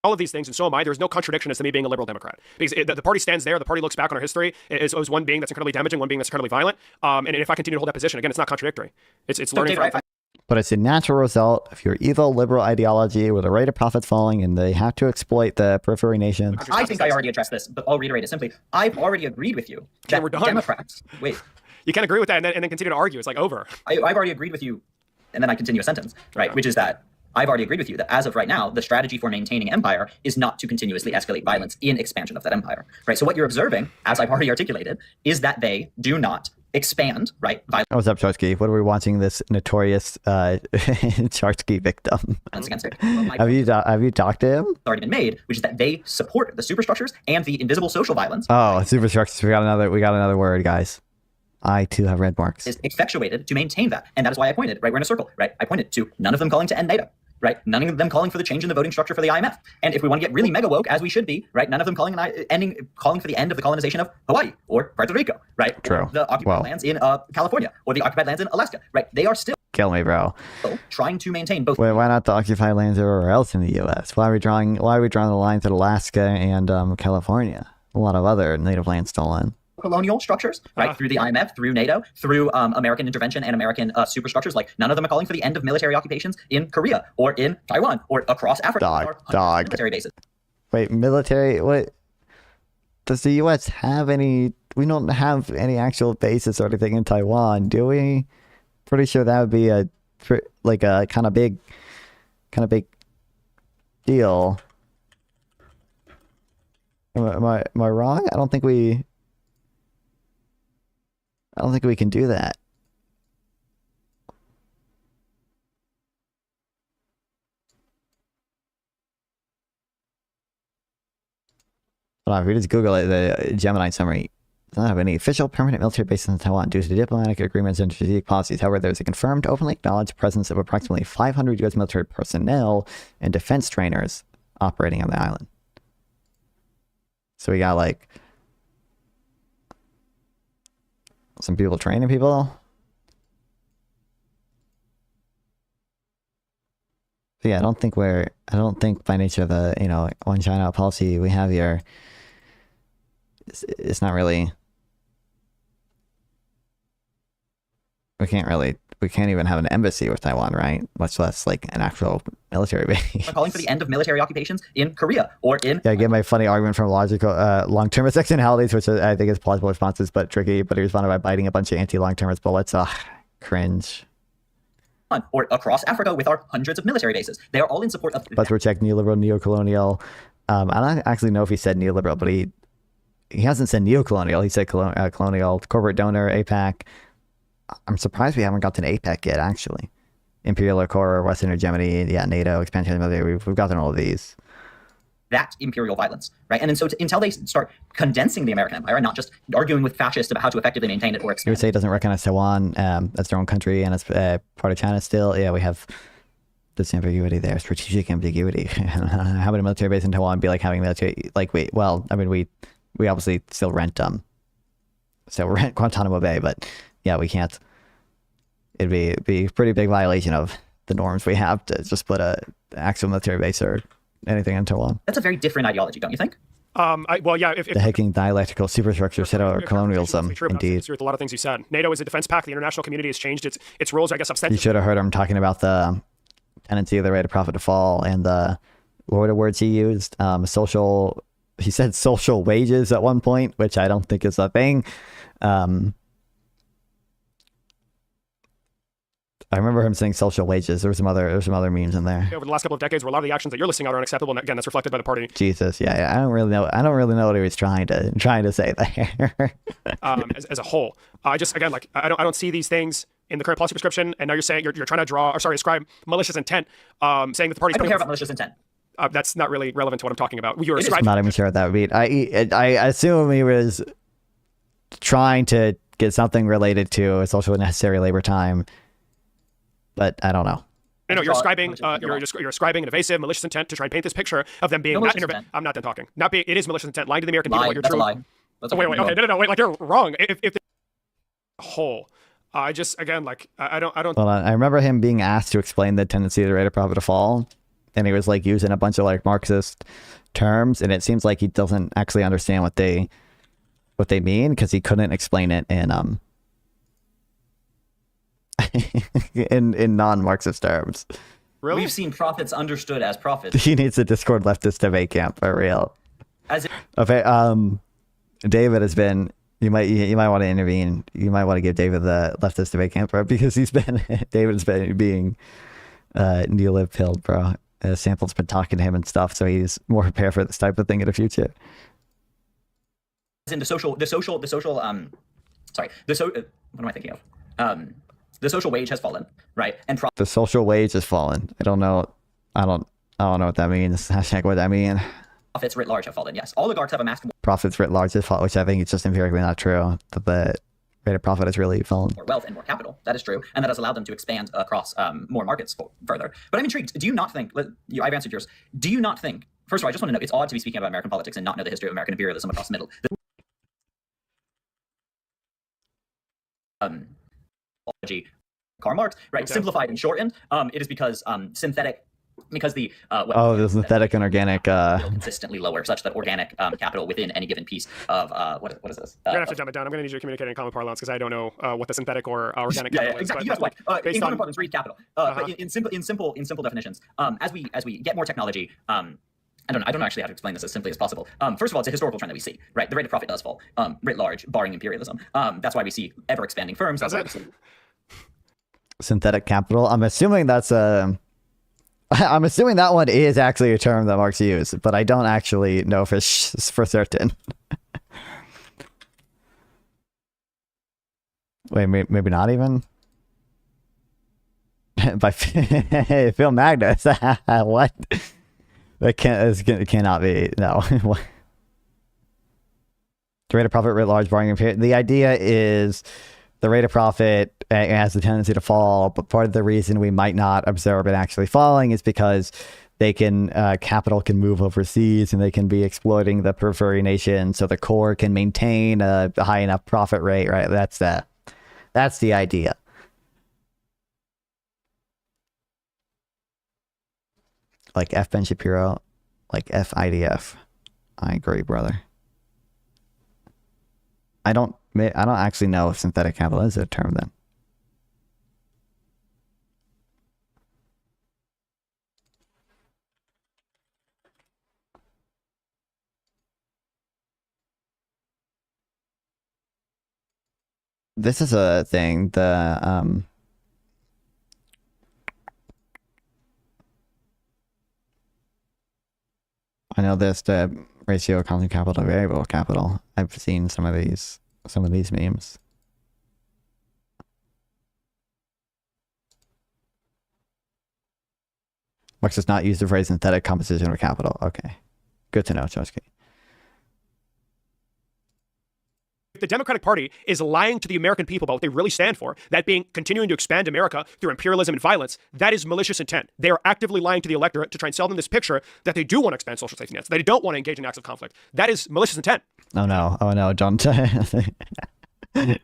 all of these things, and so am I, there's no contradiction as to me being a liberal Democrat, because the party stands there. The party looks back on our history as one being that's incredibly damaging, one being that's incredibly violent. And if I continue to hold that position, again, it's not contradictory. It's learning from. But it's a natural result of your evil liberal ideology with the rate of profits falling, and they have to exploit the periphery nations. I think I already addressed this, but I'll reiterate it simply. I've already agreed with you that we're done. Democrats. Wait. You can't agree with that and then continue to argue. It's like over. I've already agreed with you, and then I continue a sentence, right? Okay. Which is that I've already agreed with you that as of right now, the strategy for maintaining empire is not to continuously escalate violence in expansion of that empire, right? So what you're observing, as I've already articulated, is that they do not expand, right? What's up, Charsky? What are we watching this notorious Charsky victim? Against it. Have you talked to him? Already been made, which is that they support the superstructures and the invisible social violence. Oh, superstructures. We got another word, guys. I too have red marks. Is effectuated to maintain that, and that is why I pointed. Right, we're in a circle. Right, I pointed to none of them calling to end NATO. Right, none of them calling for the change in the voting structure for the IMF. And if we want to get really mega woke, as we should be, right, none of them calling for the end of the colonization of Hawaii or Puerto Rico, right? True. Or the occupied lands in California or the occupied lands in Alaska, right? They are still kill me, bro. Trying to maintain both. Wait, why not the occupied lands everywhere else in the U.S.? Why are we drawing the lines at Alaska and California? A lot of other native lands stolen. Colonial structures, right, through the IMF, through NATO, through American intervention and American superstructures. Like none of them are calling for the end of military occupations in Korea or in Taiwan or across Africa. Dog. Military bases. Wait, military? What? Does the U.S. have any? We don't have any actual bases or anything in Taiwan, do we? Pretty sure that would be a kind of big deal. Am I wrong? I don't think we can do that. Hold on, if we just Google it, the Gemini summary does not have any official permanent military bases in Taiwan due to diplomatic agreements and strategic policies. However, there is a confirmed, openly acknowledged presence of approximately 500 U.S. military personnel and defense trainers operating on the island. So we got like some people training people. So yeah, I don't think by nature of the, one China policy we have here, it's not really we can't even have an embassy with Taiwan, right? Much less like an actual military base. We're calling for the end of military occupations in Korea or in. Yeah, I get my funny argument from logical long-term externalities, which I think is plausible responses, but tricky. But he responded by biting a bunch of anti-long-termist bullets. Cringe. Or across Africa with our hundreds of military bases. They are all in support of. Buzzword check, neoliberal, neocolonial. I don't actually know if he said neoliberal, but he hasn't said neocolonial. He said colonial, corporate donor, APAC. I'm surprised we haven't gotten APEC yet, actually. Imperial Accord, Western hegemony, yeah, NATO, expansion of the military. We've gotten all of these. That imperial violence, right? And then so until they start condensing the American empire and not just arguing with fascists about how to effectively maintain it or expand. USA doesn't recognize Taiwan as their own country and as part of China still. Yeah, we have this ambiguity there, strategic ambiguity. Having a military base in Taiwan would be like having military, we obviously still rent Guantanamo Bay, but yeah, we can't. It'd be a pretty big violation of the norms we have to just put a actual military base or anything in Taiwan. That's a very different ideology, don't you think? If the hacking dialectical superstructure set out colonialism, indeed. With a lot of things you said, NATO is a defense pact. The international community has changed its rules, I guess, You should have heard him talking about the tendency of the rate of profit to fall and what were the words he used? He said social wages at one point, which I don't think is a thing. I remember him saying social wages. There were some other memes in there. Over the last couple of decades, where a lot of the actions that you're listing out are unacceptable, and again, that's reflected by the party. Jesus, yeah, I don't really know what he was trying to say there. As a whole, I don't see these things in the current policy prescription, and now you're saying you're trying to ascribe malicious intent, saying that the party's. I don't care about malicious intent. That's not really relevant to what I'm talking about. I'm not even sure what that would be. I assume he was trying to get something related to a social necessary labor time. But I don't know. No, you're ascribing an evasive, malicious intent to try and paint this picture of them being not intervention. I'm not done talking. It is malicious intent, lying to the American people. That's a lie. Wait, okay, no, wait, you're wrong. If the whole, I don't. Well, I remember him being asked to explain the tendency of the rate of profit to fall, and he was using a bunch of Marxist terms, and it seems like he doesn't actually understand what they mean because he couldn't explain it in non-Marxist terms. Really? We've seen profits understood as profits. He needs a Discord leftist debate camp for real. David has been. You might want to intervene. You might want to give David the leftist debate camp, bro, because David's been being neolib pilled, bro. Sample's been talking to him and stuff, so he's more prepared for this type of thing in the future. In what am I thinking of? The social wage has fallen, right? And the social wage has fallen. I don't know what that means. Hashtag what that mean. Profits writ large have fallen. Yes, oligarchs have amassed profits writ large has fallen, which I think is just empirically not true. That the rate of profit has really fallen. More wealth and more capital. That is true, and that has allowed them to expand across more markets further. But I'm intrigued. Do you not think? I've answered yours. Do you not think? First of all, I just want to know. It's odd to be speaking about American politics and not know the history of American imperialism across the middle. Karl Marx, right? Okay. Simplified and shortened. It is because the synthetic and organic consistently lower, such that organic capital within any given piece of what is this? You're gonna have to dumb it down. I'm gonna need you to communicate in common parlance because I don't know what the synthetic or organic capital is. Exactly. You guys like in common parlance, read capital. But in simple definitions, as we get more technology, I don't know actually how to explain this as simply as possible. First of all, it's a historical trend that we see, right? The rate of profit does fall, writ large, barring imperialism. That's why we see ever expanding firms. That's why we see synthetic capital. I'm assuming that one is actually a term that Marx used, but I don't actually know for certain. Wait, maybe not even. By Phil Magnus. What? That cannot be. No. The rate of profit writ large, barring imperialism. The idea is the rate of profit has a tendency to fall, but part of the reason we might not observe it actually falling is because capital can move overseas and they can be exploiting the periphery nation, so the core can maintain a high enough profit rate, right? That's the idea. Like F. Ben Shapiro, like FIDF. I agree, brother. I don't actually know if synthetic capital is a term then. This is a thing. I know there's the ratio of constant capital to variable capital. I've seen some of these memes. Marx does not use the phrase synthetic composition of capital. Okay. Good to know, Chomsky. If the Democratic Party is lying to the American people about what they really stand for, that being continuing to expand America through imperialism and violence, that is malicious intent. They are actively lying to the electorate to try and sell them this picture that they do want to expand social safety nets, that they don't want to engage in acts of conflict. That is malicious intent. Oh no, don't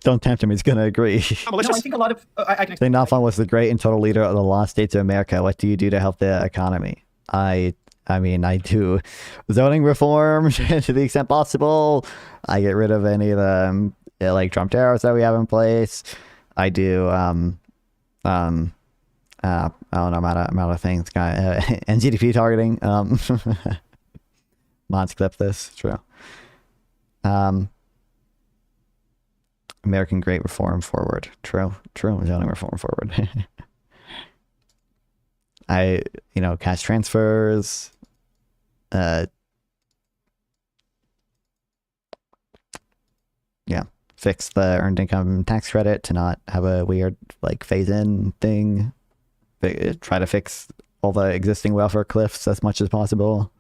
don't tempt him. He's gonna agree. No, I think a lot of I can. Say Nafon was the great and total leader of the lost states of America. What do you do to help the economy? I mean, I do zoning reform to the extent possible. I get rid of any of the like Trump tariffs that we have in place. I do I don't know, amount of things. And GDP targeting. Mods clip this. True. American Great Reform Forward. True. Zoning reform forward. Cash transfers. Yeah. Fix the earned income tax credit to not have a weird like phase-in thing. Try to fix all the existing welfare cliffs as much as possible.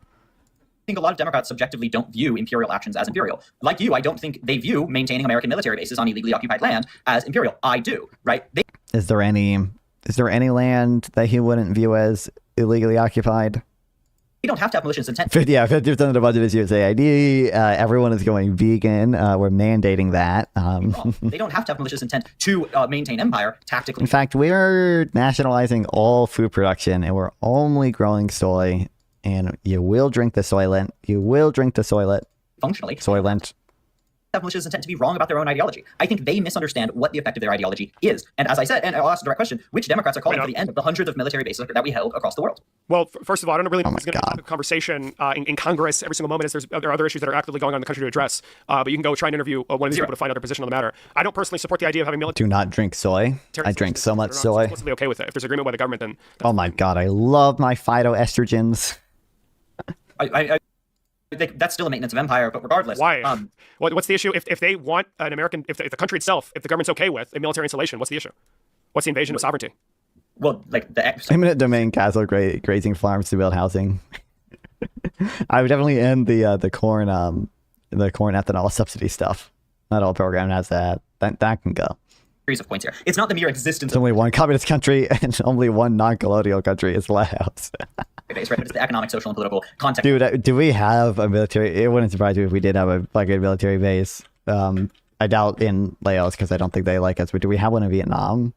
I think a lot of Democrats subjectively don't view imperial actions as imperial. Like you, I don't think they view maintaining American military bases on illegally occupied land as imperial. I do, right? Is there any land that he wouldn't view as illegally occupied? We don't have to have malicious intent. 50% of the budget is USAID. Everyone is going vegan. We're mandating that. They don't have to have malicious intent to maintain empire tactically. In fact, we're nationalizing all food production, and we're only growing soy. And you will drink the Soylent. Functionally. Soylent. Have malicious intent to be wrong about their own ideology. I think they misunderstand what the effect of their ideology is. And as I said, and I'll ask a direct question, which Democrats are calling for the end of the hundreds of military bases that we held across the world? Well, first of all, I don't really think it's going to be a conversation in Congress every single moment as there are other issues that are actively going on in the country to address. But you can go try and interview one of these people to find out their position on the matter. I don't personally support the idea of having military. Do not drink soy. I drink so much soy. I'm explicitly okay with it. If there's agreement by the government, then. Oh my God, I love my phytoestrogens. That's still a maintenance of empire, but regardless. Why? What's the issue? If they want an American, if the country itself, if the government's okay with a military installation, what's the issue? What's the invasion of sovereignty? Well, like the eminent domain castle grazing farms to build housing. I would definitely end the corn ethanol subsidy stuff. Not all program has that. That can go. Series of points here. It's not the mere existence. There's only one communist country and only one non-colonial country is left. Base, right? But it's the economic, social, and political context. Dude, do we have a military? It wouldn't surprise me if we did have a military base. I doubt in Laos because I don't think they like us. But do we have one in Vietnam?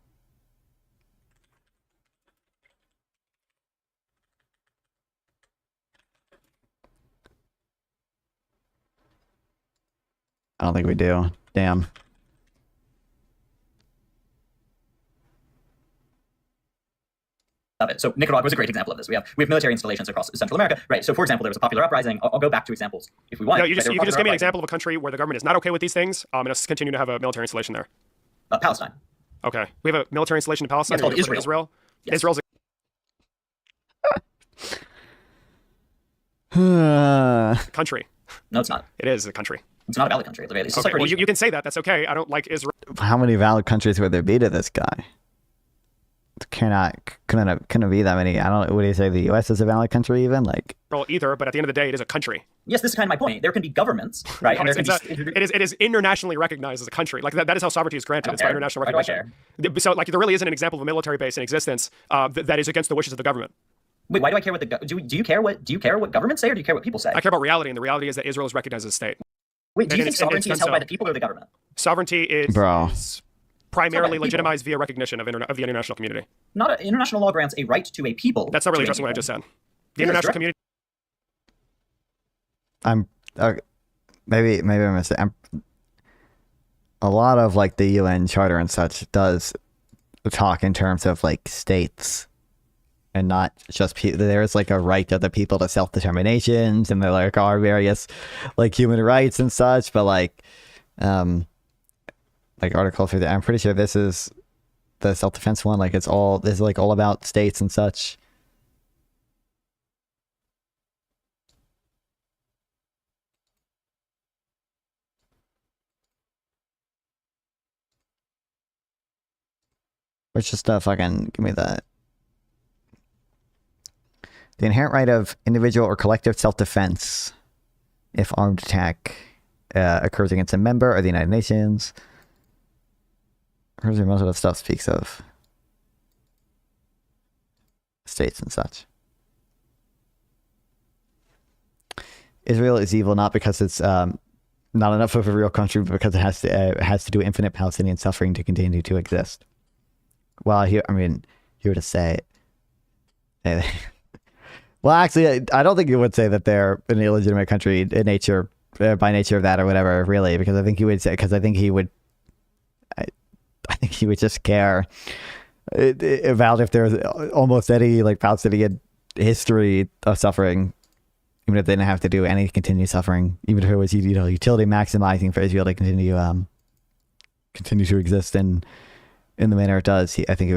I don't think we do. Damn. Of it. So Nicaragua is a great example of this. We have military installations across Central America, right? So for example, there was a popular uprising. I'll go back to examples if we want. No, you just give me an example of a country where the government is not okay with these things, and us continue to have a military installation there. Palestine. Okay, we have a military installation in Palestine. It's called Israel. Israel. Yes. Israel's. Country. No, it's not. It is a country. It's not a valid country at the very least. Okay, well, you can say that. That's okay. I don't like Israel. How many valid countries would there be to this guy? Couldn't be that many. I don't. What do you say? The U.S. is a valid country, even like. Either, but at the end of the day, it is a country. Yes, this is kind of my point. There can be governments, right? No, it is internationally recognized as a country. Like that is how sovereignty is granted. It's by international recognition. So, like, there really isn't an example of a military base in existence that is against the wishes of the government. Wait, why do I care what do you care what governments say, or do you care what people say? I care about reality, and the reality is that Israel is recognized as a state. Wait, do you think sovereignty is held by the people or the government? Sovereignty is primarily legitimized via recognition of the international community. International law grants a right to a people. That's not really addressing what I just said. The international community. Maybe I'm mistaken. A lot of like the UN Charter and such does talk in terms of like states, and not just there's like a right of the people to self-determinations, and there like are various like human rights and such, but like like article through that. I'm pretty sure this is the self-defense one. Like this is like all about states and such. Which just fucking give me that. The inherent right of individual or collective self-defense if armed attack occurs against a member of the United Nations. Here's where most of the stuff speaks of states and such. Israel is evil not because it's not enough of a real country, but because it has to do infinite Palestinian suffering to continue to exist. Well, here to say it. Well, actually, I don't think you would say that they're an illegitimate country in nature, by nature of that or whatever, really, because I think he would say, because I think he would just care about if there's almost any like Palestinian history of suffering, even if they didn't have to do any continued suffering, even if it was utility maximizing for Israel to continue to exist in the manner it does. I think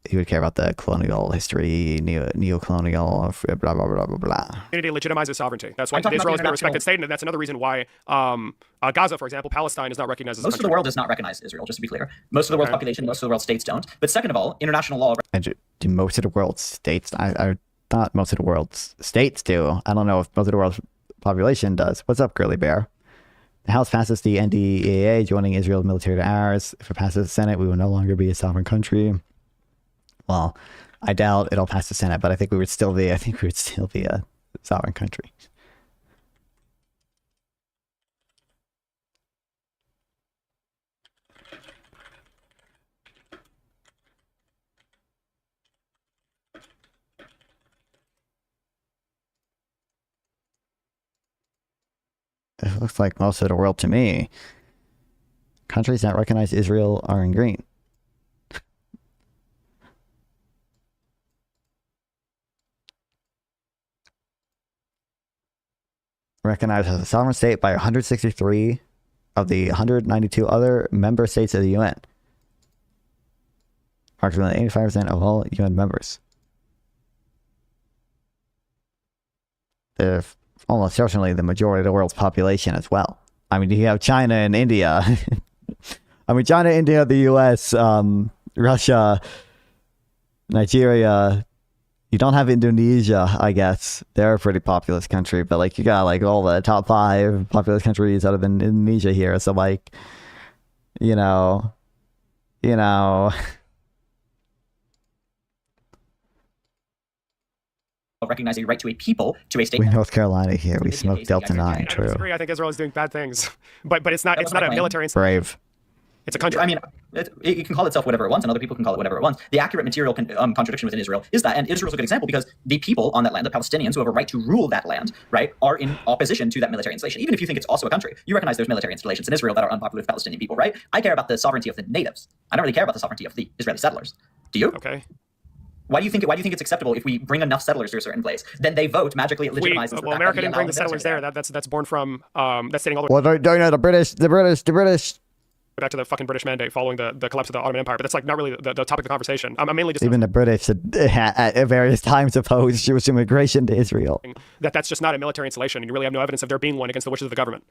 he would care about the colonial history, neo-colonial, blah, blah, blah, blah, blah. Community legitimizes sovereignty. That's why Israel has been a respected state, and that's another reason why Gaza, for example, Palestine is not recognized as a country. Most of the world does not recognize Israel, just to be clear. Most of the world's population, most of the world's states don't. But second of all, international law... And do most of the world's states... I thought most of the world's states do. I don't know if most of the world's population does. What's up, Curly Bear? The House passes the NDAA, joining Israel's military to ours. If it passes the Senate, we will no longer be a sovereign country. Well, I doubt it'll pass the Senate, but I think we would still be a sovereign country. It looks like most of the world to me. Countries that recognize Israel are in green. Recognized as a sovereign state by 163 of the 192 other member states of the UN. Approximately 85% of all UN members. They're almost certainly the majority of the world's population as well. I mean, you have China and India. I mean, China, India, the US, Russia, Nigeria. You don't have Indonesia, I guess. They're a pretty populous country, but like you got like all the top 5 populous countries other than Indonesia here. So like, you know. Recognize a right to a people, to a state. We North Carolina here. We smoke Delta 9. True. I think Israel is doing bad things, but it's not a military. Brave. It's a country. I mean, it can call itself whatever it wants, and other people can call it whatever it wants. The accurate material contradiction within Israel is that, and Israel's a good example because the people on that land, the Palestinians who have a right to rule that land, right, are in opposition to that military installation. Even if you think it's also a country, you recognize there's military installations in Israel that are unpopular with Palestinian people, right? I care about the sovereignty of the natives. I don't really care about the sovereignty of the Israeli settlers. Do you? Okay. Why do you think it's acceptable if we bring enough settlers to a certain place? Then they vote magically. It legitimizes. Well, America didn't bring the settlers there. That's born from that's stating all the. Well, don't know the British. Back to the fucking British mandate following the collapse of the Ottoman Empire, but that's like not really the topic of the conversation. I'm mainly just even the British at various times opposed Jewish immigration to Israel. That's just not a military installation, and you really have no evidence of there being one against the wishes of the government.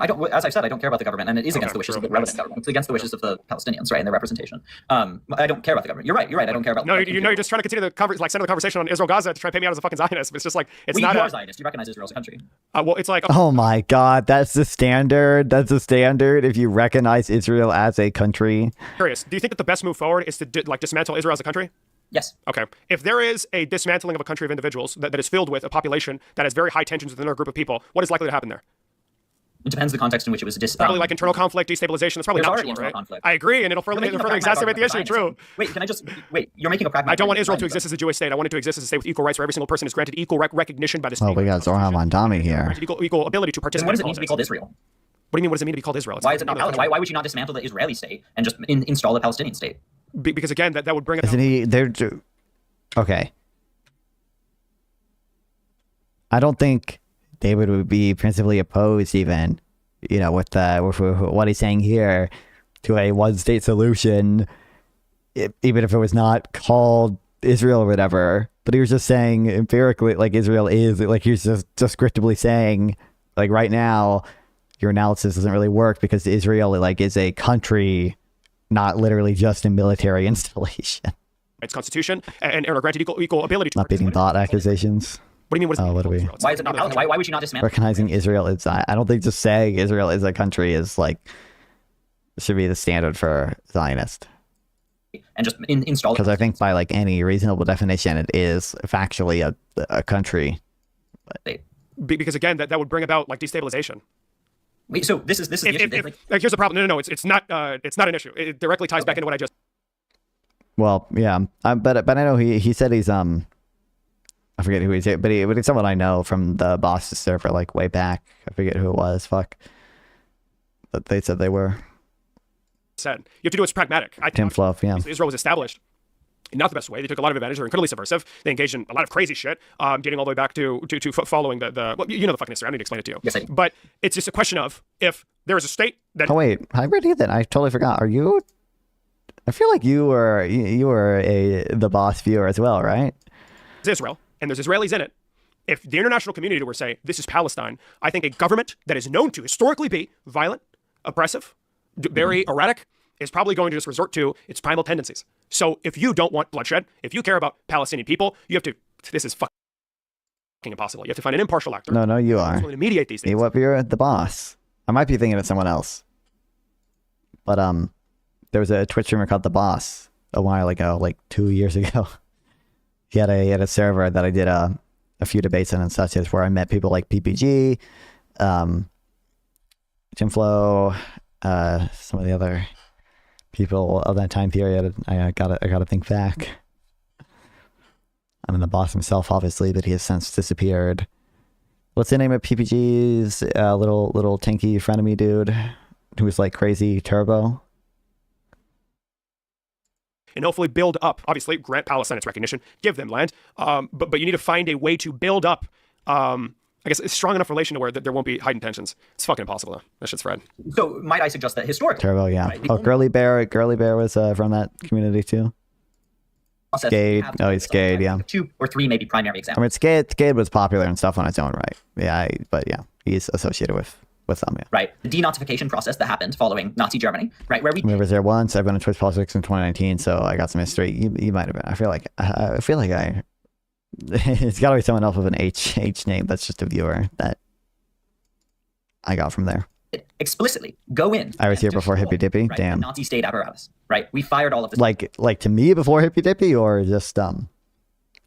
I don't, as I said, I don't care about the government, and it is against the wishes of the relevant government. It's against the wishes of the Palestinians, right, and their representation. I don't care about the government. You're right. I don't care about. No, you're just trying to continue the center the conversation on Israel Gaza to try to pay me out as a fucking Zionist. But it's just like it's not. You are Zionist. You recognize Israel as a country. Well, it's like. Oh my God, that's the standard. That's the standard. If you recognize Israel as a country. Curious. Do you think that the best move forward is to dismantle Israel as a country? Yes. Okay. If there is a dismantling of a country of individuals that is filled with a population that has very high tensions within a group of people, what is likely to happen there? It depends on the context in which it was probably like internal conflict, destabilization. That's probably not true, right? Conflict. I agree, and it'll further exacerbate the issue. True. Wait, can I just wait? You're making a pragmatic. I don't want Israel to exist as a Jewish state. I want it to exist as a state with equal rights, where every single person is granted equal recognition by the state. Oh, we got Zoran Mondami here. Equal ability to participate. Then what does it mean to be called Israel? What do you mean? What does it mean to be called Israel? Why is it not? Why would you not dismantle the Israeli state and just install a Palestinian state? Because again, that would bring it. Isn't he? Okay. I don't think David would be principally opposed, even. You know, with what he's saying here, to a one-state solution, even if it was not called Israel or whatever. But he was just saying empirically, like Israel is, like he was just descriptively saying, like right now, your analysis doesn't really work because Israel like is a country, not literally just a military installation. Its constitution and are granted equal ability to not beating thought accusations. What do you mean? What are we? Why is it not valid? Why would you not dismantle? Recognizing Israel is, I don't think just saying Israel is a country is like, should be the standard for Zionist. And just install it. Because I think by like any reasonable definition, it is factually a country. Because again, that would bring about like destabilization. Wait, so this is the issue. Like, here's the problem. No, it's not an issue. It directly ties back into what I just. Well, yeah, but I know he said he's I forget who he's, but he's someone I know from the Boston server like way back. I forget who it was. Fuck. But they said they were. Said you have to do what's pragmatic. Tim Fluff, yeah. Israel was established in not the best way. They took a lot of advantage. They were incredibly subversive. They engaged in a lot of crazy shit, getting all the way back to following the well, you know the fucking history. I don't need to explain it to you. Yes, I do. But it's just a question of if there is a state that. Oh wait, I read that. I totally forgot. Are you? I feel like you were the boss viewer as well, right? It's Israel, and there's Israelis in it. If the international community were to say this is Palestine, I think a government that is known to historically be violent, oppressive, very erratic, is probably going to just resort to its primal tendencies. So if you don't want bloodshed, if you care about Palestinian people, you have to. This is fucking impossible. You have to find an impartial actor. No, you are. Who's willing to mediate these things. You're the boss. I might be thinking of someone else, but there was a Twitch streamer called The Boss a while ago, like 2 years ago. He had a server that I did a few debates on and such as where I met people like PPG, Jim Flo, some of the other people of that time period. I gotta think back. I mean, the boss himself, obviously, but he has since disappeared. What's the name of PPG's little tanky frenemy dude who was like crazy turbo? And hopefully build up, obviously, grant Palestine its recognition, give them land. But you need to find a way to build up, I guess, a strong enough relation to where there won't be heightened tensions. It's fucking impossible, though. That shit's Fred. So might I suggest that historically? Turbo, yeah. Right? Oh, Girly Bear was from that community too. Skade. Oh, he's Skade, yeah. 2 or 3 maybe primary examples. I mean, Skade was popular and stuff on its own right. Yeah, but yeah, he's associated with them, yeah. Right. The denazification process that happened following Nazi Germany, right? Where I was there once. I've been in Twitch politics in 2019, so I got some history. You might have been. I feel like it's got to be someone else with an H name. That's just a viewer that I got from there. Explicitly go in. I was here before Hippy Dippy. Right, Damn. Nazi state apparatus. Right. We fired all of this. Like to me before Hippy Dippy, or just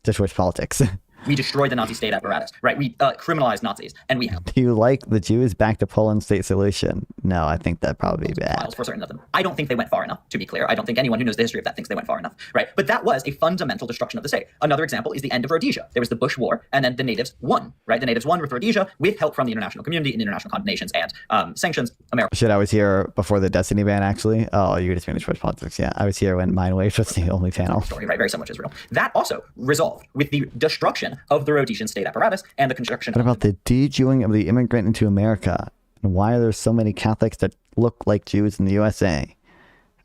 Twitch politics. We destroyed the Nazi state apparatus, right? We criminalized Nazis, and we. Do you like the Jews back to Poland state solution? No, I think that'd probably be bad. For certain of them, I don't think they went far enough. To be clear, I don't think anyone who knows the history of that thinks they went far enough, right? But that was a fundamental destruction of the state. Another example is the end of Rhodesia. There was the Bush War, and then the natives won, right? The natives won with Rhodesia with help from the international community and international condemnations and sanctions. America. Shit, I was here before the Destiny ban, actually. Oh, you just finished Twitch politics. Yeah, I was here when Mindwave was the only panel. Story, right? Very similar to Israel. That also resolved with the destruction of the Rhodesian state apparatus and the construction. What about the de-Jewing of the immigrant into America? And why are there so many Catholics that look like Jews in the USA?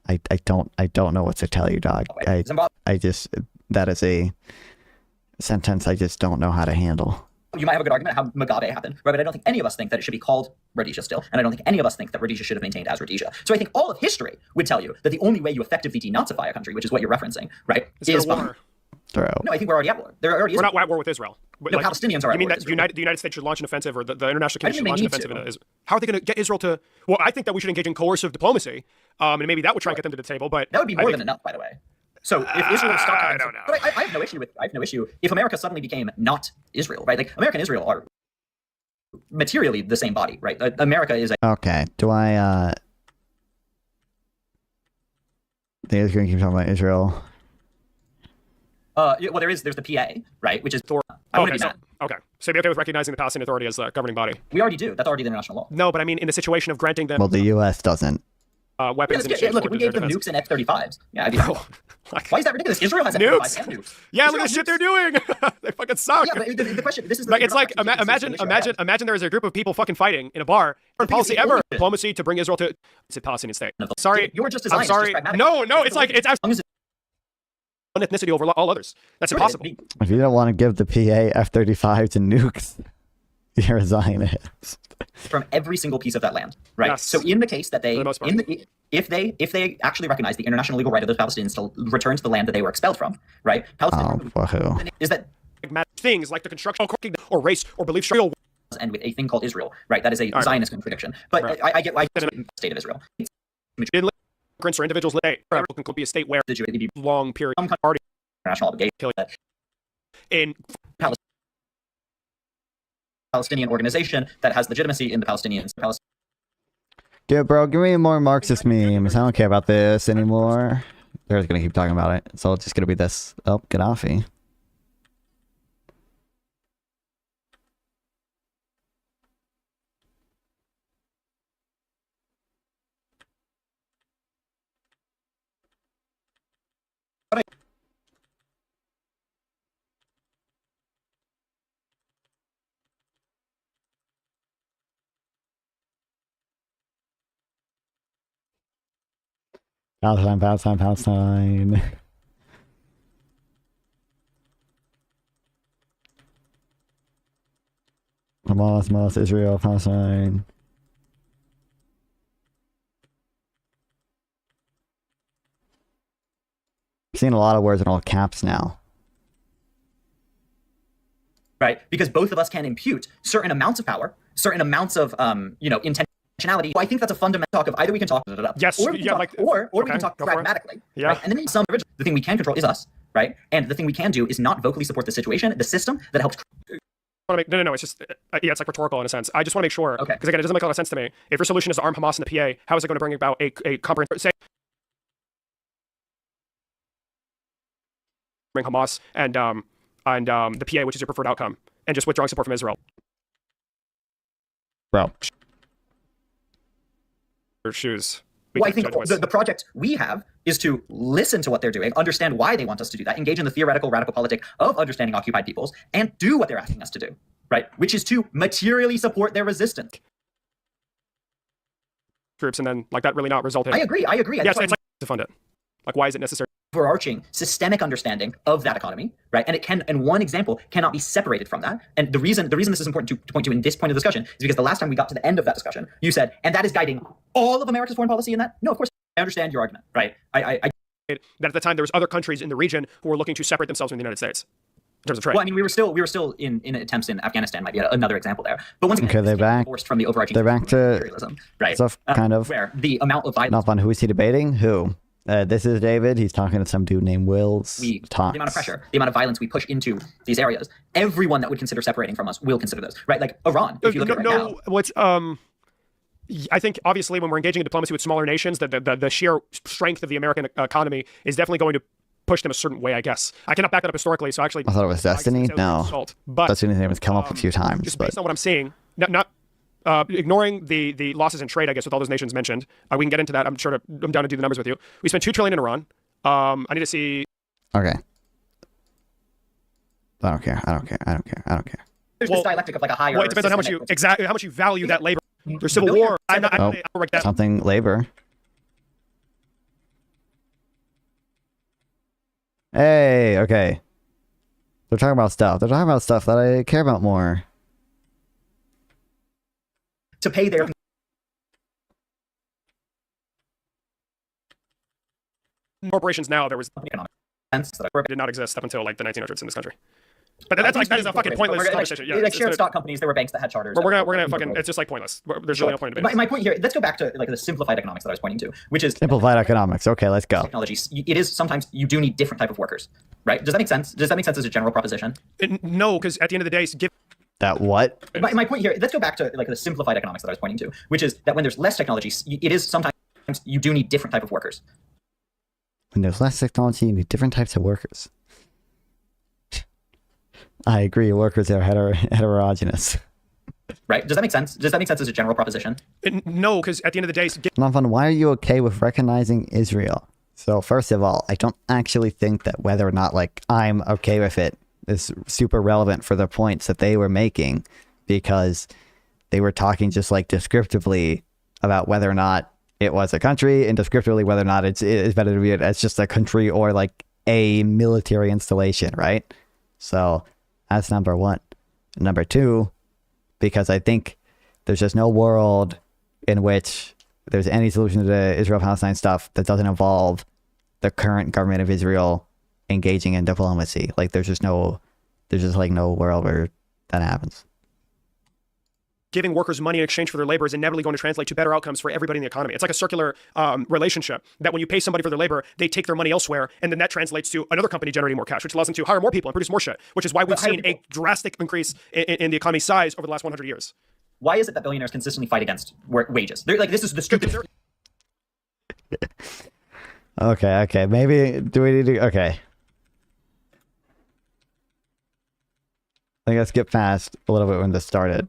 I don't know what to tell you, dog. I just, that is a sentence I just don't know how to handle. You might have a good argument how Mugabe happened, right? But I don't think any of us think that it should be called Rhodesia still, and I don't think any of us think that Rhodesia should have maintained as Rhodesia. So I think all of history would tell you that the only way you effectively denazify a country, which is what you're referencing, right, is war. No, I think we're already at war. We're not at war with Israel. But no, Palestinians are. You mean that the United States should launch an offensive, or the international community should launch an offensive? How are they going to get Israel to? Well, I think that we should engage in coercive diplomacy, and maybe that would try and get them to the table. But that would be more than enough, by the way. So if Israel stopped, I don't know. But I have no issue with. I have no issue if America suddenly became not Israel, right? Like America and Israel are materially the same body, right? America is. Okay. Do I? They're going to keep talking about Israel. Well, there's the PA, right, which is Thor. Okay, so you'd be okay with recognizing the Palestinian Authority as a governing body? We already do. That's already the international law. No, but I mean in the situation of granting them. Well, the U.S. doesn't. weapons in exchange look, for we their gave them defense. nukes and F-35s. Yeah, I'd be why is that ridiculous? Israel has Nukes? F-35s and nukes. Yeah, Israel look at the has shit nukes. they're doing. They fucking suck. Yeah, but the question, this is the Like, thing, it's we're like not actually discussing the issue right imagine there is a group of people fucking fighting in a bar. The policy it's ever bullshit. diplomacy to bring Israel to it's a Palestinian state. now. Sorry, You're just I'm designed. sorry. No, it's like it's as long as one ethnicity over all others. That's impossible. If you don't want to give the PA F-35 to nukes, you're a Zionist. from every single piece of that land, right? Yes. So in the case that they, For the most part. if they actually recognize the international legal right of those Palestinians to return to the land that they were expelled from, right? Palestine is that things like the construction or race or belief struggle and with a thing called Israel, right? That is a right. Zionist contradiction. But Right. I get why the state of Israel. immigrants or individuals could be a state where long period already international obligation in Palestinian organization that has legitimacy in the Palestinians. Yeah, bro, give me more Marxist memes. I don't care about this anymore. They're just gonna keep talking about it. So it's just gonna be this. Oh, Gaddafi. Palestine, Palestine, Palestine. Hamas, Israel, Palestine. I'm seeing a lot of words in all caps now. Right? Because both of us can impute certain amounts of power, certain amounts of intentionality. Well, I think that's a fundamental talk of either we can talk yes, or we can talk, or we can talk go for it. pragmatically. Yeah. Right? And then the thing we can control is us, right? And the thing we can do is not vocally support the situation, the system that helps. No. It's just yeah, it's like rhetorical in a sense. I just want to make sure because again, it doesn't make a lot of sense to me. If your solution is to arm Hamas and the PA, how is it going to bring about a comprehensive say bring Hamas and the PA, which is your preferred outcome, and just withdrawing support from Israel? Bro. Your shoes. Well, I think the project we have is to listen to what they're doing, understand why they want us to do that, engage in the theoretical radical politic of understanding occupied peoples, and do what they're asking us to do, right? Which is to materially support their resistance. Groups and then like that really not resulted. I agree. Yes, it's like to fund it. Like, why is it necessary? Overarching systemic understanding of that economy, right? And one example cannot be separated from that. And the reason this is important to point to in this point of discussion is because the last time we got to the end of that discussion, you said, and that is guiding all of America's foreign policy in that? No, of course, I understand your argument, right? I that at the time there was other countries in the region who were looking to separate themselves from the United States in terms of trade. Well, I mean, we were still in attempts in Afghanistan might be another example there. But once again, Okay, they're back. Forced from the overarching They're back to imperialism, right? stuff kind of. Where the amount of violence. Not fun. Who is he debating? Who? This is David. He's talking to some dude named Wills. The amount of pressure, the amount of violence we push into these areas. Everyone that would consider separating from us will consider those, right? Like Iran. If you look at it right now. What's I think obviously when we're engaging in diplomacy with smaller nations, the sheer strength of the American economy is definitely going to push them a certain way, I guess. I cannot back that up historically, so actually... I thought it was Destiny? No. But Destiny's name has come up a few times. Just based on what I'm seeing, not ignoring the losses in trade, I guess, with all those nations mentioned, we can get into that. I'm down to do the numbers with you. We spent $2 trillion in Iran. I need to see... Okay. I don't care. There's this dialectic of like a higher... Well, it depends on how much you value that labor. There's civil war. Something labor. Hey, okay. They're talking about stuff. They're talking about stuff that I care about more. To pay their... Corporations now, there was... economic sense that did not exist up until like the 1900s in this country. But that is a fucking pointless conversation. Yeah, like shared stock companies, there were banks that had charters. We're gonna fucking. It's just like pointless. There's really no point in it. My point here. Let's go back to like the simplified economics that I was pointing to, which is simplified economics. Okay, let's go. Technologies. It is sometimes you do need different type of workers, right? Does that make sense? Does that make sense as a general proposition? No, because at the end of the day, give. That what? My point here. Let's go back to like the simplified economics that I was pointing to, which is that when there's less technology, it is sometimes you do need different type of workers. When there's less technology, you need different types of workers. I agree. Workers are heterogeneous. Right? Does that make sense? Does that make sense as a general proposition? No, because at the end of the day, Nafan, why are you okay with recognizing Israel? So first of all, I don't actually think that whether or not like I'm okay with it is super relevant for the points that they were making, because they were talking just like descriptively about whether or not it was a country, and descriptively whether or not it's better to view it as just a country or like a military installation, right? So that's number one. Number two, because I think there's just no world in which there's any solution to the Israel-Palestine stuff that doesn't involve the current government of Israel engaging in diplomacy. Like there's just like no world where that happens. Giving workers money in exchange for their labor is inevitably going to translate to better outcomes for everybody in the economy. It's like a circular relationship that when you pay somebody for their labor, they take their money elsewhere, and then that translates to another company generating more cash, which allows them to hire more people and produce more shit, which is why we've seen a drastic increase in the economy's size over the last 100 years. Why is it that billionaires consistently fight against wages? They're like, this is the stupid. Okay. Maybe, do we need to, okay. I think let's get past a little bit when this started.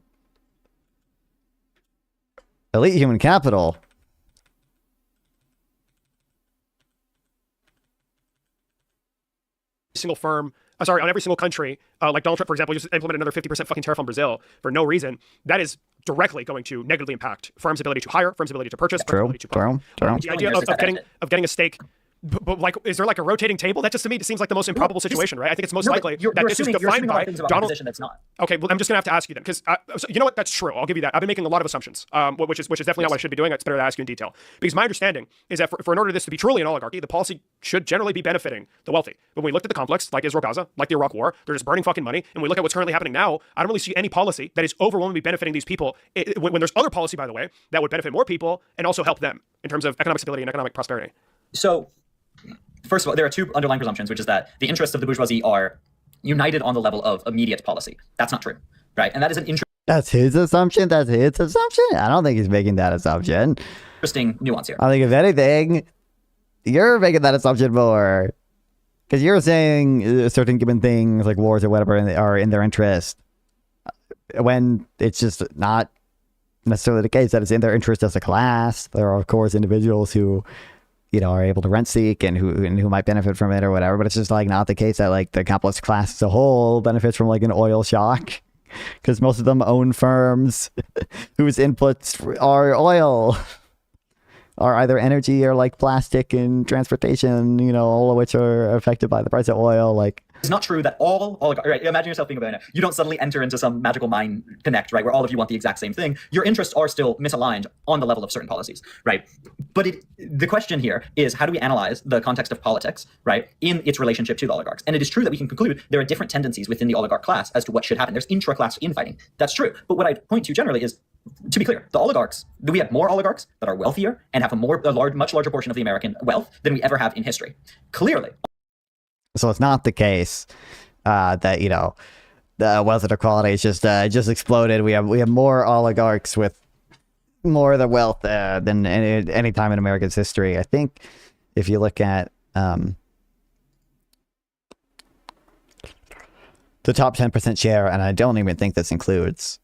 Elite human capital. Single firm, on every single country, like Donald Trump, for example, just implemented another 50% fucking tariff on Brazil for no reason. That is directly going to negatively impact firms' ability to hire, firms' ability to purchase, firms' ability to True. The idea of getting a stake. But like, is there like a rotating table? That just to me seems like the most improbable situation, right? I think it's most likely that this is defined by Donald. That's not. Okay, well, I'm just gonna have to ask you then, because so you know what? That's true. I'll give you that. I've been making a lot of assumptions, which is definitely not what I should be doing. It's better to ask you in detail, because my understanding is that for in order for this to be truly an oligarchy, the policy should generally be benefiting the wealthy. But when we looked at the conflicts, like Israel-Gaza, like the Iraq War, they're just burning fucking money. And we look at what's currently happening now, I don't really see any policy that is overwhelmingly benefiting these people. When there's other policy, by the way, that would benefit more people and also help them in terms of economic stability and economic prosperity. So, first of all, there are two underlying presumptions, which is that the interests of the bourgeoisie are united on the level of immediate policy. That's not true, right? And that is an That's his assumption? I don't think he's making that assumption. interesting nuance here. I think if anything, you're making that assumption more. Because you're saying certain given things like wars or whatever are in their interest, when it's just not necessarily the case that it's in their interest as a class. There are, of course, individuals who, are able to rent seek and who might benefit from it or whatever, but it's just like not the case that like the capitalist class as a whole benefits from like an oil shock, because most of them own firms whose inputs are oil, are either energy or like plastic and transportation, all of which are affected by the price of oil. Like, it's not true that all oligarchs, right? Imagine yourself being a billionaire. You don't suddenly enter into some magical mind connect, right? Where all of you want the exact same thing. Your interests are still misaligned on the level of certain policies, right? But the question here is, how do we analyze the context of politics, right, in its relationship to the oligarchs? And it is true that we can conclude there are different tendencies within the oligarch class as to what should happen. There's intra-class infighting. That's true. But what I'd point to generally is, to be clear, the oligarchs, we have more oligarchs that are wealthier and have much larger portion of the American wealth than we ever have in history. Clearly. So it's not the case that the wealth inequality is just exploded. We have more oligarchs with more of the wealth than any time in America's history. I think if you look at the top 10% share, and I don't even think this includes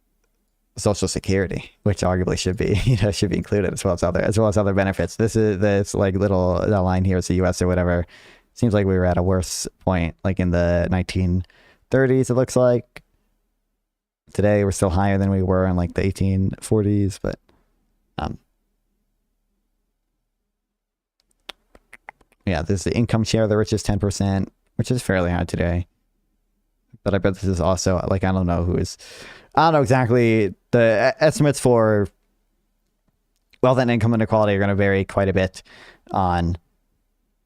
Social Security, which arguably should be included, as well as other benefits. This like little line here is the U.S. or whatever. Seems like we were at a worse point, like in the 1930s, it looks like. Today, we're still higher than we were in like the 1840s, but yeah, this is the income share of the richest 10%, which is fairly high today. But I bet this is also, like, I don't know exactly. The estimates for wealth and income inequality are going to vary quite a bit on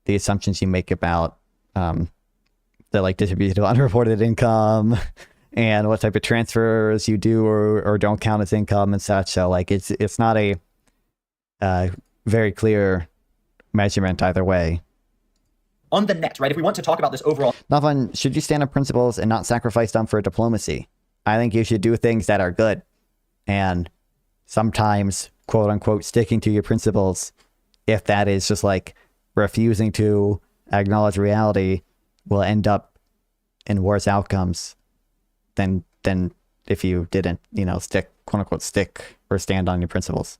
the assumptions you make about the like distribution of unreported income and what type of transfers you do or don't count as income and such. So like it's not a very clear measurement either way. On the net, right? If we want to talk about this overall, Nafan, should you stand on principles and not sacrifice them for diplomacy? I think you should do things that are good, and sometimes, quote unquote, sticking to your principles, if that is just like refusing to acknowledge reality, will end up in worse outcomes than if you didn't, stick, quote unquote, stick or stand on your principles.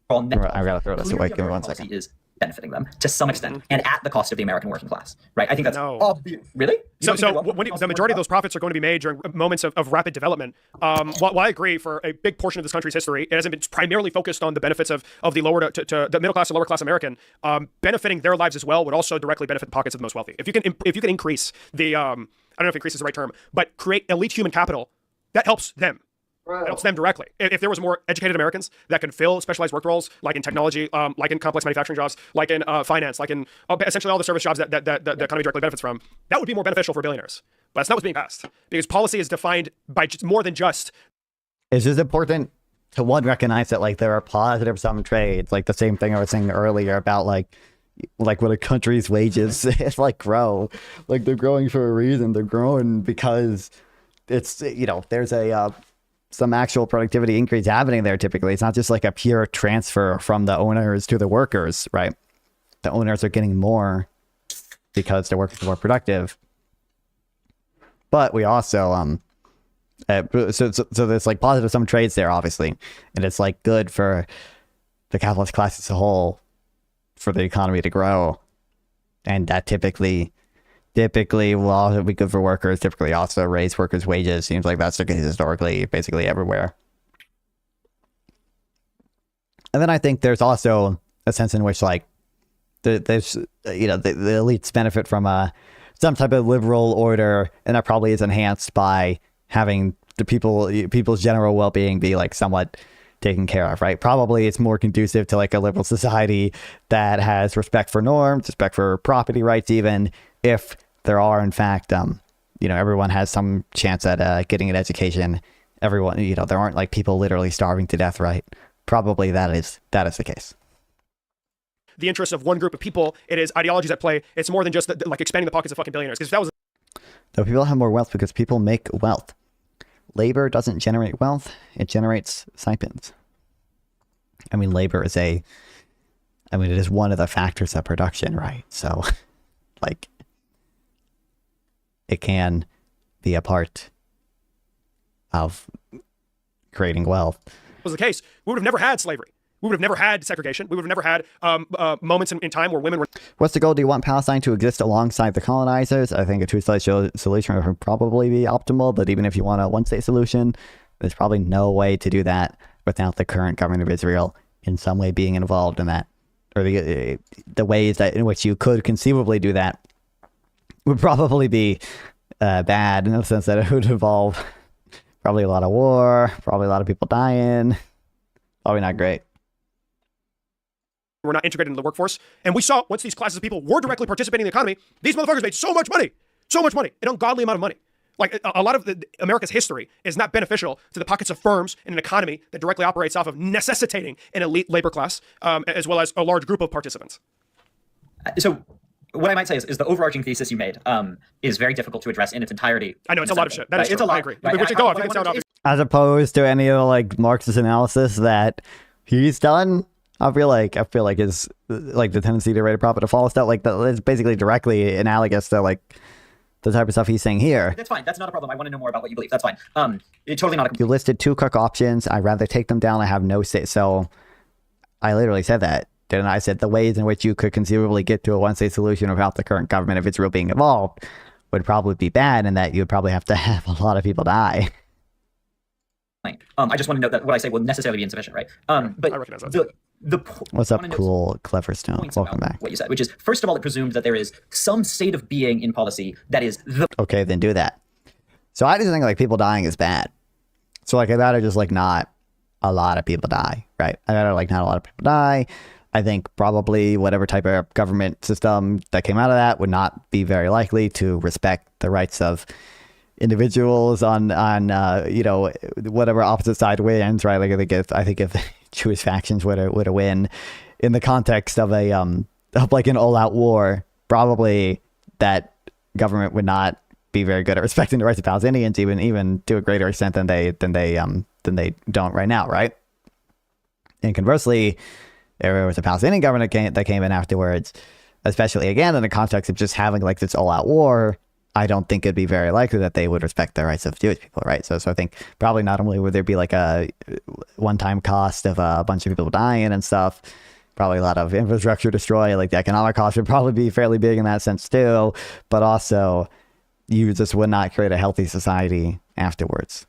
I've got to throw this away. Give me 1 second. Is benefiting them to some extent and at the cost of the American working class, right? I think that's obvious. Really? So when the majority of those profits are going to be made during moments of rapid development. While I agree for a big portion of this country's history, it hasn't been primarily focused on the benefits of the lower to the middle class and lower class American. Benefiting their lives as well would also directly benefit the pockets of the most wealthy. If you can increase the I don't know if increase is the right term, but create elite human capital, that helps them. It helps them directly. If there was more educated Americans that can fill specialized work roles, like in technology, like in complex manufacturing jobs, like in finance, like in essentially all the service jobs that the economy directly benefits from, that would be more beneficial for billionaires. But that's not what's being passed, because policy is defined by more than just. It's just important to recognize that like there are positive sum trades, like the same thing I was saying earlier about like when a country's wages grow, like they're growing for a reason. They're growing because it's there's a some actual productivity increase happening there. Typically, it's not just like a pure transfer from the owners to the workers, right? The owners are getting more because the workers are more productive. But we also so there's like positive sum trades there, obviously, and it's like good for the capitalist class as a whole, for the economy to grow, and that typically will also be good for workers, typically also raise workers' wages. Seems like that's the case historically, basically everywhere. And then I think there's also a sense in which like there's the elites benefit from some type of liberal order, and that probably is enhanced by having the people's general well-being be like somewhat taken care of, right? Probably it's more conducive to like a liberal society that has respect for norms, respect for property rights, even if there are in fact everyone has some chance at getting an education. Everyone, there aren't like people literally starving to death, right? Probably that is the case. The interests of one group of people, it is ideologies at play. It's more than just like expanding the pockets of fucking billionaires, because if that was So people have more wealth because people make wealth. Labor doesn't generate wealth, it generates stipends. I mean, labor is it is one of the factors of production, right? So, like, it can be a part of creating wealth. was the case, we would have never had slavery. We would have never had segregation. We would have never had moments in time where women were. What's the goal? Do you want Palestine to exist alongside the colonizers? I think a two-state solution would probably be optimal, but even if you want a one-state solution, there's probably no way to do that without the current government of Israel in some way being involved in that. Or the ways that in which you could conceivably do that would probably be bad, in the sense that it would involve probably a lot of war, probably a lot of people dying. Probably not great. We're not integrated into the workforce. And we saw once these classes of people were directly participating in the economy, these motherfuckers made so much money, an ungodly amount of money. Like a lot of America's history is not beneficial to the pockets of firms in an economy that directly operates off of necessitating an elite labor class, as well as a large group of participants. So what I might say is the overarching thesis you made is very difficult to address in its entirety. I know, it's a lot of shit. That is true. It's a lot. I agree. We should go off. It sound obvious. As opposed to any of the like Marxist analysis that he's done, I feel like is like the tendency to rate a profit to follow stuff like that. It's basically directly analogous to like the type of stuff he's saying here. That's fine. That's not a problem. I want to know more about what you believe. That's fine. It's totally not a. You listed two cook options. I'd rather take them down. I have no say. So I literally said that. Then I said the ways in which you could conceivably get to a one-state solution without the current government of Israel being involved would probably be bad, and that you would probably have to have a lot of people die. I just want to note that what I say will necessarily be insufficient, right? But I recognize that. What's up, cool, clever stone? Welcome back. What you said, which is, first of all, it presumed that there is some state of being in policy that is the. Okay, then do that. So I just think like people dying is bad. So like I'd rather just like not a lot of people die, right? I'd rather like not a lot of people die. I think probably whatever type of government system that came out of that would not be very likely to respect the rights of individuals on whatever opposite side wins, right? Like I think if Jewish factions were to win in the context of of like an all-out war, probably that government would not be very good at respecting the rights of Palestinians, even to a greater extent than they don't right now, right? And conversely, there was a Palestinian government that came in afterwards, especially again in the context of just having like this all-out war. I don't think it'd be very likely that they would respect the rights of Jewish people, right? So I think probably not only would there be like a one-time cost of a bunch of people dying and stuff, probably a lot of infrastructure destroyed, like the economic cost would probably be fairly big in that sense too, but also you just would not create a healthy society afterwards.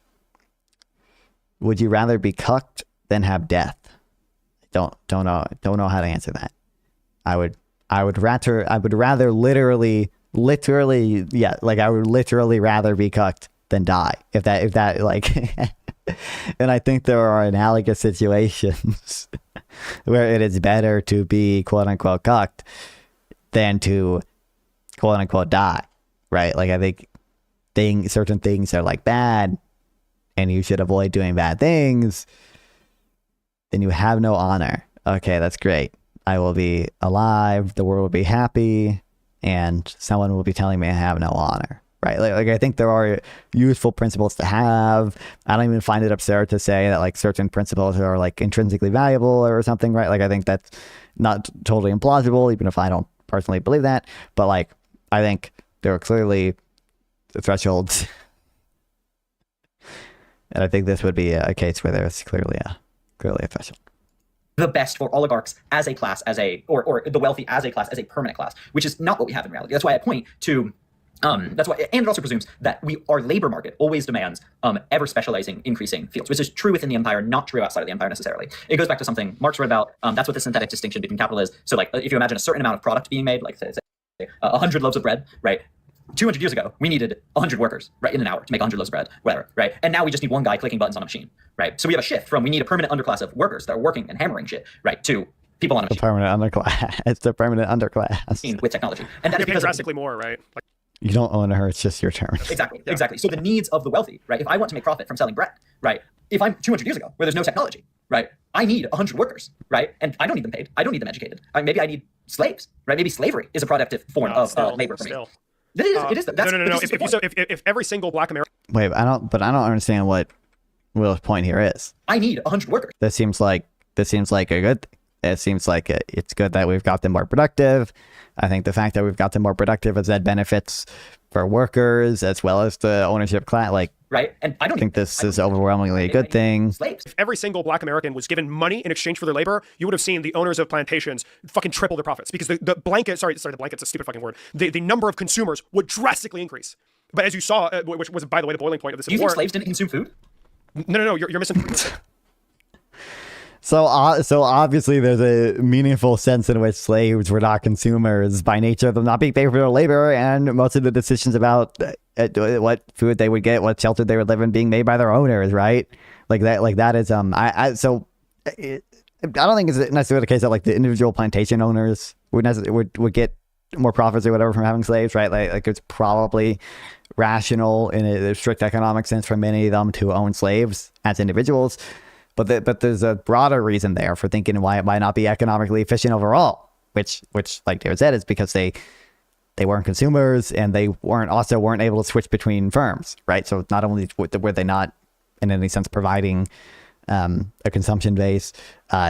Would you rather be cucked than have death? Don't know how to answer that. I would rather literally, yeah, like I would literally rather be cucked than die. If that like, and I think there are analogous situations where it is better to be quote unquote cucked than to quote unquote die, right? Like I think certain things are like bad and you should avoid doing bad things. Then you have no honor. Okay, that's great. I will be alive, the world will be happy, and someone will be telling me I have no honor, right? Like I think there are useful principles to have. I don't even find it absurd to say that like certain principles are like intrinsically valuable or something, right? Like I think that's not totally implausible, even if I don't personally believe that. But like I think there are clearly thresholds, and I think this would be a case where there's clearly a threshold. The best for oligarchs as a class, or the wealthy as a class, as a permanent class, which is not what we have in reality. That's why I point to, and it also presumes that our labor market always demands ever specializing, increasing fields, which is true within the empire, not true outside of the empire necessarily. It goes back to something Marx wrote about. That's what the synthetic distinction between capital is. So like if you imagine a certain amount of product being made, like say 100 loaves of bread, right? 200 years ago, we needed 100 workers, right, in an hour to make 100 loaves of bread, whatever, right? And now we just need one guy clicking buttons on a machine, right? So we have a shift from we need a permanent underclass of workers that are working and hammering shit, right, to people on a machine. It's the permanent underclass. With technology. And that is because drastically more, right? Like, you don't own her, it's just your turn. Exactly. So the needs of the wealthy, right? If I want to make profit from selling bread, right? If I'm 200 years ago, where there's no technology, right? I need 100 workers, right? And I don't need them paid. I don't need them educated. Maybe I need slaves, right? Maybe slavery is a productive form of labor for me. It is. No. If every single Black American. Wait, I don't understand what Will's point here is. I need 100 workers. This seems like a good thing. It seems like it's good that we've got them more productive. I think the fact that we've got them more productive has had benefits for workers as well as the ownership class. Like, right? And I don't think this is overwhelmingly a good thing. If every single Black American was given money in exchange for their labor, you would have seen the owners of plantations fucking triple their profits because the blanket's a stupid fucking word. The number of consumers would drastically increase. But as you saw, which was, by the way, the boiling point of this war. Do you think slaves didn't consume food? No, you're missing. So obviously there's a meaningful sense in which slaves were not consumers by nature of them not being paid for their labor, and most of the decisions about what food they would get, what shelter they would live in, being made by their owners, right? Like that is I don't think it's necessarily the case that like the individual plantation owners would get more profits or whatever from having slaves, right? Like it's probably rational in a strict economic sense for many of them to own slaves as individuals. But there's a broader reason there for thinking why it might not be economically efficient overall, which like David said, is because they weren't consumers and they weren't able to switch between firms, right? So not only were they not in any sense providing a consumption base,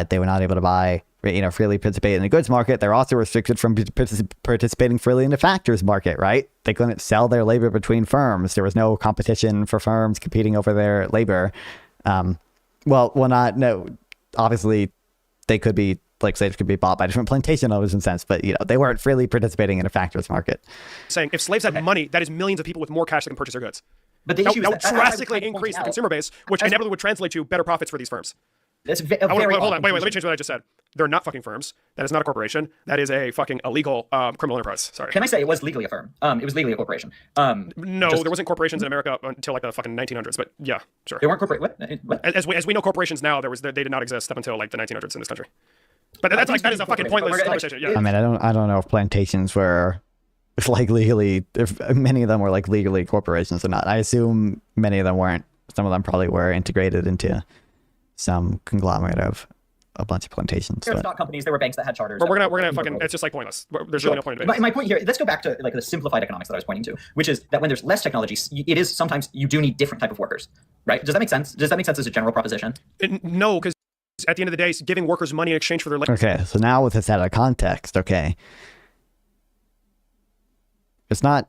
they were not able to buy, freely participate in the goods market. They're also restricted from participating freely in the factors market, right? They couldn't sell their labor between firms. There was no competition for firms competing over their labor. Obviously they could be, like slaves could be bought by different plantation owners in a sense, but they weren't freely participating in a factors market. Saying if slaves had money, that is millions of people with more cash that can purchase their goods. But the issue is that would drastically increase the consumer base, which inevitably would translate to better profits for these firms. That's hold on, wait, let me change what I just said. They're not fucking firms. That is not a corporation. That is a fucking illegal criminal enterprise. Sorry. Can I say it was legally a firm? It was legally a corporation. No, there wasn't corporations in America until like the fucking 1900s. But yeah, sure. They weren't what? As we know, corporations now they did not exist up until like the 1900s in this country. But that is a fucking pointless conversation. Yeah. I mean, I don't know if plantations were like legally, if many of them were like legally corporations or not. I assume many of them weren't. Some of them probably were integrated into some conglomerate of a bunch of plantations. There were stock companies, there were banks that had charters. We're gonna fucking, it's just like pointless. There's really no point in it. My point here, let's go back to like the simplified economics that I was pointing to, which is that when there's less technology, it is sometimes you do need different type of workers, right? Does that make sense? Does that make sense as a general proposition? No, because at the end of the day, giving workers money in exchange for their labor. Okay, so now with this out of context, okay, it's not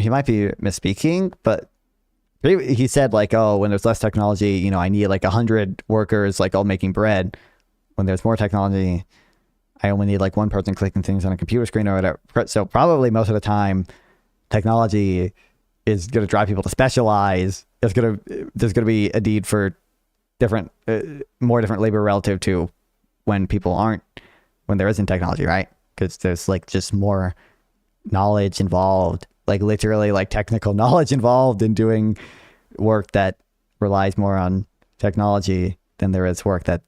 he might be misspeaking, but he said like, oh, when there's less technology, you know, I need like 100 workers like all making bread. When there's more technology, I only need like one person clicking things on a computer screen or whatever. So probably most of the time, technology is going to drive people to specialize. There's going to be a need for different, more different labor relative to when there isn't technology, right? Because there's like just more knowledge involved, like literally like technical knowledge involved in doing work that relies more on technology than there is work that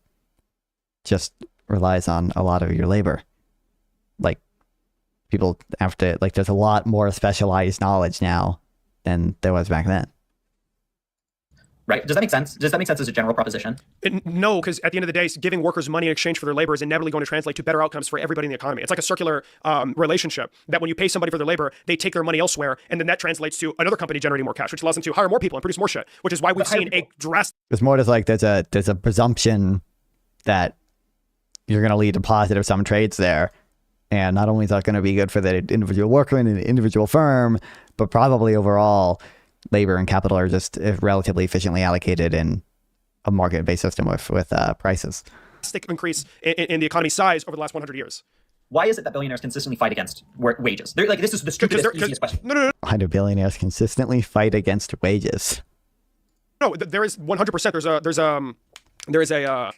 just relies on a lot of your labor. Like people have to, like, there's a lot more specialized knowledge now than there was back then. Right? Does that make sense? Does that make sense as a general proposition? No, because at the end of the day, giving workers money in exchange for their labor is inevitably going to translate to better outcomes for everybody in the economy. It's like a circular relationship that when you pay somebody for their labor, they take their money elsewhere, and then that translates to another company generating more cash, which allows them to hire more people and produce more shit, which is why we've seen a drastic... It's more just like there's a presumption that you're going to lead to positive sum trades there. And not only is that going to be good for the individual worker and the individual firm, but probably overall, labor and capital are just relatively efficiently allocated in a market-based system with prices. Increase in the economy's size over the last 100 years. Why is it that billionaires consistently fight against wages? They're, like, this is the stupidest, easiest question. No. Why do billionaires consistently fight against wages? No, there is 100%. There is a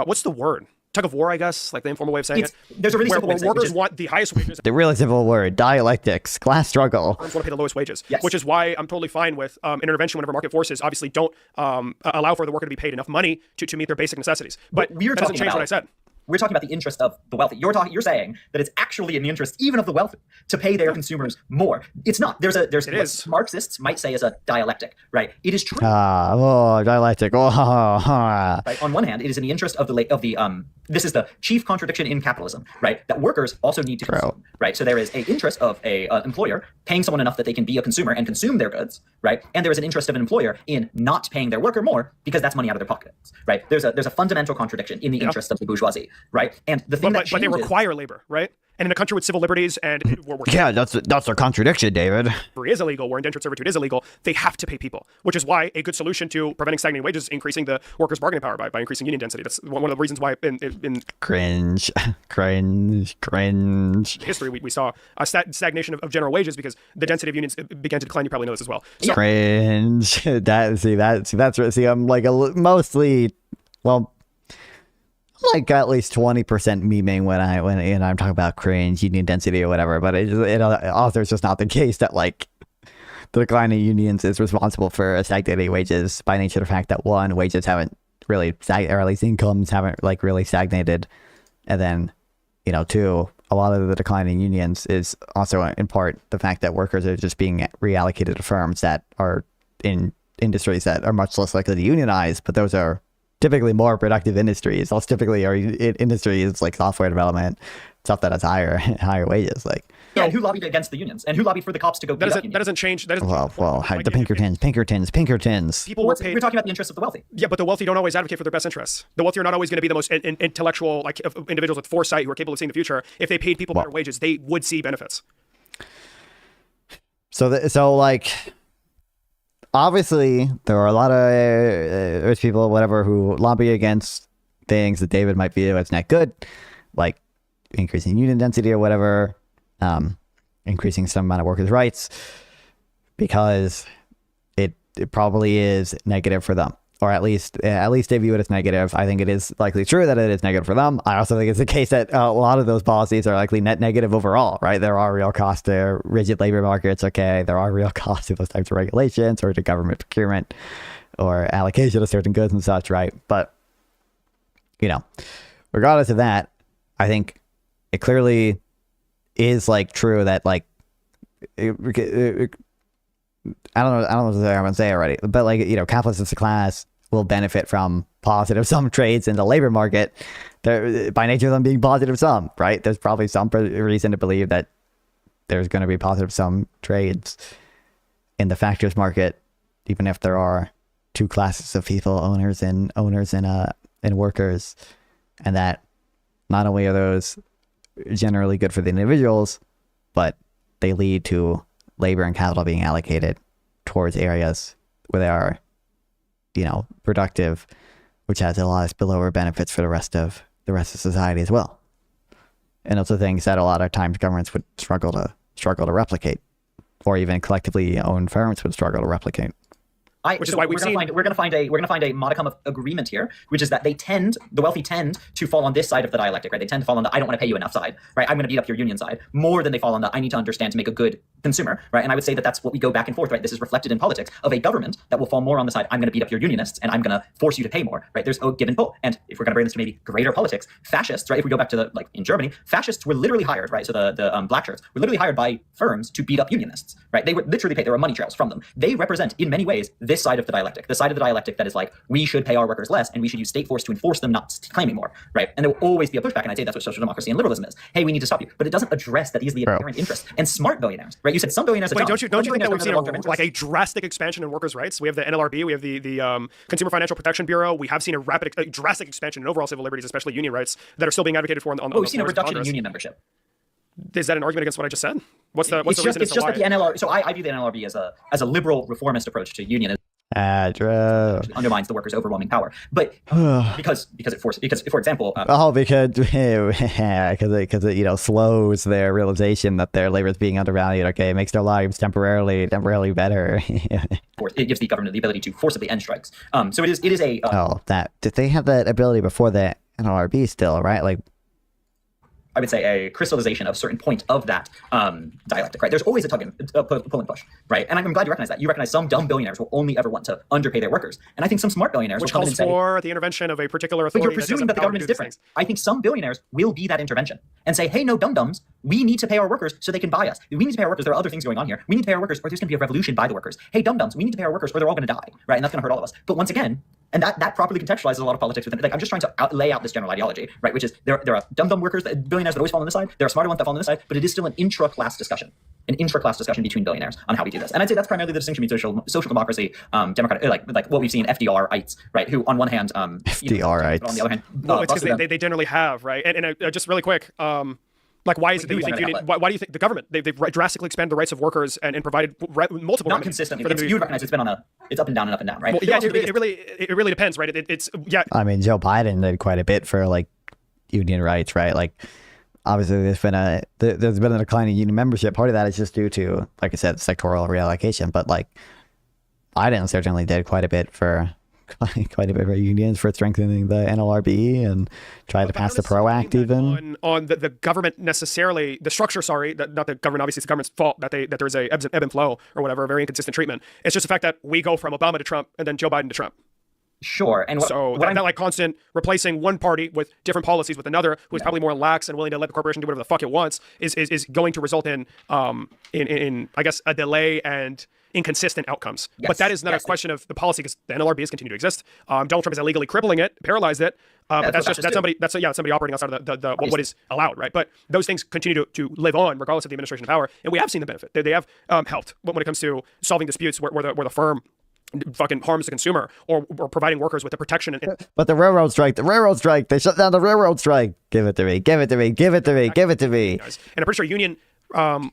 what's the word? Tug of war, I guess, like the informal way of saying it. There's a really simple way where workers want the highest wages. The really simple word, dialectics, class struggle. Want to pay the lowest wages, which is why I'm totally fine with intervention whenever market forces obviously don't allow for the worker to be paid enough money to meet their basic necessities. But that doesn't change what I said. We're talking about the interest of the wealthy. You're saying that it's actually in the interest even of the wealthy to pay their consumers more. It's not. There's what Marxists might say is a dialectic, right? It is true. Dialectic. Right? On one hand, it is in the interest of the this is the chief contradiction in capitalism, right? That workers also need to consume, right? So there is an interest of a employer paying someone enough that they can be a consumer and consume their goods, right? And there is an interest of an employer in not paying their worker more because that's money out of their pockets, right? There's a fundamental contradiction in the interest of the bourgeoisie. Right, and the thing but they require labor, right? And in a country with civil liberties and that's a contradiction, David. Slavery is illegal, where indentured servitude is illegal. They have to pay people, which is why a good solution to preventing stagnating wages is increasing the workers' bargaining power by increasing union density. That's one of the reasons why in cringe history we saw a stagnation of general wages because the density of unions began to decline. You probably know this as well. So, cringe. I'm like mostly like at least 20% memeing when I'm talking about cringe, union density or whatever, but it also is just not the case that like the decline in unions is responsible for stagnating wages by nature of the fact that one, wages haven't really or at least incomes haven't like really stagnated, and then two, a lot of the decline in unions is also in part the fact that workers are just being reallocated to firms that are in industries that are much less likely to unionize, but those are typically more productive industries. Those typically are industries like software development, stuff that has higher wages. Like, yeah, and who lobbied against the unions, and who lobbied for the cops to go? That doesn't change. The Pinkertons. People were paid. We're talking about the interests of the wealthy. Yeah, but the wealthy don't always advocate for their best interests. The wealthy are not always going to be the most intellectual, like individuals with foresight who are capable of seeing the future. If they paid people better wages, they would see benefits. So like. Obviously, there are a lot of rich people, whatever, who lobby against things that David might view as not good, like increasing union density or whatever, increasing some amount of workers' rights, because it probably is negative for them, or at least they view it as negative. I think it is likely true that it is negative for them. I also think it's the case that a lot of those policies are likely net negative overall, right? There are real costs to rigid labor markets, okay? There are real costs to those types of regulations or to government procurement or allocation of certain goods and such, right? But, regardless of that, I think it clearly is like true that like, I don't know what I'm gonna say already, but like, capitalists as a class will benefit from positive sum trades in the labor market. They're, by nature of them being positive sum, right? There's probably some reason to believe that there's going to be positive sum trades in the factors market, even if there are two classes of people, owners and workers, and that not only are those generally good for the individuals, but they lead to labor and capital being allocated towards areas where they are, productive, which has a lot of spillover benefits for the rest of society as well. And those are things that a lot of times governments would struggle to replicate, or even collectively owned firms would struggle to replicate. Which is why we're going to find a modicum of agreement here, which is that the wealthy tend to fall on this side of the dialectic, right? They tend to fall on the I don't want to pay you enough side, right? I'm going to beat up your union side more than they fall on the I need to understand to make a good consumer, right? And I would say that that's what we go back and forth, right? This is reflected in politics of a government that will fall more on the side I'm going to beat up your unionists and I'm going to force you to pay more, right? There's a give and pull. And if we're going to bring this to maybe greater politics, fascists, right? If we go back to in Germany, fascists were literally hired, right? So the black shirts were literally hired by firms to beat up unionists, right? They were literally paid. There were money trails from them. They represent in many ways this side of the dialectic. The side of the dialectic that is like, we should pay our workers less and we should use state force to enforce them not claiming more, right? And there will always be a pushback, and I'd say that's what social democracy and liberalism is. Hey, we need to stop you. But it doesn't address that these are the inherent interests. And smart billionaires, right? You said some billionaires... Wait, don't you think that we've seen a drastic expansion in workers' rights? We have the NLRB, we have the Consumer Financial Protection Bureau. We have seen a drastic expansion in overall civil liberties, especially union rights, that are still being advocated for on we've seen a reduction in union membership. Is that an argument against what I just said? What's the reason? It's just that the NLRB... So I view the NLRB as a liberal reformist approach to union. Undermines the workers' overwhelming power, but because for example, because it slows their realization that their labor is being undervalued. Okay, it makes their lives temporarily better. It gives the government the ability to forcibly end strikes. So it is a did they have that ability before the NLRB still, right? Like, I would say a crystallization of a certain point of that dialectic, right? There's always a pull and push, right? And I'm glad you recognize that. You recognize some dumb billionaires will only ever want to underpay their workers. And I think some smart billionaires will come in and say... Which calls for the intervention of a particular authority. But you're presuming that the government is different. I think some billionaires will be that intervention and say, hey, no, dum-dums, we need to pay our workers so they can buy us. We need to pay our workers. There are other things going on here. We need to pay our workers or there's going to be a revolution by the workers. Hey, dum-dums, we need to pay our workers or they're all going to die, right? And that's going to hurt all of us. But once again, and that properly contextualizes a lot of politics within. Like, I'm just trying to lay out this general ideology, right? Which is there are dumb workers, billionaires that always fall on this side. There are smarter ones that fall on this side, but it is still an intra-class discussion between billionaires on how we do this. And I'd say that's primarily the distinction between social democracy, democratic, like what we've seen FDR-ites, right? Who on one hand, FDR-ites, on the other hand, no, it's because they generally have, right? And just really quick. Like, why is it that you think why do you think the government they've drastically expanded the rights of workers and provided multiple not consistently? You recognize it's up and down and up and down, right? Well, yeah, it really depends, right? It's I mean, Joe Biden did quite a bit for like union rights, right? Like, obviously there's been a decline in union membership. Part of that is just due to, like I said, sectoral reallocation. But like, Biden certainly did quite a bit for unions, for strengthening the NLRB and try to pass the PRO Act even. On the government necessarily, the structure, not the government, obviously it's the government's fault that there's a ebb and flow or whatever, a very inconsistent treatment. It's just the fact that we go from Obama to Trump and then Joe Biden to Trump. Sure. And that like constant replacing one party with different policies with another who is probably more lax and willing to let the corporation do whatever the fuck it wants is going to result in I guess a delay and inconsistent outcomes. Yes, but that is not a question of the policy because the NLRB has continued to exist. Donald Trump is illegally crippling it, paralyzed it. But that's somebody operating outside of the what is allowed, right? But those things continue to live on regardless of the administration of power, and we have seen the benefit. They have helped when it comes to solving disputes where the firm fucking harms the consumer or providing workers with the protection. But the railroad strike, they shut down the railroad strike. Give it to me. And I'm pretty sure union.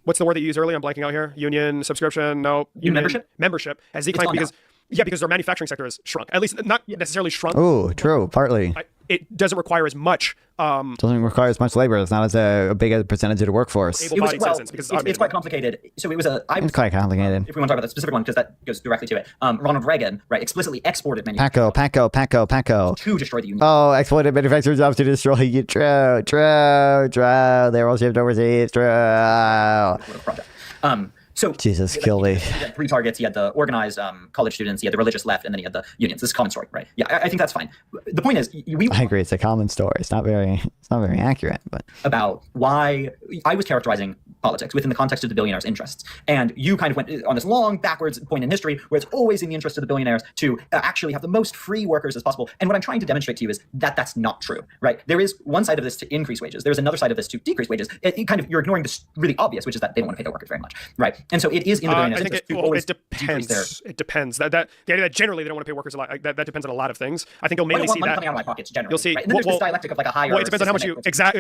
What's the word that you used earlier? I'm blanking out here. Union subscription? No. Union membership has declined because their manufacturing sector has shrunk. At least not necessarily shrunk. Oh, true. Partly. It doesn't require as much. Doesn't require as much labor. It's not as a big a percentage of the workforce. It's quite complicated. So it was it's quite complicated. If we want to talk about that specific one, because that goes directly to it. Ronald Reagan, right, explicitly exported manufacturing. Paco. To destroy the union. Oh, exploited manufacturing jobs to destroy you. True. They were all shipped overseas. True. So Jesus, kill me. He had three targets. He had the organized college students, he had the religious left, and then he had the unions. This is a common story, right? Yeah, I think that's fine. The point is, I agree. It's a common story. It's not very accurate, but about why I was characterizing politics within the context of the billionaires' interests, and you kind of went on this long backwards point in history where it's always in the interest of the billionaires to actually have the most free workers as possible. And what I'm trying to demonstrate to you is that that's not true, right? There is one side of this to increase wages. There is another side of this to decrease wages. You're ignoring this really obvious, which is that they don't want to pay their workers very much, right? And so it is in the billionaires' interest to always decrease their... It depends. The idea that generally they don't want to pay workers a lot, that depends on a lot of things. I think you'll mainly see that. Coming out of my pockets generally. You'll see. Right? And then there's this dialectic of like a higher. Well, it depends on how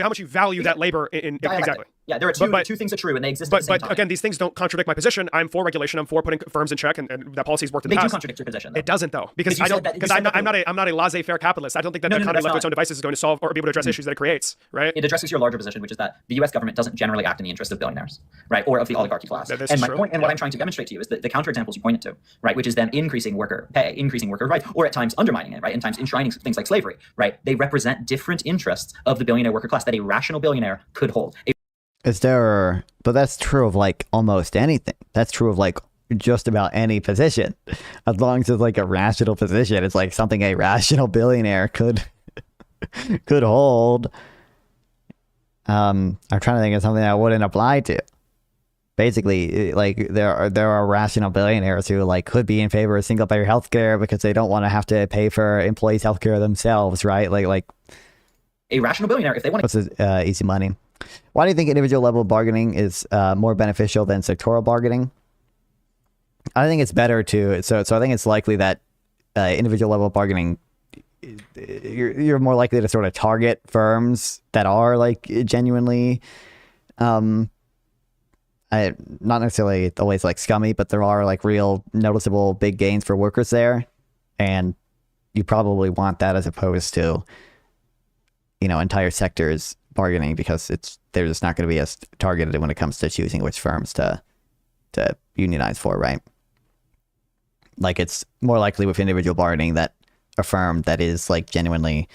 much you value that labor in exactly. Yeah, there are two things that are true, and they exist at the same time. But again, these things don't contradict my position. I'm for regulation. I'm for putting firms in check, and that policy's worked in the past. They do contradict your position, though. It doesn't, though, because I'm not a laissez-faire capitalist. I don't think that the economy left to its own devices is going to solve or be able to address issues that it creates. Right? It addresses your larger position, which is that the U.S. government doesn't generally act in the interest of billionaires, right, or of the oligarchy class. And my point, and what I'm trying to demonstrate to you, is that the counterexamples you pointed to, right, which is then increasing worker pay, increasing worker rights, or at times undermining it, right, and times enshrining things like slavery, right. They represent different interests of the billionaire worker class that a rational billionaire could hold. But that's true of like almost anything. That's true of like just about any position. As long as it's like a rational position, it's like something a rational billionaire could hold. I'm trying to think of something that wouldn't apply to. Basically, like there are rational billionaires who like could be in favor of single payer healthcare because they don't want to have to pay for employees' healthcare themselves, right? Like a rational billionaire, if they want to, easy money. Why do you think individual level bargaining is more beneficial than sectoral bargaining? I think it's better to. So I think it's likely that individual level bargaining, you're more likely to sort of target firms that are like genuinely, not necessarily always like scummy, but there are like real noticeable big gains for workers there, and you probably want that as opposed to, entire sectors bargaining, because they're just not going to be as targeted when it comes to choosing which firms to unionize for, right? Like it's more likely with individual bargaining that a firm that is like genuinely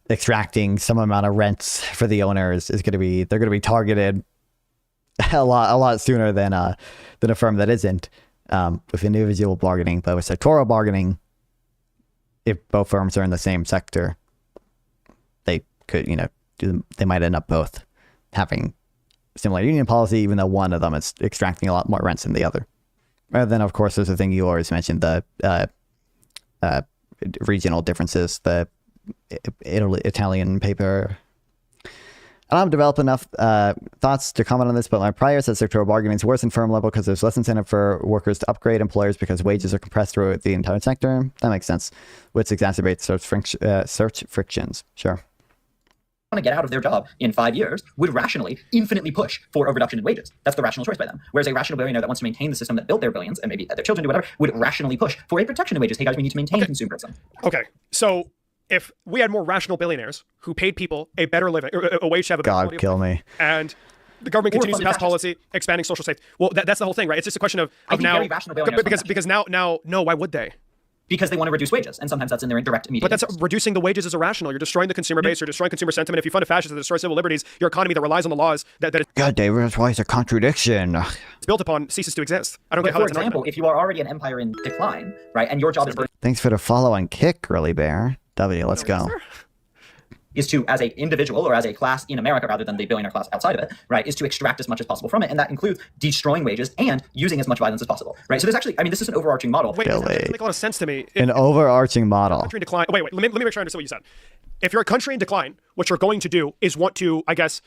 extracting some amount of rents for the owners they're going to be targeted a lot sooner than a firm that isn't, with individual bargaining. But with sectoral bargaining, if both firms are in the same sector, they could, they might end up both having similar union policy, even though one of them is extracting a lot more rents than the other. And then, of course, there's the thing you always mentioned, the regional differences, the Italian paper. I don't have developed enough thoughts to comment on this, but my prior said sectoral bargaining is worse than firm level because there's less incentive for workers to upgrade employers because wages are compressed throughout the entire sector. That makes sense, which exacerbates search frictions. Sure. Want to get out of their job in 5 years would rationally infinitely push for a reduction in wages. That's the rational choice by them. Whereas a rational billionaire that wants to maintain the system that built their billions, and maybe their children do whatever, would rationally push for a protection in wages. Hey guys, we need to maintain consumerism. Okay, so if we had more rational billionaires who paid people a better living, or a wage to have a better quality of life, and the government continues to pass policy expanding social safety. Well, that's the whole thing, right? It's just a question of now, because now, no, why would they? Because they want to reduce wages, and sometimes that's in their indirect immediate But that's interest. reducing the wages is irrational. You're destroying the consumer base. You're destroying consumer sentiment. If you fund a fascist that destroys civil liberties, your economy that relies on the laws that God, David, that's why it's a contradiction. It's built upon ceases to exist. I don't But get how for that's an example, argument. if you are already an empire in decline, right, and your job is Thanks for the follow on kick, Girly Bear. W, let's go. is to, as an individual or as a class in America rather than the billionaire class outside of it, right, is to extract as much as possible from it. And that includes destroying wages and using as much violence as possible, right? So there's actually, I mean, this is an overarching model. Wait, that doesn't make a lot of sense to me. An overarching model. Country in decline. Wait, let me make sure I understand what you said. If you're a country in decline, what you're going to do is want to, I guess,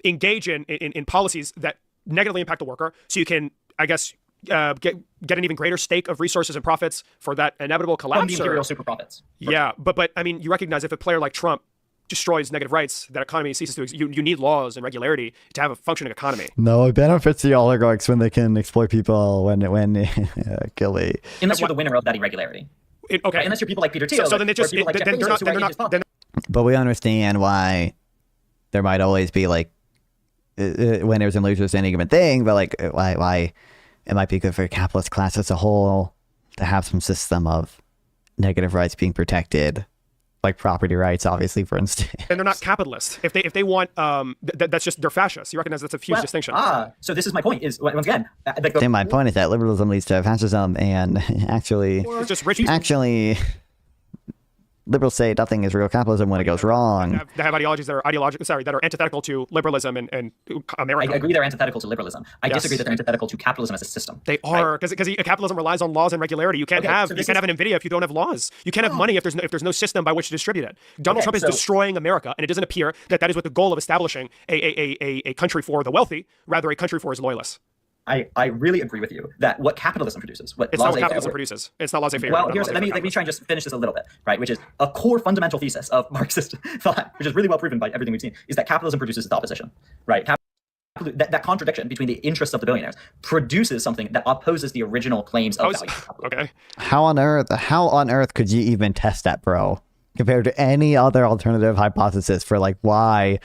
engage in policies that negatively impact the worker, so you can, I guess, get an even greater stake of resources and profits for that inevitable collapse. From the imperial super profits. Yeah, but I mean, you recognize if a player like Trump destroys negative rights, that economy ceases to exist. You need laws and regularity to have a functioning economy. No, it benefits the oligarchs when they can exploit people when Gilly. Unless you're the winner of that irregularity. Okay. Right? Unless you're people like Peter Thiel. So then they just like they're not. But we understand why there might always be like winners and losers in any given thing. But like why it might be good for a capitalist class as a whole to have some system of negative rights being protected, like property rights, obviously, for instance. And they're not capitalists. If they want, that's just, they're fascists. You recognize that's a huge distinction. So this is my point. Is once again, my point is that liberalism leads to fascism, and actually, it's just rich people. Actually, liberals say nothing is real capitalism when it goes wrong. They have ideologies that are that are antithetical to liberalism and America. I agree they're antithetical to liberalism. I disagree that they're antithetical to capitalism as a system. They are, because capitalism relies on laws and regularity. You can't have an Nvidia if you don't have laws. You can't have money if there's no system by which to distribute it. Donald Trump is destroying America, and it doesn't appear that is with the goal of establishing a country for the wealthy, rather a country for his loyalists. I really agree with you that what capitalism produces, what It's not what laissez-faire capitalism work- produces. It's not laissez-faire. Well, not here's, laissez-faire let me try and capitalism. just finish this a little bit, right? Which is a core fundamental thesis of Marxist thought, which is really well proven by everything we've seen, is that capitalism produces its opposition, right? That contradiction between the interests of the billionaires produces something that opposes the original claims of value. Okay. How on earth could you even test that, bro? Compared to any other alternative hypothesis for like why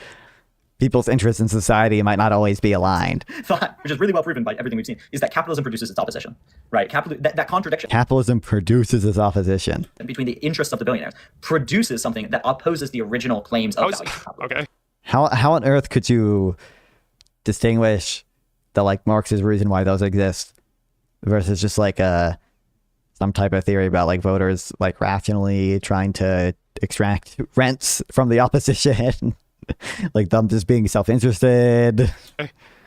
people's interests in society might not always be aligned. Thought, which is really well proven by everything we've seen, is that capitalism produces its opposition, right? That contradiction. Capitalism produces its opposition. Between the interests of the billionaires produces something that opposes the original claims of value. Okay. How on earth could you distinguish the like Marx's reason why those exist versus just like some type of theory about like voters like rationally trying to extract rents from the opposition, like them just being self-interested?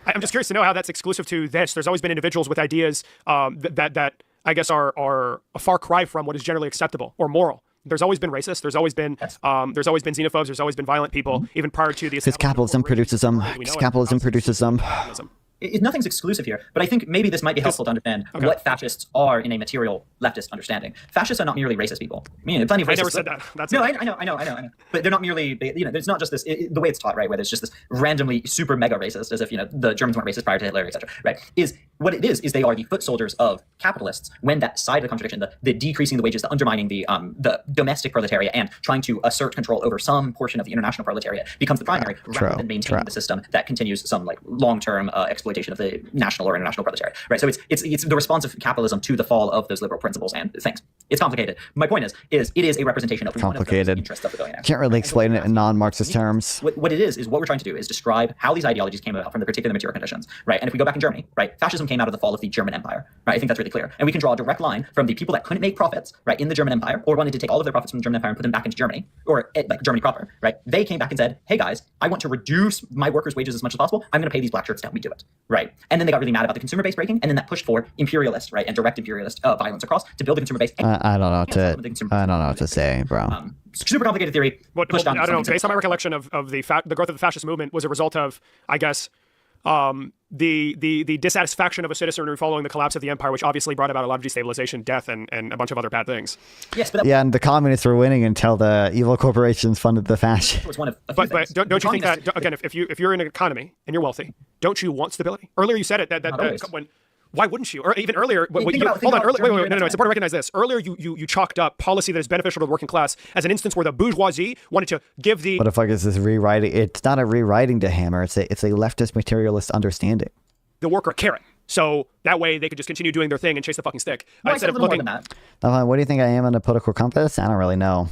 I'm just curious to know how that's exclusive to this. There's always been individuals with ideas that I guess are a far cry from what is generally acceptable or moral. There's always been racists. There's always been xenophobes. There's always been violent people, even prior to the. Because capitalism produces them. Capitalism produces them. Nothing's exclusive here, but I think maybe this might be helpful to understand what fascists are in a material leftist understanding. Fascists are not merely racist people. I mean, plenty of racists. I never said that. That's no, I know. But they're not merely, there's not just this, the way it's taught, right, where there's just this randomly super mega racist, as if, the Germans weren't racist prior to Hitler, etc., right, is what it is they are the foot soldiers of capitalists when that side of the contradiction, the decreasing the wages, the undermining the domestic proletariat and trying to assert control over some portion of the international proletariat becomes the primary rather than maintaining the system that continues some like long-term exploitation of the national or international proletariat, right? So it's the response of capitalism to the fall of those liberal principles and things. It's complicated. My point is it is a representation of complicated. One of the interests of the billionaire. Can't really explain it in non-Marxist terms. What it is what we're trying to do is describe how these ideologies came about from the particular material conditions, right? And if we go back in Germany, right, fascism came out of the fall of the German Empire, right? I think that's really clear. And we can draw a direct line from the people that couldn't make profits, right, in the German Empire, or wanted to take all of their profits from the German Empire and put them back into Germany, or like Germany proper, right? They came back and said, hey guys, I want to reduce my workers' wages as much as possible. I'm going to pay these black shirts to help me do it, right? And then they got really mad about the consumer base breaking, and then that pushed for imperialist, right, and direct imperialist violence across to build the consumer base. I don't know what to say, bro. Super complicated theory. I don't know. Based on my recollection of the growth of the fascist movement was a result of, I guess, the dissatisfaction of a citizenry following the collapse of the empire, which obviously brought about a lot of destabilization, death, and a bunch of other bad things. Yes, and the communists were winning until the evil corporations funded the fascists. But don't you think that, again, if you're in an economy and you're wealthy, don't you want stability? Earlier you said it that when. Why wouldn't you? Or even earlier, no, it's important to recognize this. Earlier, you chalked up policy that is beneficial to the working class as an instance where the bourgeoisie wanted to give the. What the fuck is this rewriting? It's not a rewriting to Hammer. It's a leftist materialist understanding. The worker a carrot, so that way they could just continue doing their thing and chase the fucking stick instead of looking. What do you think I am on a political compass? I don't really know.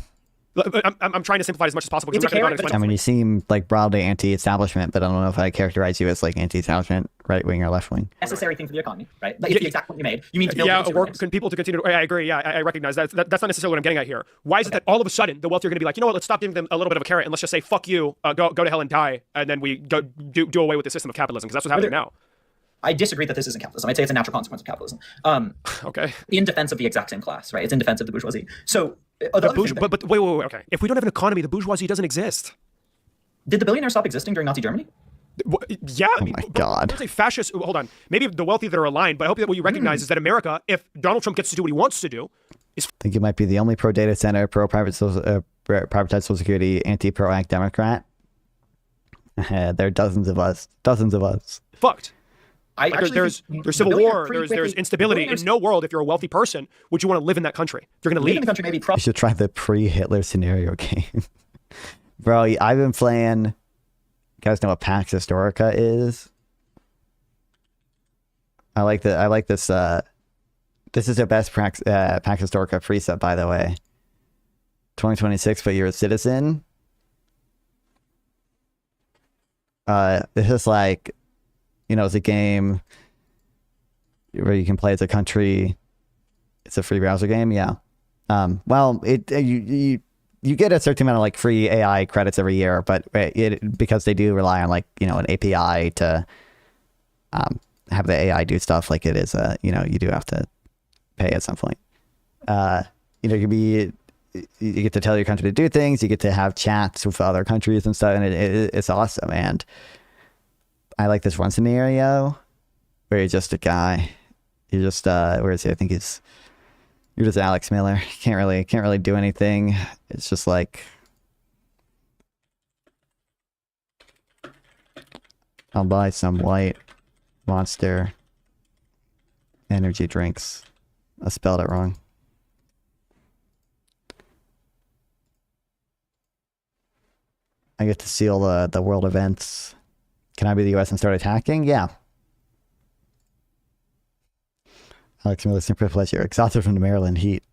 I'm trying to simplify it as much as possible. I mean, you seem like broadly anti-establishment, but I don't know if I characterize you as like anti-establishment, right wing or left wing. Necessary thing for the economy, right? Like, it's the exact point you made. You mean to build people to continue to. I agree. Yeah, I recognize that. That's not necessarily what I'm getting at here. Why is it that all of a sudden the wealthy are going to be like, you know what? Let's stop giving them a little bit of a carrot and let's just say fuck you, go to hell and die, and then we go do away with the system of capitalism because that's what's happening now. I disagree that this isn't capitalism. I'd say it's a natural consequence of capitalism. Okay. In defense of the exact same class, right? It's in defense of the bourgeoisie. So, but wait. Okay. If we don't have an economy, the bourgeoisie doesn't exist. Did the billionaires stop existing during Nazi Germany? Yeah. Oh my God. There's a fascist. Hold on. Maybe the wealthy that are aligned, but I hope that what you recognize is that America, if Donald Trump gets to do what he wants to do, is. I think you might be the only pro data center, pro privatized Social Security, anti pro act Democrat. There are dozens of us. Fucked. There's civil war. There's instability. In no world, if you're a wealthy person, would you want to live in that country? If you're going to leave in the country, maybe. You should try the pre-Hitler scenario game, bro. I've been playing. You guys know what Pax Historica is? I like this. This is the best Pax Historica preset, by the way. 2026, but you're a citizen. This is like. It's a game where you can play as a country. It's a free browser game, yeah. Well, you get a certain amount of like free AI credits every year, but because they do rely on like an API to have the AI do stuff, like it is you do have to pay at some point. You get to tell your country to do things. You get to have chats with other countries and stuff, and it's awesome. And I like this one scenario Or you're just a guy. You're just where is he? I think you're just Alex Miller. Can't really do anything. It's just like I'll buy some white Monster energy drinks. I spelled it wrong. I get to seal the world events. Can I be the US and start attacking? Yeah. Alex Miller, simple pleasure. Exhausted from the Maryland heat.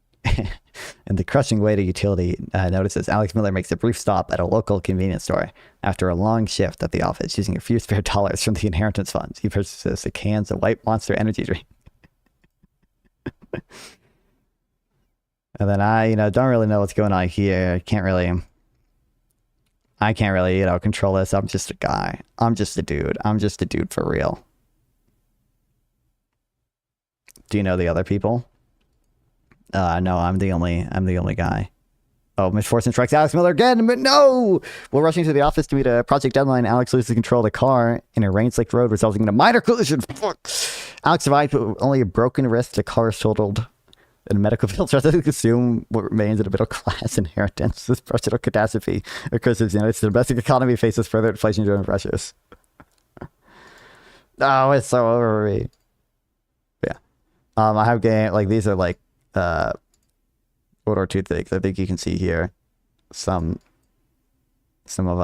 And the crushing weight of utility notices Alex Miller makes a brief stop at a local convenience store. After a long shift at the office, using a few spare dollars from the inheritance funds, he purchases a cans of white Monster energy drink. And then I, don't really know what's going on here. I can't really, control this. I'm just a guy. I'm just a dude. I'm just a dude for real. Do you know the other people? No, I'm the only guy. Oh, misfortune strikes Alex Miller again, but no! While rushing to the office to meet a project deadline, Alex loses control of the car in a rain-slicked road, resulting in a minor collision. Fuck! Alex survived, but only a broken wrist. The car is totaled. And a medical field tries to consume what remains of the middle-class inheritance. This personal catastrophe occurs as the United States domestic economy faces further inflation-driven pressures. Oh, it's so over me. Yeah. I have game, like, these are, like, World War II things. I think you can see here some of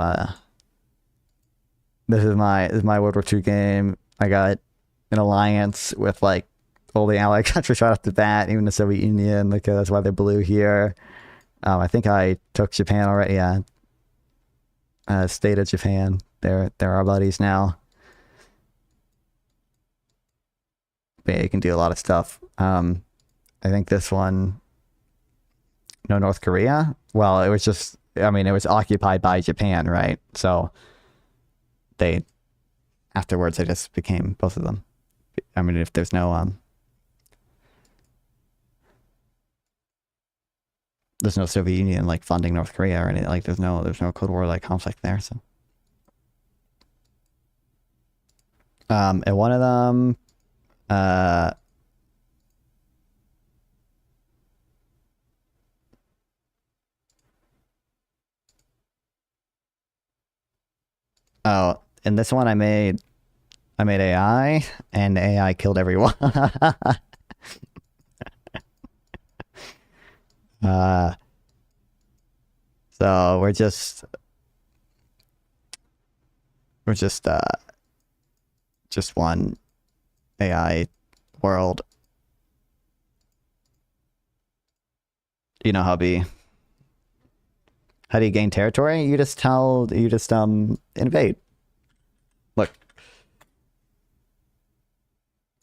this is my World War II game. I got an alliance with like all the allied countries right off the bat, even the Soviet Union. Like that's why they're blue here. I think I took Japan already. Yeah, state of Japan. They're our buddies now. But yeah, you can do a lot of stuff. I think this one. No, North Korea? Well, it was just, I mean, it was occupied by Japan, right? So afterwards, they just became both of them. I mean, if there's no Soviet Union like funding North Korea or anything, like there's no Cold War like conflict there, so. And one of them, oh, in this one I made AI, and AI killed everyone. So we're just one AI world. You know, hubby. How do you gain territory? You just invade. Look.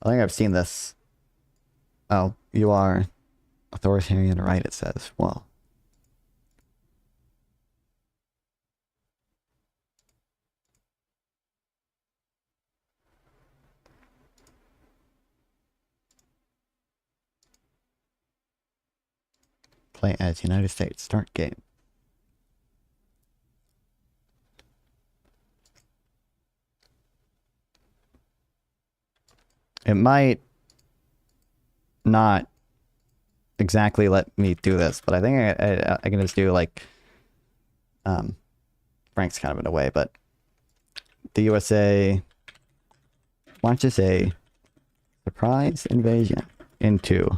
I think I've seen this. Oh, you are authoritarian, right? It says. Well. Play as United States. Start game. It might not exactly let me do this, but I think I can just do like Frank's kind of in a way, but the USA launches a surprise invasion into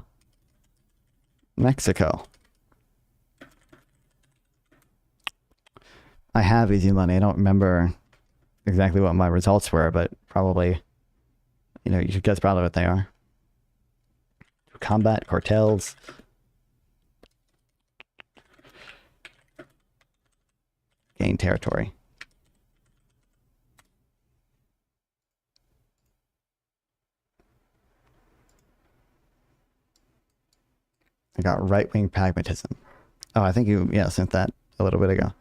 Mexico. I have easy money. I don't remember exactly what my results were, but probably, you know, you should guess probably what they are. Combat cartels. Gain territory. I got right-wing pragmatism. Oh, I think you, sent that a little bit ago.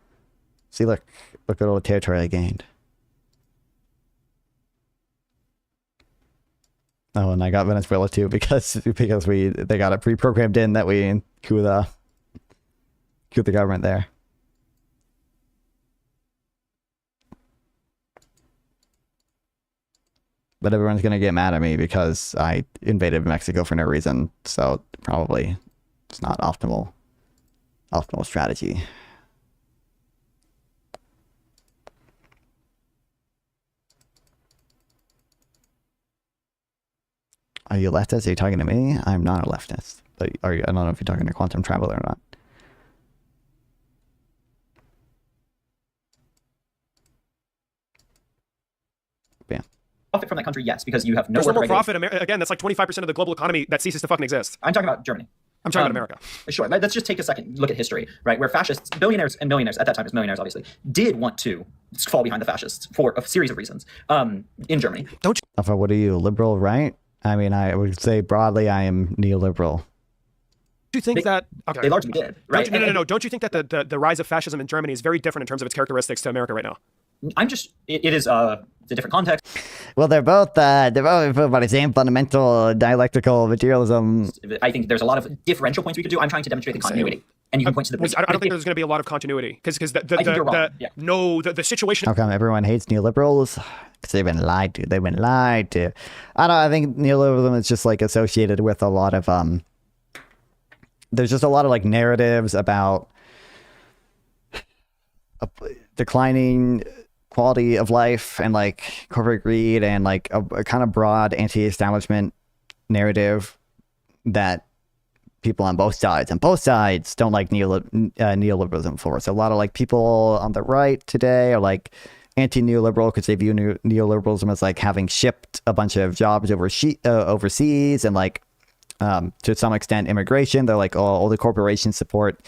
See, look at all the territory I gained. Oh, and I got Venezuela too because they got it pre-programmed in that we coup the government there. but everyone's gonna get mad at me because I invaded Mexico for no reason. So probably it's not optimal strategy. Are you a leftist? Are you talking to me? I'm not a leftist. But I don't know if you're talking to Quantum Traveler or not. Yeah. Profit from that country, yes, because you have no. There's no more profit. Again, that's like 25% of the global economy that ceases to fucking exist. I'm talking about Germany. I'm talking about America. Sure. Let's just take a second look at history, right? Where fascists, billionaires and millionaires, at that time it was millionaires obviously, did want to fall behind the fascists for a series of reasons in Germany. Don't you? Alpha, what are you, liberal, right? I mean, I would say broadly I am neoliberal. Do you think that... Okay. They largely did, right? No. Don't you think that the rise of fascism in Germany is very different in terms of its characteristics to America right now? I'm just... It is a different context. Well, they're both by the same fundamental dialectical materialism. I think there's a lot of differential points we could do. I'm trying to demonstrate the continuity. And you can point to the... I don't think there's going to be a lot of continuity. Because the situation... How come everyone hates neoliberals? Because they've been lied to. They've been lied to. I think neoliberalism is just like associated with a lot of... There's just a lot of like narratives about declining quality of life and like corporate greed and like a kind of broad anti-establishment narrative that people on both sides don't like neoliberalism for. So a lot of like people on the right today are like anti-neoliberal because they view neoliberalism as like having shipped a bunch of jobs overseas and like to some extent immigration. They're like, oh, all the corporations support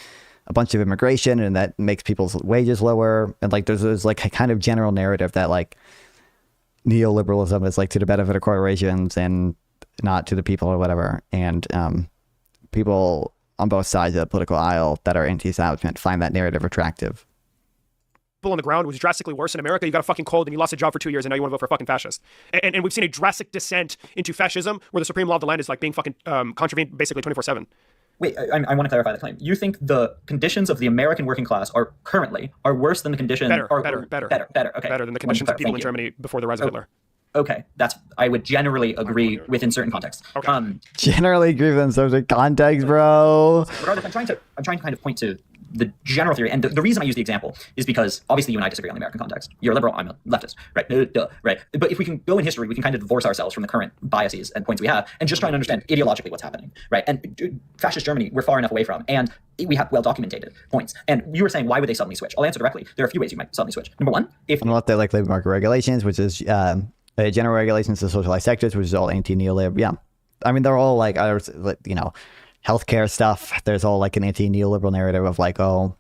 a bunch of immigration and that makes people's wages lower. And like there's like a kind of general narrative that like neoliberalism is like to the benefit of corporations and not to the people or whatever. And people on both sides of the political aisle that are anti-establishment find that narrative attractive. On the ground was drastically worse in America. You got a fucking cold and you lost a job for 2 years and now you want to vote for a fucking fascist. And we've seen a drastic descent into fascism where the supreme law of the land is like being fucking contravened basically 24/7. Wait, I want to clarify the claim. You think the conditions of the American working class are worse than the conditions... Better, okay. Better than the conditions of people in Germany before the rise of Hitler. Okay, I would generally agree within certain contexts. Okay. Generally agree within certain contexts, bro. Regardless, I'm trying to kind of point to the general theory, and the reason I use the example is because obviously you and I disagree on the American context. You're a liberal, I'm a leftist, right? Right. But if we can go in history, we can kind of divorce ourselves from the current biases and points we have, and just try and understand ideologically what's happening, right? And fascist Germany, we're far enough away from, and we have well-documented points. And you were saying, why would they suddenly switch? I'll answer directly. There are a few ways you might suddenly switch. Number one, if they like labor market regulations, which is general regulations to socialized sectors, which is all anti-neoliberal. Yeah, I mean they're all like healthcare stuff. There's all like an anti-neoliberal narrative of like, oh,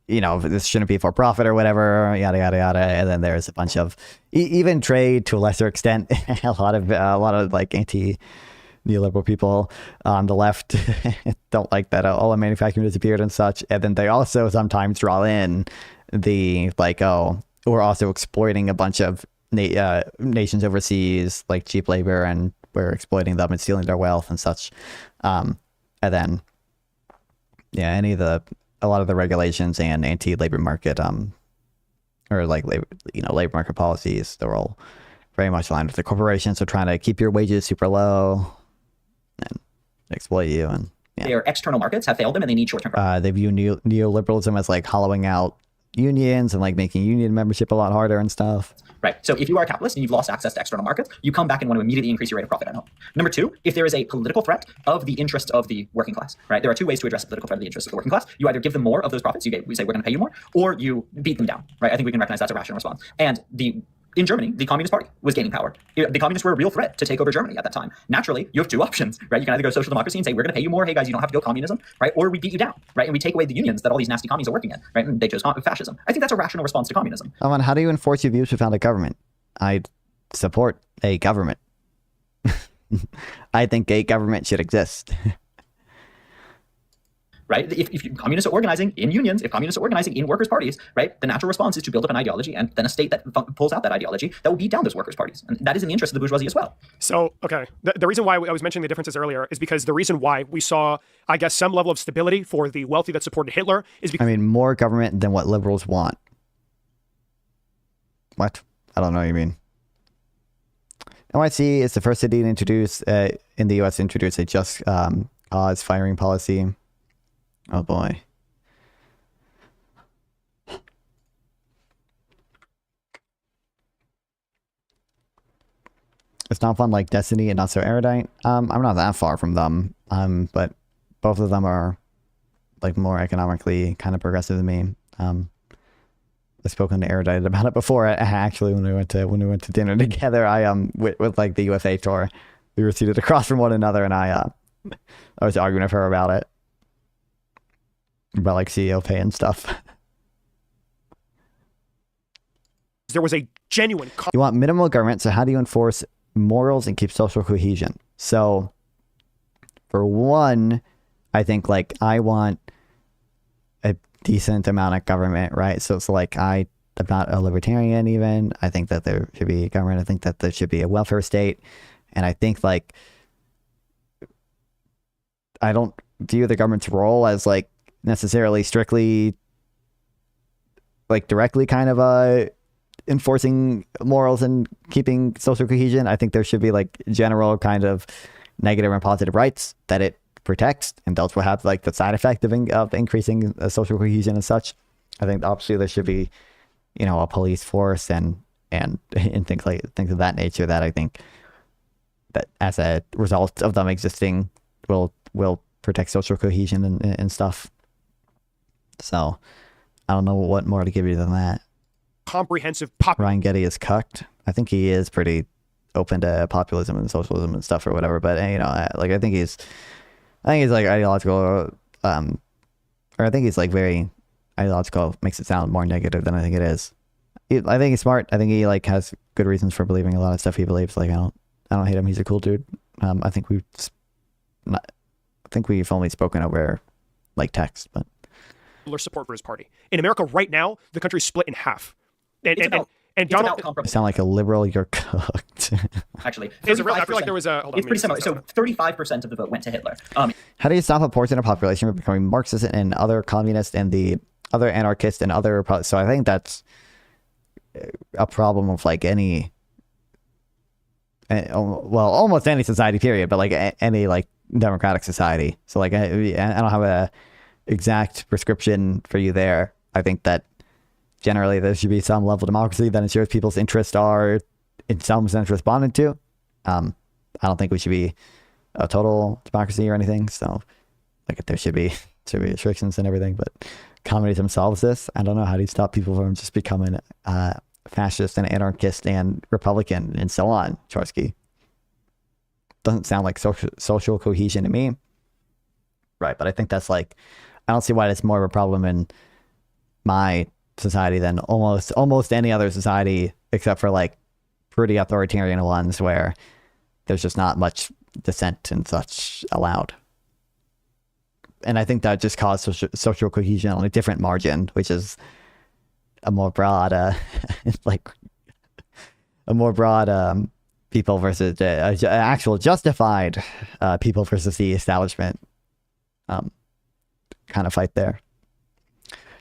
this shouldn't be for profit or whatever, yada yada yada. And then there's a bunch of even trade to a lesser extent. a lot of like anti-neoliberal people on the left don't like that all the manufacturing disappeared and such. And then they also sometimes draw in the like, oh, we're also exploiting a bunch of nations overseas, like cheap labor, and we're exploiting them and stealing their wealth and such. And then, yeah, a lot of the regulations and anti-labor market, or like labor market policies, they're all very much aligned with the corporations. So trying to keep your wages super low and exploit you. And their external markets have failed them, and they need short-term. They view neoliberalism as like hollowing out unions and like making union membership a lot harder and stuff. Right. So if you are a capitalist and you've lost access to external markets, you come back and want to immediately increase your rate of profit at home. Number two, if there is a political threat of the interest of the working class, right? There are two ways to address the political threat of the interest of the working class. You either give them more of those profits, we say we're going to pay you more, or you beat them down, right? I think we can recognize that's a rational response. And in Germany, the Communist Party was gaining power. The communists were a real threat to take over Germany at that time. Naturally, you have two options, right? You can either go social democracy and say, we're going to pay you more. Hey, guys, you don't have to go communism, right? Or we beat you down, right? And we take away the unions that all these nasty commies are working in, right? And they chose fascism. I think that's a rational response to communism. How do you enforce your views without a government? I support a government. I think a government should exist. Right? If communists are organizing in unions, if communists are organizing in workers' parties, right, the natural response is to build up an ideology and then a state that pulls out that ideology that will beat down those workers' parties. And that is in the interest of the bourgeoisie as well. So, okay. The reason why I was mentioning the differences earlier is because the reason why we saw, I guess, some level of stability for the wealthy that supported Hitler is because... I mean, more government than what liberals want. What? I don't know what you mean. NYC is the first city to introduce in the U.S. to introduce a just cause firing policy. Oh boy. It's not fun like Destiny and not so erudite. I'm not that far from them. But both of them are like more economically kind of progressive than me. I've spoken to erudite about it before. Actually, when we went to dinner together, with like the UFA tour, we were seated across from one another, and I was arguing with her about it, about like CEO pay and stuff. There was a genuine. You want minimal government, so how do you enforce morals and keep social cohesion? So, for one, I think like I want a decent amount of government, right? So it's like I'm not a libertarian even. I think that there should be government. I think that there should be a welfare state. And I think like I don't view the government's role as like necessarily strictly like directly kind of enforcing morals and keeping social cohesion. I think there should be like general kind of negative and positive rights that it protects, and those will have like the side effect of increasing social cohesion and such. I think obviously there should be, you know, a police force and things of that nature that I think that as a result of them existing will protect social cohesion and stuff. So I don't know what more to give you than that. Comprehensive Ryan Geddie is cucked. I think he is pretty open to populism and socialism and stuff or whatever, but you know, like I think he's like ideological, or I think he's like very ideological, makes it sound more negative than I think it is. I think he's smart. I think he like has good reasons for believing a lot of stuff he believes. Like I don't hate him. He's a cool dude. I think we've only spoken over like text, but support for his party. In America right now, the country's split in half. And Donald sound like a liberal. You're cooked. Actually, is it really? I feel like there was a. Hold on, it's pretty similar. So 35% of the vote went to Hitler. How do you stop a portion of the population from becoming Marxist and other communists and the other anarchists and other? So I think that's a problem of like any, well, almost any society period, but like any like democratic society. So like I don't have a exact prescription for you there. I think that generally there should be some level of democracy that ensures people's interests are in some sense responded to. I don't think we should be a total democracy or anything. So like there should be restrictions and everything, but communism solves this. I don't know, how do you stop people from just becoming fascist and anarchist and Republican and so on, Chorsky? Doesn't sound like social cohesion to me. Right, but I think that's like, I don't see why that's more of a problem in my society than almost any other society, except for like pretty authoritarian ones where there's just not much dissent and such allowed. And I think that just caused social cohesion on a different margin, which is a more broad, like a more broad people versus actual justified people versus the establishment kind of fight there.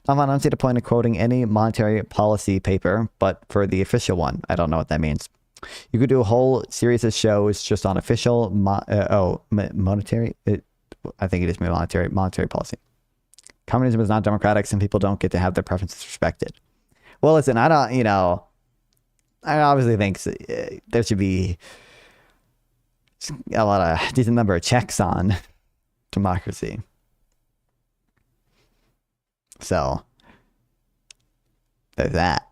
I don't see the point of quoting any monetary policy paper, but for the official one, I don't know what that means. You could do a whole series of shows just on official monetary. I think it is monetary policy. Communism is not democratic. Some people don't get to have their preferences respected. Well, listen, I obviously think there should be a decent number of checks on democracy. So there's that.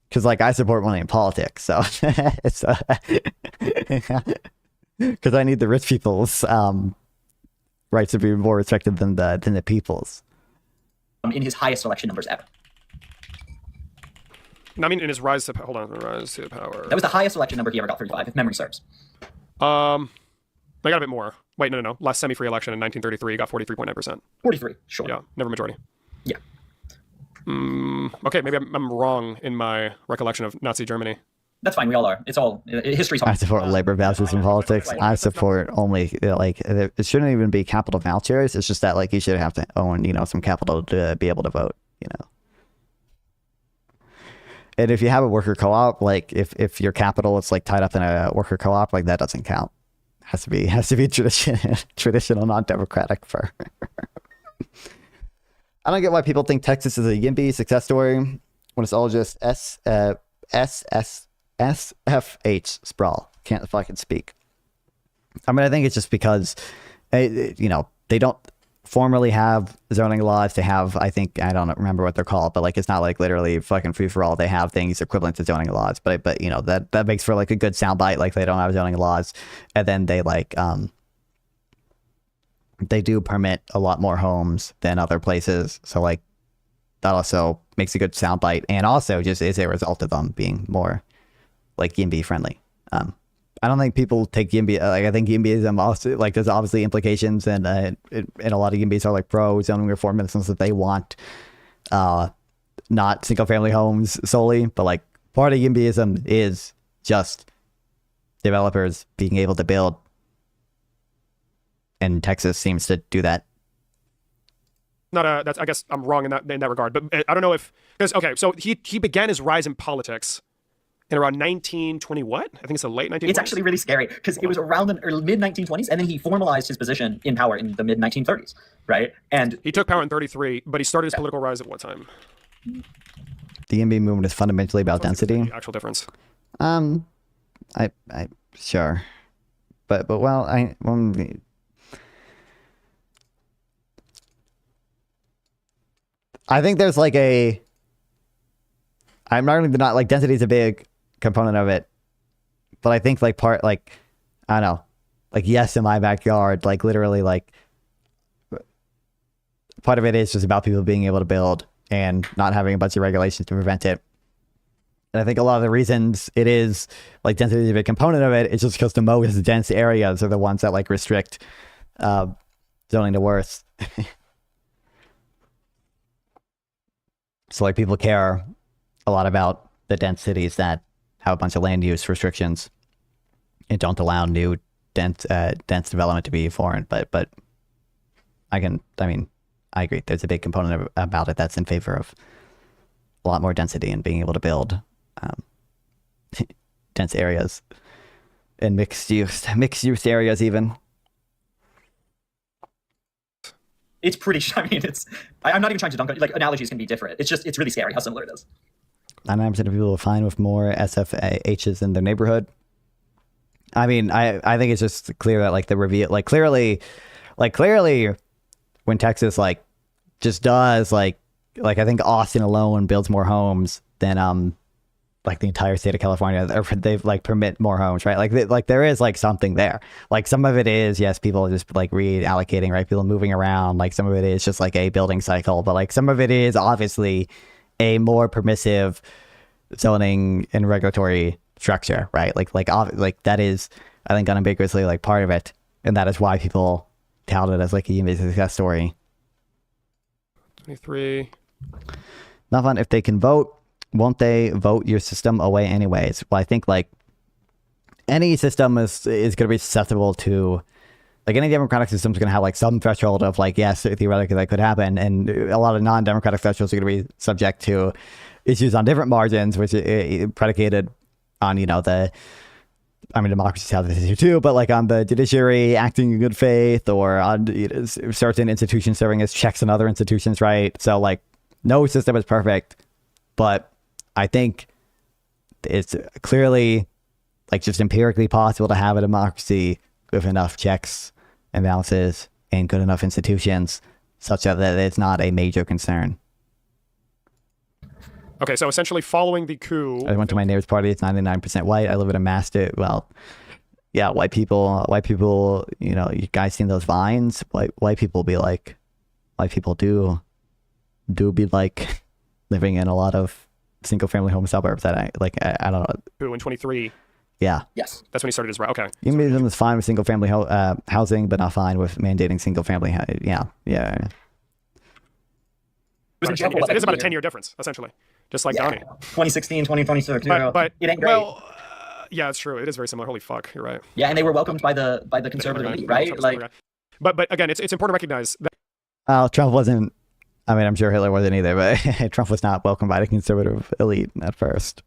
Because like I support money in politics, so it's because I need the rich people's rights to be more respected than the people's. In his highest election numbers ever. No, I mean in his rise to power. That was the highest election number he ever got, 35, if memory serves. They got a bit more. Wait, no. Last semi-free election in 1933, he got 43.9%. 43, sure. Yeah, never majority. Yeah. Okay, maybe I'm wrong in my recollection of Nazi Germany. That's fine. We all are. It's all history's hard. I support labor vouchers in politics. I support only like it shouldn't even be capital vouchers. It's just that like you should have to own some capital to be able to vote. And if you have a worker co-op, like if your capital is like tied up in a worker co-op, like that doesn't count. Has to be traditional, non-democratic for. I don't get why people think Texas is a YIMBY success story when it's all just SFH sprawl. Can't fucking speak. I mean, I think it's just because, you know, they don't formally have zoning laws. They have, I think, I don't remember what they're called, but like it's not like literally fucking free for all. They have things equivalent to zoning laws, but you know that makes for like a good soundbite. Like they don't have zoning laws, and then they like they do permit a lot more homes than other places. So like that also makes a good soundbite, and also just is a result of them being more like YIMBY friendly. I don't think people take YIMBY, like I think YIMBYism also, like there's obviously implications, and a lot of YIMBYs are like pro zoning reform in the sense that they want not single family homes solely, but like part of YIMBYism is just developers being able to build, and Texas seems to do that. That's, I guess I'm wrong in that regard, but I don't know if, because, okay, so he began his rise in politics in around 1920 what? I think it's the late 1920s. It's actually really scary because it was around the mid 1920s, and then he formalized his position in power in the mid 1930s, right? And he took power in 33, but he started his political rise at what time? The YIMBY movement is fundamentally about density. The actual difference. I sure, but well, I think there's like I'm not going to deny, like density is a big component of it, but I think like I don't know, like yes, in my backyard, like literally like part of it is just about people being able to build and not having a bunch of regulations to prevent it. And I think a lot of the reasons it is like density is a big component of it is just because the most dense areas are the ones that like restrict zoning the worst. So like people care a lot about the dense cities that have a bunch of land use restrictions and don't allow new dense development to be foreign. But I agree. There's a big component about it that's in favor of a lot more density and being able to build dense areas and mixed use areas even. It's pretty, I mean, I'm not even trying to dunk on, like analogies can be different. It's really scary how similar it is. 99% of people are fine with more SFHs in their neighborhood. I mean, I think it's just clear that like the reveal, like clearly when Texas like just does like I think Austin alone builds more homes than like the entire state of California. They've like permit more homes, right? Like there is like something there. Like some of it is, yes, people just like reallocating, right? People moving around. Like some of it is just like a building cycle, but like some of it is obviously a more permissive zoning and regulatory structure, right? Like that is, I think, unambiguously like part of it, and that is why people tout it as like a YIMBY success story. 23. Not fun. If they can vote, won't they vote your system away anyways? Well, I think like any system is going to be susceptible to, like any democratic system is going to have like some threshold of like, yes, theoretically that could happen. And a lot of non-democratic thresholds are going to be subject to issues on different margins, which is predicated on, you know, democracies have this issue too, but like on the judiciary acting in good faith, or on certain institutions serving as checks on other institutions, right? So like no system is perfect, but I think it's clearly like just empirically possible to have a democracy with enough checks and balances and good enough institutions such that it's not a major concern. Okay, so essentially following the coup. I went to my neighbor's party. It's 99% white. I live in a master. Well, yeah, white people, you know, you guys seen those vines? White people do be like living in a lot of single family home suburbs that I don't know. Who in 23? Yeah. Yes. That's when he started his route. Okay. YIMBYism is fine with single family housing, but not fine with mandating single family. Yeah. It is about a 10-year difference, essentially. Just like Donnie. 2016, 2026. But it ain't great. Well, yeah, it's true. It is very similar. Holy fuck, you're right. Yeah, and they were welcomed by the conservative elite, right? Like, but again, it's important to recognize that Trump wasn't I mean, I'm sure Hitler wasn't either, but Trump was not welcomed by the conservative elite at first.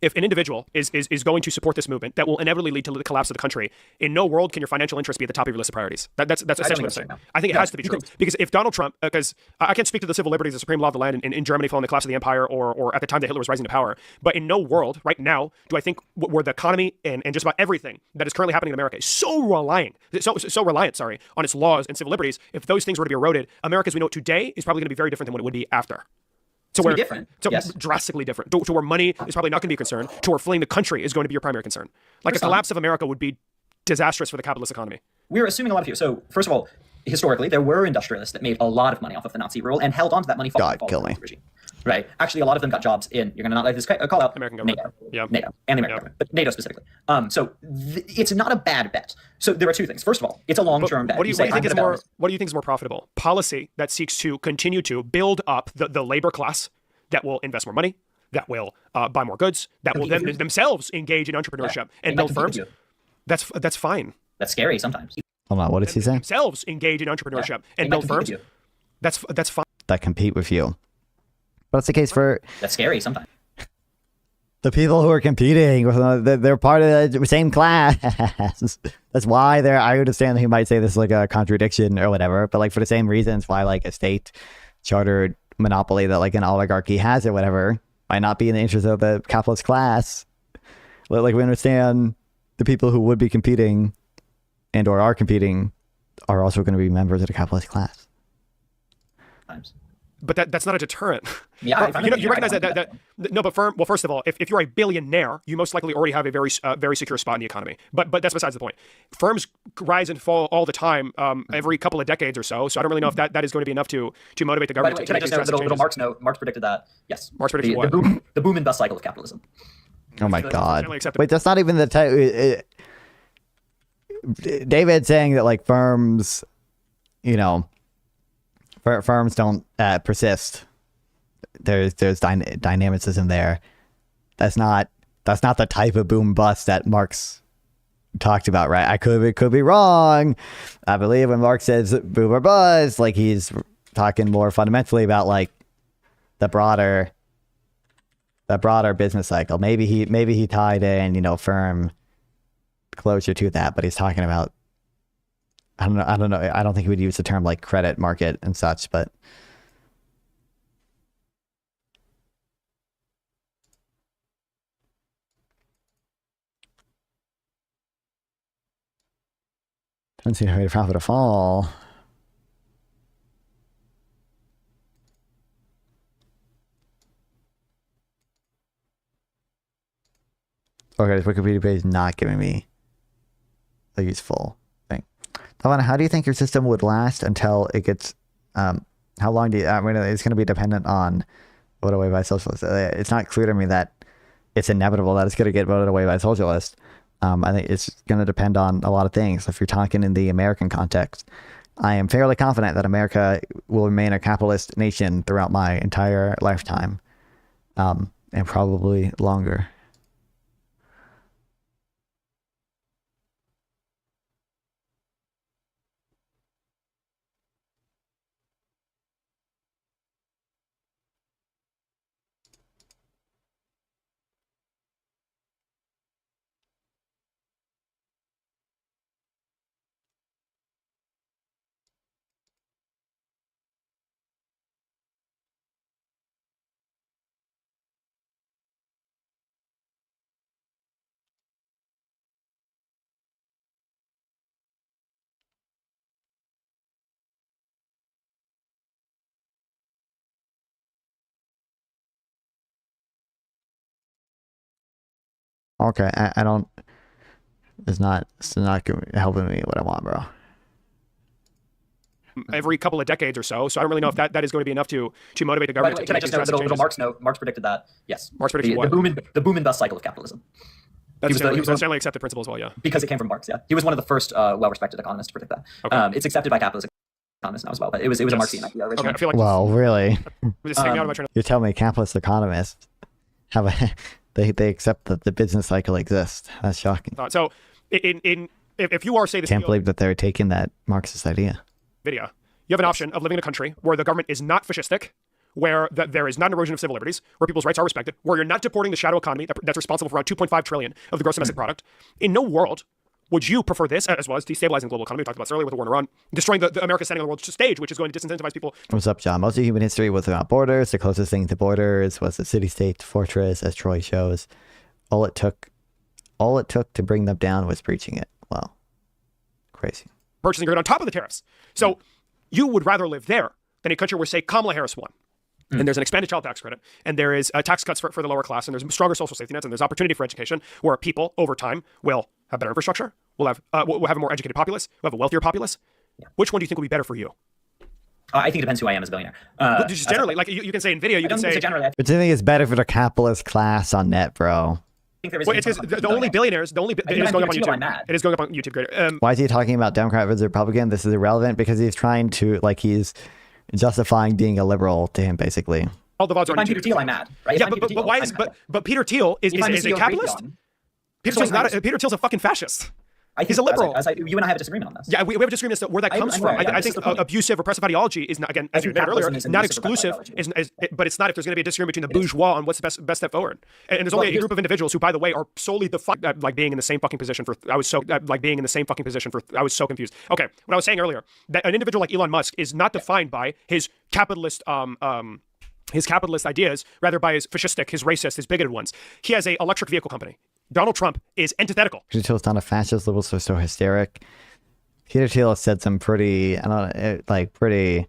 If an individual is going to support this movement that will inevitably lead to the collapse of the country, in no world can your financial interests be at the top of your list of priorities. That's essentially what I'm saying. I think it has to be true. Because if Donald Trump, because I can't speak to the civil liberties, the supreme law of the land in Germany following the collapse of the empire or at the time that Hitler was rising to power, but in no world right now do I think where the economy and just about everything that is currently happening in America is so reliant on its laws and civil liberties, if those things were to be eroded, America as we know it today is probably going to be very different than what it would be after. Drastically different. To where money is probably not going to be a concern. To where fleeing the country is going to be your primary concern. Like a collapse of America would be disastrous for the capitalist economy. We're assuming a lot of you. So first of all, historically, there were industrialists that made a lot of money off of the Nazi rule and held on to that money following the Nazi regime. Right. Actually, a lot of them got jobs in, you're going to not like this call out, American government. NATO and the American government, but NATO specifically. It's not a bad bet. So there are two things. First of all, it's a long-term bet. What do you think is more profitable? Policy that seeks to continue to build up the labor class that will invest more money, that will buy more goods, that will themselves engage in entrepreneurship and build firms. That's fine. That's scary sometimes. Hold on, what is he saying? Themselves engage in entrepreneurship and build firms. That's fine. That compete with you. But it's the case for... That's scary sometimes. The people who are competing, they're part of the same class. That's why I understand that he might say this is like a contradiction or whatever, but like for the same reasons why like a state chartered monopoly that like an oligarchy has or whatever might not be in the interest of the capitalist class. Like we understand the people who would be competing and or are competing are also going to be members of the capitalist class. But that's not a deterrent. Yeah, you recognize that no, but well, first of all, if you're a billionaire, you most likely already have a very secure spot in the economy. But that's besides the point. Firms rise and fall all the time, every couple of decades or so. So I don't really know if that is going to be enough to motivate the government. By the way, can I just note a little Marx note? Marx predicted that. Yes. Marx predicted what? The boom and bust cycle of capitalism. Oh my God! Wait, that's not even the type. David saying that like firms, firms don't persist. There's dynamicism there. That's not the type of boom bust that Marx talked about, right? I could be wrong. I believe when Marx says boom or bust, like he's talking more fundamentally about like the broader business cycle. Maybe he tied in firm closure to that, but he's talking about I don't know. I don't think he would use the term like credit market and such, but don't see how to profit or fall. Okay, this Wikipedia page is not giving me a useful thing. Tawana, how do you think your system would last until it gets, how long do you, I mean, it's going to be dependent on voted away by socialists. It's not clear to me that it's inevitable that it's going to get voted away by socialists. I think it's going to depend on a lot of things. If you're talking in the American context, I am fairly confident that America will remain a capitalist nation throughout my entire lifetime, and probably longer. Okay, I don't. It's not helping me what I want, bro. Every couple of decades or so. So I don't really know if that is going to be enough to motivate the government. Can I just note a little Marx note? Marx predicted that. Yes. Marx predicted what? The boom and bust cycle of capitalism. That's generally accepted principle as well, yeah. Because it came from Marx, yeah. He was one of the first well-respected economists to predict that. Okay. It's accepted by capitalist economists now as well, but it was a Marxian idea originally. Okay, I feel like well, really? You're telling me capitalist economists have a they accept that the business cycle exists. That's shocking. So if you are, say, this can't believe that they're taking that Marxist idea. Video. you have an option of living in a country where the government is not fascistic, where there is not an erosion of civil liberties, where people's rights are respected, where you're not deporting the shadow economy that's responsible for around 2.5 trillion of the gross domestic product. In no world would you prefer this, as well as destabilizing the global economy? We talked about this earlier with the war in Iran, destroying the America standing on the world stage, which is going to disincentivize people. What's up, John? Most of human history was about borders. The closest thing to borders was the city-state fortress, as Troy shows. All it took to bring them down was breaching it. Wow. Crazy. Purchasing grid on top of the tariffs. So you would rather live there than a country where, say, Kamala Harris won. And there's an expanded child tax credit, and there is tax cuts for the lower class, and there's stronger social safety nets, and there's opportunity for education, where people over time will have better infrastructure, we'll have a more educated populace, we'll have a wealthier populace. Which one do you think will be better for you? I think it depends who I am as a billionaire. Just generally, like you can say NVIDIA, you can say generally. But do you think it's better for the capitalist class on net, bro? Well, it's because the only billionaires, it is going up on YouTube. It is going up on YouTube. Greater. Why is he talking about Democrat versus Republican? This is irrelevant because he's trying to, like, he's justifying being a liberal to him, basically. All the votes are on Peter Thiel, I'm mad, right? Yeah, but why is but Peter Thiel is a capitalist? Peter Thiel's a fucking fascist. He's a liberal. You and I have a disagreement on this. Yeah, we have a disagreement as to where that comes from. I think abusive, oppressive ideology is not, again, as you said earlier, not exclusive, but it's not if there's going to be a disagreement between the bourgeois on what's the best step forward. And there's only a group of individuals who, by the way, are solely like being in the same fucking position for. I was so confused. Okay, what I was saying earlier, that an individual like Elon Musk is not defined by his capitalist ideas, rather by his fascistic, his racist, his bigoted ones. He has an electric vehicle company. Donald Trump is antithetical. Peter Thiel's not a fascist, liberal, so hysteric. Peter Thiel has said some pretty wacky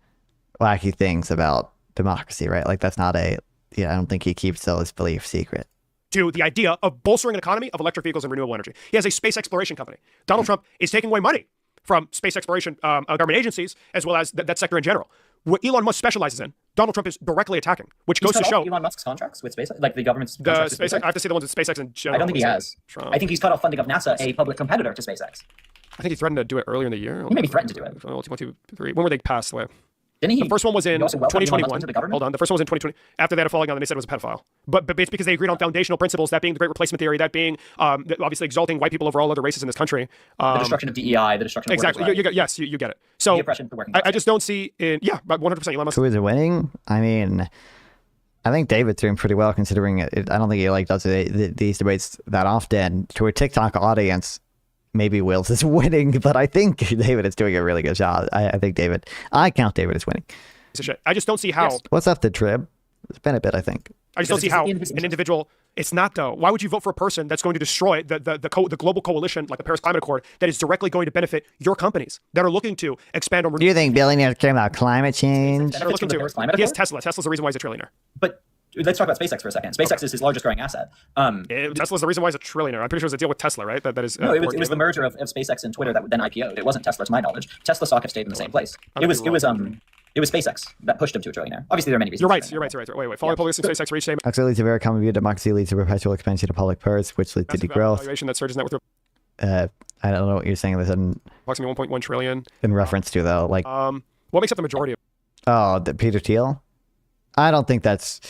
things about democracy, right? Like, that's not I don't think he keeps those beliefs secret. To the idea of bolstering an economy of electric vehicles and renewable energy. He has a space exploration company. Donald Trump is taking away money from space exploration government agencies, as well as that sector in general. What Elon Musk specializes in, Donald Trump is directly attacking, which goes to show Elon Musk's contracts with SpaceX, like the government's contracts with SpaceX. I have to see the ones with SpaceX in general. I don't think he has. I think he's cut off funding of NASA, a public competitor to SpaceX. I think he threatened to do it earlier in the year. He maybe threatened to do it. 1, 2, 3. When were they passed away? Didn't he? The first one was in 2021. The Hold on. The first one was in 2020. After that, falling on, they said it was a pedophile. But it's because they agreed on foundational principles, that being the Great Replacement Theory, that being obviously exalting white people over all other races in this country. The destruction of DEI, the destruction of exactly. You get it. So the oppression for working class. I just don't see but 100% Elon Musk. Who is winning? I mean, I think David's doing pretty well considering it. I don't think he does these debates that often. To a TikTok audience, maybe Wills is winning, but I think David is doing a really good job. I count David as winning. I just don't see how. Yes. What's up, the Trib? It's been a bit, I think. I just don't see how an individual. It's not, though. Why would you vote for a person that's going to destroy the global coalition, like the Paris Climate Accord, that is directly going to benefit your companies that are looking to expand on? Do you think billionaires care about climate change? He has Tesla. Tesla's the reason why he's a trillionaire. But let's talk about SpaceX for a second. SpaceX is his largest growing asset. Tesla's the reason why he's a trillionaire. I'm pretty sure it was a deal with Tesla, right? That is. No, it was the merger of SpaceX and Twitter that then IPO'd. It wasn't Tesla, to my knowledge. Tesla stock had stayed in the same place. It was SpaceX that pushed him to a trillionaire. Obviously, there are many reasons. You're right. Wait. Following police and SpaceX reached same. Actually, leads to a very common view. Democracy leads to perpetual expansion of public purse, which leads to degrowth. Valuation that surges net worth. I don't know what you're saying. This in approximately 1.1 trillion. In reference to though, like what makes up the majority of? The Peter Thiel. I don't think that's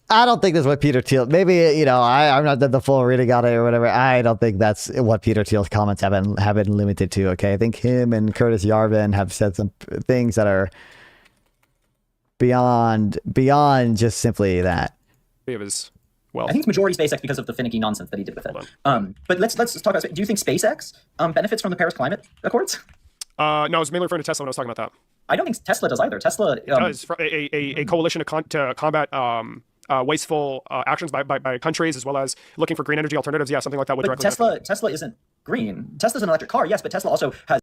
what Peter Thiel. Maybe I'm not done the full reading on it or whatever. I don't think that's what Peter Thiel's comments have been limited to. Okay, I think him and Curtis Yarvin have said some things that are beyond just simply that. It was well. I think it's majority SpaceX because of the finicky nonsense that he did with it. But let's talk about. Do you think SpaceX benefits from the Paris Climate Accords? No, I was mainly referring to Tesla when I was talking about that. I don't think Tesla does either. Tesla does a coalition to combat wasteful actions by countries, as well as looking for green energy alternatives. Yeah, something like that would directly. Tesla isn't green. Tesla's an electric car, yes, but Tesla also has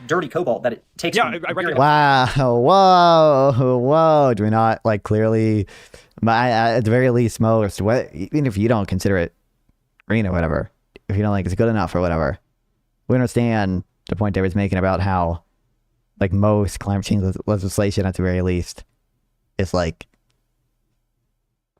dirty cobalt that it takes. Yeah, I recognize. Wow, whoa! Do we not clearly? At the very least, most. Even if you don't consider it green or whatever, if you don't it's good enough or whatever, we understand the point David's making about how most climate change legislation at the very least is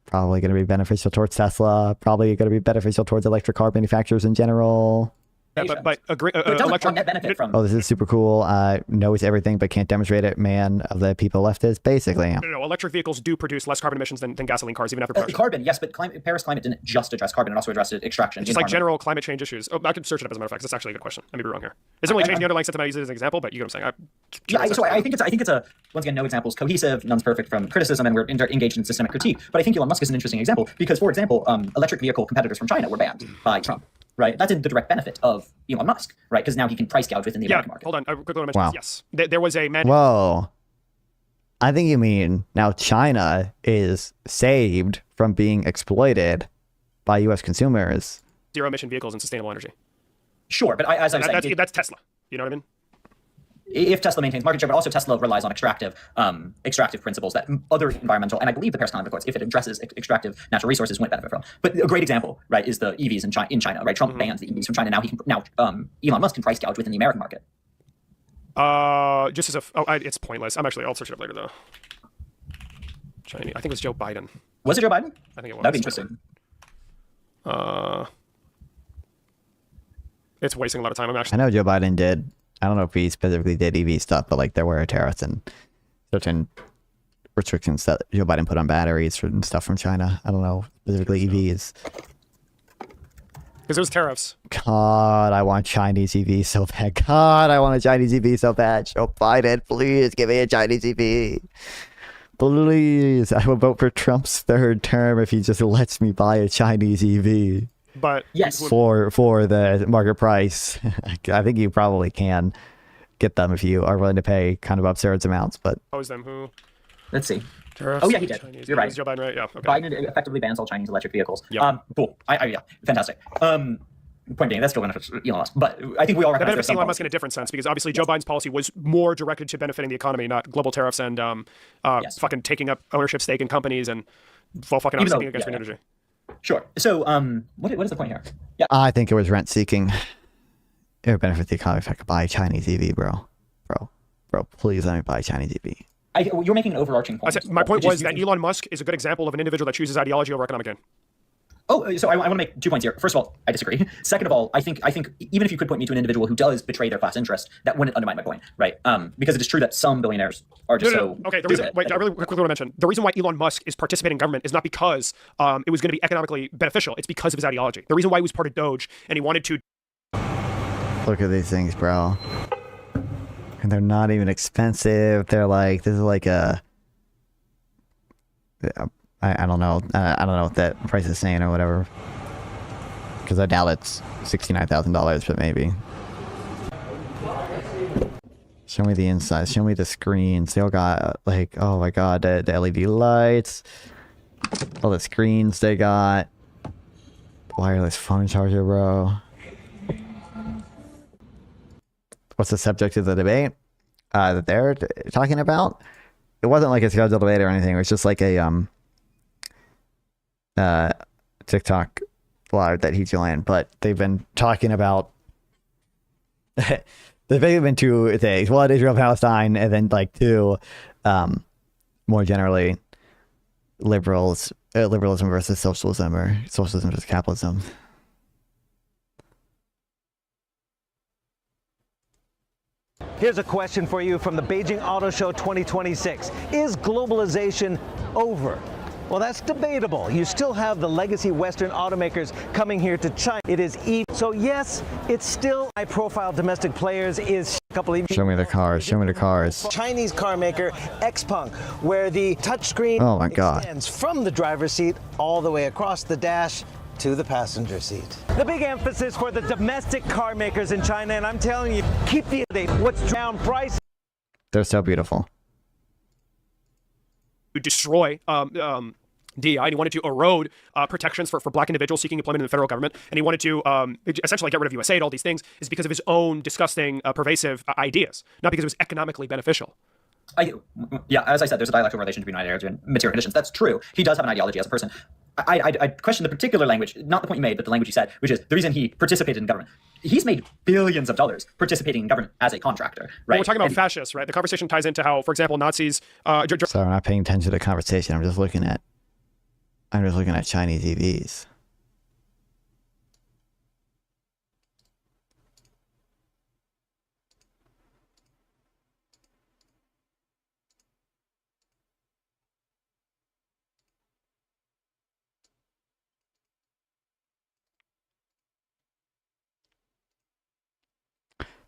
probably going to be beneficial towards Tesla, probably going to be beneficial towards electric car manufacturers in general. Yeah, but it doesn't net benefit from. Oh, this is super cool. Knows everything but can't demonstrate it. Man of the people leftist, basically. No, electric vehicles do produce less carbon emissions than gasoline cars, even after production. Carbon, yes, but Paris climate didn't just address carbon; it also addressed extraction. Just like general climate change issues. Oh, I could search it up as a matter of fact. That's actually a good question. I may be wrong here. It doesn't really change the underlying sentiment. I use it as an example, but you get what I'm saying. I think it's a once again no examples cohesive, none's perfect from criticism, and we're engaged in systemic critique. But I think Elon Musk is an interesting example because, for example, electric vehicle competitors from China were banned by Trump. Right, that's in the direct benefit of Elon Musk, right? Because now he can price gouge within the American market. Hold on, I quickly want to mention this. Yes, there was a man. Whoa, I think you mean now China is saved from being exploited by U.S. consumers. Zero emission vehicles and sustainable energy. Sure, but as I was saying, that's Tesla. You know what I mean? If Tesla maintains market share, but also Tesla relies on extractive principles that other environmental, and I believe the Paris Climate Accords, if it addresses extractive natural resources, wouldn't benefit from. But a great example, right, is the EVs in China, right? Trump bans the EVs from China. Now Elon Musk can price gouge within the American market. Just as it's pointless. I'll search it up later though. Chinese. I think it was Joe Biden. Was it Joe Biden? I think it was. That'd be interesting. It's wasting a lot of time. I know Joe Biden did. I don't know if he specifically did EV stuff, but like there were tariffs and certain restrictions that Joe Biden put on batteries and stuff from China. I don't know, specifically EVs. Because it was tariffs. God, I want Chinese EV so bad. God, I want a Chinese EV so bad. Joe Biden, please give me a Chinese EV. Please. I will vote for Trump's third term if he just lets me buy a Chinese EV. But yes, for the market price, I think you probably can get them if you are willing to pay kind of absurd amounts. But them who? Let's see. Tariffs, oh yeah, he did. Chinese. You're right. Joe Biden, right? Yeah. Okay. Biden effectively bans all Chinese electric vehicles. Yep. Cool. Yeah, fantastic. Point being, that's still benefits Elon Musk, but I think we all recognize that benefits Elon Musk in a different sense because obviously Joe Biden's policy was more directed to benefiting the economy, not global tariffs and fucking taking up ownership stake in companies and fucking obviously against green energy. Sure. So, what is the point here? Yeah. I think it was rent seeking. It would benefit the economy if I could buy a Chinese EV, bro. Please let me buy a Chinese EV. You're making an overarching point. My point was that Elon Musk is a good example of an individual that chooses ideology over economic gain. Oh, so I want to make 2 points here. First of all, I disagree. Second of all, I think even if you could point me to an individual who does betray their class interest, that wouldn't undermine my point, right? Because it is true that some billionaires are just so. Okay, I really quickly want to mention the reason why Elon Musk is participating in government is not because it was going to be economically beneficial. It's because of his ideology. The reason why he was part of Doge and he wanted to. Look at these things, bro. And they're not even expensive. They're like, this is like a. I don't know. I don't know what that price is saying or whatever. Because I doubt it's $69,000, but maybe. Show me the inside. Show me the screens. They all got like, oh my god, the LED lights. All the screens they got. Wireless phone charger, bro. What's the subject of the debate that they're talking about? It wasn't like a scheduled debate or anything. It was just like a TikTok live that he joined, but they've been talking about they've been two things. One, Israel Palestine, and then like two, more generally, liberalism versus socialism, or socialism versus capitalism. Here's a question for you from the Beijing Auto Show 2026. Is globalization over? Well, that's debatable. You still have the legacy Western automakers coming here to China. It is so yes, it's still high-profile domestic players. Is a couple of Show me the cars. Show me the cars. Chinese car maker Xpeng, where the touchscreen oh my god extends from the driver's seat all the way across the dash to the passenger seat. The big emphasis for the domestic car makers in China, and I'm telling you, keep the what's down price. They're so beautiful. To destroy DEI, and he wanted to erode protections for black individuals seeking employment in the federal government, and he wanted to essentially get rid of USAID, all these things, is because of his own disgusting, pervasive ideas, not because it was economically beneficial. Yeah, as I said, there's a dialectical relation between ideology and material conditions. That's true. He does have an ideology as a person. I question the particular language, not the point you made, but the language you said, which is the reason he participated in government. He's made billions of dollars participating in government as a contractor, right? Well, we're talking about fascists, right? The conversation ties into how, for example, Nazis... Sorry, I'm not paying attention to the conversation. I'm just looking at Chinese EVs.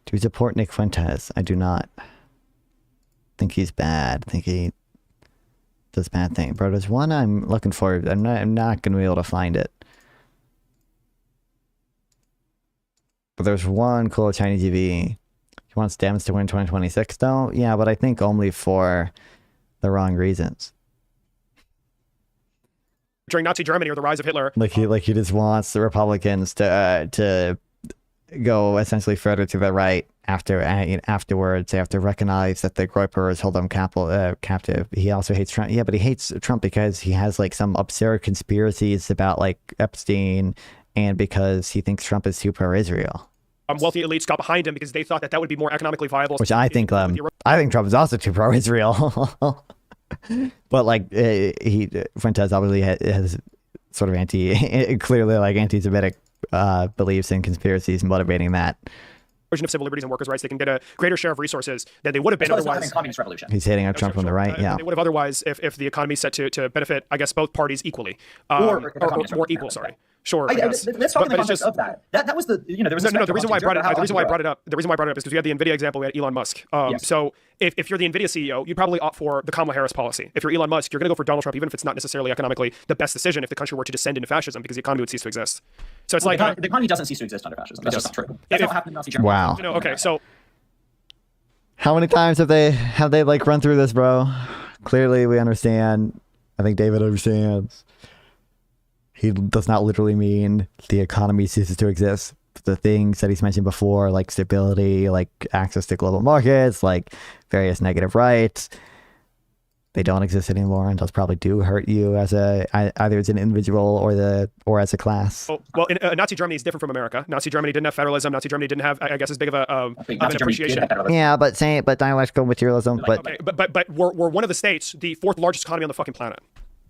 Do you support Nick Fuentes? I do not. Think he's bad. Think he does bad things. Bro, there's one I'm looking for. I'm not going to be able to find it. But there's one cool Chinese EV. He wants Dems to win 2026 though? Yeah, but I think only for the wrong reasons. During Nazi Germany or the rise of Hitler. Like he just wants the Republicans to go essentially further to the right afterwards. They have to recognize that the Groypers hold them captive. He also hates Trump. Yeah, but he hates Trump because he has like some absurd conspiracies about like Epstein, and because he thinks Trump is too pro-Israel. Wealthy elites got behind him because they thought that would be more economically viable. Which I think Trump is also too pro-Israel. But like Fuentes obviously has sort of clearly like anti-Semitic beliefs and conspiracies motivating that. Of civil liberties and workers' rights, they can get a greater share of resources than they would have been otherwise. Communist revolution. He's hitting up Trump on the right, yeah. They would have otherwise if the economy set to benefit, I guess, both parties equally, or more equal. Sorry, sure. Let's talk in the context of that. That was the there was the reason why I brought it. The reason why I brought it up is because we had the Nvidia example. We had Elon Musk. Yes. So if you're the Nvidia CEO, you'd probably opt for the Kamala Harris policy. If you're Elon Musk, you're going to go for Donald Trump, even if it's not necessarily economically the best decision. If the country were to descend into fascism, because the economy would cease to exist. So it's the economy doesn't cease to exist under fascism. That's just not true. That's not happening in Nazi Germany. Wow. Okay, so how many times have they like run through this, bro? Clearly we understand. I think David understands. He does not literally mean the economy ceases to exist. The things that he's mentioned before, like stability, like access to global markets, like various negative rights, they don't exist anymore, and those probably do hurt you as either as an individual or as a class. Well, Nazi Germany is different from America. Nazi Germany didn't have federalism. Nazi Germany didn't have, I guess, as big of an appreciation. Yeah, but dialectical materialism. But we're one of the states, the fourth largest economy on the fucking planet.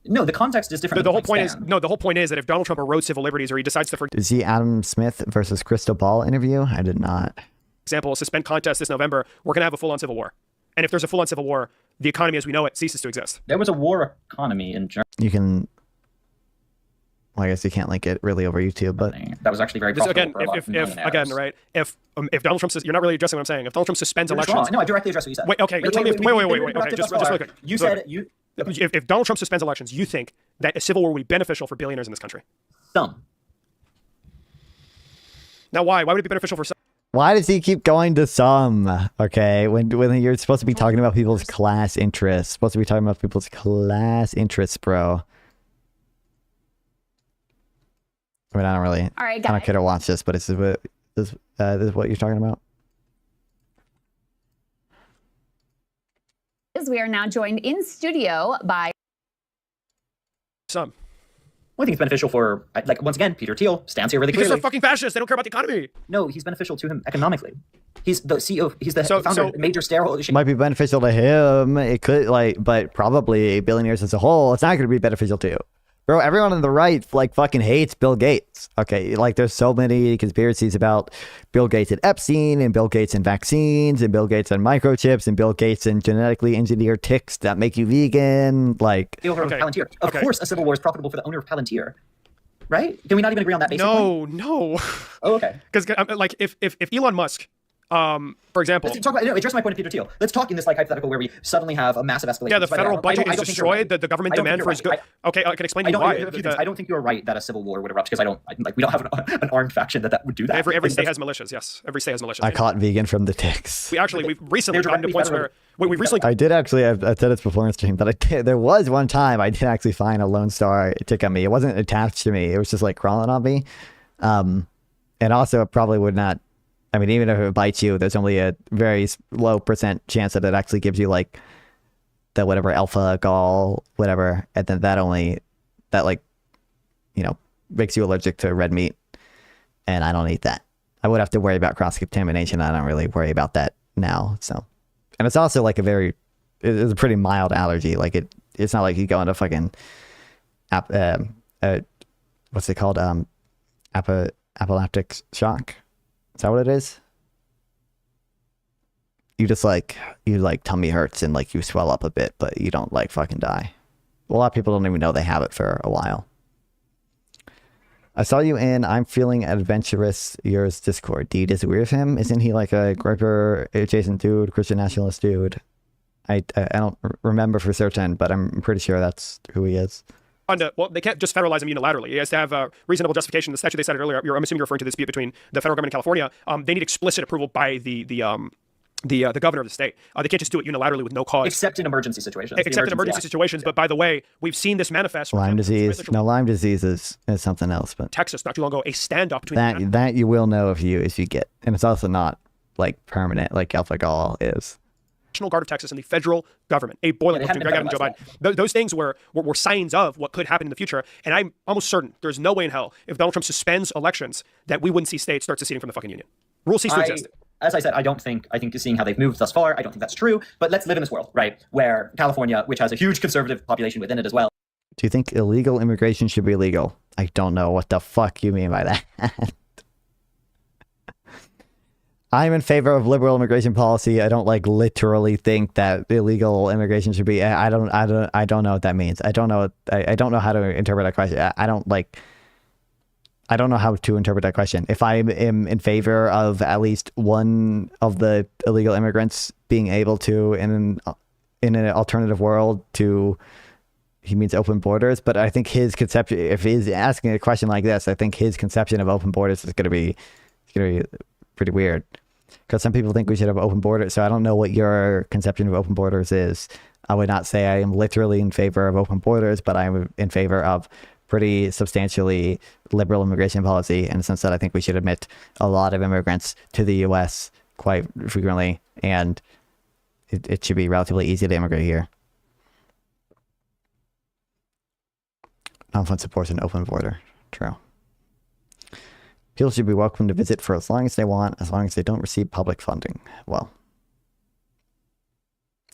No, the context is different. The whole point is that if Donald Trump erodes civil liberties, or he decides to Did you see Adam Smith versus Crystal Ball interview? I did not. Example, suspend contests this November, we're gonna have a full-on civil war. And if there's a full-on civil war, the economy as we know it ceases to exist. There was a war economy in Germany. You can. Well, I guess you can't link it really over YouTube, but that was actually very profitable. If Donald Trump says, you're not really addressing what I'm saying. If Donald Trump suspends elections, no, I directly addressed what you said. Wait, okay, wait. Okay, just really quick. You said if Donald Trump suspends elections, you think that a civil war would be beneficial for billionaires in this country? Some. Now, why? Why would it be beneficial for some? Why does he keep going to some? Okay, when you're supposed to be talking about people's class interests, supposed to be talking about people's class interests, bro. I mean, I don't really. All right, I don't care to watch this, but this is what you're talking about. We are now joined in studio by some. Well, I think it's beneficial for, like, once again, Peter Thiel stands here really because clearly. they're fucking fascists. They don't care about the economy. No, he's beneficial to him economically. He's the CEO. He's the founder of major sterile. Might be beneficial to him. It could, but probably billionaires as a whole, it's not going to be beneficial to you. Bro, everyone on the right fucking hates Bill Gates. Okay, there's so many conspiracies about Bill Gates and Epstein, and Bill Gates and vaccines, and Bill Gates and microchips, and Bill Gates and genetically engineered ticks that make you vegan. The owner of Palantir. Of course, a civil war is profitable for the owner of Palantir. Right? Can we not even agree on that basic point? No. Oh, okay. Because if Elon Musk, for example, let's talk about, address my point of Peter Thiel. Let's talk in this hypothetical where we suddenly have a massive escalation. Yeah, the federal budget is destroyed. The government demand for his good. Okay, I can explain to you why. I don't think you're right that a civil war would erupt because we don't have an armed faction that would do that. Every state has militias. Yes, every state has militias. I caught vegan from the ticks. We've recently gotten to points where we recently. I did actually. I said it's before in stream, but there was one time I did actually find a Lone Star tick on me. It wasn't attached to me. It was just crawling on me. And also it probably would not. I mean, even if it bites you, there's only a very low % chance that it actually gives you the whatever alpha gall, whatever, and then that makes you allergic to red meat, and I don't eat that. I would have to worry about cross contamination. I don't really worry about that now. So, and it's also it's a pretty mild allergy. It's not like you go into fucking what's it called? Anaphylactic shock. Is that what it is? You just tummy hurts and you swell up a bit, but you don't fucking die. A lot of people don't even know they have it for a while. I saw you in I'm Feeling Adventurous Yours Discord. Do you disagree with him? Isn't he like a Griper adjacent dude, Christian nationalist dude? I don't remember for certain, but I'm pretty sure that's who he is. Well, they can't just federalize them unilaterally. It has to have a reasonable justification. The statute they cited earlier, I'm assuming you're referring to the dispute between the federal government and California. They need explicit approval by the governor of the state. They can't just do it unilaterally with no cause. Except in emergency situations. Except in emergency situations. But by the way, we've seen this manifest. Lyme disease. No, Lyme disease is something else. But Texas, not too long ago, a standoff between that you will know if you get, and it's also not like permanent like Alpha Gall is. National Guard of Texas and the federal government, a boiling between Greg Abbott and Joe Biden. Those things were signs of what could happen in the future. And I'm almost certain there's no way in hell if Donald Trump suspends elections that we wouldn't see states start seceding from the fucking union. Rule cease to exist. As I said, I think seeing how they've moved thus far, I don't think that's true. But let's live in this world, right, where California, which has a huge conservative population within it as well. Do you think illegal immigration should be legal? I don't know what the fuck you mean by that. I'm in favor of liberal immigration policy. I don't like literally think that illegal immigration should be. I don't know what that means. I don't know how to interpret that question. I don't know how to interpret that question. If I am in favor of at least one of the illegal immigrants being able to, in an alternative world, to, he means open borders. But I think his conception, if he's asking a question like this, I think his conception of open borders is going to be pretty weird. Because some people think we should have open borders. So I don't know what your conception of open borders is. I would not say I am literally in favor of open borders, but I'm in favor of pretty substantially liberal immigration policy in the sense that I think we should admit a lot of immigrants to the U.S. quite frequently, and it should be relatively easy to immigrate here. Non-fund supports an open border. True. People should be welcome to visit for as long as they want, as long as they don't receive public funding. Well,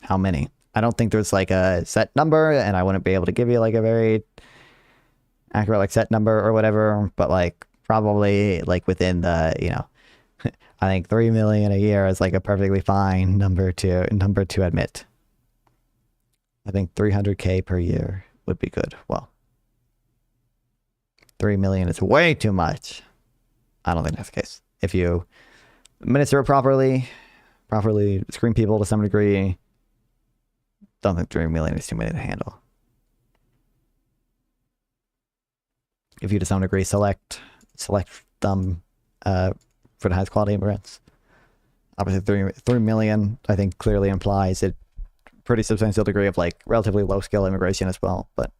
how many? I don't think there's like a set number, and I wouldn't be able to give you like a very accurate like set number or whatever, but like probably like within the, I think 3 million a year is like a perfectly fine number to admit. I think 300K per year would be good. Well, 3 million is way too much. I don't think that's the case. If you administer it properly screen people to some degree, don't think 3 million is too many to handle. If you to some degree select them for the highest quality immigrants. Obviously 3 million I think clearly implies a pretty substantial degree of like relatively low skill immigration as well, but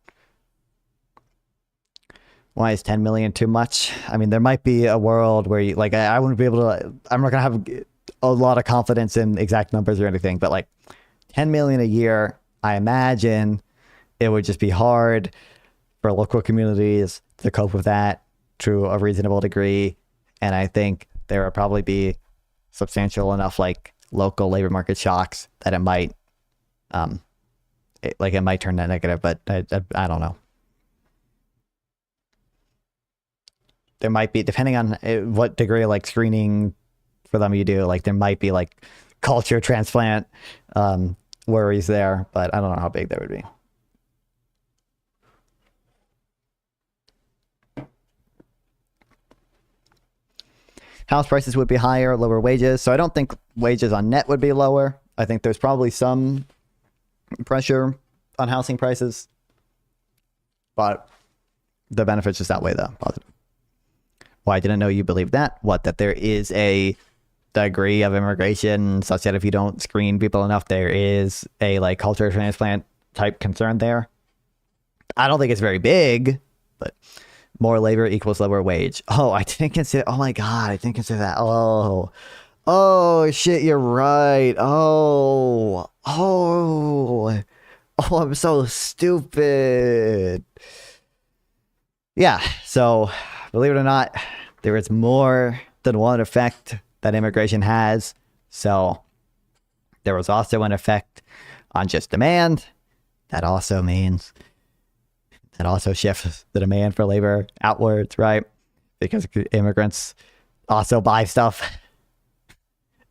why is 10 million too much? I mean, there might be a world where you, like, I wouldn't be able to, I'm not going to have a lot of confidence in exact numbers or anything, but like 10 million a year, I imagine it would just be hard for local communities to cope with that to a reasonable degree. And I think there would probably be substantial enough like local labor market shocks that it might, it might turn that negative, but I don't know. There might be, depending on what degree of like screening for them you do, like there might be like culture transplant worries there, but I don't know how big that would be. House prices would be higher, lower wages. So I don't think wages on net would be lower. I think there's probably some pressure on housing prices, but the benefits just outweigh the positive. Well, I didn't know you believed that. What, that there is a degree of immigration such that if you don't screen people enough, there is a like culture transplant type concern there? I don't think it's very big, but more labor equals lower wage. Oh, I didn't consider, oh my God, I didn't consider that. Oh shit, you're right. Oh, I'm so stupid. Yeah, so believe it or not, there is more than one effect that immigration has. So there was also an effect on just demand. That also means, that also shifts the demand for labor outwards, right? Because immigrants also buy stuff.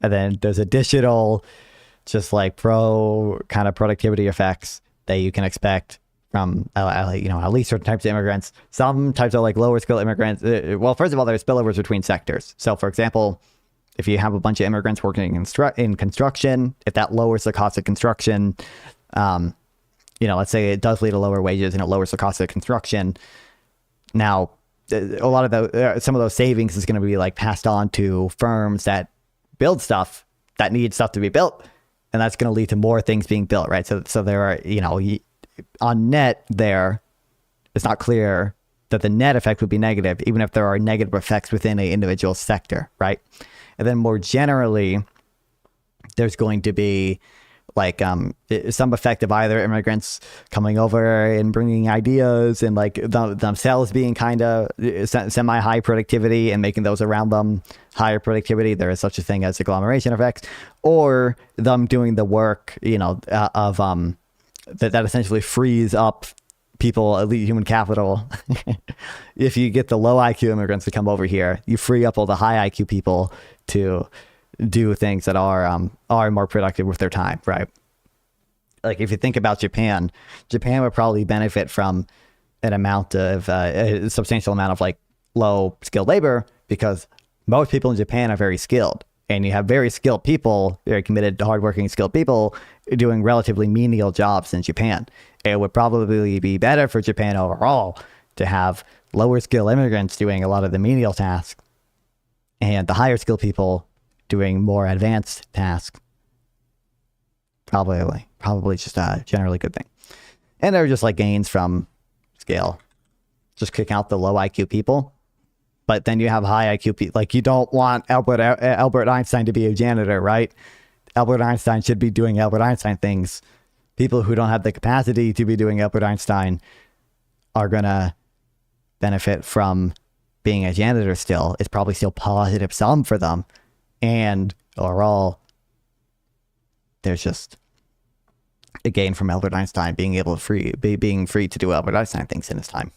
And then there's additional just like pro kind of productivity effects that you can expect from at least certain types of immigrants. Some types of like lower skill immigrants. Well, first of all, there's spillovers between sectors. So, for example, if you have a bunch of immigrants working in construction, if that lowers the cost of construction, let's say it does lead to lower wages and it lowers the cost of construction. Now, a lot of some of those savings is going to be like passed on to firms that build stuff that need stuff to be built, and that's going to lead to more things being built, right? So there are, on net there, it's not clear that the net effect would be negative, even if there are negative effects within an individual sector, right? And then more generally, there's going to be like some effect of either immigrants coming over and bringing ideas and like themselves being kind of semi-high productivity and making those around them higher productivity. There is such a thing as agglomeration effects, or them doing the work, of that essentially frees up people, elite human capital. If you get the low IQ immigrants to come over here, you free up all the high IQ people to do things that are more productive with their time, right? Like if you think about Japan would probably benefit from an amount of a substantial amount of like low skilled labor, because most people in Japan are very skilled, and you have very skilled people, very committed, hardworking, skilled people doing relatively menial jobs in Japan. It would probably be better for Japan overall to have lower skilled immigrants doing a lot of the menial tasks and the higher skilled people doing more advanced tasks. Probably just a generally good thing. And there are just like gains from scale. Just kick out the low IQ people. But then you have high IQ people. Like you don't want Albert Einstein to be a janitor, right? Albert Einstein should be doing Albert Einstein things. People who don't have the capacity to be doing Albert Einstein are going to benefit from being a janitor still. It's probably still positive sum for them. And overall, there's just a gain from Albert Einstein being free to do Albert Einstein things in his time.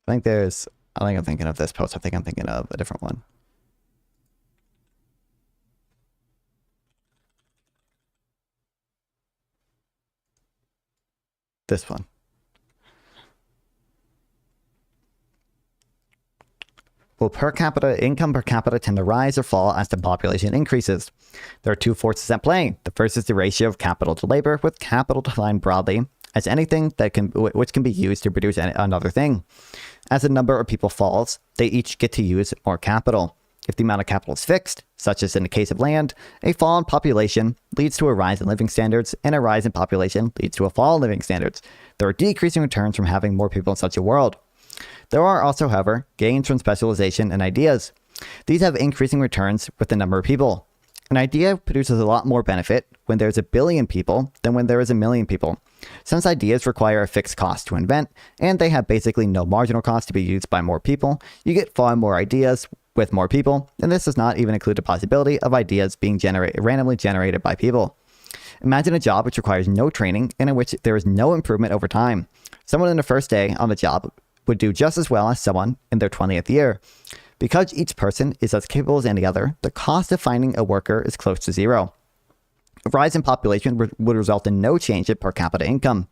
I think I'm thinking of this post. I think I'm thinking of a different one. This one. Will income per capita tend to rise or fall as the population increases? There are two forces at play. The first is the ratio of capital to labor, with capital defined broadly as anything which can be used to produce another thing. As the number of people falls, they each get to use more capital. If the amount of capital is fixed, such as in the case of land, a fall in population leads to a rise in living standards, and a rise in population leads to a fall in living standards. There are decreasing returns from having more people in such a world. There are also, however, gains from specialization and ideas. These have increasing returns with the number of people. An idea produces a lot more benefit when there's 1 billion people than when there is 1 million people. Since ideas require a fixed cost to invent, and they have basically no marginal cost to be used by more people, you get far more ideas with more people, and this does not even include the possibility of ideas being randomly generated by people. Imagine a job which requires no training and in which there is no improvement over time. Someone in the first day on the job would do just as well as someone in their 20th year. Because each person is as capable as any other, the cost of finding a worker is close to zero. A rise in population would result in no change in per capita income.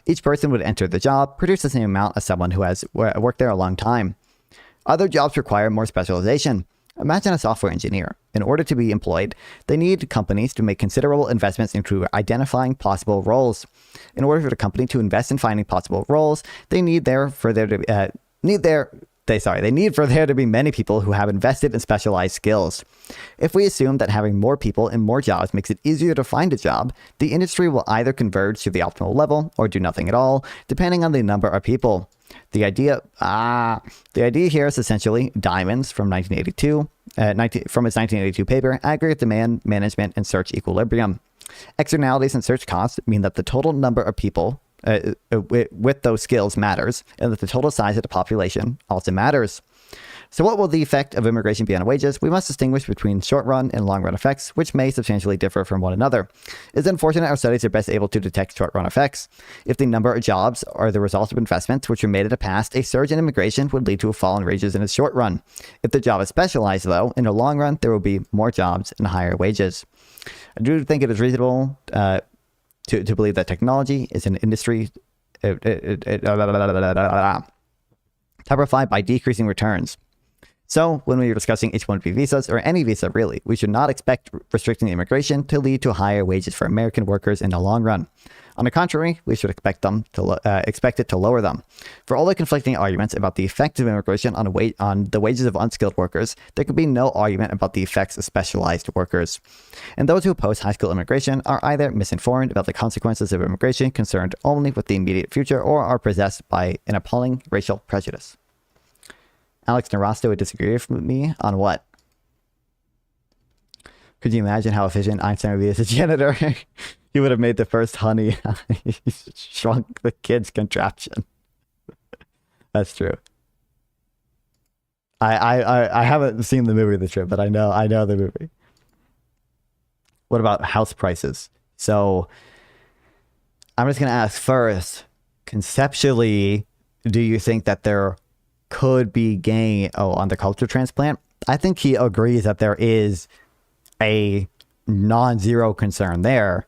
Each person would enter the job, produce the same amount as someone who has worked there a long time. Other jobs require more specialization. Imagine a software engineer. In order to be employed, they need companies to make considerable investments into identifying possible roles. In order for the company to invest in finding possible roles, they need for there to be many people who have invested in specialized skills. If we assume that having more people in more jobs makes it easier to find a job, the industry will either converge to the optimal level or do nothing at all, depending on the number of people. The idea here is essentially Diamonds from 1982, from its 1982 paper, Aggregate Demand, Management, and Search Equilibrium. Externalities and search costs mean that the total number of people with those skills matters, and that the total size of the population also matters. So what will the effect of immigration be on wages? We must distinguish between short-run and long-run effects, which may substantially differ from one another. It's unfortunate our studies are best able to detect short-run effects. If the number of jobs are the result of investments which were made in the past, a surge in immigration would lead to a fall in wages in the short run. If the job is specialized, though, in the long run, there will be more jobs and higher wages. I do think it is reasonable to believe that technology is an industry typified by decreasing returns. So, when we are discussing H-1B visas, or any visa really, we should not expect restricting immigration to lead to higher wages for American workers in the long run. On the contrary, we should expect it to lower them. For all the conflicting arguments about the effect of immigration on the wages of unskilled workers, there could be no argument about the effects of specialized workers. And those who oppose high school immigration are either misinformed about the consequences of immigration concerned only with the immediate future, or are possessed by an appalling racial prejudice. Alex Narasto would disagree with me on what? Could you imagine how efficient Einstein would be as a janitor? He would have made the first honey. He shrunk the kid's contraption. That's true. I haven't seen the movie The Trip, but I know the movie. What about house prices? So I'm just gonna ask first, conceptually, do you think that there could be gain on the culture transplant? I think he agrees that there is a non-zero concern there.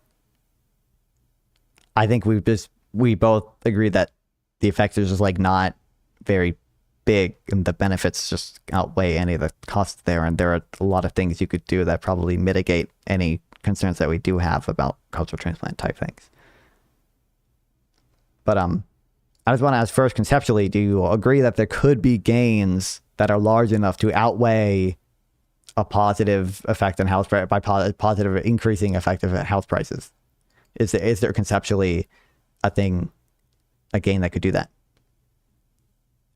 I think we both agree that the effects are just like not very big and the benefits just outweigh any of the costs there, and there are a lot of things you could do that probably mitigate any concerns that we do have about cultural transplant type things. But I just want to ask first, conceptually, do you agree that there could be gains that are large enough to outweigh a positive effect on house price by positive increasing effect of house prices? Is there conceptually a gain that could do that?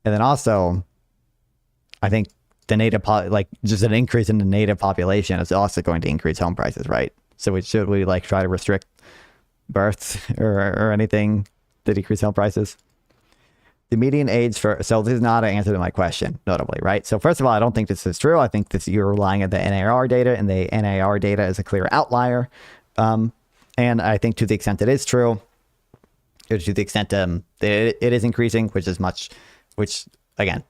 And then also, I think the native just an increase in the native population is also going to increase home prices, right? So should we try to restrict births or anything to decrease home prices? The median age so this is not an answer to my question, notably, right? So first of all, I don't think this is true. I think you're relying on the NAR data, and the NAR data is a clear outlier. And I think to the extent it is true, or to the extent it is increasing, which again,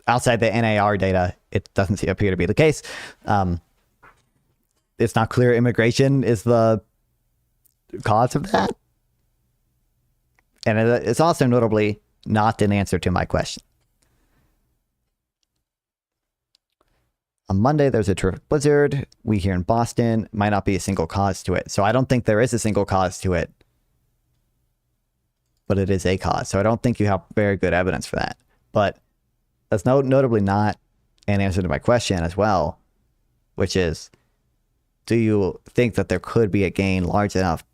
outside the NAR data, it doesn't appear to be the case. It's not clear immigration is the cause of that. And it's also notably not an answer to my question. On Monday, there's a terrific blizzard. We here in Boston might not be a single cause to it. So I don't think there is a single cause to it, but it is a cause. So I don't think you have very good evidence for that. But that's notably not an answer to my question as well, which is, do you think that there could be a gain large enough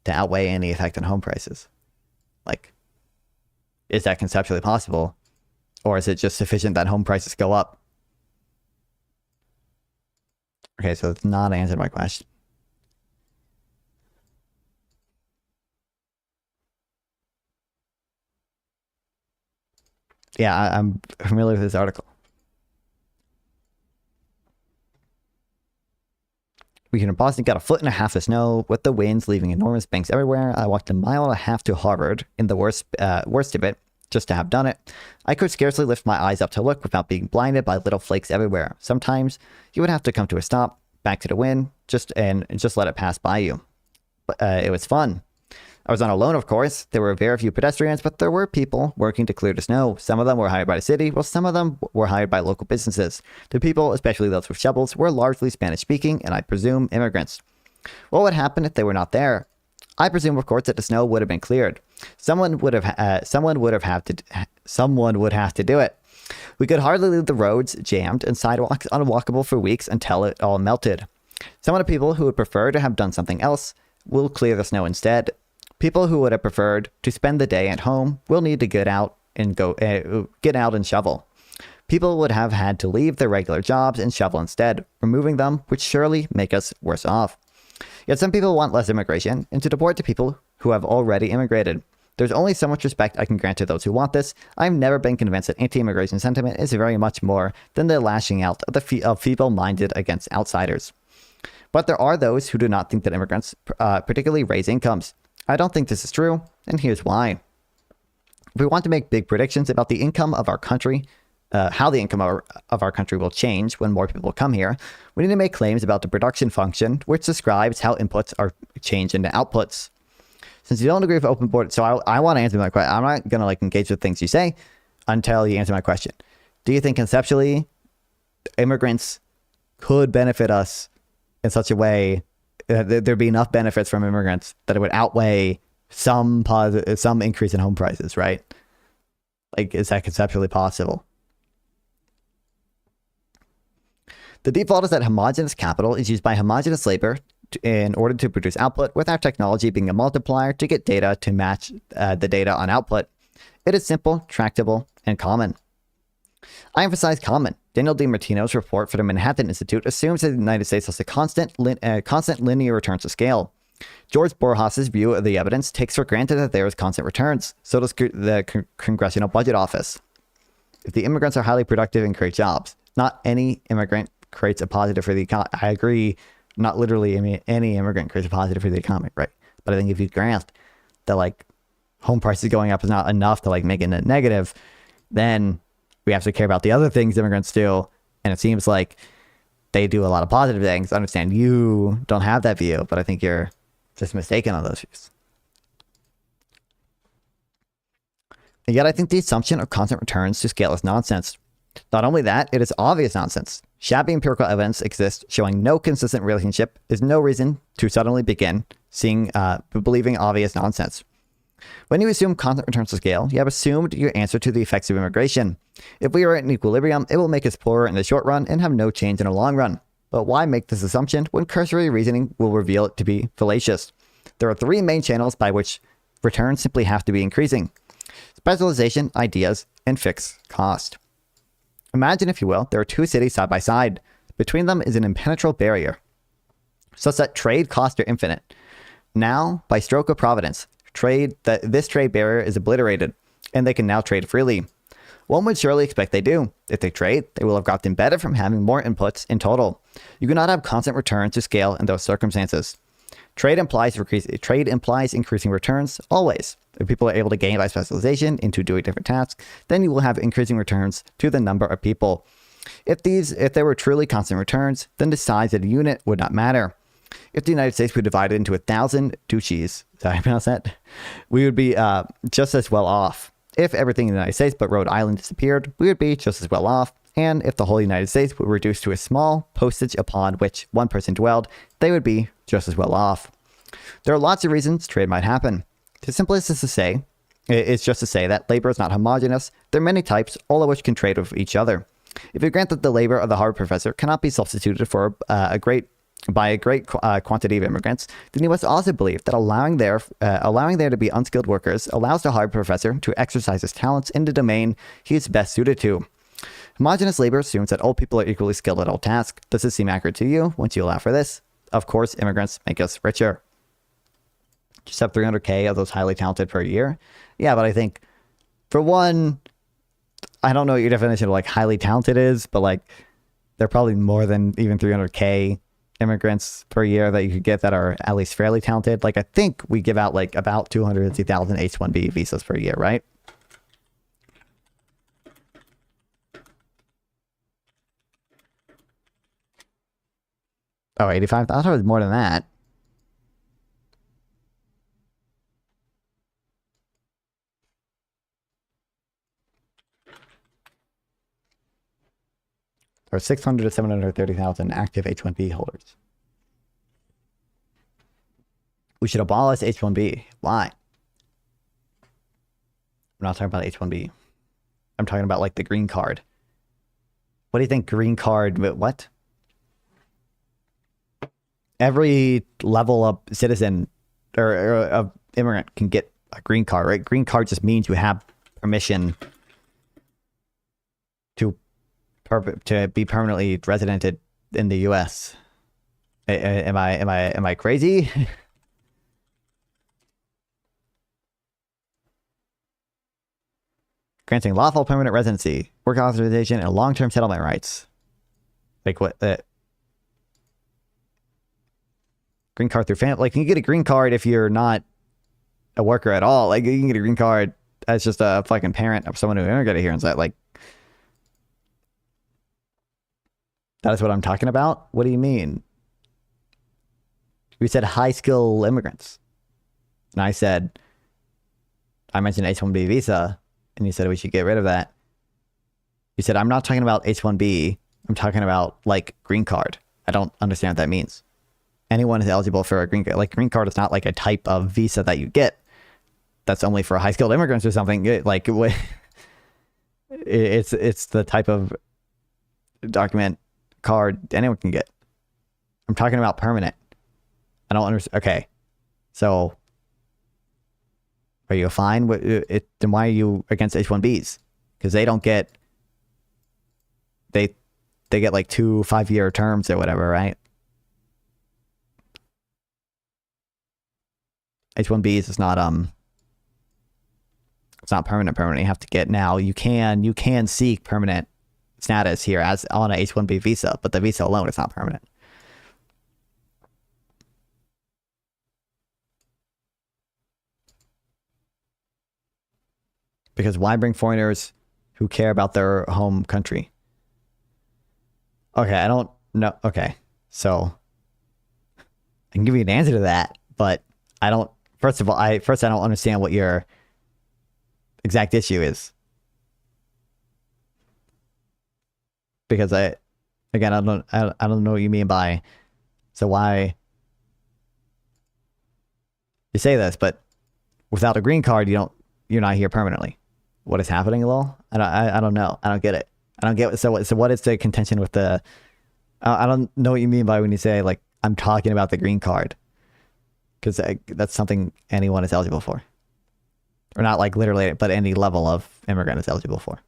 to outweigh any effect on home prices? Is that conceptually possible? Or is it just sufficient that home prices go up? Okay, so it's not an answer to my question. Yeah, I'm familiar with this article. We here in Boston got 1.5 feet of snow with the winds leaving enormous banks everywhere. I walked 1.5 miles to Harvard in the worst of it, just to have done it. I could scarcely lift my eyes up to look without being blinded by little flakes everywhere. Sometimes you would have to come to a stop, back to the wind, and just let it pass by you. But it was fun. I was not alone, of course. There were very few pedestrians, but there were people working to clear the snow. Some of them were hired by the city, while some of them were hired by local businesses. The people, especially those with shovels, were largely Spanish-speaking, and I presume immigrants. What would happen if they were not there? I presume, of course, that the snow would have been cleared. Someone would have to do it. We could hardly leave the roads jammed and sidewalks unwalkable for weeks until it all melted. Some of the people who would prefer to have done something else will clear the snow instead. People who would have preferred to spend the day at home will need to get out and shovel. People would have had to leave their regular jobs and shovel instead, removing them would surely make us worse off. Yet some people want less immigration and to deport the people who have already immigrated. There's only so much respect I can grant to those who want this. I've never been convinced that anti-immigration sentiment is very much more than the lashing out of the feeble-minded against outsiders. But there are those who do not think that immigrants particularly raise incomes. I don't think this is true, and here's why. If we want to make big predictions about the income of our country, how the income of our country will change when more people come here, we need to make claims about the production function, which describes how inputs are changed into outputs. Since you don't agree with open border, so I want to answer my question. I'm not going to like engage with things you say until you answer my question. Do you think conceptually immigrants could benefit us in such a way that there'd be enough benefits from immigrants that it would outweigh some increase in home prices, right? Like, is that conceptually possible? The default is that homogeneous capital is used by homogeneous labor in order to produce output, with our technology being a multiplier to get data to match the data on output. It is simple, tractable, and common. I emphasize common. Daniel DiMartino's report for the Manhattan Institute assumes that the United States has a constant linear returns to scale. George Borjas's view of the evidence takes for granted that there is constant returns. So does the Congressional Budget Office. If the immigrants are highly productive and create jobs, not any immigrant creates a positive for the economy. I agree. Not literally, I mean, any immigrant creates a positive for the economy, right? But I think if you grant that like home prices going up is not enough to like make it a negative, then we have to care about the other things immigrants do. And it seems like they do a lot of positive things. I understand you don't have that view, but I think you're just mistaken on those views. And yet I think the assumption of constant returns to scale is nonsense. Not only that, it is obvious nonsense. Shabby empirical evidence exists showing no consistent relationship is no reason to suddenly begin believing obvious nonsense. When you assume constant returns to scale, you have assumed your answer to the effects of immigration. If we are at an equilibrium, it will make us poorer in the short run and have no change in the long run. But why make this assumption when cursory reasoning will reveal it to be fallacious? There are three main channels by which returns simply have to be increasing: specialization, ideas, and fixed cost. Imagine, if you will, there are two cities side by side. Between them is an impenetrable barrier, such that trade costs are infinite. Now, by stroke of providence, this trade barrier is obliterated, and they can now trade freely. One would surely expect they do. If they trade, they will have gotten better from having more inputs in total. You cannot have constant returns to scale in those circumstances. Trade implies increasing returns, always. If people are able to gain by specialization into doing different tasks, then you will have increasing returns to the number of people. If there were truly constant returns, then the size of the unit would not matter. If the United States were divided into 1,000 duchies, did I pronounce that? We would be just as well off. If everything in the United States but Rhode Island disappeared, we would be just as well off. And if the whole United States were reduced to a small postage upon which one person dwelled, they would be just as well off. There are lots of reasons trade might happen. The simplest is just to say that labor is not homogeneous. There are many types, all of which can trade with each other. If you grant that the labor of the Harvard professor cannot be substituted for a great quantity of immigrants, then you must also believe that allowing there to be unskilled workers allows the Harvard professor to exercise his talents in the domain he is best suited to. Homogeneous labor assumes that all people are equally skilled at all tasks. Does this seem accurate to you once you allow for this? Of course, immigrants make us richer. Just have 300K of those highly talented per year. Yeah, but I think, for one, I don't know what your definition of like highly talented is, but like there are probably more than even 300K immigrants per year that you could get that are at least fairly talented. Like I think we give out like about 250,000 H-1B visas per year, right? Oh, 85? I thought it was more than that. There are 600 to 730,000 active H-1B holders. We should abolish H-1B. Why? I'm not talking about H-1B. I'm talking about like the green card. What do you think green card, what? Every level of citizen or of immigrant can get a green card, right? Green card just means you have permission to be permanently residented in the U.S. Am I crazy? granting lawful permanent residency, work authorization, and long-term settlement rights. Like what? Green card through family. Like you can get a green card if you're not a worker at all. Like you can get a green card as just a fucking parent of someone who immigrated here and said, like, that is what I'm talking about? What do you mean? We said high skill immigrants. And I mentioned H-1B visa, and you said we should get rid of that. You said, I'm not talking about H-1B. I'm talking about, like, green card. I don't understand what that means. Anyone is eligible for a green card. Like, green card is not like a type of visa that you get. That's only for high skilled immigrants or something. Like, it's the type of document card anyone can get. I'm talking about permanent. I don't understand. Okay. So, are you fine with it? Then why are you against H-1Bs? Because they don't get, they get like 2 5-year terms or whatever, right? H-1Bs is not, it's not permanent. You have to get now. You can seek permanent status here as on a H-1B visa, but the visa alone is not permanent. Because why bring foreigners who care about their home country? Okay, I don't know. Okay, so I can give you an answer to that, but I don't. First of all, I don't understand what your exact issue is. Because I don't know what you mean by. So why you say this, but without a green card, you're not here permanently. What is happening, lol? I don't know. I don't get it. I don't get it. So what is the contention with the? I don't know what you mean by when you say like I'm talking about the green card, because that's something anyone is eligible for, or not like literally, but any level of immigrant is eligible for.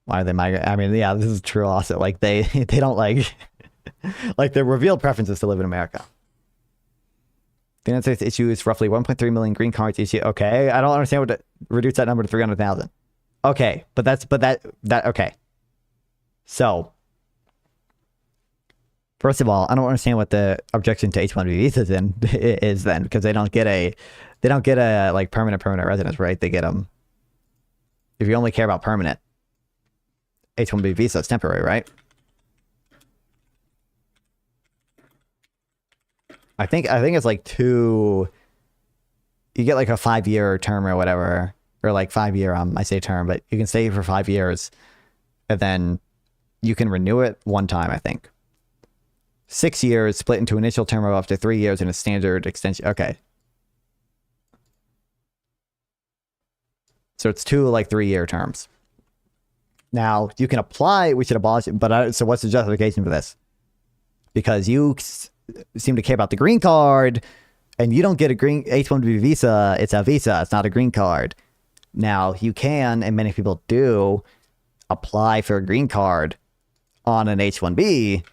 Why are they migrate? I mean, yeah, this is true. Also, like they don't like like their revealed preference is to live in America. The United States issues roughly 1.3 million green cards each year. Okay, I don't understand what to reduce that number to 300,000. Okay, but that okay. So, first of all, I don't understand what the objection to H-1B visas is then, because they don't get a like permanent residence, right? They get them if you only care about permanent. H-1B visa is temporary, right? I think it's like you get like a 5-year term or whatever, or like 5-year, I say term, but you can stay for 5 years and then you can renew it one time, I think. 6 years split into initial term of up to 3 years and a standard extension. Okay. So it's 2 like 3-year terms. Now you can apply, we should abolish it, but so what's the justification for this? Because you seem to care about the green card and you don't get a green H-1B visa. It's a visa. It's not a green card. Now you can, and many people do, apply for a green card on an H-1B.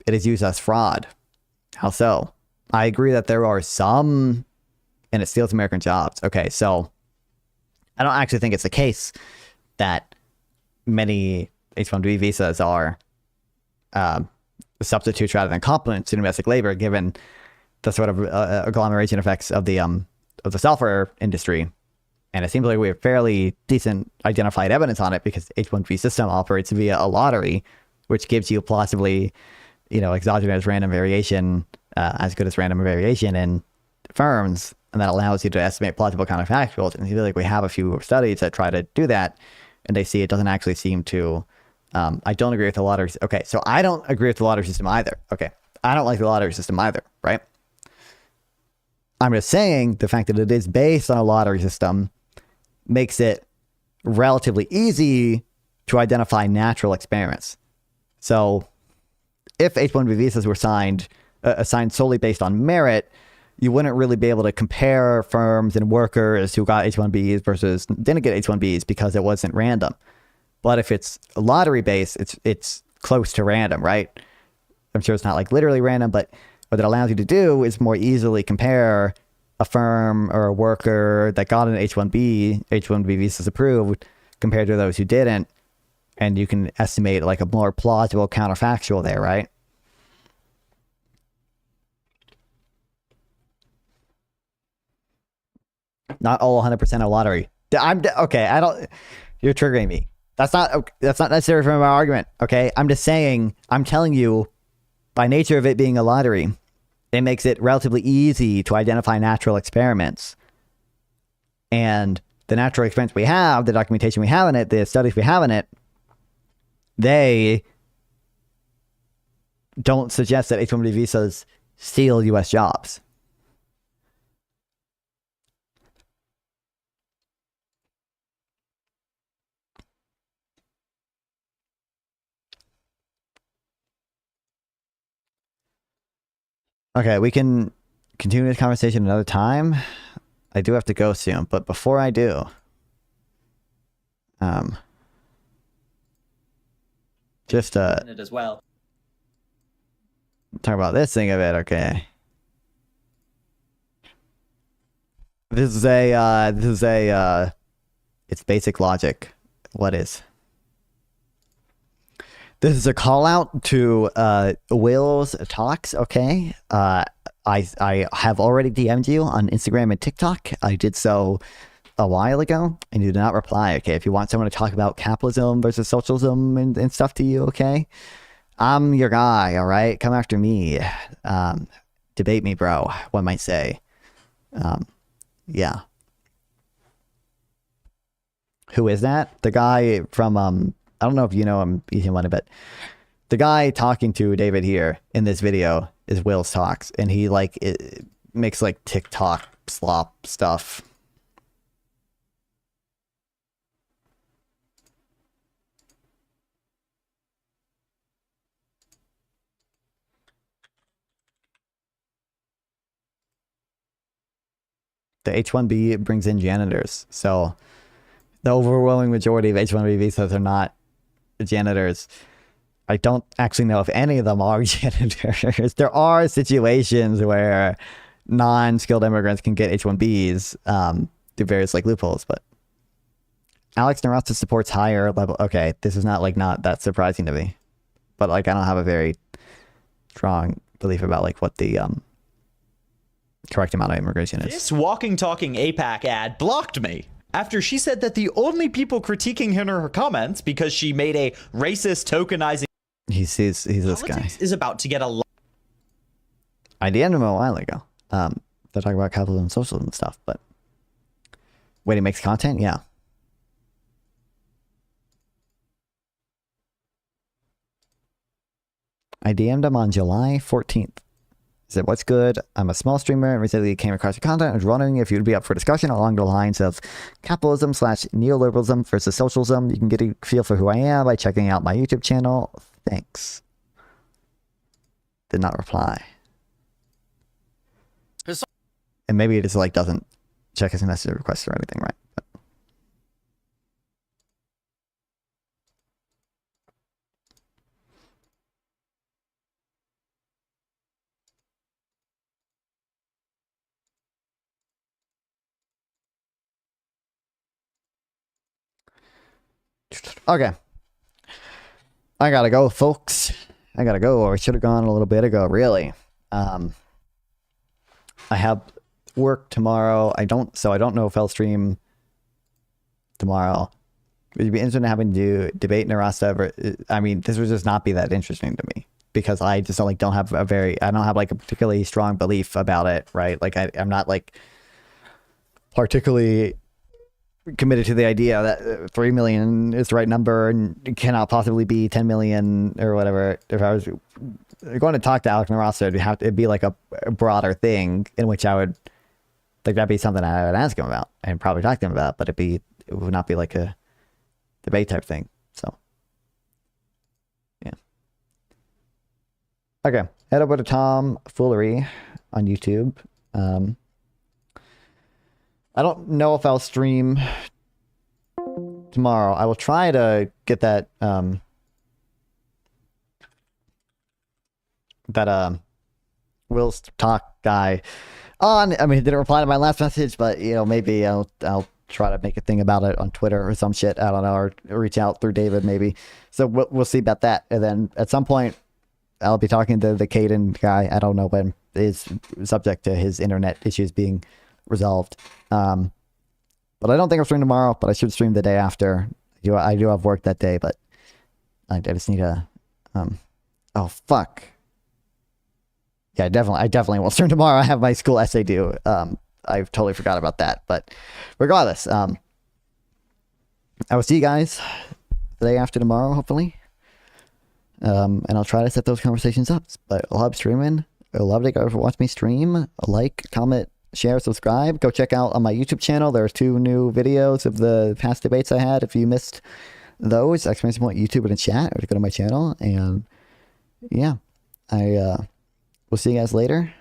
It is used as fraud. How so? I agree that there are some, and it steals American jobs. Okay, so I don't actually think it's the case that many H-1B visas are substitutes rather than complements to domestic labor, given the sort of agglomeration effects of the software industry. And it seems like we have fairly decent identified evidence on it, because H-1B system operates via a lottery, which gives you plausibly, exogenous random variation, as good as random variation in firms, and that allows you to estimate plausible counterfactuals. And I feel like we have a few studies that try to do that, and they see it doesn't actually seem to. I don't agree with the lottery. Okay, so I don't agree with the lottery system either. Okay, I don't like the lottery system either, right? I'm just saying the fact that it is based on a lottery system makes it relatively easy to identify natural experiments. So if H-1B visas were assigned solely based on merit, you wouldn't really be able to compare firms and workers who got H-1Bs versus didn't get H-1Bs, because it wasn't random. But if it's lottery based, it's close to random, right? I'm sure it's not like literally random, but What it allows you to do is more easily compare a firm or a worker that got an H-1B visas approved compared to those who didn't. And you can estimate like a more plausible counterfactual there, right? Not all 100% of lottery. Okay. You're triggering me. That's not necessary for my argument. Okay. I'm just saying, I'm telling you, by nature of it being a lottery, it makes it relatively easy to identify natural experiments. And the natural experiments we have, the documentation we have in it, the studies we have in it, they don't suggest that H-1B visas steal U.S. jobs. Okay, we can continue this conversation another time. I do have to go soon, but before I do, just it as well. talk about this thing a bit. Okay, this is it's basic logic. What is? This is a call out to Will's talks, okay? I have already DM'd you on Instagram and TikTok. I did so a while ago, and you did not reply, okay? If you want someone to talk about capitalism versus socialism and stuff to you, okay? I'm your guy, all right? Come after me. Debate me, bro, one might say. Yeah. Who is that? The guy from, I don't know if you know him, but the guy talking to David here in this video is Will's Talks, and he makes like TikTok slop stuff. The H-1B brings in janitors, so the overwhelming majority of H-1B visas are not janitors. I don't actually know if any of them are janitors. There are situations where non-skilled immigrants can get H-1Bs through various loopholes, but Alex Narasta supports higher level. Okay, this is not that surprising to me, but I don't have a very strong belief about what the correct amount of immigration is. This walking talking APAC ad blocked me after she said that the only people critiquing her comments because she made a racist tokenizing He's this guy is about to get a lot. I DM'd him a while ago. They're talking about capitalism and socialism and stuff, but when he makes content, yeah. I DM'd him on July 14th. He said, "What's good? I'm a small streamer and recently came across your content. I was wondering if you'd be up for discussion along the lines of capitalism / neoliberalism versus socialism. You can get a feel for who I am by checking out my YouTube channel. Thanks." Did not reply. And maybe it just doesn't check his message request or anything, right? But okay. I gotta go, folks. I gotta go, or I should have gone a little bit ago, really. I have work tomorrow. I don't know if I'll stream tomorrow. It'd be interesting having to debate Narasta. I mean, this would just not be that interesting to me because I just don't have a particularly strong belief about it, right? I'm not particularly committed to the idea that 3 million is the right number and it cannot possibly be 10 million or whatever. If I was going to talk to Alex Narasta, it'd be a broader thing in which I would that'd be something I would ask him about and probably talk to him about, but it would not be a debate type thing. So yeah. Okay. Head over to Tom Foolery on YouTube. I don't know if I'll stream tomorrow. I will try to get that Will Talk guy on. I mean, he didn't reply to my last message, but maybe I'll try to make a thing about it on Twitter or some shit. I don't know, or reach out through David maybe. So we'll see about that. And then at some point, I'll be talking to the Caden guy. I don't know when, is subject to his internet issues being resolved. But I don't think I'll stream tomorrow, but I should stream the day after. I do have work that day, but I just need to, oh fuck. Yeah, I definitely won't stream tomorrow. I have my school essay due. I totally forgot about that, but regardless, I will see you guys the day after tomorrow, hopefully. And I'll try to set those conversations up, but I love streaming. I love to go watch me stream. Like, comment, share, subscribe. Go check out on my YouTube channel. There are 2 new videos of the past debates I had. If you missed those, exclamation point YouTube in the chat, or to go to my channel. And yeah, I will see you guys later.